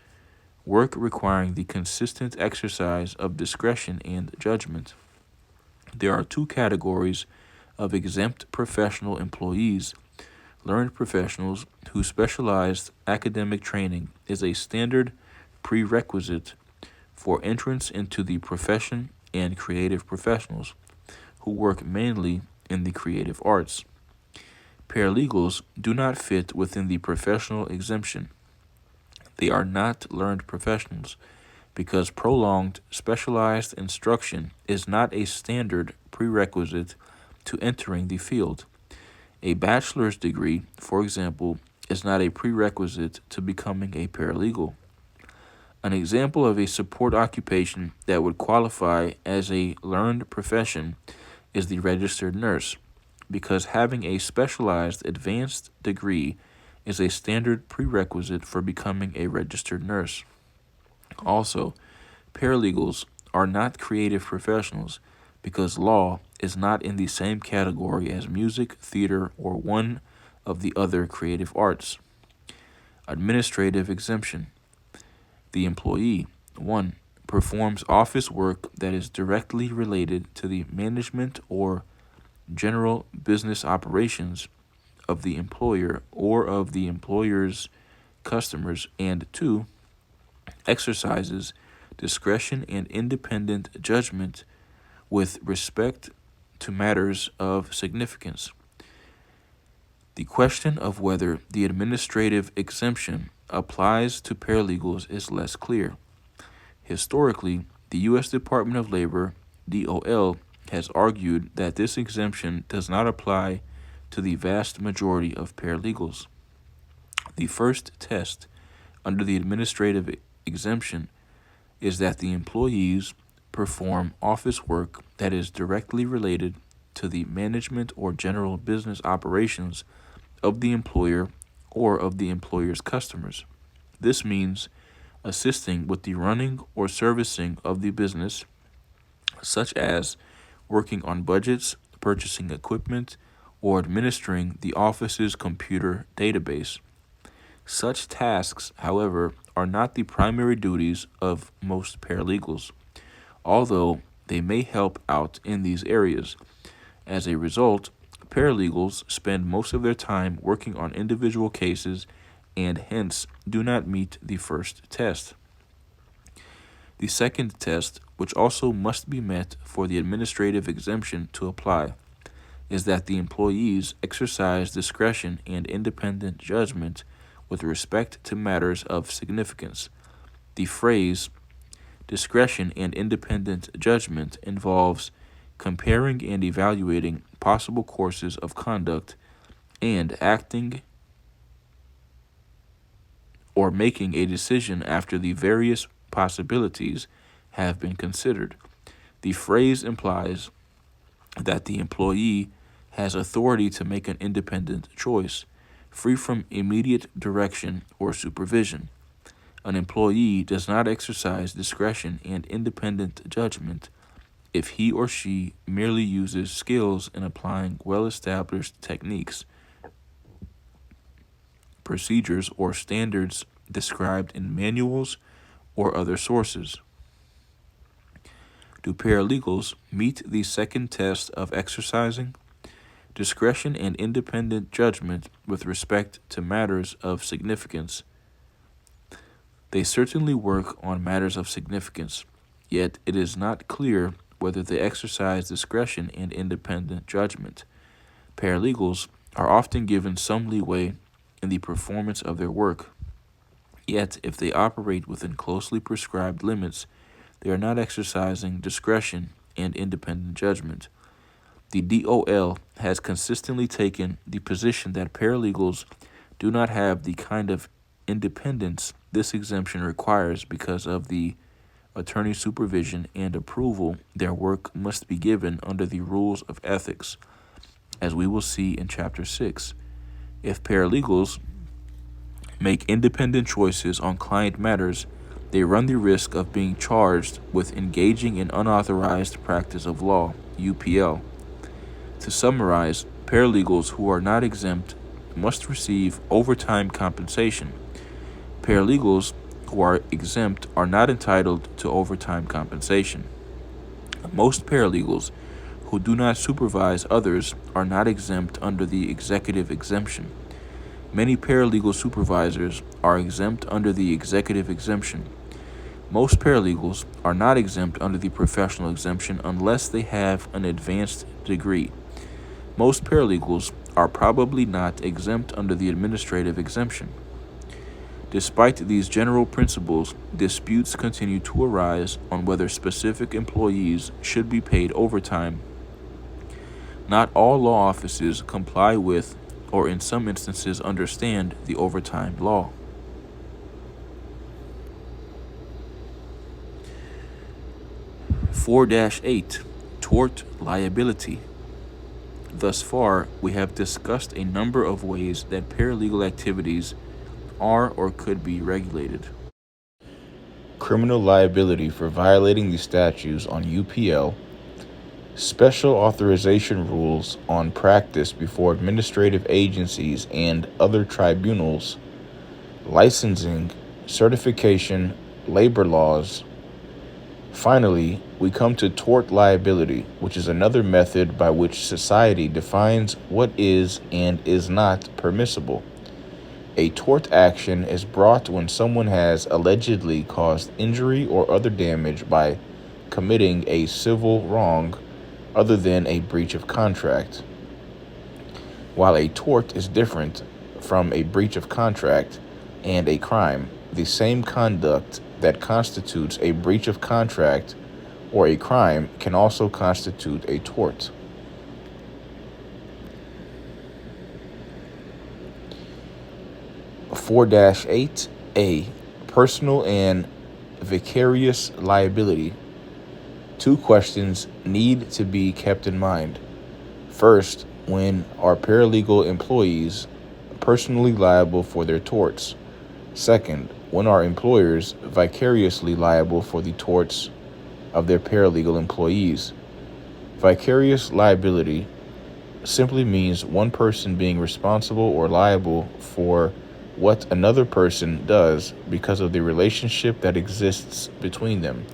work requiring the consistent exercise of discretion and judgment. There are two categories of exempt professional employees: learned professionals, whose specialized academic training is a standard prerequisite for entrance into the profession, and creative professionals, who work mainly in the creative arts. Paralegals do not fit within the professional exemption. They are not learned professionals because prolonged specialized instruction is not a standard prerequisite to entering the field. A bachelor's degree, for example, is not a prerequisite to becoming a paralegal. An example of a support occupation that would qualify as a learned profession is the registered nurse, because having a specialized advanced degree is a standard prerequisite for becoming a registered nurse. Also, paralegals are not creative professionals because law is not in the same category as music, theater, or one of the other creative arts. Administrative exemption. The employee, 1. Performs office work that is directly related to the management or general business operations of the employer or of the employer's customers, and 2. Exercises discretion and independent judgment with respect to matters of significance. The question of whether the administrative exemption applies to paralegals is less clear. Historically, the U.S. Department of Labor, DOL, has argued that this exemption does not apply to the vast majority of paralegals. The first test under the administrative exemption is that the employees perform office work that is directly related to the management or general business operations of the employer or of the employer's customers. This means assisting with the running or servicing of the business, such as working on budgets, purchasing equipment, or administering the office's computer database. Such tasks, however, are not the primary duties of most paralegals, although they may help out in these areas. As a result, paralegals spend most of their time working on individual cases and hence do not meet the first test. The second test, which also must be met for the administrative exemption to apply, is that the employees exercise discretion and independent judgment with respect to matters of significance. The phrase discretion and independent judgment involves comparing and evaluating possible courses of conduct and acting or making a decision after the various possibilities have been considered. The phrase implies that the employee has authority to make an independent choice, free from immediate direction or supervision. An employee does not exercise discretion and independent judgment if he or she merely uses skills in applying well-established techniques, procedures, or standards described in manuals or other sources. Do paralegals meet the second test of exercising discretion and independent judgment with respect to matters of significance? They certainly work on matters of significance, yet it is not clear whether they exercise discretion and independent judgment. Paralegals are often given some leeway in the performance of their work, yet if they operate within closely prescribed limits, they are not exercising discretion and independent judgment. The DOL has consistently taken the position that paralegals do not have the kind of independence this exemption requires because of the attorney supervision and approval their work must be given under the rules of ethics, as we will see in Chapter 6. If paralegals make independent choices on client matters, they run the risk of being charged with engaging in unauthorized practice of law, UPL. To summarize, paralegals who are not exempt must receive overtime compensation. Paralegals who are exempt are not entitled to overtime compensation. Most paralegals who do not supervise others are not exempt under the executive exemption. Many paralegal supervisors are exempt under the executive exemption. Most paralegals are not exempt under the professional exemption unless they have an advanced degree. Most paralegals are probably not exempt under the administrative exemption. Despite these general principles, disputes continue to arise on whether specific employees should be paid overtime. Not all law offices comply with, or in some instances understand, the overtime law. (4-8) Tort liability. Thus far, we have discussed a number of ways that paralegal activities are or could be regulated. Criminal liability for violating the statutes on UPL, special authorization rules on practice before administrative agencies and other tribunals, licensing, certification, labor laws. Finally, we come to tort liability, which is another method by which society defines what is and is not permissible. A tort action is brought when someone has allegedly caused injury or other damage by committing a civil wrong other than a breach of contract. While a tort is different from a breach of contract and a crime, the same conduct that constitutes a breach of contract or a crime can also constitute a tort. (4-8) Personal and vicarious liability. Two questions need to be kept in mind. First, when are paralegal employees personally liable for their torts? Second, when are employers vicariously liable for the torts of their paralegal employees? Vicarious liability simply means one person being responsible or liable for what another person does because of the relationship that exists between them.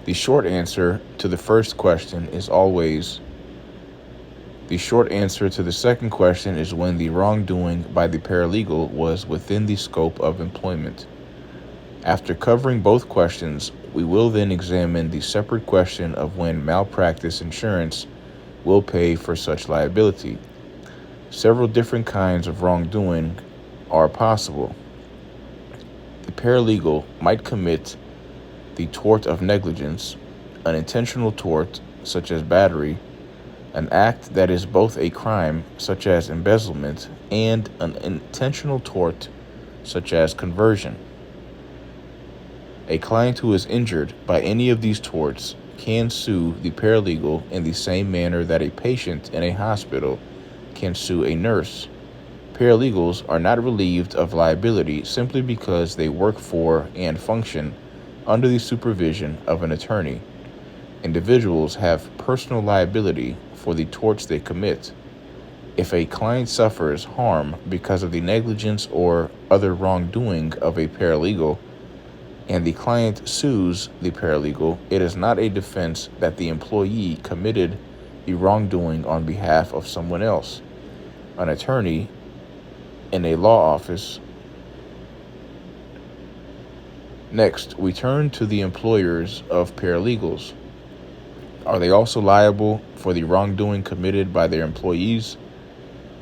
The short answer to the first question is always. The short answer to the second question is when the wrongdoing by the paralegal was within the scope of employment. After covering both questions, we will then examine the separate question of when malpractice insurance will pay for such liability. Several different kinds of wrongdoing are possible. The paralegal might commit the tort of negligence, an intentional tort such as battery, an act that is both a crime such as embezzlement and an intentional tort such as conversion. A client who is injured by any of these torts can sue the paralegal in the same manner that a patient in a hospital can sue a nurse. Paralegals are not relieved of liability simply because they work for and function under the supervision of an attorney. Individuals have personal liability for the torts they commit. If a client suffers harm because of the negligence or other wrongdoing of a paralegal, and the client sues the paralegal, it is not a defense that the employee committed the wrongdoing on behalf of someone else. An attorney in a law office. Next, we turn to the employers of paralegals. Are they also liable for the wrongdoing committed by their employees?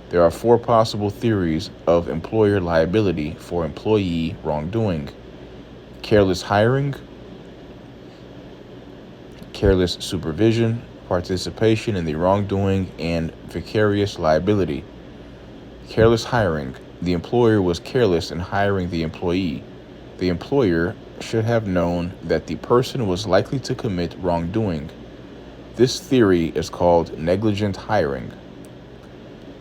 There are four possible theories of employer liability for employee wrongdoing: careless hiring, careless supervision, participation in the wrongdoing, and vicarious liability. Careless hiring. The employer was careless in hiring the employee. The employer should have known that the person was likely to commit wrongdoing. This theory is called negligent hiring.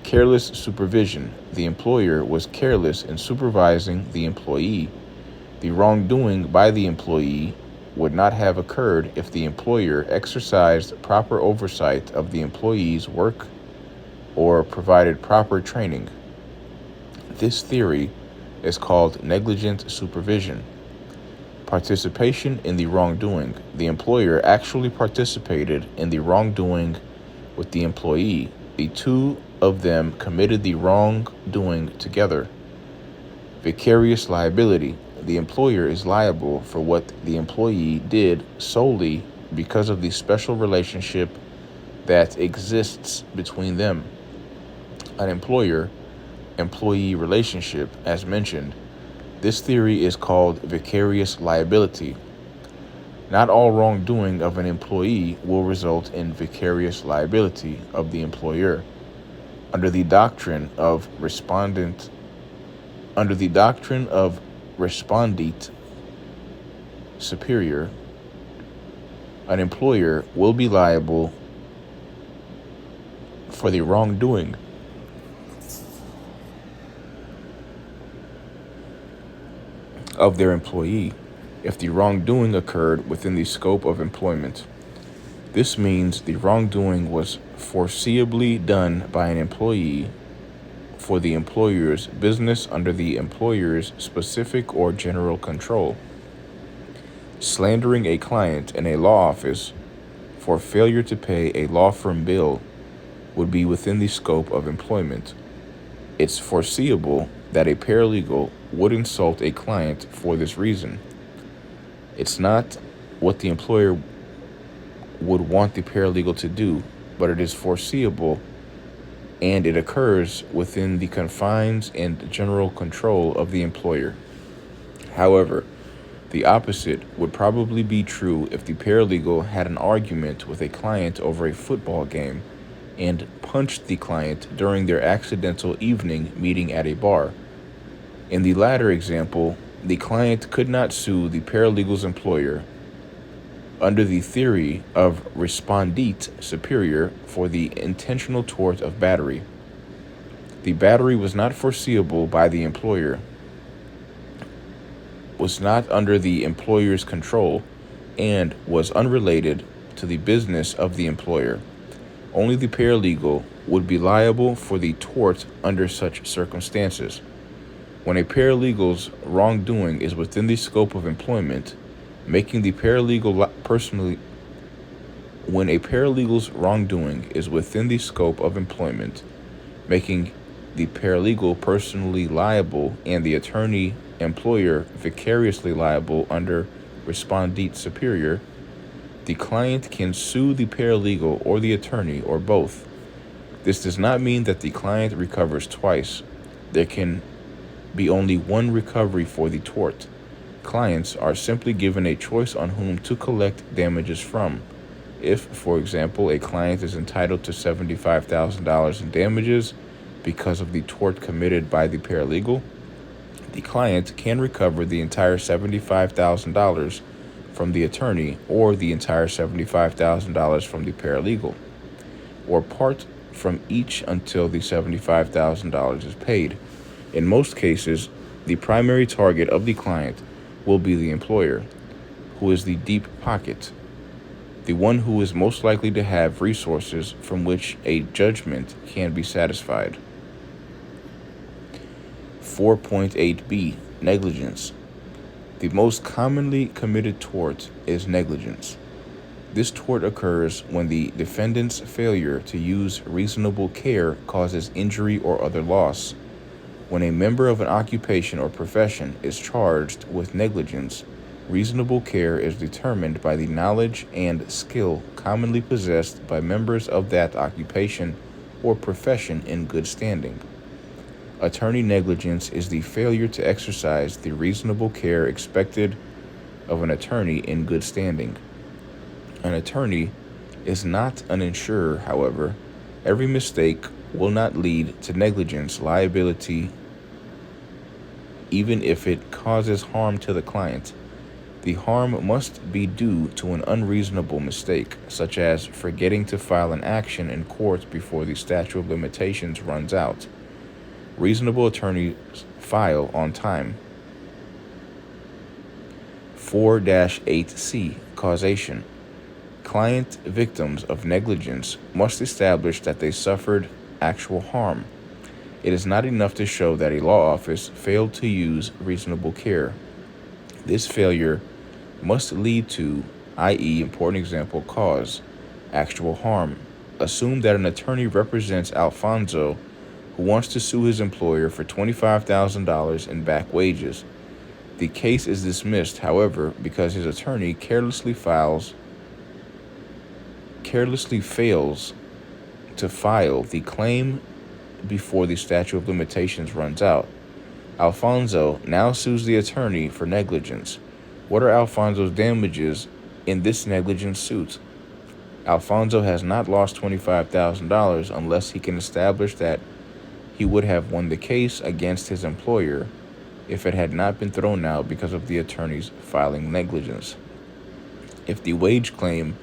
Careless supervision. The employer was careless in supervising the employee. The wrongdoing by the employee would not have occurred if the employer exercised proper oversight of the employee's work or provided proper training. This theory is called negligent supervision. Participation in the wrongdoing. The employer actually participated in the wrongdoing with the employee. The two of them committed the wrongdoing together. Vicarious liability. the employer is liable for what the employee did solely because of the special relationship that exists between them. An employer-employee relationship, as mentioned, this theory is called vicarious liability. Not all wrongdoing of an employee will result in vicarious liability of the employer. Under the doctrine of respondent superior, an employer will be liable for the wrongdoing of their employee if the wrongdoing occurred within the scope of employment. This means the wrongdoing was foreseeably done by an employee for the employer's business under the employer's specific or general control. Slandering a client in a law office for failure to pay a law firm bill would be within the scope of employment. It's foreseeable that a paralegal would insult a client for this reason. It's not what the employer would want the paralegal to do, but it is foreseeable and it occurs within the confines and general control of the employer. However, the opposite would probably be true if the paralegal had an argument with a client over a football game and punched the client during their accidental evening meeting at a bar. In the latter example, the client could not sue the paralegal's employer under the theory of respondit superior for the intentional tort of battery. The battery was not foreseeable by the employer, was not under the employer's control, and was unrelated to the business of the employer. Only the paralegal would be liable for the tort under such circumstances. When a paralegal's wrongdoing is within the scope of employment, making the paralegal when a paralegal's wrongdoing is within the scope of employment, making the paralegal personally liable and the attorney employer vicariously liable under respondit superior, the client can sue the paralegal or the attorney or both. This does not mean that the client recovers twice. There can be only one recovery for the tort. Clients are simply given a choice on whom to collect damages from. If, for example, a client is entitled to $75,000 in damages because of the tort committed by the paralegal, the client can recover the entire $75,000 from the attorney or the entire $75,000 from the paralegal, or part from each until the $75,000 is paid. In most cases, the primary target of the client will be the employer, who is the deep pocket, the one who is most likely to have resources from which a judgment can be satisfied. 4.8b. Negligence. The most commonly committed tort is negligence. This tort occurs when the defendant's failure to use reasonable care causes injury or other loss. When a member of an occupation or profession is charged with negligence, reasonable care is determined by the knowledge and skill commonly possessed by members of that occupation or profession in good standing. Attorney negligence is the failure to exercise the reasonable care expected of an attorney in good standing. An attorney is not an insurer, however. Every mistake will not lead to negligence liability, even if it causes harm to the client. The harm must be due to an unreasonable mistake, such as forgetting to file an action in court before the statute of limitations runs out. Reasonable attorneys file on time. 4-8C. Causation. Client victims of negligence must establish that they suffered actual harm. It is not enough to show that a law office failed to use reasonable care. This failure must lead to, i.e., important example, cause actual harm. Assume that an attorney represents Alfonso, who wants to sue his employer for $25,000 in back wages. The case is dismissed, however, because his attorney carelessly fails to file the claim before the statute of limitations runs out. Alfonso now sues the attorney for negligence. What are Alfonso's damages in this negligence suit? Alfonso has not lost $25,000 unless he can establish that he would have won the case against his employer if it had not been thrown out because of the attorney's filing negligence. If the wage claim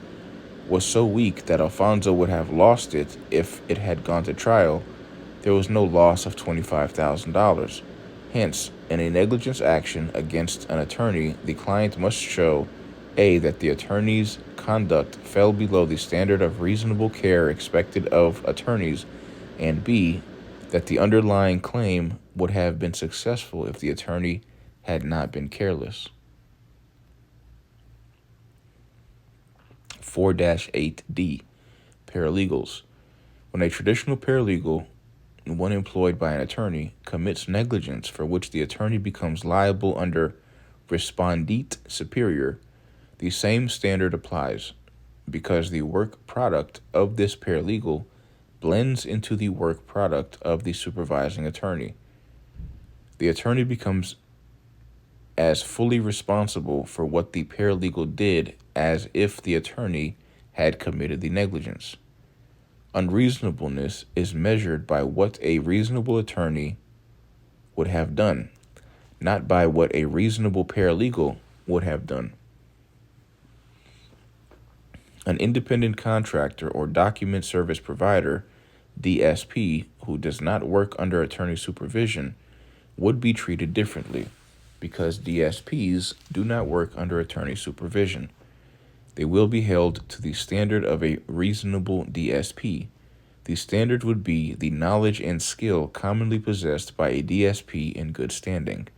was so weak that Alfonso would have lost it if it had gone to trial, there was no loss of $25,000. Hence, in a negligence action against an attorney, the client must show A, that the attorney's conduct fell below the standard of reasonable care expected of attorneys, and B, that the underlying claim would have been successful if the attorney had not been careless. 4-8D, Paralegals. When a traditional paralegal, one employed by an attorney, commits negligence for which the attorney becomes liable under respondit superior, the same standard applies because the work product of this paralegal blends into the work product of the supervising attorney. The attorney becomes as fully responsible for what the paralegal did as if the attorney had committed the negligence. Unreasonableness is measured by what a reasonable attorney would have done, not by what a reasonable paralegal would have done. An independent contractor or document service provider, DSP, who does not work under attorney supervision would be treated differently because DSPs do not work under attorney supervision. They will be held to the standard of a reasonable DSP. The standard would be the knowledge and skill commonly possessed by a DSP in good standing.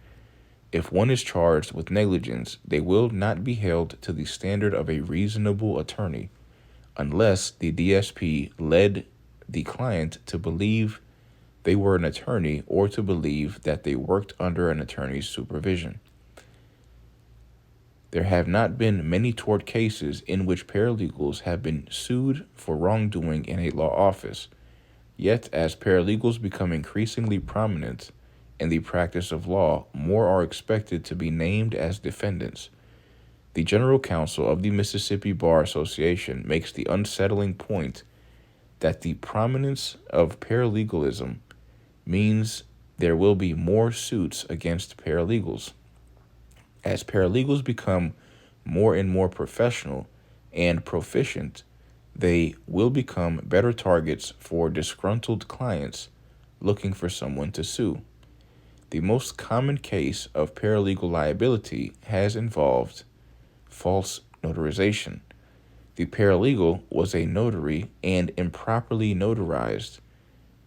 If one is charged with negligence, they will not be held to the standard of a reasonable attorney unless the DSP led the client to believe they were an attorney or to believe that they worked under an attorney's supervision. There have not been many tort cases in which paralegals have been sued for wrongdoing in a law office. Yet, as paralegals become increasingly prominent in the practice of law, more are expected to be named as defendants. The General Counsel of the Mississippi Bar Association makes the unsettling point that the prominence of paralegalism means there will be more suits against paralegals. As paralegals become more and more professional and proficient, they will become better targets for disgruntled clients looking for someone to sue. The most common case of paralegal liability has involved false notarization. The paralegal was a notary and improperly notarized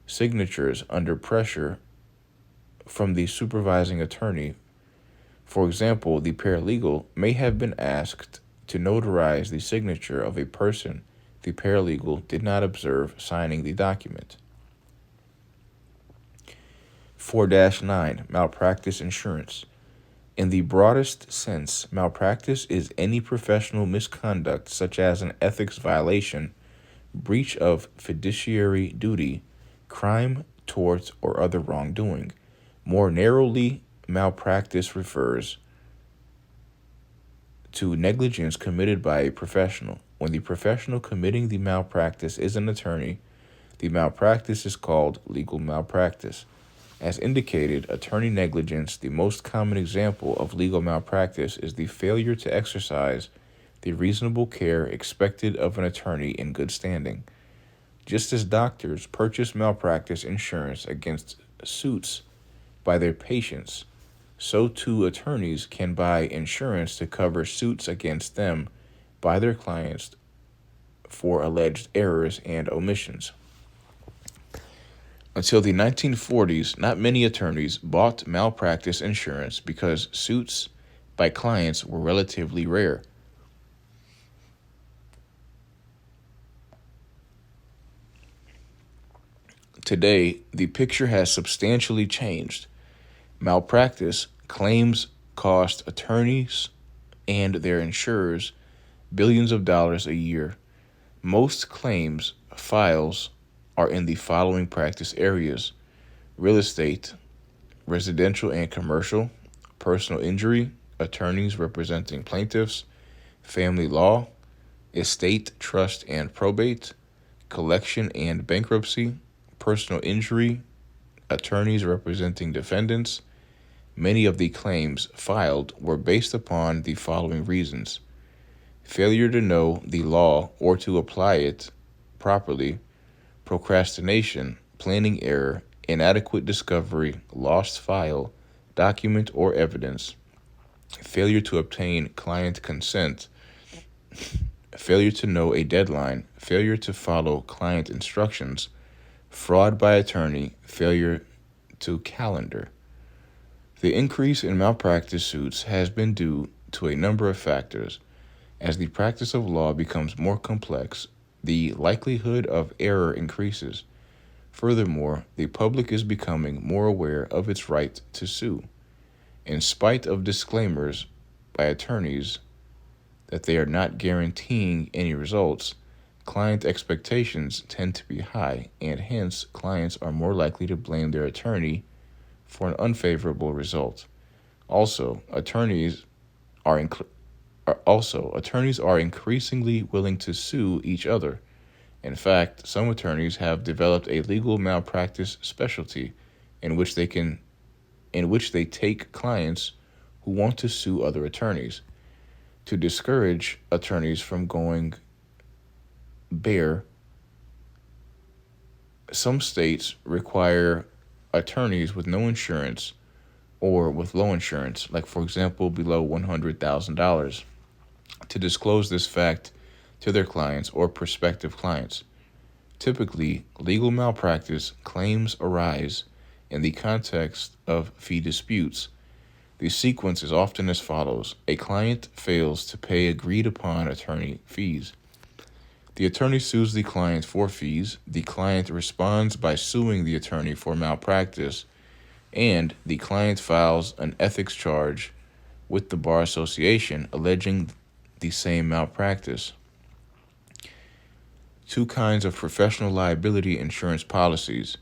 signatures under pressure from the supervising attorney. For example, the paralegal may have been asked to notarize the signature of a person the paralegal did not observe signing the document. 4-9, Malpractice Insurance. In the broadest sense, malpractice is any professional misconduct such as an ethics violation, breach of fiduciary duty, crime, tort, or other wrongdoing. More narrowly, malpractice refers to negligence committed by a professional. When the professional committing the malpractice is an attorney, the malpractice is called legal malpractice. As indicated, attorney negligence, the most common example of legal malpractice, is the failure to exercise the reasonable care expected of an attorney in good standing. Just as doctors purchase malpractice insurance against suits by their patients, so too attorneys can buy insurance to cover suits against them by their clients for alleged errors and omissions. Until the 1940s, not many attorneys bought malpractice insurance because suits by clients were relatively rare. Today, the picture has substantially changed. Malpractice claims cost attorneys and their insurers billions of dollars a year. Most claims files are in the following practice areas: real estate, residential and commercial, personal injury, attorneys representing plaintiffs, family law, estate, trust and probate, collection and bankruptcy, personal injury, attorneys representing defendants. Many of the claims filed were based upon the following reasons: failure to know the law or to apply it properly, procrastination, planning error, inadequate discovery, lost file, document or evidence, failure to obtain client consent, failure to know a deadline, failure to follow client instructions, fraud by attorney, failure to calendar. The increase in malpractice suits has been due to a number of factors. As the practice of law becomes more complex, the likelihood of error increases. Furthermore, the public is becoming more aware of its right to sue. In spite of disclaimers by attorneys that they are not guaranteeing any results, client expectations tend to be high, and hence clients are more likely to blame their attorney for an unfavorable result. Also, attorneys are increasingly willing to sue each other. In fact, some attorneys have developed a legal malpractice specialty in which they take clients who want to sue other attorneys. To discourage attorneys from going bare, some states require attorneys with no insurance or with low insurance, like for example below $100,000, to disclose this fact to their clients or prospective clients. Typically, legal malpractice claims arise in the context of fee disputes. The sequence is often as follows: a client fails to pay agreed upon attorney fees. The attorney sues the client for fees, the client responds by suing the attorney for malpractice, and the client files an ethics charge with the Bar Association alleging the same malpractice. Two kinds of professional liability insurance policies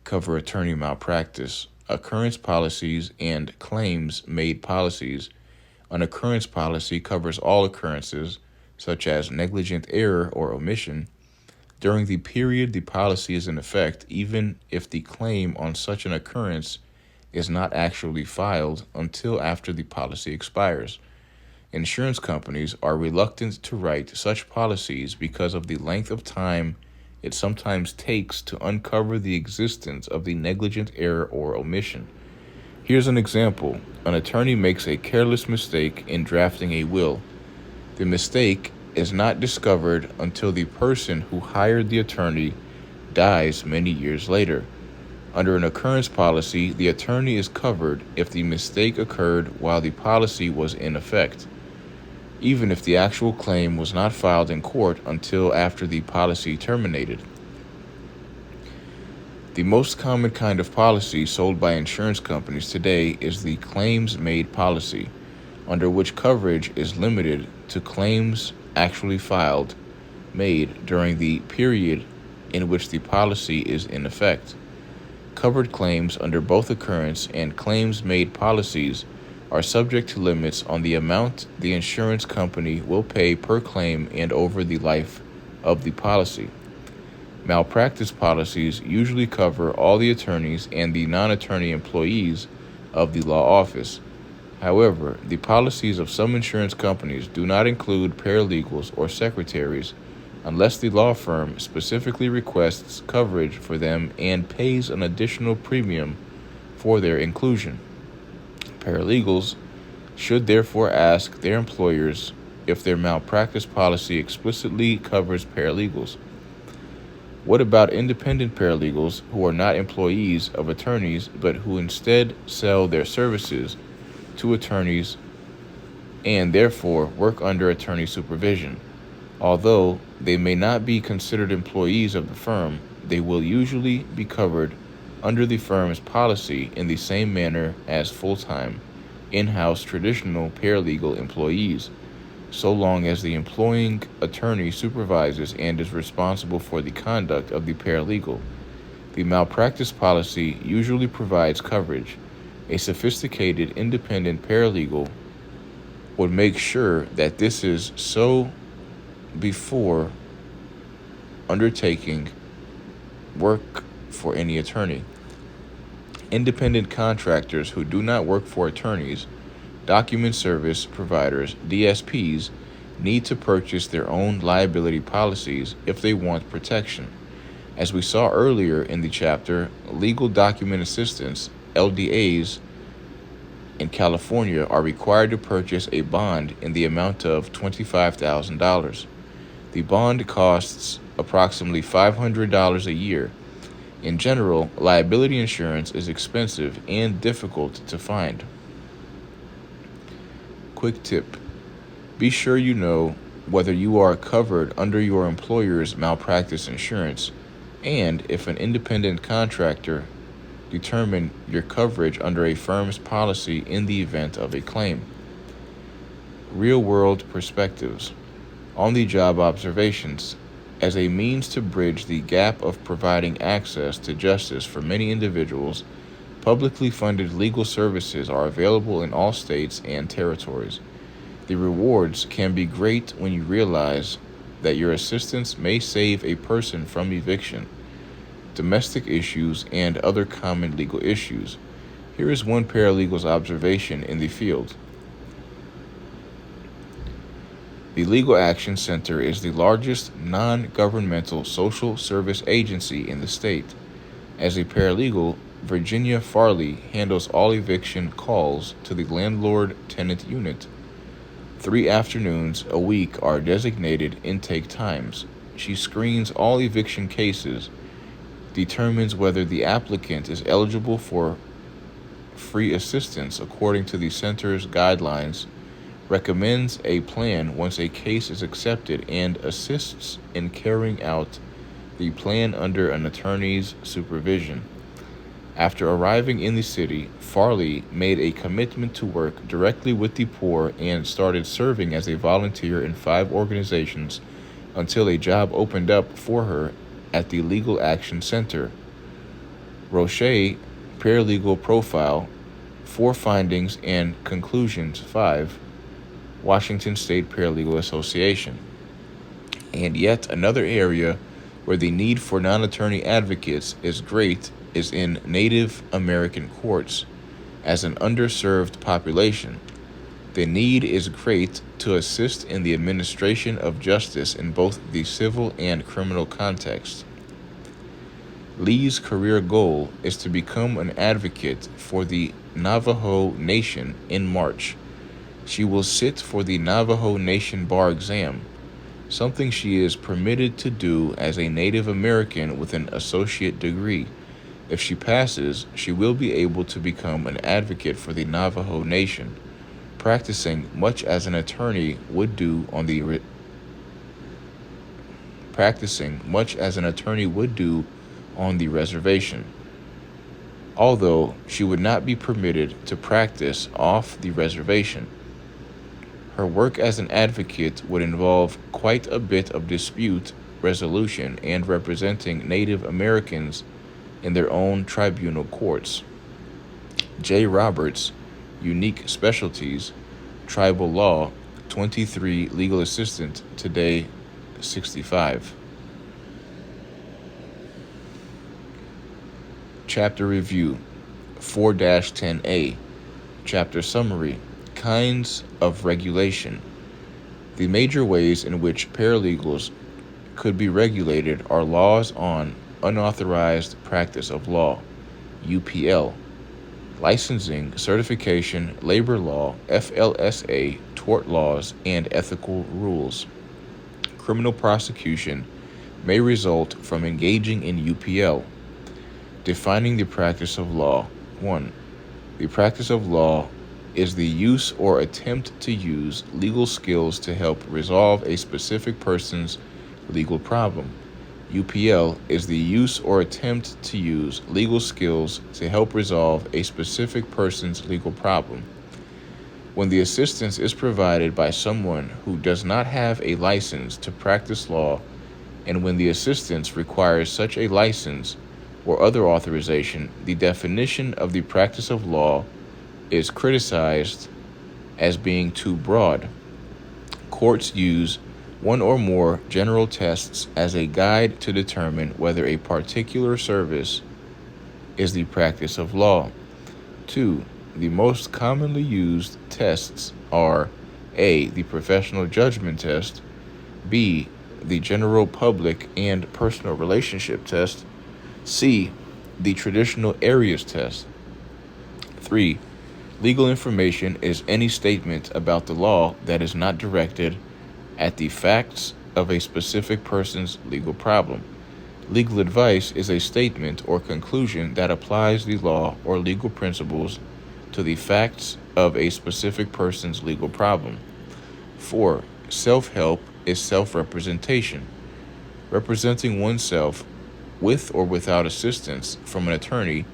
cover attorney malpractice: occurrence policies and claims-made policies. An occurrence policy covers all occurrences, such as negligent error or omission, during the period the policy is in effect, even if the claim on such an occurrence is not actually filed until after the policy expires. Insurance companies are reluctant to write such policies because of the length of time it sometimes takes to uncover the existence of the negligent error or omission. Here's an example. An attorney makes a careless mistake in drafting a will. The mistake is not discovered until the person who hired the attorney dies many years later. Under an occurrence policy, the attorney is covered if the mistake occurred while the policy was in effect, even if the actual claim was not filed in court until after the policy terminated. The most common kind of policy sold by insurance companies today is the claims-made policy, under which coverage is limited to claims actually made during the period in which the policy is in effect. Covered claims under both occurrence and claims-made policies are subject to limits on the amount the insurance company will pay per claim and over the life of the policy. Malpractice policies usually cover all the attorneys and the non-attorney employees of the law office. However, the policies of some insurance companies do not include paralegals or secretaries unless the law firm specifically requests coverage for them and pays an additional premium for their inclusion. Paralegals should therefore ask their employers if their malpractice policy explicitly covers paralegals. What about independent paralegals who are not employees of attorneys but who instead sell their services to attorneys and therefore work under attorney supervision? Although they may not be considered employees of the firm, they will usually be covered under the firm's policy in the same manner as full-time in-house traditional paralegal employees, so long as the employing attorney supervises and is responsible for the conduct of the paralegal. The malpractice policy usually provides coverage. A sophisticated independent paralegal would make sure that this is so before undertaking work for any attorney. Independent contractors who do not work for attorneys, document service providers, DSPs, need to purchase their own liability policies if they want protection. As we saw earlier in the chapter, legal document assistants, LDAs, in California are required to purchase a bond in the amount of $25,000. The bond costs approximately $500 a year. In general, liability insurance is expensive and difficult to find. Quick tip: be sure you know whether you are covered under your employer's malpractice insurance, and if an independent contractor determine your coverage under a firm's policy in the event of a claim. Real-world perspectives. On-the-job observations. As a means to bridge the gap of providing access to justice for many individuals, publicly funded legal services are available in all states and territories. The rewards can be great when you realize that your assistance may save a person from eviction, domestic issues, and other common legal issues. Here is one paralegal's observation in the field. The Legal Action Center is the largest non-governmental social service agency in the state. As a paralegal, Virginia Farley handles all eviction calls to the landlord-tenant unit. 3 afternoons a week are designated intake times. She screens all eviction cases, determines whether the applicant is eligible for free assistance according to the center's guidelines, recommends a plan once a case is accepted, and assists in carrying out the plan under an attorney's supervision. After arriving in the city, Farley made a commitment to work directly with the poor and started serving as a volunteer in 5 organizations until a job opened up for her at the Legal Action Center. Roche Paralegal Profile, 4 Findings and Conclusions 5, Washington State Paralegal Association. And yet another area where the need for non-attorney advocates is great is in Native American courts. As an underserved population, the need is great to assist in the administration of justice in both the civil and criminal context. Lee's career goal is to become an advocate for the Navajo Nation in March. She will sit for the Navajo Nation bar exam, something she is permitted to do as a Native American with an associate degree. If she passes, she will be able to become an advocate for the Navajo Nation, practicing much as an attorney would do on the reservation, although she would not be permitted to practice off the reservation. Her work as an advocate would involve quite a bit of dispute resolution and representing Native Americans in their own tribunal courts. J. Roberts, Unique Specialties, Tribal Law, 23 Legal Assistant, today 65. Chapter Review 4-10A. Chapter Summary: Kinds of Regulation. The major ways in which paralegals could be regulated are laws on unauthorized practice of law, UPL, licensing, certification, labor law, FLSA, tort laws, and ethical rules. Criminal prosecution may result from engaging in UPL. Defining the practice of law. 1. The practice of law is the use or attempt to use legal skills to help resolve a specific person's legal problem. UPL is the use or attempt to use legal skills to help resolve a specific person's legal problem. When the assistance is provided by someone who does not have a license to practice law, and when the assistance requires such a license or other authorization, the definition of the practice of law is criticized as being too broad. Courts use one or more general tests as a guide to determine whether a particular service is the practice of law. 2. The most commonly used tests are A. The professional judgment test, B. The general public and personal relationship test, C. The traditional areas test. 3. Legal information is any statement about the law that is not directed at the facts of a specific person's legal problem. Legal advice is a statement or conclusion that applies the law or legal principles to the facts of a specific person's legal problem. 4. Self-help is self-representation, representing oneself with or without assistance from an attorney,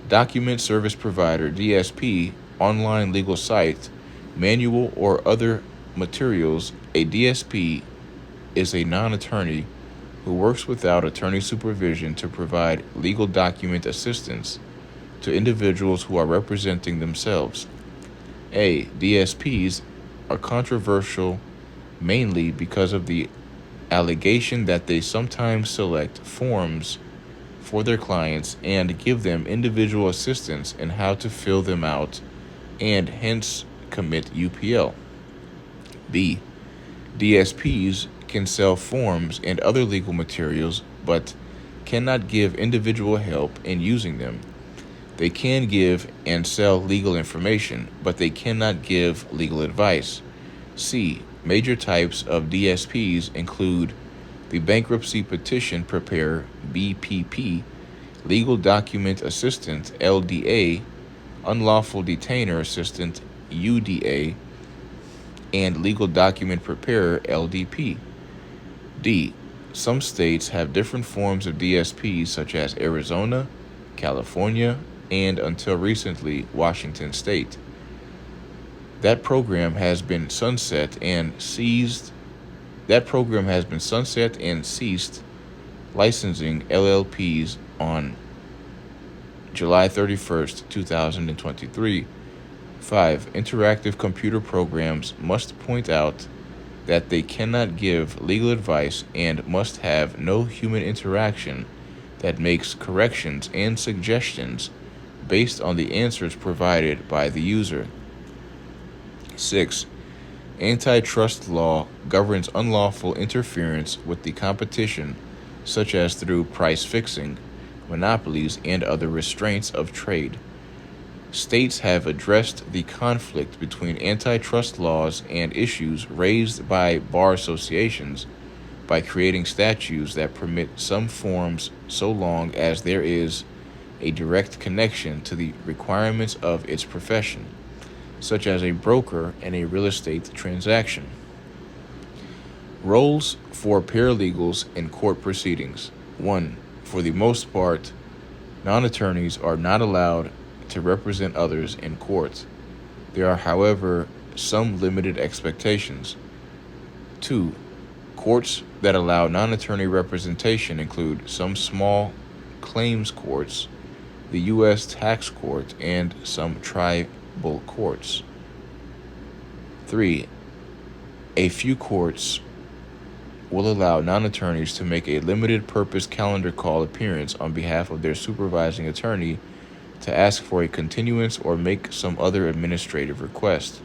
document service provider, DSP, online legal site, manual, or other materials. A DSP is a non-attorney who works without attorney supervision to provide legal document assistance to individuals who are representing themselves. DSPs are controversial mainly because of the allegation that they sometimes select forms for their clients and give them individual assistance in how to fill them out and hence commit UPL. B. DSPs can sell forms and other legal materials but cannot give individual help in using them. They can give and sell legal information, but they cannot give legal advice. C. Major types of DSPs include the bankruptcy petition preparer, BPP, legal document assistant, LDA, unlawful detainer assistant, UDA, and legal document preparer, LDP. D. Some states have different forms of DSPs such as Arizona, California, and until recently, Washington State. That program has been sunset and ceased licensing LLPs on July 31st, 2023. 5. Interactive computer programs must point out that they cannot give legal advice and must have no human interaction that makes corrections and suggestions based on the answers provided by the user. 6. Antitrust law governs unlawful interference with the competition, such as through price fixing, monopolies, and other restraints of trade. States have addressed the conflict between antitrust laws and issues raised by bar associations by creating statutes that permit some forms so long as there is a direct connection to the requirements of its profession, such as a broker in a real estate transaction. Roles for paralegals in court proceedings. 1. For the most part, non-attorneys are not allowed to represent others in court. There are, however, some limited expectations. 2. Courts that allow non-attorney representation include some small claims courts, the U.S. Tax Court, and some tribal courts. 3. A few courts will allow non-attorneys to make a limited purpose calendar call appearance on behalf of their supervising attorney to ask for a continuance or make some other administrative request.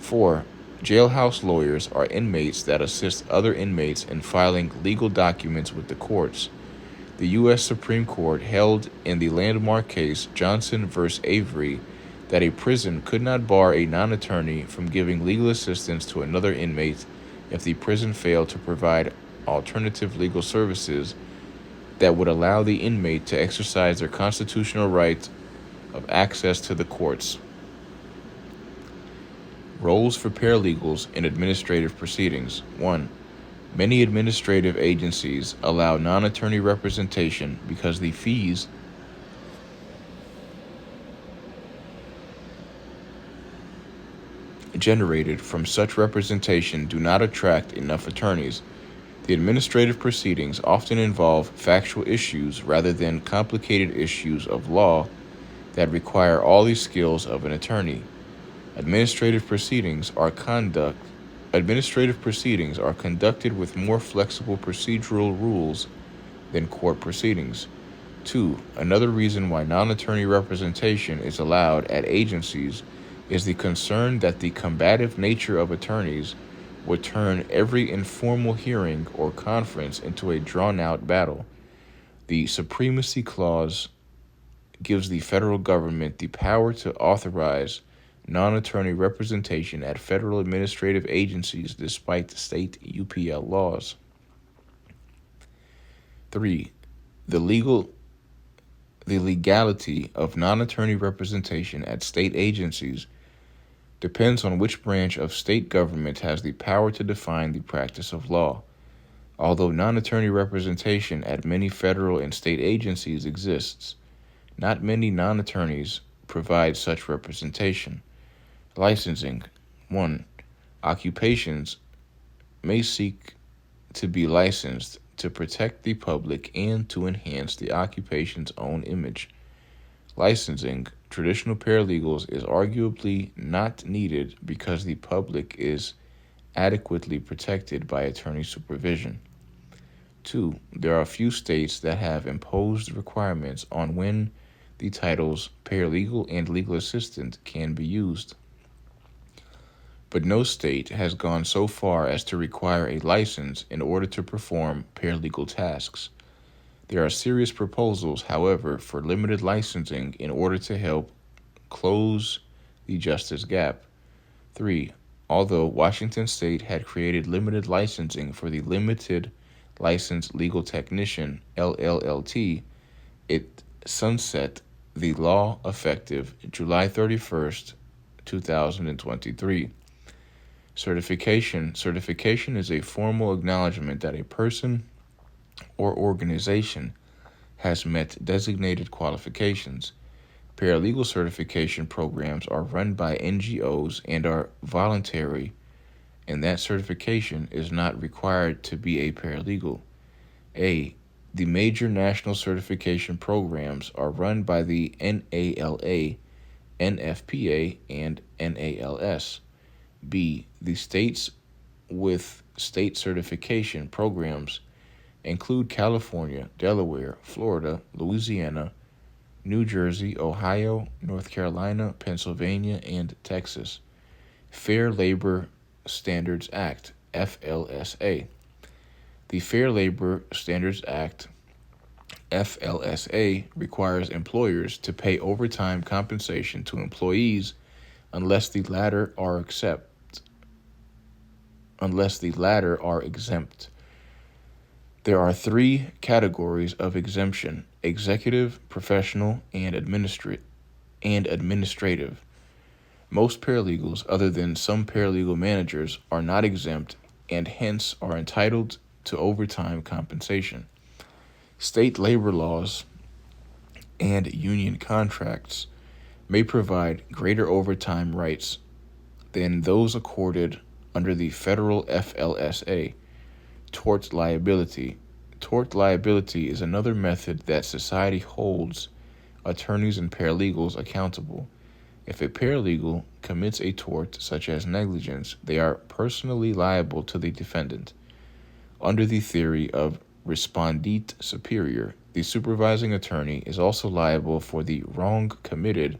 4. Jailhouse lawyers are inmates that assist other inmates in filing legal documents with the courts. The U.S. Supreme Court held in the landmark case Johnson v. Avery that a prison could not bar a non-attorney from giving legal assistance to another inmate if the prison failed to provide alternative legal services that would allow the inmate to exercise their constitutional right of access to the courts. Roles for paralegals in administrative proceedings. 1. Many administrative agencies allow non-attorney representation because the fees generated from such representation do not attract enough attorneys. The administrative proceedings often involve factual issues rather than complicated issues of law that require all the skills of an attorney. Administrative proceedings are conducted with more flexible procedural rules than court proceedings. 2. Another reason why non-attorney representation is allowed at agencies is the concern that the combative nature of attorneys would turn every informal hearing or conference into a drawn-out battle. The Supremacy Clause gives the federal government the power to authorize non-attorney representation at federal administrative agencies despite state UPL laws. 3. The legality of non-attorney representation at state agencies depends on which branch of state government has the power to define the practice of law. Although non-attorney representation at many federal and state agencies exists, not many non-attorneys provide such representation. Licensing. 1. Occupations may seek to be licensed to protect the public and to enhance the occupation's own image. Licensing traditional paralegals is arguably not needed because the public is adequately protected by attorney supervision. 2. There are few states that have imposed requirements on when the titles paralegal and legal assistant can be used. But no state has gone so far as to require a license in order to perform paralegal tasks. There are serious proposals, however, for limited licensing in order to help close the justice gap. 3. Although Washington State had created limited licensing for the Limited Licensed Legal Technician, LLLT, it sunset the law effective July 31st, 2023. Certification is a formal acknowledgement that a person or organization has met designated qualifications. Paralegal certification programs are run by NGOs and are voluntary, and that certification is not required to be a paralegal. The major national certification programs are run by the NALA, NFPA, and NALS. B. The states with state certification programs include California, Delaware, Florida, Louisiana, New Jersey, Ohio, North Carolina, Pennsylvania, and Texas. Fair Labor Standards Act, FLSA. The Fair Labor Standards Act, FLSA, requires employers to pay overtime compensation to employees unless the latter are exempt. There are 3 categories of exemption: executive, professional, and administrative. Most paralegals, other than some paralegal managers, are not exempt and hence are entitled to overtime compensation. State labor laws and union contracts may provide greater overtime rights than those accorded under the federal FLSA. Tort liability. Tort liability is another method that society holds attorneys and paralegals accountable. If a paralegal commits a tort such as negligence, they are personally liable to the defendant. Under the theory of respondent superior, the supervising attorney is also liable for the wrong committed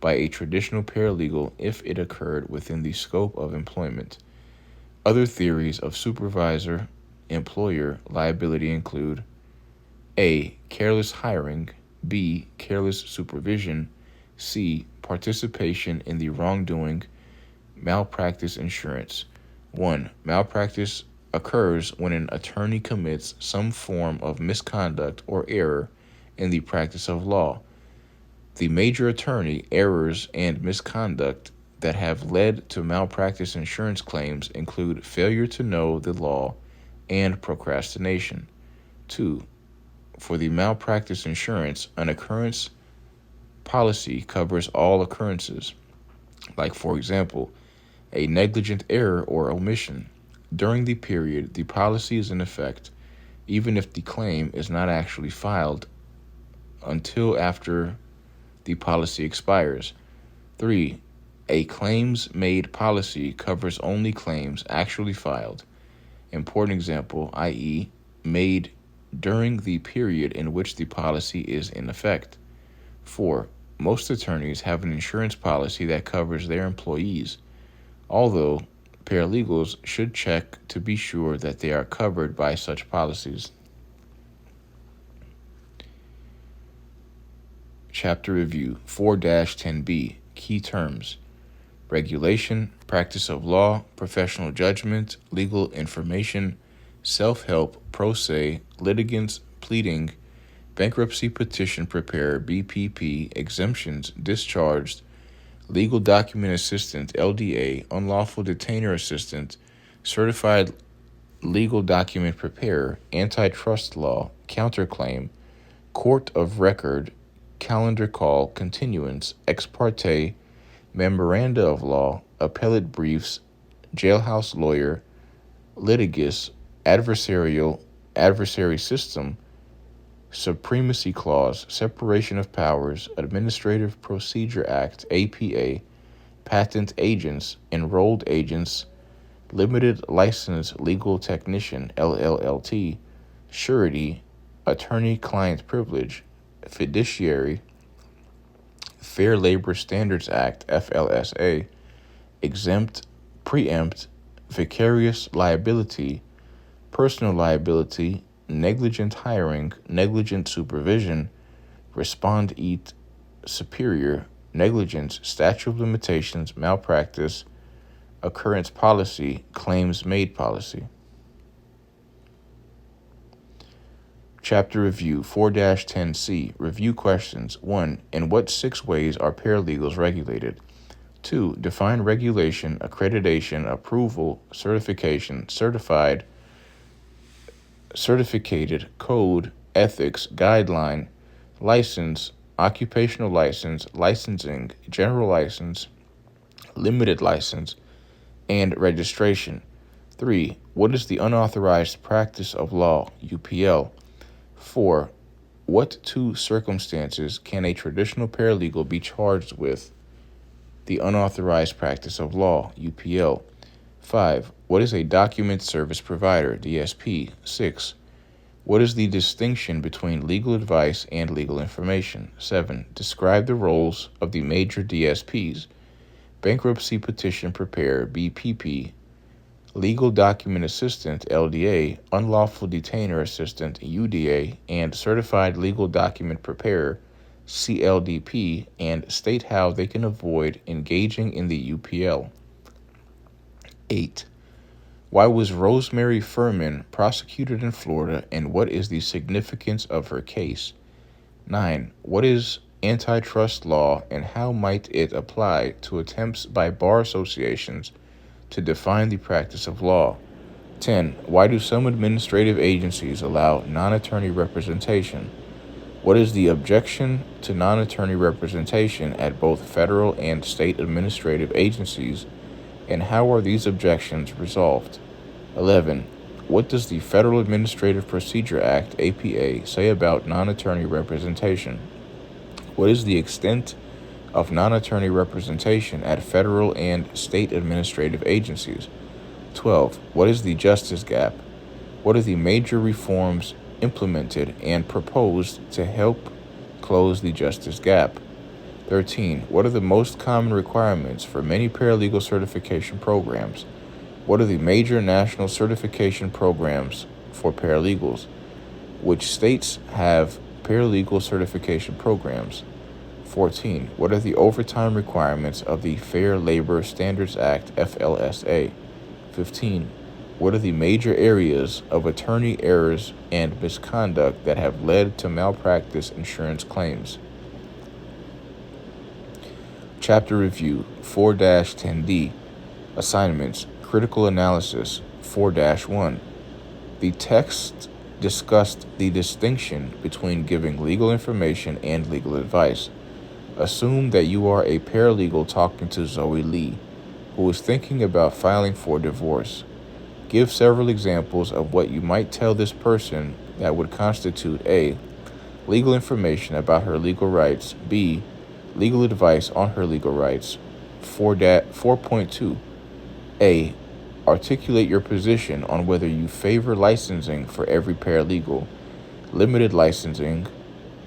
by a traditional paralegal if it occurred within the scope of employment. Other theories of supervisor-employer liability include A. Careless hiring, B. Careless supervision, C. Participation in the wrongdoing, malpractice insurance. 1. Malpractice occurs when an attorney commits some form of misconduct or error in the practice of law. The major attorney errors and misconduct that have led to malpractice insurance claims include failure to know the law and procrastination. 2. For the malpractice insurance, an occurrence policy covers all occurrences, like, for example, A negligent error or omission. During the period the policy is in effect, even if the claim is not actually filed until after the policy expires. 3. A claims-made policy covers only claims actually filed. Important example, i.e., made during the period in which the policy is in effect. 4. Most attorneys have an insurance policy that covers their employees, although paralegals should check to be sure that they are covered by such policies. Chapter Review 4-10B Key Terms: regulation, practice of law, professional judgment, legal information, self-help, pro se, litigants, pleading, bankruptcy petition preparer, BPP, exemptions, discharged, legal document assistant, LDA, unlawful detainer assistant, certified legal document preparer, antitrust law, counterclaim, court of record, calendar call, continuance, ex parte, memoranda of law, appellate briefs, jailhouse lawyer, litigious, adversary system, supremacy clause, separation of powers, Administrative Procedure Act, APA, patent agents, enrolled agents, limited license legal technician, LLLT, surety, attorney-client privilege, fiduciary, Fair Labor Standards Act, FLSA, exempt, preempt, vicarious liability, personal liability, negligent hiring, negligent supervision, respondent superior, negligence, statute of limitations, malpractice, occurrence policy, claims made policy. Chapter Review 4-10C Review Questions. 1. In what 6 ways are paralegals regulated? 2. Define regulation, accreditation, approval, certification, certified, certificated, code, ethics, guideline, license, occupational license, licensing, general license, limited license, and registration. 3. What is the unauthorized practice of law, UPL? 4. What 2 circumstances can a traditional paralegal be charged with the unauthorized practice of law, UPL? 5. What is a document service provider, DSP? 6. What is the distinction between legal advice and legal information? 7. Describe the roles of the major DSPs, bankruptcy petition preparer, BPP, legal document assistant, LDA, unlawful detainer assistant, UDA, and certified legal document preparer, CLDP, and state how they can avoid engaging in the UPL. 8. Why was Rosemary Furman prosecuted in Florida, and what is the significance of her case? 9. What is antitrust law, and how might it apply to attempts by bar associations to define the practice of law? 10. Why do some administrative agencies allow non-attorney representation? What is the objection to non-attorney representation at both federal and state administrative agencies, and how are these objections resolved? 11. What does the Federal Administrative Procedure Act, APA, say about non-attorney representation? What is the extent of non-attorney representation at federal and state administrative agencies? 12. What is the justice gap? What are the major reforms implemented and proposed to help close the justice gap? 13. What are the most common requirements for many paralegal certification programs? What are the major national certification programs for paralegals? Which states have paralegal certification programs? 14. What are the overtime requirements of the Fair Labor Standards Act, FLSA? 15. What are the major areas of attorney errors and misconduct that have led to malpractice insurance claims? Chapter Review 4-10D Assignments Critical Analysis 4-1 The text discussed the distinction between giving legal information and legal advice. Assume that you are a paralegal talking to Zoe Lee. who is thinking about filing for divorce. Give several examples of what you might tell this person that would constitute A. Legal information about her legal rights. B. Legal advice on her legal rights. 4.2. A. Articulate your position on whether you favor licensing for every paralegal. Limited licensing.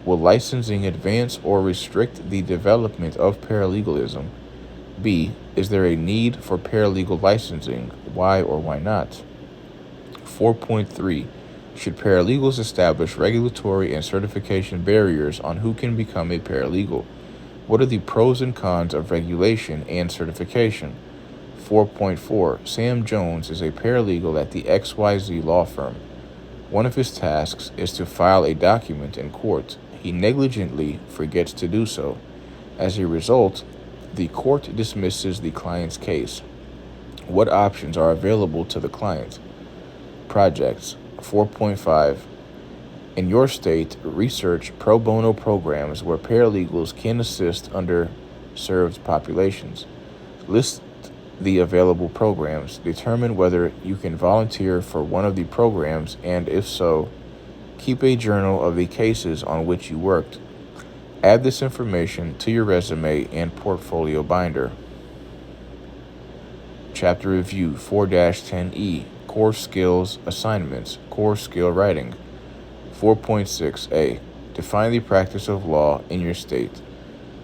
Will licensing advance or restrict the development of paralegalism? B. Is there a need for paralegal licensing? Why or why not? 4.3. Should paralegals establish regulatory and certification barriers on who can become a paralegal? What are the pros and cons of regulation and certification? 4.4. Sam Jones is a paralegal at the XYZ law firm. One of his tasks is to file a document in court. He negligently forgets to do so. As a result, the court dismisses the client's case. What options are available to the client? Projects. 4.5. In your state, research pro bono programs where paralegals can assist underserved populations. List the available programs. Determine whether you can volunteer for one of the programs, and if so, keep a journal of the cases on which you worked. Add this information to your resume and portfolio binder. Chapter Review 4-10E. Core Skills Assignments. Core Skill Writing. 4.6a. Define the practice of law in your state.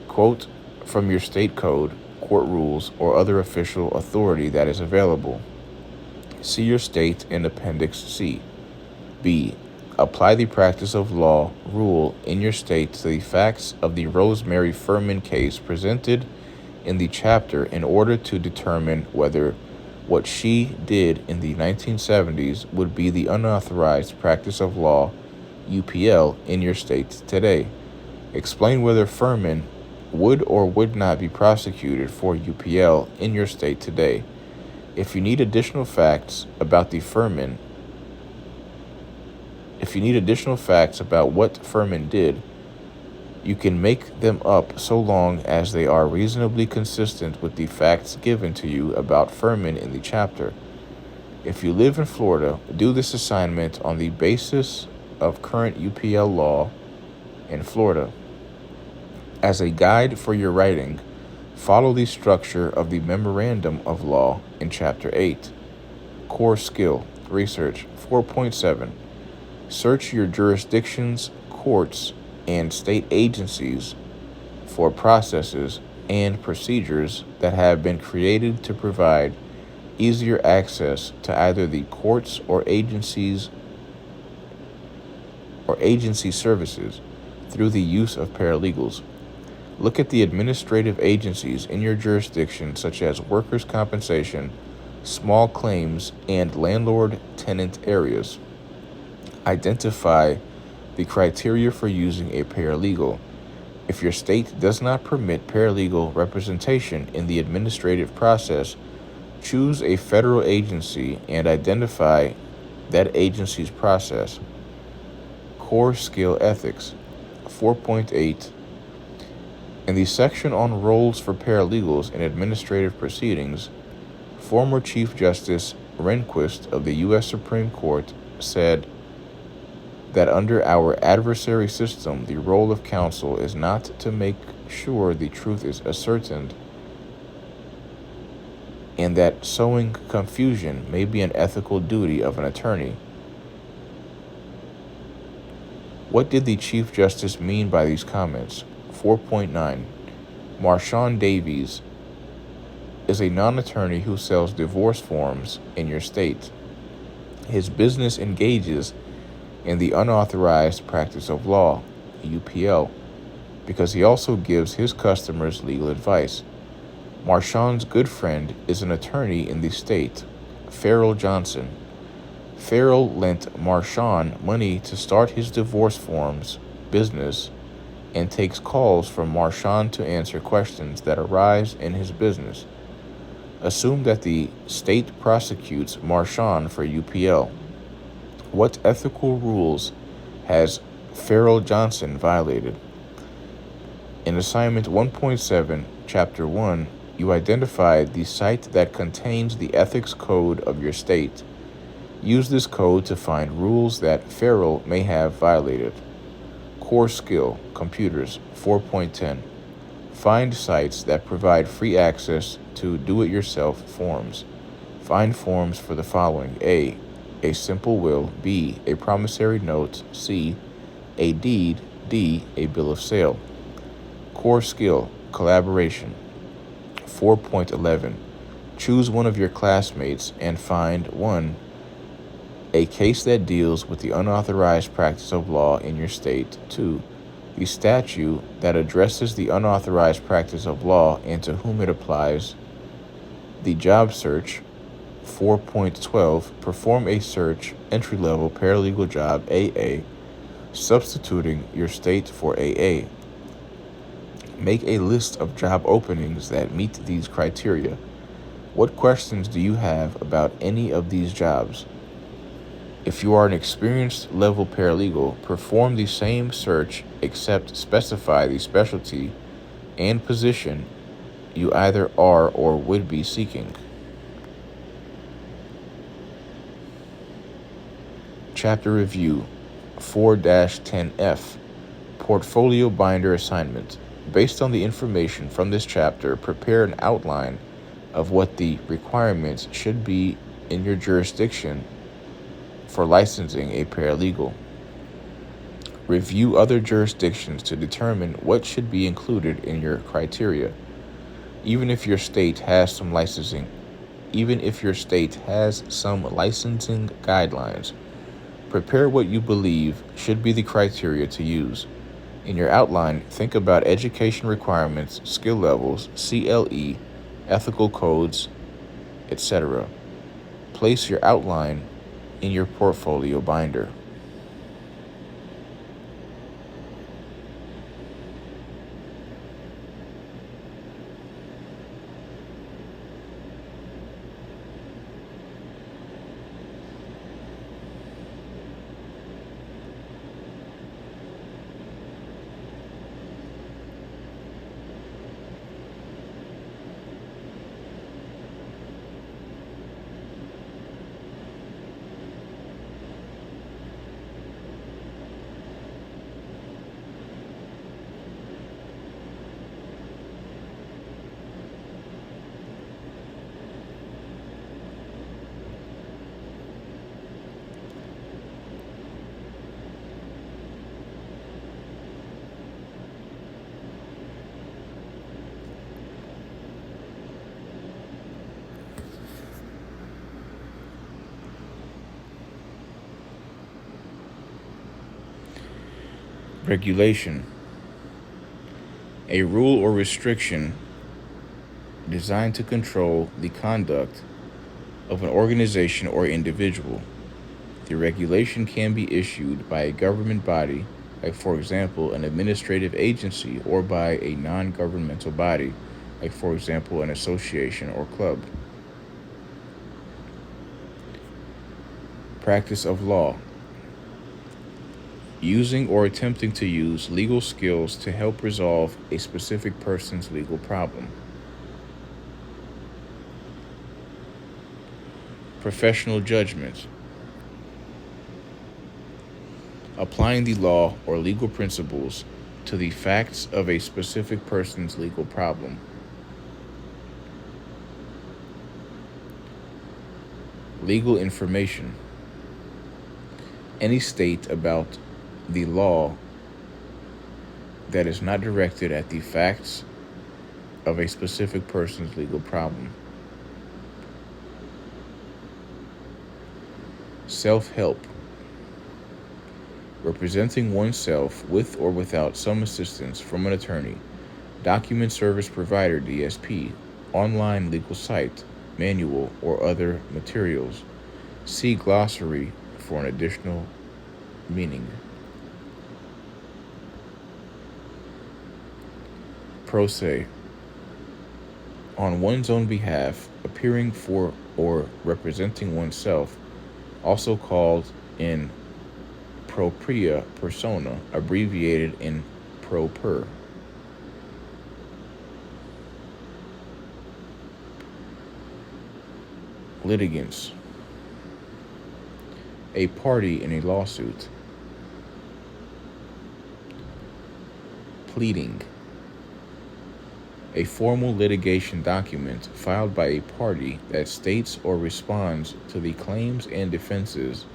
Quote from your state code, court rules, or other official authority that is available. See your state in Appendix C. B. Apply the practice of law rule in your state to the facts of the Rosemary Furman case presented in the chapter in order to determine whether what she did in the 1970s would be the unauthorized practice of law, UPL, in your state today. Explain whether Furman would or would not be prosecuted for UPL in your state today. If you need additional facts about what Furman did, you can make them up so long as they are reasonably consistent with the facts given to you about Furman in the chapter. If you live in Florida, do this assignment on the basis of current UPL law in Florida. As a guide for your writing, follow the structure of the Memorandum of Law in Chapter 8. Core Skill Research 4.7. Search your jurisdictions, courts, and state agencies for processes and procedures that have been created to provide easier access to either the courts or agency services through the use of paralegals. Look at the administrative agencies in your jurisdiction, such as workers' compensation, small claims, and landlord-tenant areas. Identify the criteria for using a paralegal. If your state does not permit paralegal representation in the administrative process, choose a federal agency and identify that agency's process. Core Skill Ethics 4.8. In the section on roles for paralegals in administrative proceedings, former Chief Justice Rehnquist of the U.S. Supreme Court said that under our adversary system, the role of counsel is not to make sure the truth is ascertained, and that sowing confusion may be an ethical duty of an attorney. What did the Chief Justice mean by these comments? 4.9. Marshawn Davies is a non-attorney who sells divorce forms in your state. His business engages in the unauthorized practice of law, UPL, because he also gives his customers legal advice. Marshawn's good friend is an attorney in the state, Farrell Johnson. Farrell lent Marshawn money to start his divorce forms business and takes calls from Marshawn to answer questions that arise in his business. Assume that the state prosecutes Marshawn for UPL. What ethical rules has Farrell Johnson violated? In Assignment 1.7, Chapter 1, You identify the site that contains the ethics code of your state. Use this code to find rules that feral may have violated. Core skill, computers, 4.10. Find sites that provide free access to do-it-yourself forms. Find forms for the following: A simple will, B, a promissory note, C, a deed, D, a bill of sale. Core skill, collaboration, 4.11. Choose one of your classmates and find 1. A case that deals with the unauthorized practice of law in your state. 2. The statute that addresses the unauthorized practice of law and to whom it applies. The job search, 4.12. Perform a search, entry-level paralegal job, AA, substituting your state for AA. Make a list of job openings that meet these criteria. What questions do you have about any of these jobs? If you are an experienced level paralegal, perform the same search except specify the specialty and position you either are or would be seeking. Chapter Review 4-10F Portfolio Binder Assignment. Based on the information from this chapter, prepare an outline of what the requirements should be in your jurisdiction for licensing a paralegal. Review other jurisdictions to determine what should be included in your criteria. Even if your state has some licensing guidelines, prepare what you believe should be the criteria to use. In your outline, think about education requirements, skill levels, CLE, ethical codes, etc. Place your outline in your portfolio binder. Regulation. A rule or restriction designed to control the conduct of an organization or individual. The regulation can be issued by a government body, like for example an administrative agency, or by a non-governmental body, like for example an association or club. Practice of law. Using or attempting to use legal skills to help resolve a specific person's legal problem. Professional judgment. Applying the law or legal principles to the facts of a specific person's legal problem. Legal information. Any state about the law that is not directed at the facts of a specific person's legal problem. Self-help. Representing oneself with or without some assistance from an attorney, document service provider DSP, online legal site, manual, or other materials. See glossary for an additional meaning. Pro se. On one's own behalf, appearing for or representing oneself, also called in propria persona, abbreviated in pro per. Litigants. A party in a lawsuit. Pleading. A formal litigation document filed by a party that states or responds to the claims and defenses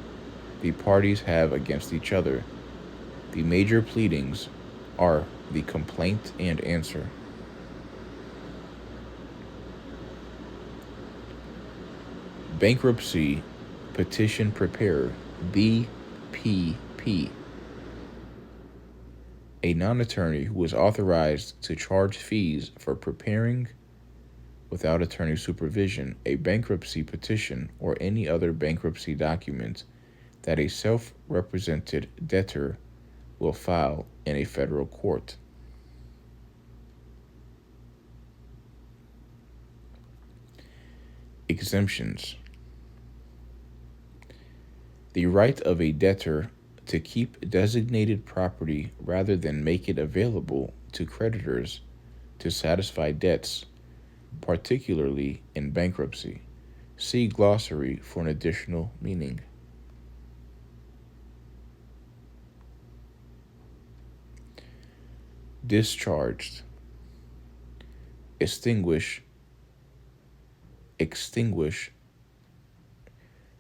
the parties have against each other. The major pleadings are the complaint and answer. Bankruptcy Petition Preparer, BPP. A non-attorney who is authorized to charge fees for preparing, without attorney supervision, a bankruptcy petition or any other bankruptcy document that a self-represented debtor will file in a federal court. Exemptions. The right of a debtor to keep designated property rather than make it available to creditors to satisfy debts, particularly in bankruptcy. See glossary for an additional meaning. Discharged. Extinguish,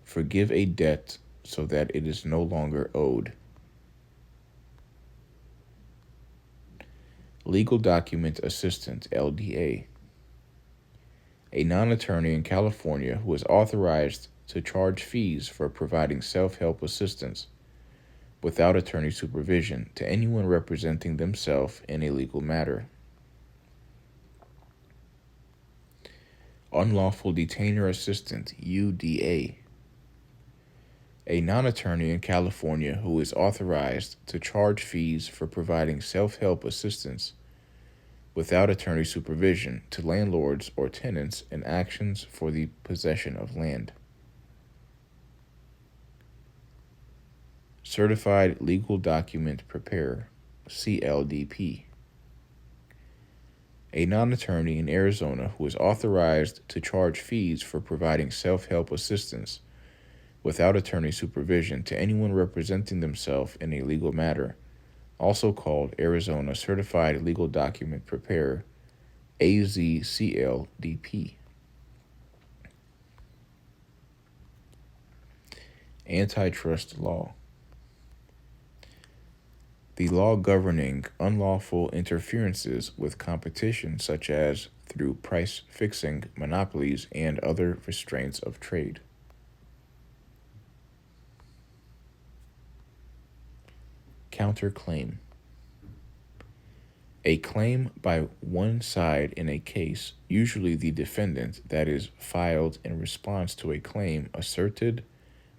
forgive a debt so that it is no longer owed. Legal Document Assistant, LDA. A non-attorney in California who is authorized to charge fees for providing self-help assistance without attorney supervision to anyone representing themselves in a legal matter. Unlawful Detainer Assistant, UDA. A non-attorney in California who is authorized to charge fees for providing self-help assistance without attorney supervision to landlords or tenants in actions for the possession of land. Certified Legal Document Preparer, CLDP. A non-attorney in Arizona who is authorized to charge fees for providing self-help assistance without attorney supervision to anyone representing themselves in a legal matter, also called Arizona Certified Legal Document Preparer, AZCLDP. Antitrust law. The law governing unlawful interferences with competition, such as through price fixing, monopolies, and other restraints of trade. Counterclaim. A claim by one side in a case, usually the defendant, that is filed in response to a claim asserted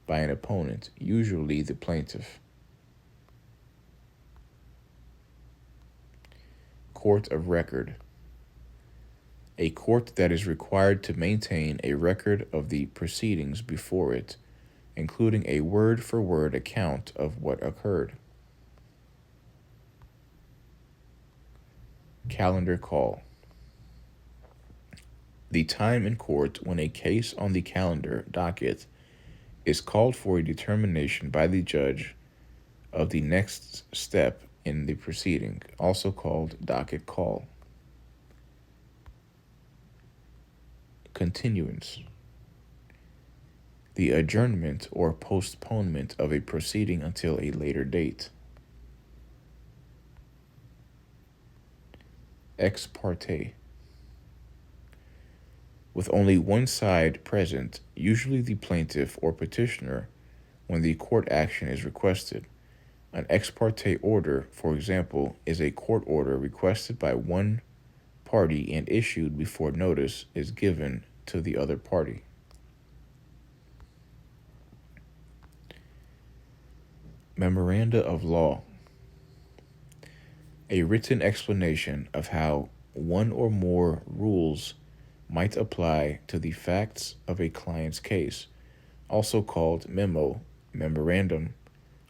by an opponent, usually the plaintiff. Court of record. A court that is required to maintain a record of the proceedings before it, including a word-for-word account of what occurred. Calendar call. The time in court when a case on the calendar docket is called for a determination by the judge of the next step in the proceeding, also called docket call. Continuance. The adjournment or postponement of a proceeding until a later date. Ex parte. With only one side present, usually the plaintiff or petitioner, when the court action is requested. An ex parte order, for example, is a court order requested by one party and issued before notice is given to the other party. Memoranda of law. A written explanation of how one or more rules might apply to the facts of a client's case, also called memo, memorandum,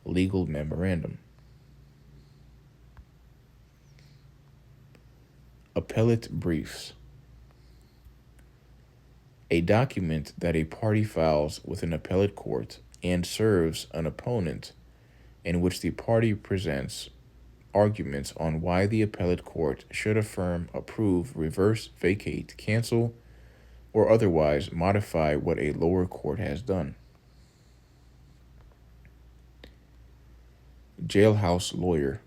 legal memorandum. Appellate briefs. A document that a party files with an appellate court and serves an opponent, in which the party presents arguments on why the appellate court should affirm, approve, reverse, vacate, cancel, or otherwise modify what a lower court has done. Jailhouse lawyer.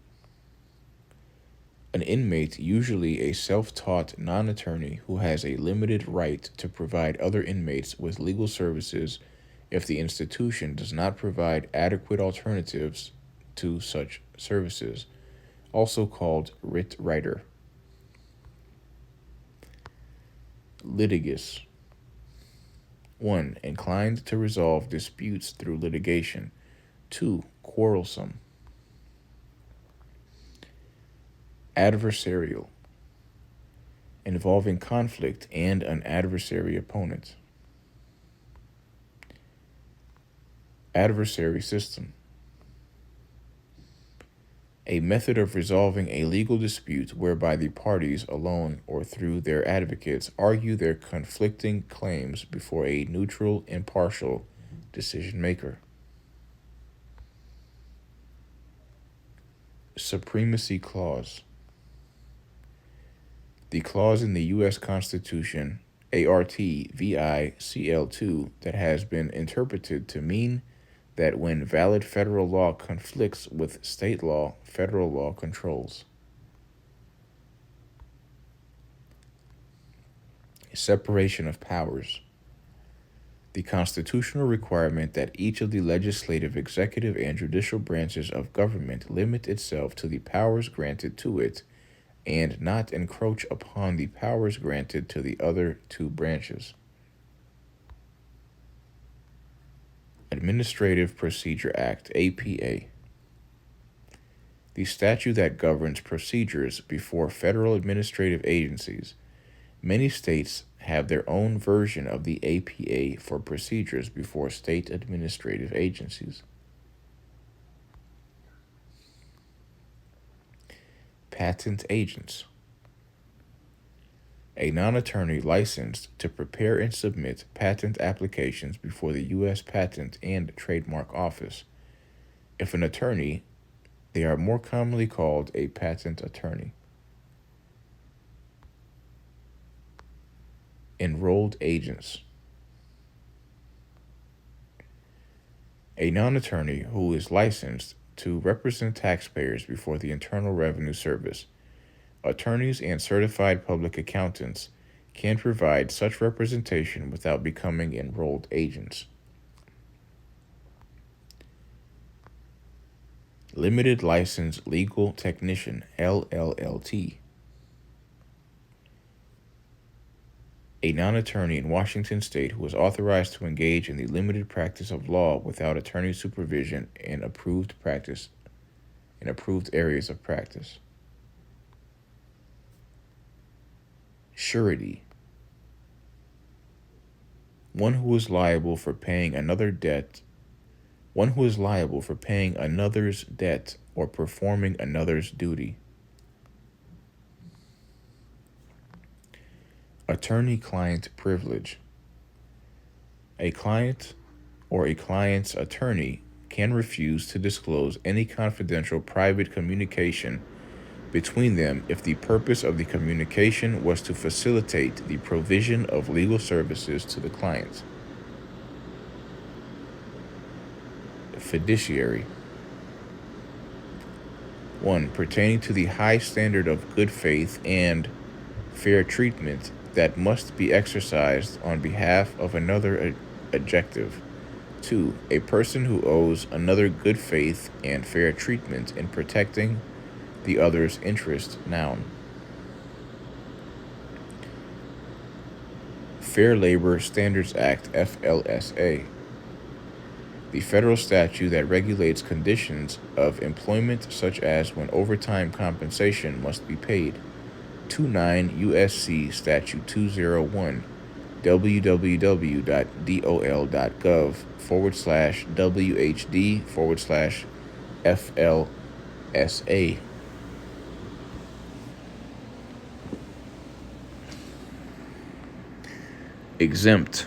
An inmate, usually a self-taught non-attorney who has a limited right to provide other inmates with legal services if the institution does not provide adequate alternatives to such services, also called writ writer. Litigious. 1. Inclined to resolve disputes through litigation. 2. Quarrelsome. Adversarial. Involving conflict and an adversary opponent. Adversary system. A method of resolving a legal dispute whereby the parties alone or through their advocates argue their conflicting claims before a neutral, impartial decision maker. Supremacy Clause. The clause in the U.S. Constitution, ARTVICL2, that has been interpreted to mean that when valid federal law conflicts with state law, federal law controls. Separation of powers. The constitutional requirement that each of the legislative, executive, and judicial branches of government limit itself to the powers granted to it and not encroach upon the powers granted to the other two branches. Administrative Procedure Act, APA. The statute that governs procedures before federal administrative agencies. Many states have their own version of the APA for procedures before state administrative agencies. Patent agents. A non-attorney licensed to prepare and submit patent applications before the U.S. Patent and Trademark Office. If an attorney, they are more commonly called a patent attorney. Enrolled agents. A non-attorney who is licensed to represent taxpayers before the Internal Revenue Service. Attorneys and certified public accountants can provide such representation without becoming enrolled agents. Limited License Legal Technician, LLLT. A non-attorney in Washington State who is authorized to engage in the limited practice of law without attorney supervision in approved areas of practice. Surety. One who is liable for paying another's debt or performing another's duty. Attorney-client privilege. A client or a client's attorney can refuse to disclose any confidential private communication between them if the purpose of the communication was to facilitate the provision of legal services to the client. Fiduciary. 1. Pertaining to the high standard of good faith and fair treatment that must be exercised on behalf of another adjective. 2. A person who owes another good faith and fair treatment in protecting the other's interest, noun. Fair Labor Standards Act, FLSA. The federal statute that regulates conditions of employment such as when overtime compensation must be paid. 29 U.S.C. Statute 201, www.dol.gov/WHD/FLSA. Exempt.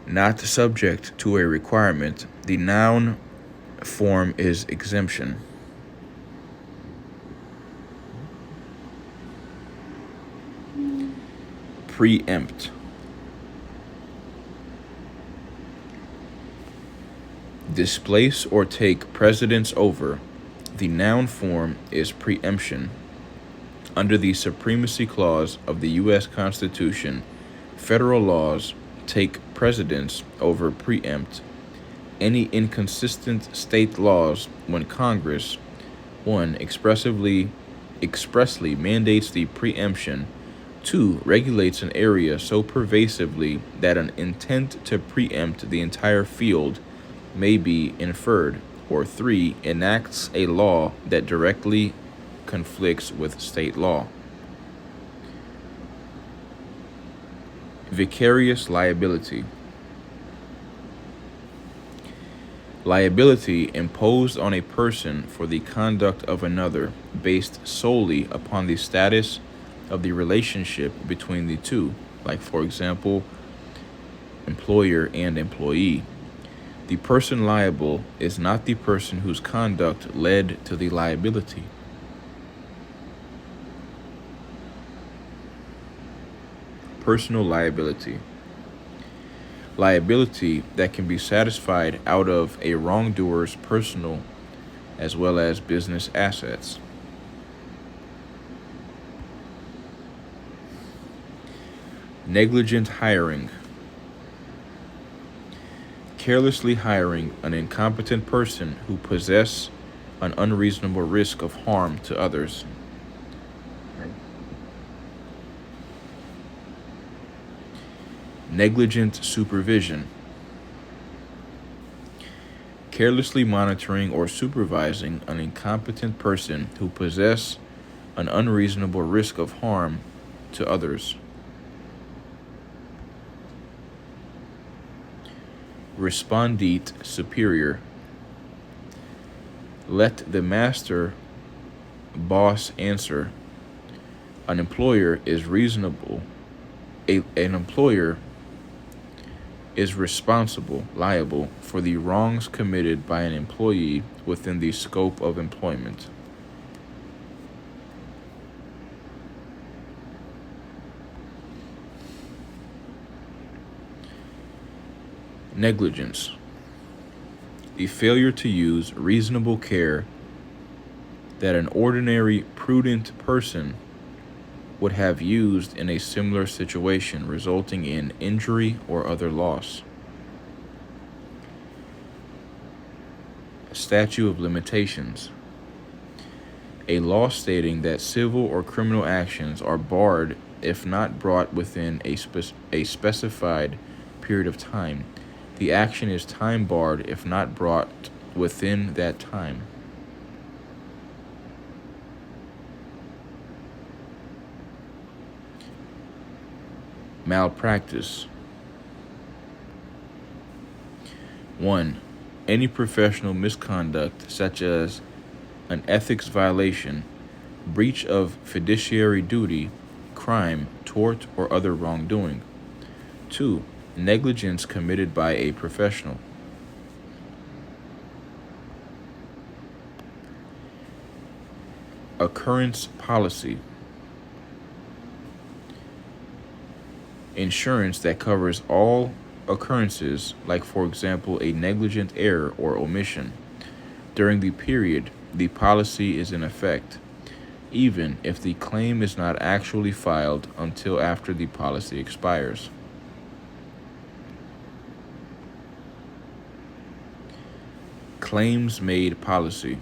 Not subject to a requirement. The noun form is exemption. Preempt. Displace or take precedence over. The noun form is preemption. Under the Supremacy Clause of the U.S. Constitution, federal laws take precedence over preempt any inconsistent state laws when Congress, 1. Expressly mandates the preemption, 2. Regulates an area so pervasively that an intent to preempt the entire field may be inferred, or 3. Enacts a law that directly conflicts with state law. Vicarious liability. Liability imposed on a person for the conduct of another based solely upon the status of the relationship between the two, like, for example, employer and employee. The person liable is not the person whose conduct led to the liability. Personal liability. Liability that can be satisfied out of a wrongdoer's personal as well as business assets. Negligent hiring. Carelessly hiring an incompetent person who possesses an unreasonable risk of harm to others. Negligent supervision. Carelessly monitoring or supervising an incompetent person who possesses an unreasonable risk of harm to others. Respondent superior. Let the master boss answer. An employer is reasonable. An employer is liable for the wrongs committed by an employee within the scope of employment. Negligence. The failure to use reasonable care that an ordinary prudent person would have used in a similar situation, resulting in injury or other loss. Statute of limitations. A law stating that civil or criminal actions are barred if not brought within a specified period of time. The action is time barred if not brought within that time. Malpractice. 1. Any professional misconduct such as an ethics violation, breach of fiduciary duty, crime, tort, or other wrongdoing. 2. Negligence committed by a professional. Occurrence policy. Insurance that covers all occurrences, like, for example, a negligent error or omission. During the period the policy is in effect, even if the claim is not actually filed until after the policy expires. Claims made policy.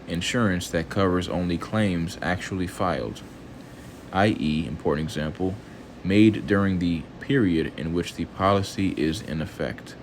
Insurance that covers only claims actually filed, i.e., important example, made during the period in which the policy is in effect.